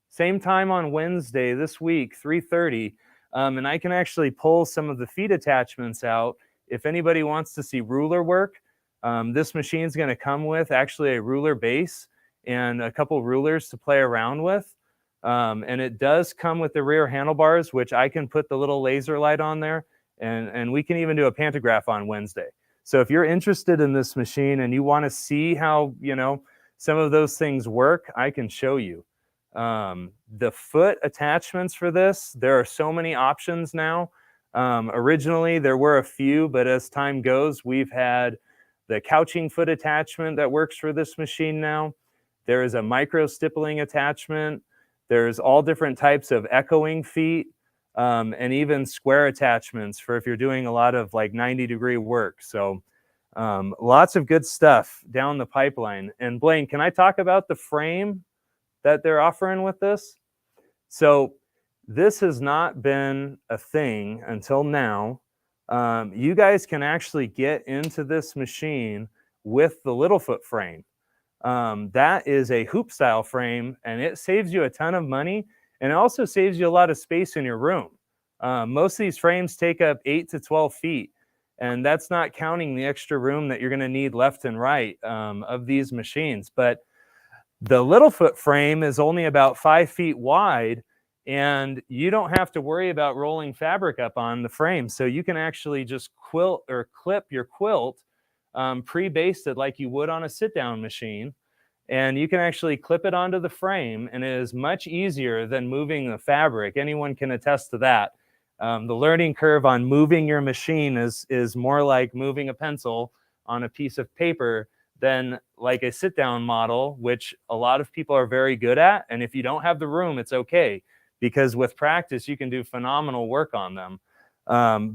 Same time on Wednesday this week, 3:30. And I can actually pull some of the feet attachments out. If anybody wants to see ruler work, this machine is going to come with actually a ruler base and a couple rulers to play around with. And it does come with the rear handlebars, which I can put the little laser light on there, and we can even do a pantograph on Wednesday. So if you're interested in this machine and you want to see how, you know, some of those things work, I can show you. The foot attachments for this, there are so many options now. Originally, there were a few, but as time goes, we've had the couching foot attachment that works for this machine now. There is a micro stippling attachment. There's all different types of echoing feet, and even square attachments for if you're doing a lot of like 90-degree work. So lots of good stuff down the pipeline. And Blaine, can I talk about the frame that they're offering with this? So this has not been a thing until now. You guys can actually get into this machine with the Littlefoot frame. That is a hoop style frame, and it saves you a ton of money, and it also saves you a lot of space in your room. Most of these frames take up 8 to 12 feet, and that's not counting the extra room that you're going to need left and right of these machines. But the Littlefoot frame is only about 5 feet wide, and you don't have to worry about rolling fabric up on the frame. So you can actually just quilt or clip your quilt pre-basted like you would on a sit-down machine, and you can actually clip it onto the frame, and it is much easier than moving the fabric. Anyone can attest to that. The learning curve on moving your machine is more like moving a pencil on a piece of paper than like a sit-down model, which a lot of people are very good at. And if you don't have the room, it's okay, because with practice, you can do phenomenal work on them.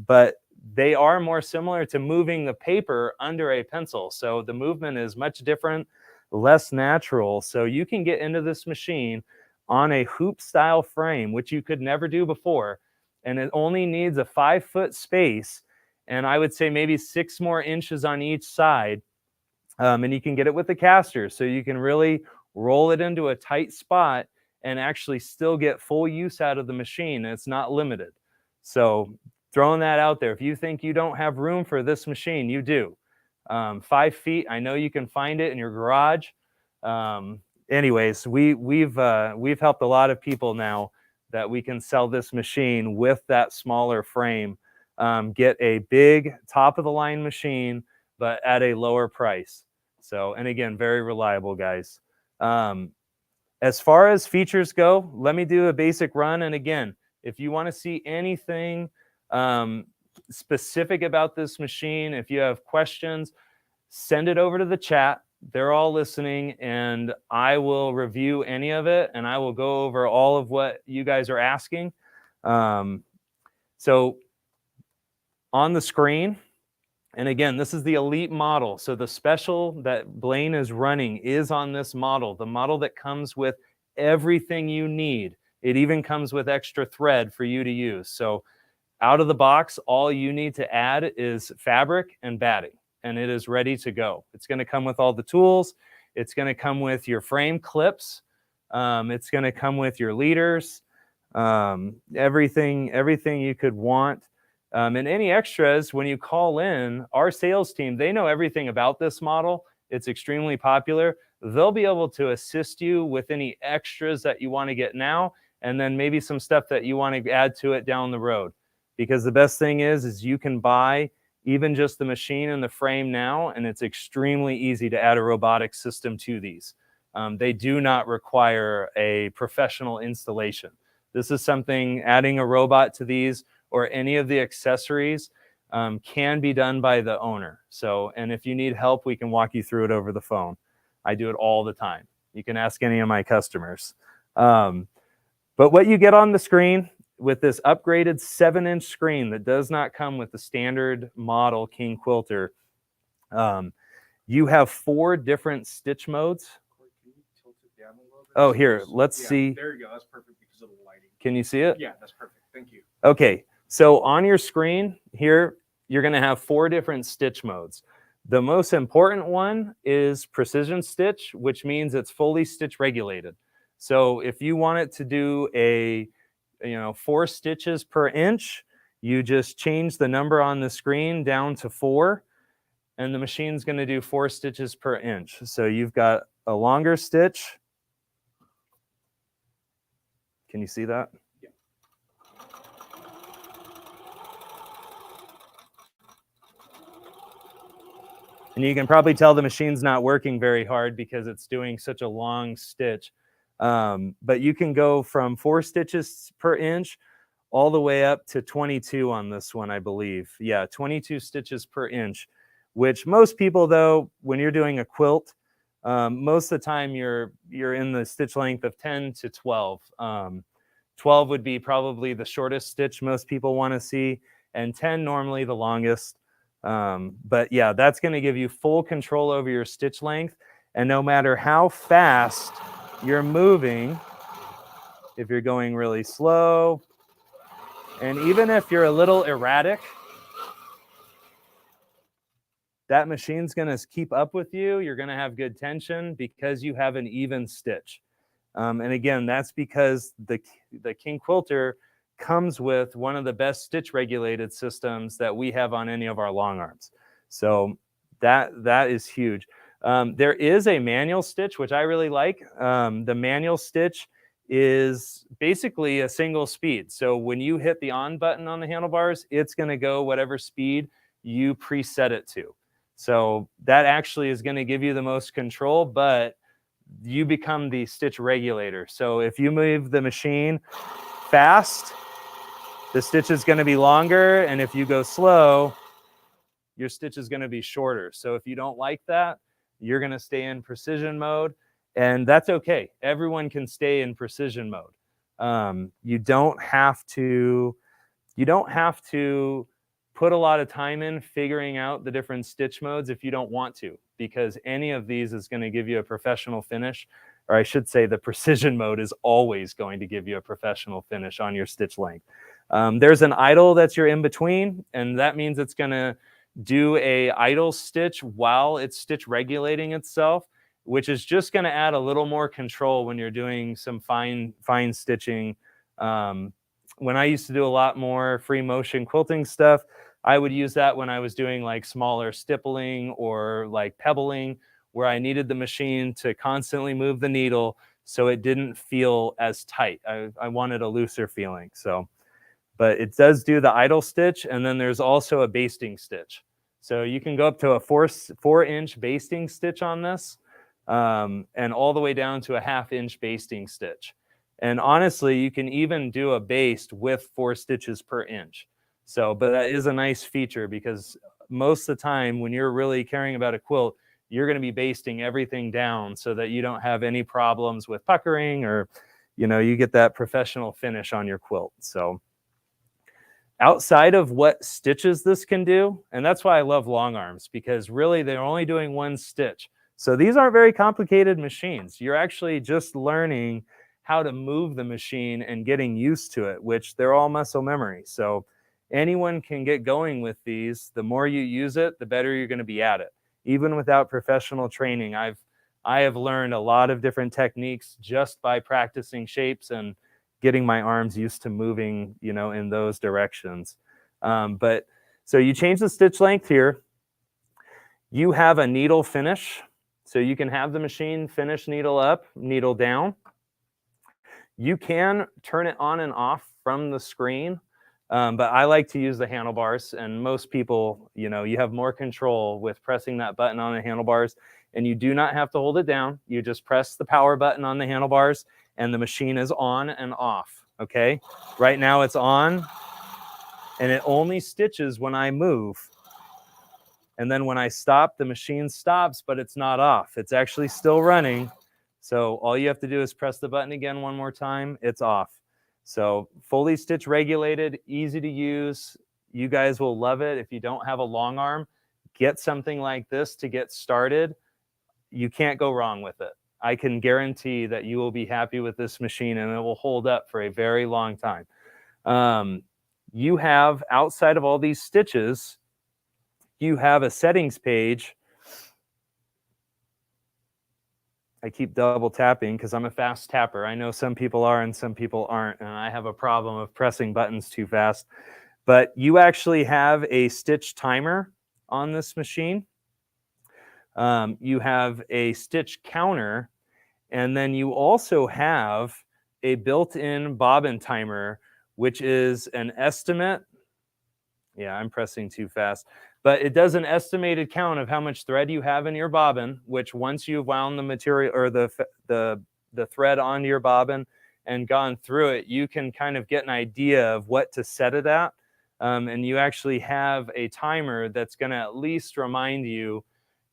But they are more similar to moving the paper under a pencil. So the movement is much different, less natural. So you can get into this machine on a hoop style frame, which you could never do before. And it only needs a 5-foot space. And I would say maybe 6 more inches on each side. And you can get it with the caster. So you can really roll it into a tight spot and actually still get full use out of the machine. And it's not limited. So throwing that out there. If you think you don't have room for this machine, you do. 5 feet, I know you can find it in your garage. Anyways, we've helped a lot of people now that we can sell this machine with that smaller frame. Get a big top-of-the-line machine, but at a lower price. So, and again, very reliable, guys. As far as features go, let me do a basic run. And again, if you want to see anything specific about this machine, if you have questions, send it over to the chat. They're all listening, and I will review any of it, and I will go over all of what you guys are asking. So on the screen, and again, this is the elite model. So the special that Blaine is running is on this model, the model that comes with everything you need. It even comes with extra thread for you to use. So out of the box, all you need to add is fabric and batting, and it is ready to go. It's going to come with all the tools. It's going to come with your frame clips. It's going to come with your leaders, everything you could want. And any extras, when you call in, our sales team, they know everything about this model. It's extremely popular. They'll be able to assist you with any extras that you want to get now, and then maybe some stuff that you want to add to it down the road. Because the best thing is you can buy even just the machine and the frame now, and it's extremely easy to add a robotic system to these. They do not require a professional installation. This is something, adding a robot to these or any of the accessories can be done by the owner. So, and if you need help, we can walk you through it over the phone. I do it all the time. You can ask any of my customers. But what you get on the screen with this upgraded 7-inch screen that does not come with the standard model King Quilter, you have 4 different stitch modes. Oh, here, let's see. There you go. That's perfect because of the lighting. Can you see it? Yeah, that's perfect. Thank you. Okay, so on your screen here, you're going to have 4 different stitch modes. The most important one is precision stitch, which means it's fully stitch regulated. So if you want it to do a 4 stitches per inch, you just change the number on the screen down to 4, and the machine's going to do 4 stitches per inch. So you've got a longer stitch. Can you see that? Yeah. And you can probably tell the machine's not working very hard because it's doing such a long stitch. But you can go from 4 stitches per inch all the way up to 22 on this one, I believe. Yeah, 22 stitches per inch, which most people, though, when you're doing a quilt, most of the time you're in the stitch length of 10 to 12. 12 would be probably the shortest stitch most people want to see, and 10 normally the longest. But yeah, that's going to give you full control over your stitch length, and no matter how fast you're moving, if you're going really slow, and even if you're a little erratic, that machine's going to keep up with you. You're going to have good tension because you have an even stitch. And again, that's because the King Quilter comes with one of the best stitch regulated systems that we have on any of our long arms. So that is huge. There is a manual stitch, which I really like. The manual stitch is basically a single speed. So when you hit the on button on the handlebars, it's going to go whatever speed you preset it to. So that actually is going to give you the most control, but you become the stitch regulator. So if you move the machine fast, the stitch is going to be longer, and if you go slow, your stitch is going to be shorter. So if you don't like that, you're going to stay in precision mode, and that's okay. Everyone can stay in precision mode. You don't have to put a lot of time in figuring out the different stitch modes if you don't want to, because any of these is going to give you a professional finish, or I should say the precision mode is always going to give you a professional finish on your stitch length. There's an idle that's your in between, and that means it's going to do a idle stitch while it's stitch regulating itself, which is just going to add a little more control when you're doing some fine stitching. When I used to do a lot more free motion quilting stuff, I would use that when I was doing like smaller stippling or like pebbling, where I needed the machine to constantly move the needle so it didn't feel as tight. I wanted a looser feeling. So, but it does do the idle stitch, and then there's also a basting stitch. So you can go up to a 4-inch basting stitch on this, and all the way down to a 1/2-inch basting stitch. And honestly, you can even do a baste with 4 stitches per inch. So, but that is a nice feature because most of the time when you're really caring about a quilt, you're going to be basting everything down so that you don't have any problems with puckering, or, you get that professional finish on your quilt. So outside of what stitches this can do, and that's why I love long arms, because really they're only doing one stitch. So these aren't very complicated machines. You're actually just learning how to move the machine and getting used to it, which they're all muscle memory. So anyone can get going with these. The more you use it, the better you're going to be at it. Even without professional training, I have learned a lot of different techniques just by practicing shapes and getting my arms used to moving, in those directions. But so you change the stitch length here. You have a needle finish. So you can have the machine finish needle up, needle down. You can turn it on and off from the screen, but I like to use the handlebars. And most people, you have more control with pressing that button on the handlebars, and you do not have to hold it down. You just press the power button on the handlebars, and the machine is on and off, okay? Right now it's on, and it only stitches when I move. And then when I stop, the machine stops, but it's not off. It's actually still running. So all you have to do is press the button again one more time, it's off. So fully stitch regulated, easy to use. You guys will love it. If you don't have a long arm, get something like this to get started. You can't go wrong with it. I can guarantee that you will be happy with this machine, and it will hold up for a very long time. You have, outside of all these stitches, you have a settings page. I keep double tapping because I'm a fast tapper. I know some people are and some people aren't, and I have a problem of pressing buttons too fast. But you actually have a stitch timer on this machine. You have a stitch counter, and then you also have a built-in bobbin timer, which is an estimate. Yeah, I'm pressing too fast. But it does an estimated count of how much thread you have in your bobbin, which once you've wound the material or the thread onto your bobbin and gone through it, you can kind of get an idea of what to set it at. And you actually have a timer that's going to at least remind you,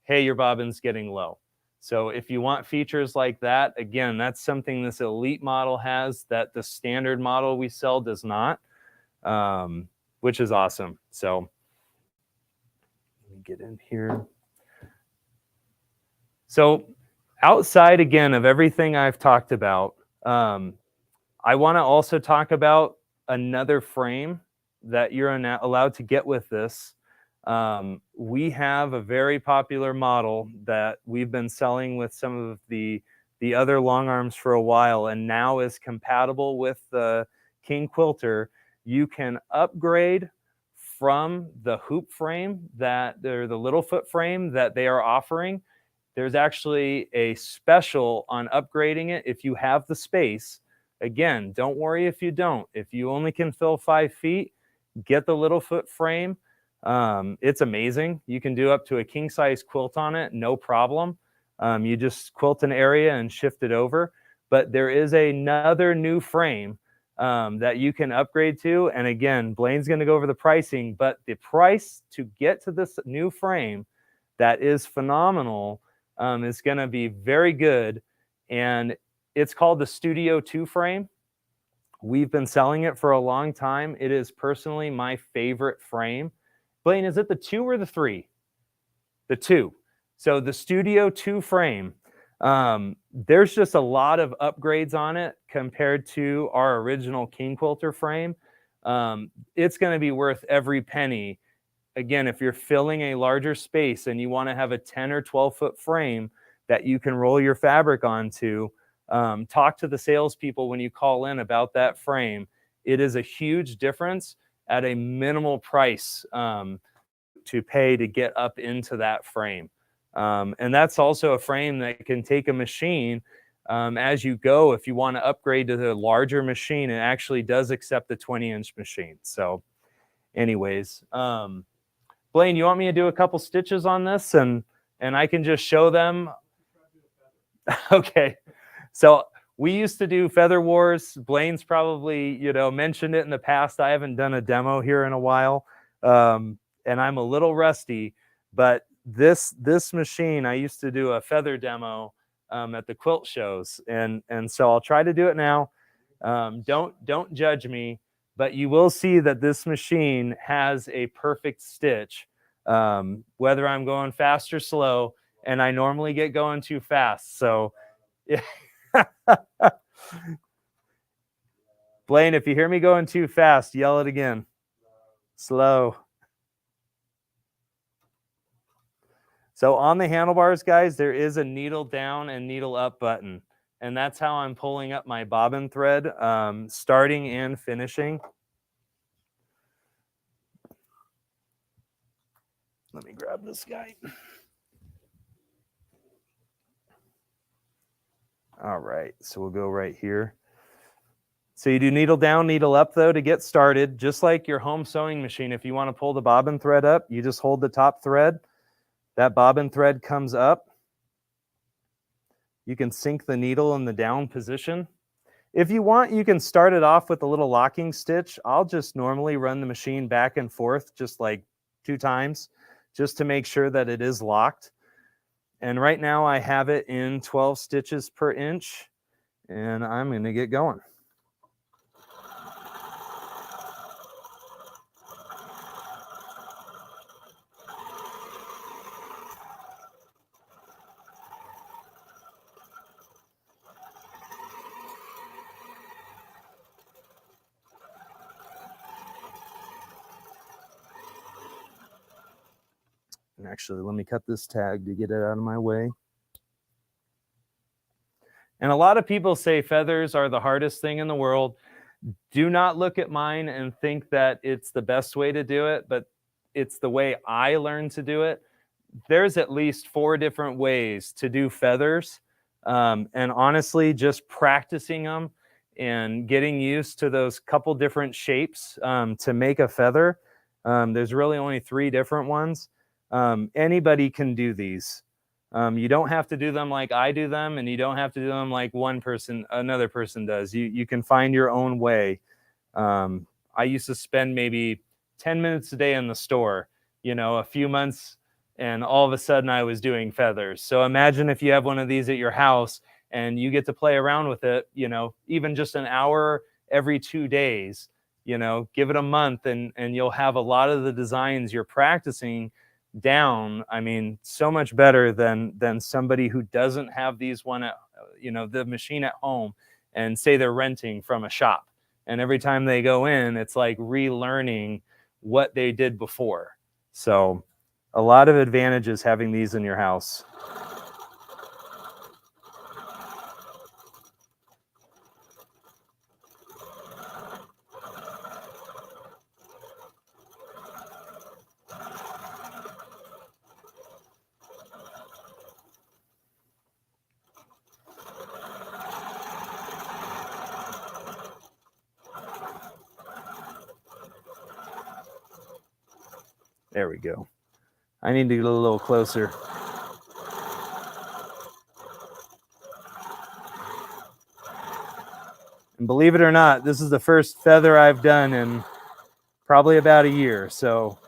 hey, your bobbin's getting low. So if you want features like that, again, that's something this elite model has that the standard model we sell does not, which is awesome. So let me get in here. So outside, again, of everything I've talked about, I want to also talk about another frame that you're allowed to get with this. We have a very popular model that we've been selling with some of the other long arms for a while, and now is compatible with the King Quilter. You can upgrade from the hoop frame or the little foot frame that they are offering. There's actually a special on upgrading it if you have the space. Again, don't worry if you don't. If you only can fill 5 feet, get the little foot frame. It's amazing. You can do up to a king size quilt on it, no problem. You just quilt an area and shift it over. But there is another new frame that you can upgrade to. And again, Blaine's going to go over the pricing, but the price to get to this new frame that is phenomenal is going to be very good. And it's called the Studio 2 frame. We've been selling it for a long time. It is personally my favorite frame. Blaine, is it the 2 or the 3? The 2. So the Studio 2 frame, there's just a lot of upgrades on it compared to our original King Quilter frame. It's going to be worth every penny. Again, if you're filling a larger space and you want to have a 10 or 12 foot frame that you can roll your fabric onto, talk to the salespeople when you call in about that frame. It is a huge difference at a minimal price to pay to get up into that frame. And that's also a frame that can take a machine as you go. If you want to upgrade to the larger machine, it actually does accept the 20-inch machine. So anyways, Blaine, you want me to do a couple stitches on this and I can just show them? Okay. So we used to do Feather Wars. Blaine's probably, mentioned it in the past. I haven't done a demo here in a while. and I'm a little rusty, but this machine, I used to do a feather demo at the quilt shows, and so I'll try to do it now. Don't judge me, but you will see that this machine has a perfect stitch, whether I'm going fast or slow, and I normally get going too fast. So, yeah. Blaine, if you hear me going too fast, yell it again. Slow. So on the handlebars, guys, there is a needle down and needle up button. And that's how I'm pulling up my bobbin thread, starting and finishing. Let me grab this guy. All right, so we'll go right here. So you do needle down, needle up, though, to get started. Just like your home sewing machine, if you want to pull the bobbin thread up, you just hold the top thread. That bobbin thread comes up. You can sink the needle in the down position. If you want, you can start it off with a little locking stitch. I'll just normally run the machine back and forth just like 2 times, just to make sure that it is locked. And right now I have it in 12 stitches per inch, and I'm going to get going. And actually, let me cut this tag to get it out of my way. And a lot of people say feathers are the hardest thing in the world. Do not look at mine and think that it's the best way to do it, but it's the way I learned to do it. There's at least 4 different ways to do feathers. And honestly, just practicing them and getting used to those couple different shapes to make a feather. There's really only 3 different ones. Anybody can do these. You don't have to do them like I do them, and you don't have to do them like another person does. You can find your own way. I used to spend maybe 10 minutes a day in the store, a few months, and all of a sudden I was doing feathers. So imagine if you have one of these at your house and you get to play around with it, even just an hour every 2 days, give it a month, and you'll have a lot of the designs you're practicing down. I mean, so much better than somebody who doesn't have the machine at home, and say they're renting from a shop, and every time they go in, it's like relearning what they did before. So a lot of advantages having these in your house. There we go. I need to get a little closer. And believe it or not, this is the first feather I've done in probably about a year. So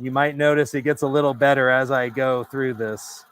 you might notice it gets a little better as I go through this.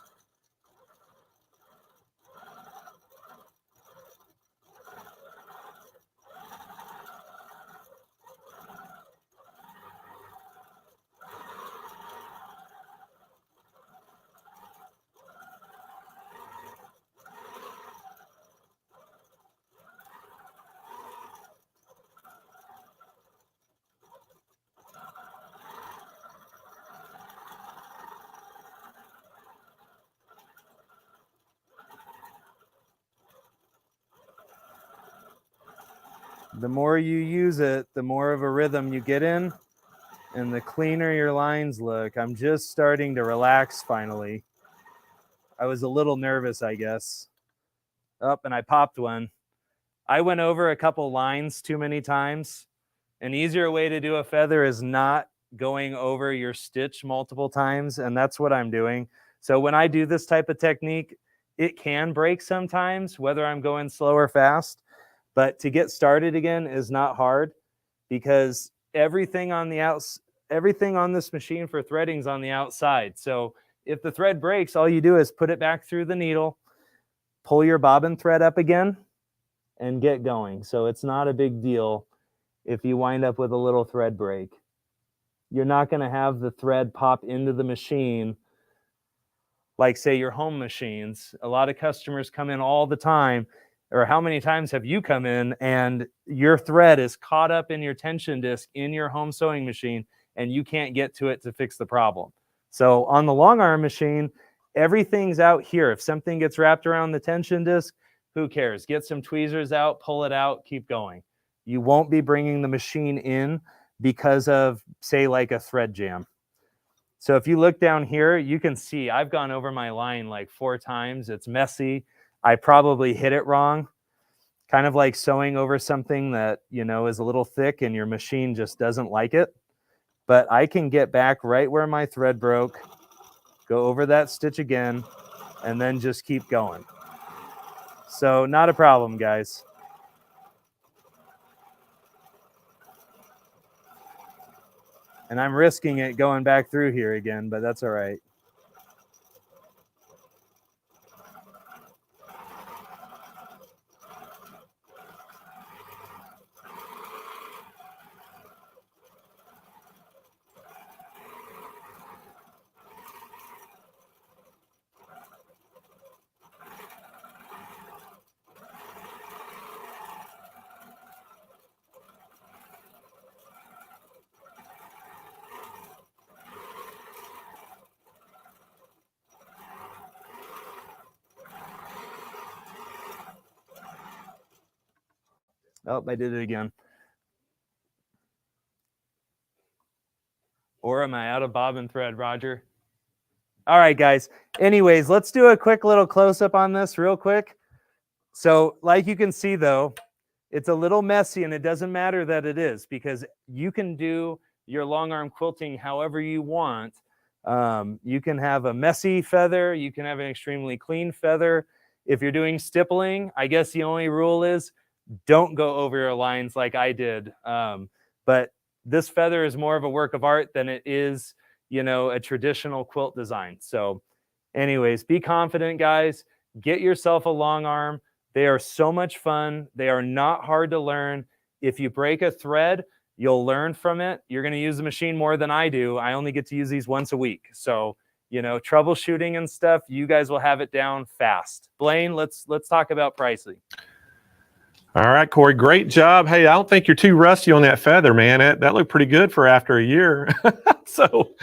The more you use it, the more of a rhythm you get in, and the cleaner your lines look. I'm just starting to relax finally. I was a little nervous, I guess. Up, and I popped one. I went over a couple lines too many times. An easier way to do a feather is not going over your stitch multiple times, and that's what I'm doing. So when I do this type of technique, it can break sometimes, whether I'm going slow or fast. But to get started again is not hard, because everything on the everything on this machine for threading is on the outside. So if the thread breaks, all you do is put it back through the needle, pull your bobbin thread up again, and get going. So it's not a big deal if you wind up with a little thread break. You're not going to have the thread pop into the machine like, say, your home machines. A lot of customers come in all the time, or how many times have you come in and your thread is caught up in your tension disc in your home sewing machine and you can't get to it to fix the problem? So on the long arm machine, everything's out here. If something gets wrapped around the tension disc, who cares? Get some tweezers out, pull it out, keep going. You won't be bringing the machine in because of, say, like a thread jam. So if you look down here, you can see I've gone over my line like 4 times. It's messy. I probably hit it wrong. Kind of like sewing over something that, you know, is a little thick and your machine just doesn't like it. But I can get back right where my thread broke, go over that stitch again, and then just keep going. So not a problem, guys. And I'm risking it going back through here again, but that's all right. Oh, I did it again. Or am I out of bobbin thread, Roger? All right, guys. Anyways, let's do a quick little close-up on this real quick. So like you can see, though, it's a little messy, and it doesn't matter that it is, because you can do your long arm quilting however you want. You can have a messy feather. You can have an extremely clean feather. If you're doing stippling, I guess the only rule is don't go over your lines like I did. But this feather is more of a work of art than it is, you know, a traditional quilt design. So anyways, be confident, guys. Get yourself a long arm. They are so much fun. They are not hard to learn. If you break a thread, you'll learn from it. You're going to use the machine more than I do. I only get to use these once a week. So, you know, troubleshooting and stuff, you guys will have it down fast. Blaine, let's talk about pricing. All right, Corey, great job. Hey, I don't think you're too rusty on that feather, man. That looked pretty good for after a year. So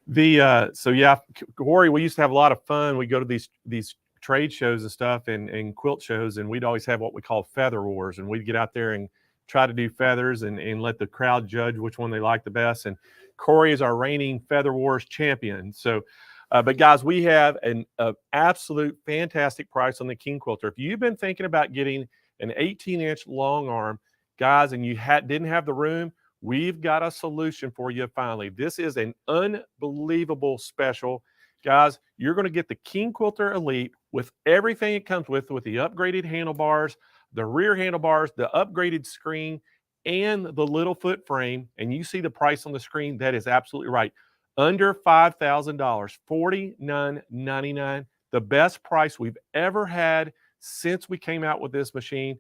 yeah, Corey, we used to have a lot of fun. We go to these trade shows and stuff and quilt shows, and we'd always have what we call feather wars, and we'd get out there and try to do feathers and let the crowd judge which one they like the best. And Corey is our reigning feather wars champion. So but guys, we have an absolute fantastic price on the King Quilter. If you've been thinking about getting an 18-inch long arm, guys, and you didn't have the room, we've got a solution for you finally. This is an unbelievable special. Guys, you're going to get the King Quilter Elite with everything it comes with the upgraded handlebars, the rear handlebars, the upgraded screen, and the little foot frame. And you see the price on the screen. That is absolutely right. Under $5,000, $49.99, the best price we've ever had since we came out with this machine.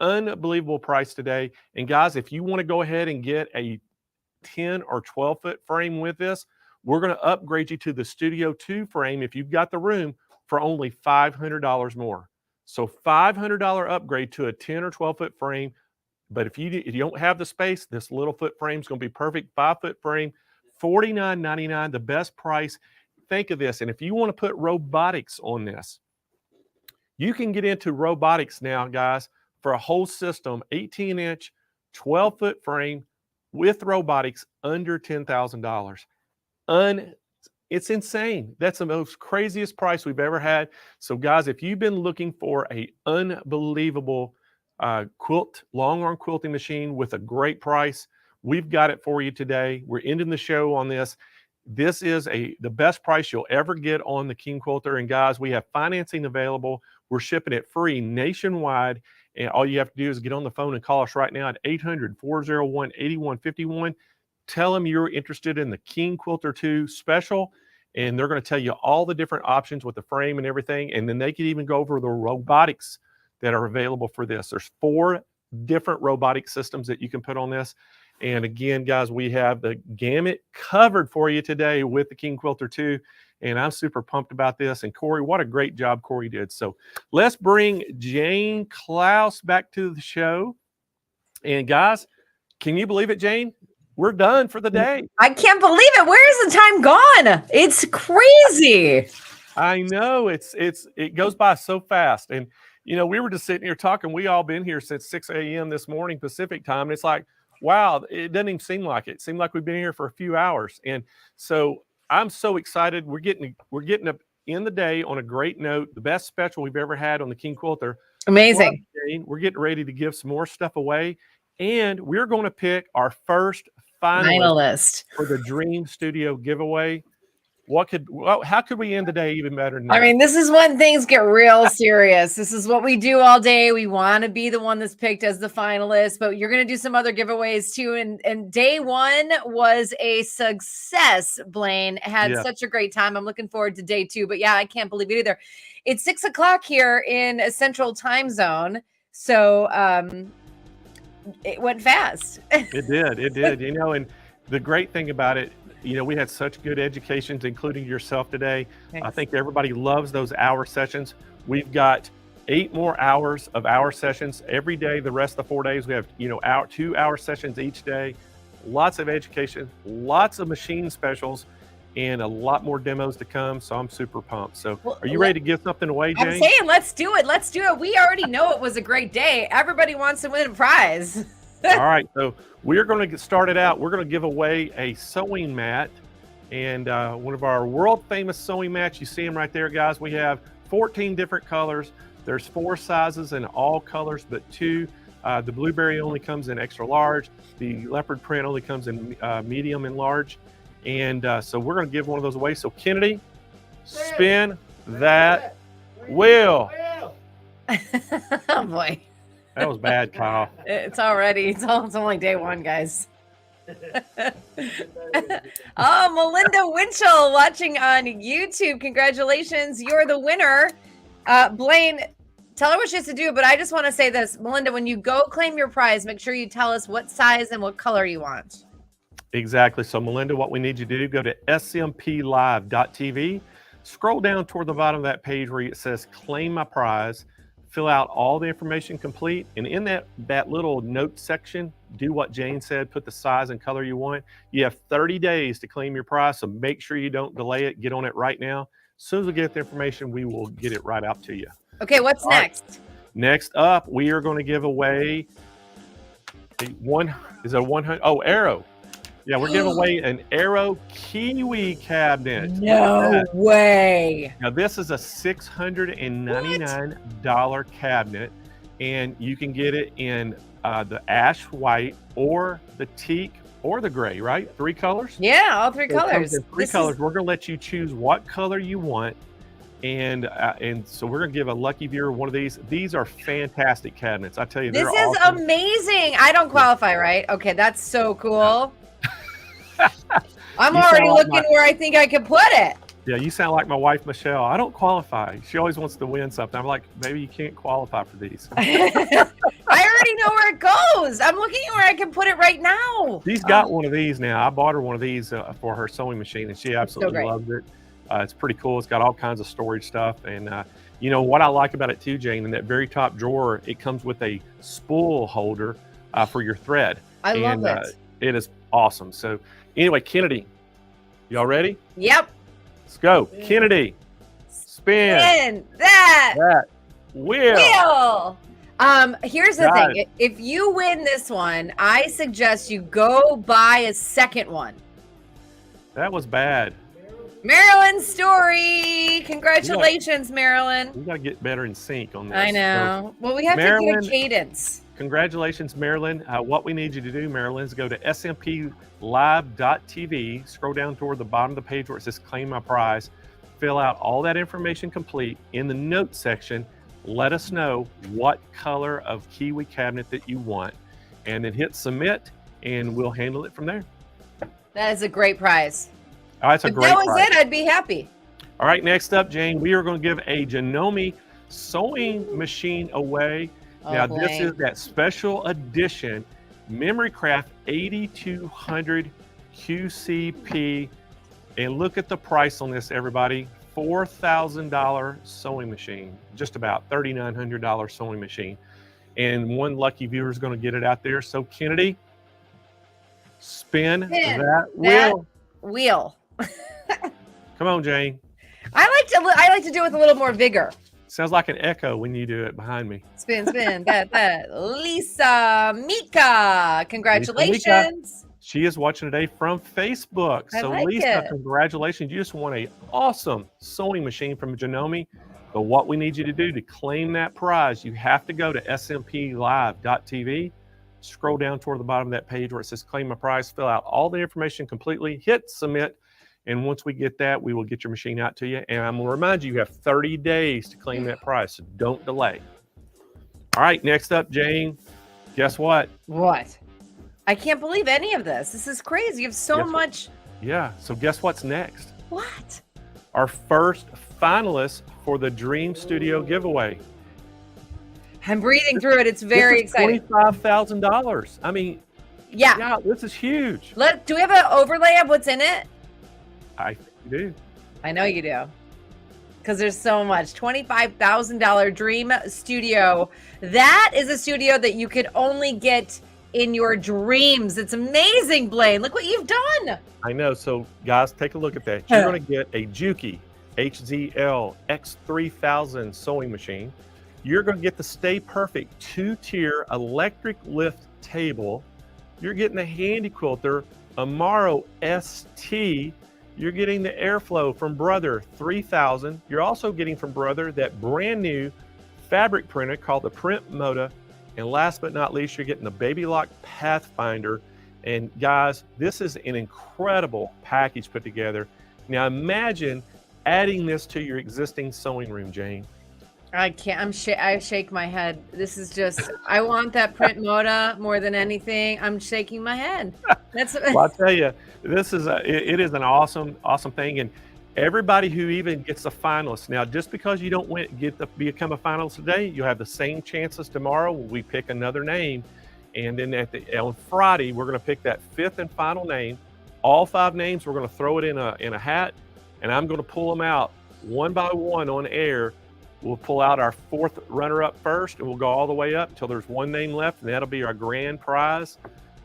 Unbelievable price today. And guys, if you want to go ahead and get a 10 or 12 foot frame with this, we're going to upgrade you to the Studio 2 frame if you've got the room for only $500 more. So $500 upgrade to a 10 or 12 foot frame. But if you don't have the space, this little foot frame is going to be perfect. 5 foot frame, $49.99, the best price. Think of this. And if you want to put robotics on this, you can get into robotics now, guys, for a whole system, 18-inch, 12-foot frame with robotics under $10,000. It's insane. That's the most craziest price we've ever had. So, guys, if you've been looking for an unbelievable long arm quilting machine with a great price, we've got it for you today. We're ending the show on this. This is the best price you'll ever get on the King Quilter. And guys, we have financing available. We're shipping it free nationwide. And all you have to do is get on the phone and call us right now at 800-401-8151. tell them you're interested in the King Quilter 2 special, and they're going to tell you all the different options with the frame and everything. And then they can even go over the robotics that are available for this. There's 4 different robotic systems that you can put on this. And again, guys, we have the gamut covered for you today with the King Quilter 2. And I'm super pumped about this. And Corey, what a great job Corey did. So let's bring Jane Klaus back to the show. And guys, can you believe it, Jane? We're done for the day. I can't believe it. Where is the time gone? It's crazy. I know it goes by so fast. And you know, we were just sitting here talking. We all been here since 6 a.m. this morning Pacific time. And it's like, wow, it doesn't even seem like it. It seemed like we've been here for a few hours. And so I'm so excited. We're getting up in the day on a great note. The best special we've ever had on the King Quilter. Amazing. Plus, Jane, we're getting ready to give some more stuff away. And we're going to pick our first finalist for the Dream Studio giveaway. How could we end the day even better than that? I mean, this is when things get real serious. This is what we do all day. We want to be the one that's picked as the finalist, but you're going to do some other giveaways too. And day 1 was a success. Blaine had such a great time. I'm looking forward to day 2, but yeah, I can't believe it either. It's 6 o'clock here in a central time zone. So, it went fast. It did. You know, and the great thing about it, you know, we had such good educations, including yourself today. Thanks. I think everybody loves those hour sessions. We've got 8 more hours of hour sessions every day. The rest of the 4 days, we have, you know, 2-hour sessions each day. Lots of education, lots of machine specials, and a lot more demos to come. So I'm super pumped. So are you ready to give something away, Jane? I'm saying, let's do it. Let's do it. We already know it was a great day. Everybody wants to win a prize. All right. So we're going to get started out. We're going to give away a sewing mat and one of our world famous sewing mats. You see them right there, guys. We have 14 different colors. There's 4 sizes in all colors, but 2. The blueberry only comes in extra large. The leopard print only comes in medium and large. And so we're going to give one of those away. So Kennedy, spin that wheel. Oh boy. That was bad, Kyle. It's only day 1, guys. Oh, Melinda Winchell watching on YouTube. Congratulations. You're the winner. Blaine, tell her what she has to do, but I just want to say this. Melinda, when you go claim your prize, make sure you tell us what size and what color you want. Exactly. So Melinda, what we need you to do, go to smplive.tv, scroll down toward the bottom of that page where it says claim my prize, fill out all the information complete, and in that little note section, do what Jane said, put the size and color you want. You have 30 days to claim your prize, so make sure you don't delay it. Get on it right now. As soon as we get the information, we will get it right out to you. Okay, what's next? Right. Next up, we are going to give away Arrow. Yeah, we're giving away an Arrow Kiwi cabinet. No way. Now, this is a $699 cabinet, and you can get it in the ash white or the teak or the gray, right? 3 colors? Yeah, all 3 colors. 3 colors. We're going to let you choose what color you want. And so we're going to give a lucky viewer one of these. These are fantastic cabinets. I tell you, this is awesome. Amazing. I don't qualify, right? Okay, that's so cool. I'm already looking where I think I can put it. Yeah, you sound like my wife, Michelle. I don't qualify. She always wants to win something. I'm like, maybe you can't qualify for these. I already know where it goes. I'm looking at where I can put it right now. She's got one of these now. I bought her one of these for her sewing machine, and she absolutely loves it. It's pretty cool. It's got all kinds of storage stuff. And, you know, what I like about it too, Jane, in that very top drawer, it comes with a spool holder for your thread. I love it. It is awesome. So anyway, Kennedy, y'all ready? Yep. Let's go. Kennedy, spin that wheel. Here's the thing. If you win this one, I suggest you go buy a second one. That was bad. Marilyn Story. Congratulations, Marilyn. We got to get better in sync on this. I know. So, well, we have to do a cadence. Congratulations, Marilyn. What we need you to do, Marilyn, is go to smplive.tv, scroll down toward the bottom of the page where it says claim my prize, fill out all that information complete. In the notes section, let us know what color of Kiwi cabinet that you want, and then hit submit, and we'll handle it from there. That is a great prize. Oh, that's a If great that was prize. it, I'd be happy. All right, next up, Jane, we are going to give a Janome sewing machine away. Now, this is that special edition MemoryCraft 8200 QCP. And look at the price on this, everybody. $4,000 sewing machine, just about $3,900 sewing machine. And one lucky viewer is going to get it out there. So, Kennedy, spin that wheel. Wheel. Come on, Jane. I like to do it with a little more vigor. Sounds like an echo when you do it behind me. Spin, spin, that. Lisa Mika, congratulations. Lisa Mika, she is watching today from Facebook. I So like Lisa, it. congratulations. You just won an awesome sewing machine from Janome. But what we need you to do to claim that prize, you have to go to smplive.tv, scroll down toward the bottom of that page where it says claim my prize, fill out all the information completely, hit submit. And once we get that, we will get your machine out to you. And I'm going to remind you, you have 30 days to claim that prize, so don't delay. All right, next up, Jane, guess what? What? I can't believe any of this. This is crazy. You have so much. Yeah, so guess what's next? What? Our first finalist for the Dream Studio giveaway. I'm breathing through it. It's very exciting. $25,000. I mean, yeah, this is huge. Do we have an overlay of what's in it? I think you do. I know you do. Because there's so much. $25,000 Dream Studio. That is a studio that you could only get in your dreams. It's amazing, Blaine. Look what you've done. I know. So, guys, take a look at that. You're going to get a Juki HZL X3000 sewing machine. You're going to get the Stay Perfect 2-tier electric lift table. You're getting the Handi Quilter Amaro ST. You're getting the Airflow from Brother 3000. You're also getting from Brother that brand new fabric printer called the Print Moda. And last but not least, you're getting the Baby Lock Pathfinder. And guys, this is an incredible package put together. Now imagine adding this to your existing sewing room, Jane. I can't. I shake my head. This is just. I want that Print Moda more than anything. I'm shaking my head. That's. Well, I'll tell you, this is it is an awesome thing, and everybody who even gets a finalist now, just because you don't become a finalist today, you'll have the same chances tomorrow when we pick another name, and then on Friday we're going to pick that 5th and final name. All 5 names, we're going to throw it in a hat, and I'm going to pull them out one by one on air. We'll pull out our 4th runner-up first, and we'll go all the way up until there's one name left, and that'll be our grand prize.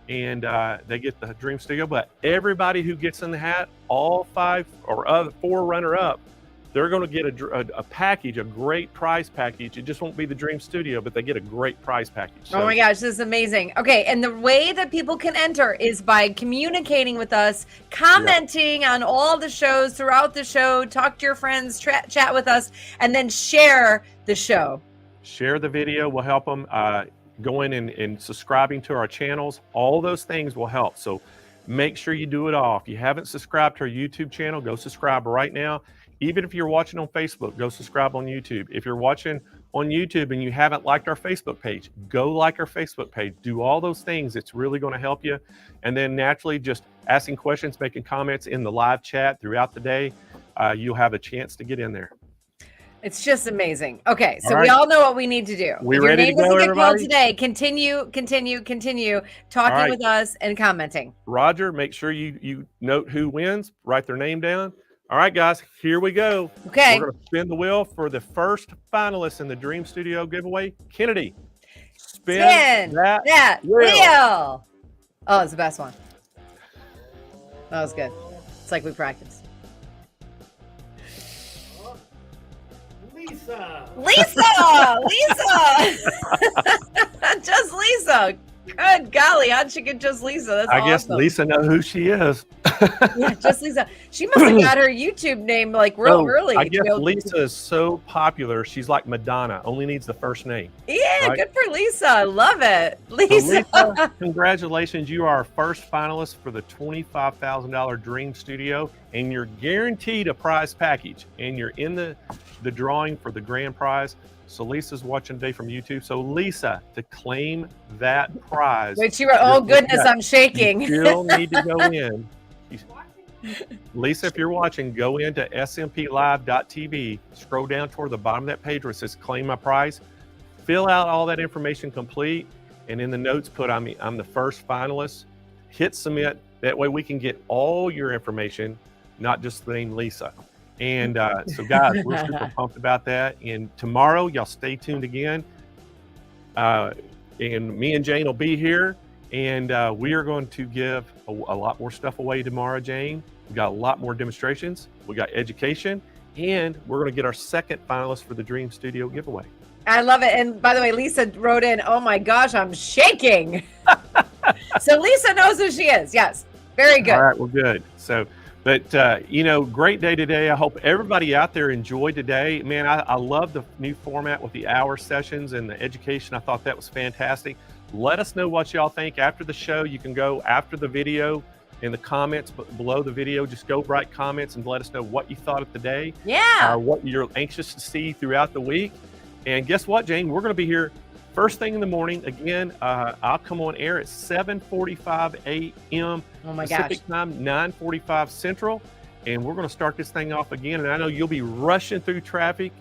And they get the Dream Studio. But everybody who gets in the hat, all 5 or other 4 runner-up, they're going to get a package, a great prize package. It just won't be the Dream Studio, but they get a great prize package. Oh my gosh, this is amazing. Okay, and the way that people can enter is by communicating with us, commenting on all the shows throughout the show, talk to your friends, chat with us, and then share the show. Share the video will help them. Going and subscribing to our channels, all those things will help. So make sure you do it all. If you haven't subscribed to our YouTube channel, go subscribe right now. Even if you're watching on Facebook, go subscribe on YouTube. If you're watching on YouTube and you haven't liked our Facebook page, go like our Facebook page. Do all those things. It's really going to help you. And then naturally, just asking questions, making comments in the live chat throughout the day, you'll have a chance to get in there. It's just amazing. Okay, so All right. we all know what we need to do. We if your ready name to go, doesn't get called everybody? today, continue talking right. with us and commenting. Roger, make sure you note who wins, write their name down. All right, guys, here we go. Okay. We're going to spin the wheel for the first finalist in the Dream Studio giveaway. Kennedy, spin that wheel. Oh, it's the best one. That was good. It's like we practiced. Lisa! Just Lisa. Good golly, how'd she get just Lisa? That's I guess awesome. Lisa knows who she is. Yeah, just Lisa. She must have got her YouTube name like real early. I to guess be able to- Lisa is so popular, she's like Madonna, only needs the first name. Yeah, right? good for Lisa. I love it. So Lisa. Lisa, congratulations. You are our first finalist for the $25,000 Dream Studio, and you're guaranteed a prize package, and you're in the drawing for the grand prize. So Lisa's watching today from YouTube. So Lisa, to claim that prize. Wait, she wrote, oh goodness, I'm shaking. You still need to go in Lisa, if you're watching, go into smplive.tv, scroll down toward the bottom of that page where it says claim my prize, fill out all that information complete, and in the notes put I'm the first finalist. Hit submit. That way we can get all your information, not just the name Lisa. And so guys, we're super pumped about that. And tomorrow, y'all stay tuned again. And me and Jane will be here. And we are going to give a lot more stuff away tomorrow, Jane. We've got a lot more demonstrations. We got education. And we're going to get our second finalist for the Dream Studio giveaway. I love it. And by the way, Lisa wrote in, oh my gosh, I'm shaking. So Lisa knows who she is. Yes. Very good. All right. Well, good. So, but, great day today. I hope everybody out there enjoyed today. Man, I love the new format with the hour sessions and the education. I thought that was fantastic. Let us know what y'all think after the show. You can go after the video in the comments below the video. Just go write comments and let us know what you thought of the day. Yeah. What you're anxious to see throughout the week. And guess what, Jane? We're going to be here first thing in the morning. Again, I'll come on air at 7:45 a.m. Pacific time, 9:45 Central. And we're going to start this thing off again. And I know you'll be rushing through traffic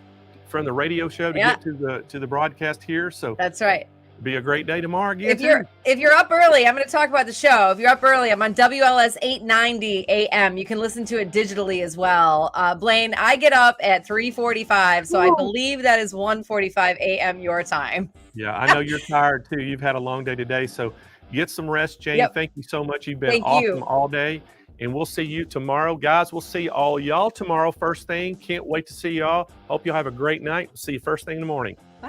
from the radio show to get to the broadcast here. So that's right. Be a great day tomorrow again. If you're up early, I'm going to talk about the show. If you're up early, I'm on WLS 890 AM. You can listen to it digitally as well. Blaine, I get up at 3:45, so I believe that is 1:45 AM your time. Yeah, I know you're tired too. You've had a long day today, so get some rest, Jane. Yep. Thank you so much. You've been awesome all day, and we'll see you tomorrow, guys. We'll see all y'all tomorrow first thing. Can't wait to see y'all. Hope y'all have a great night. See you first thing in the morning. Bye.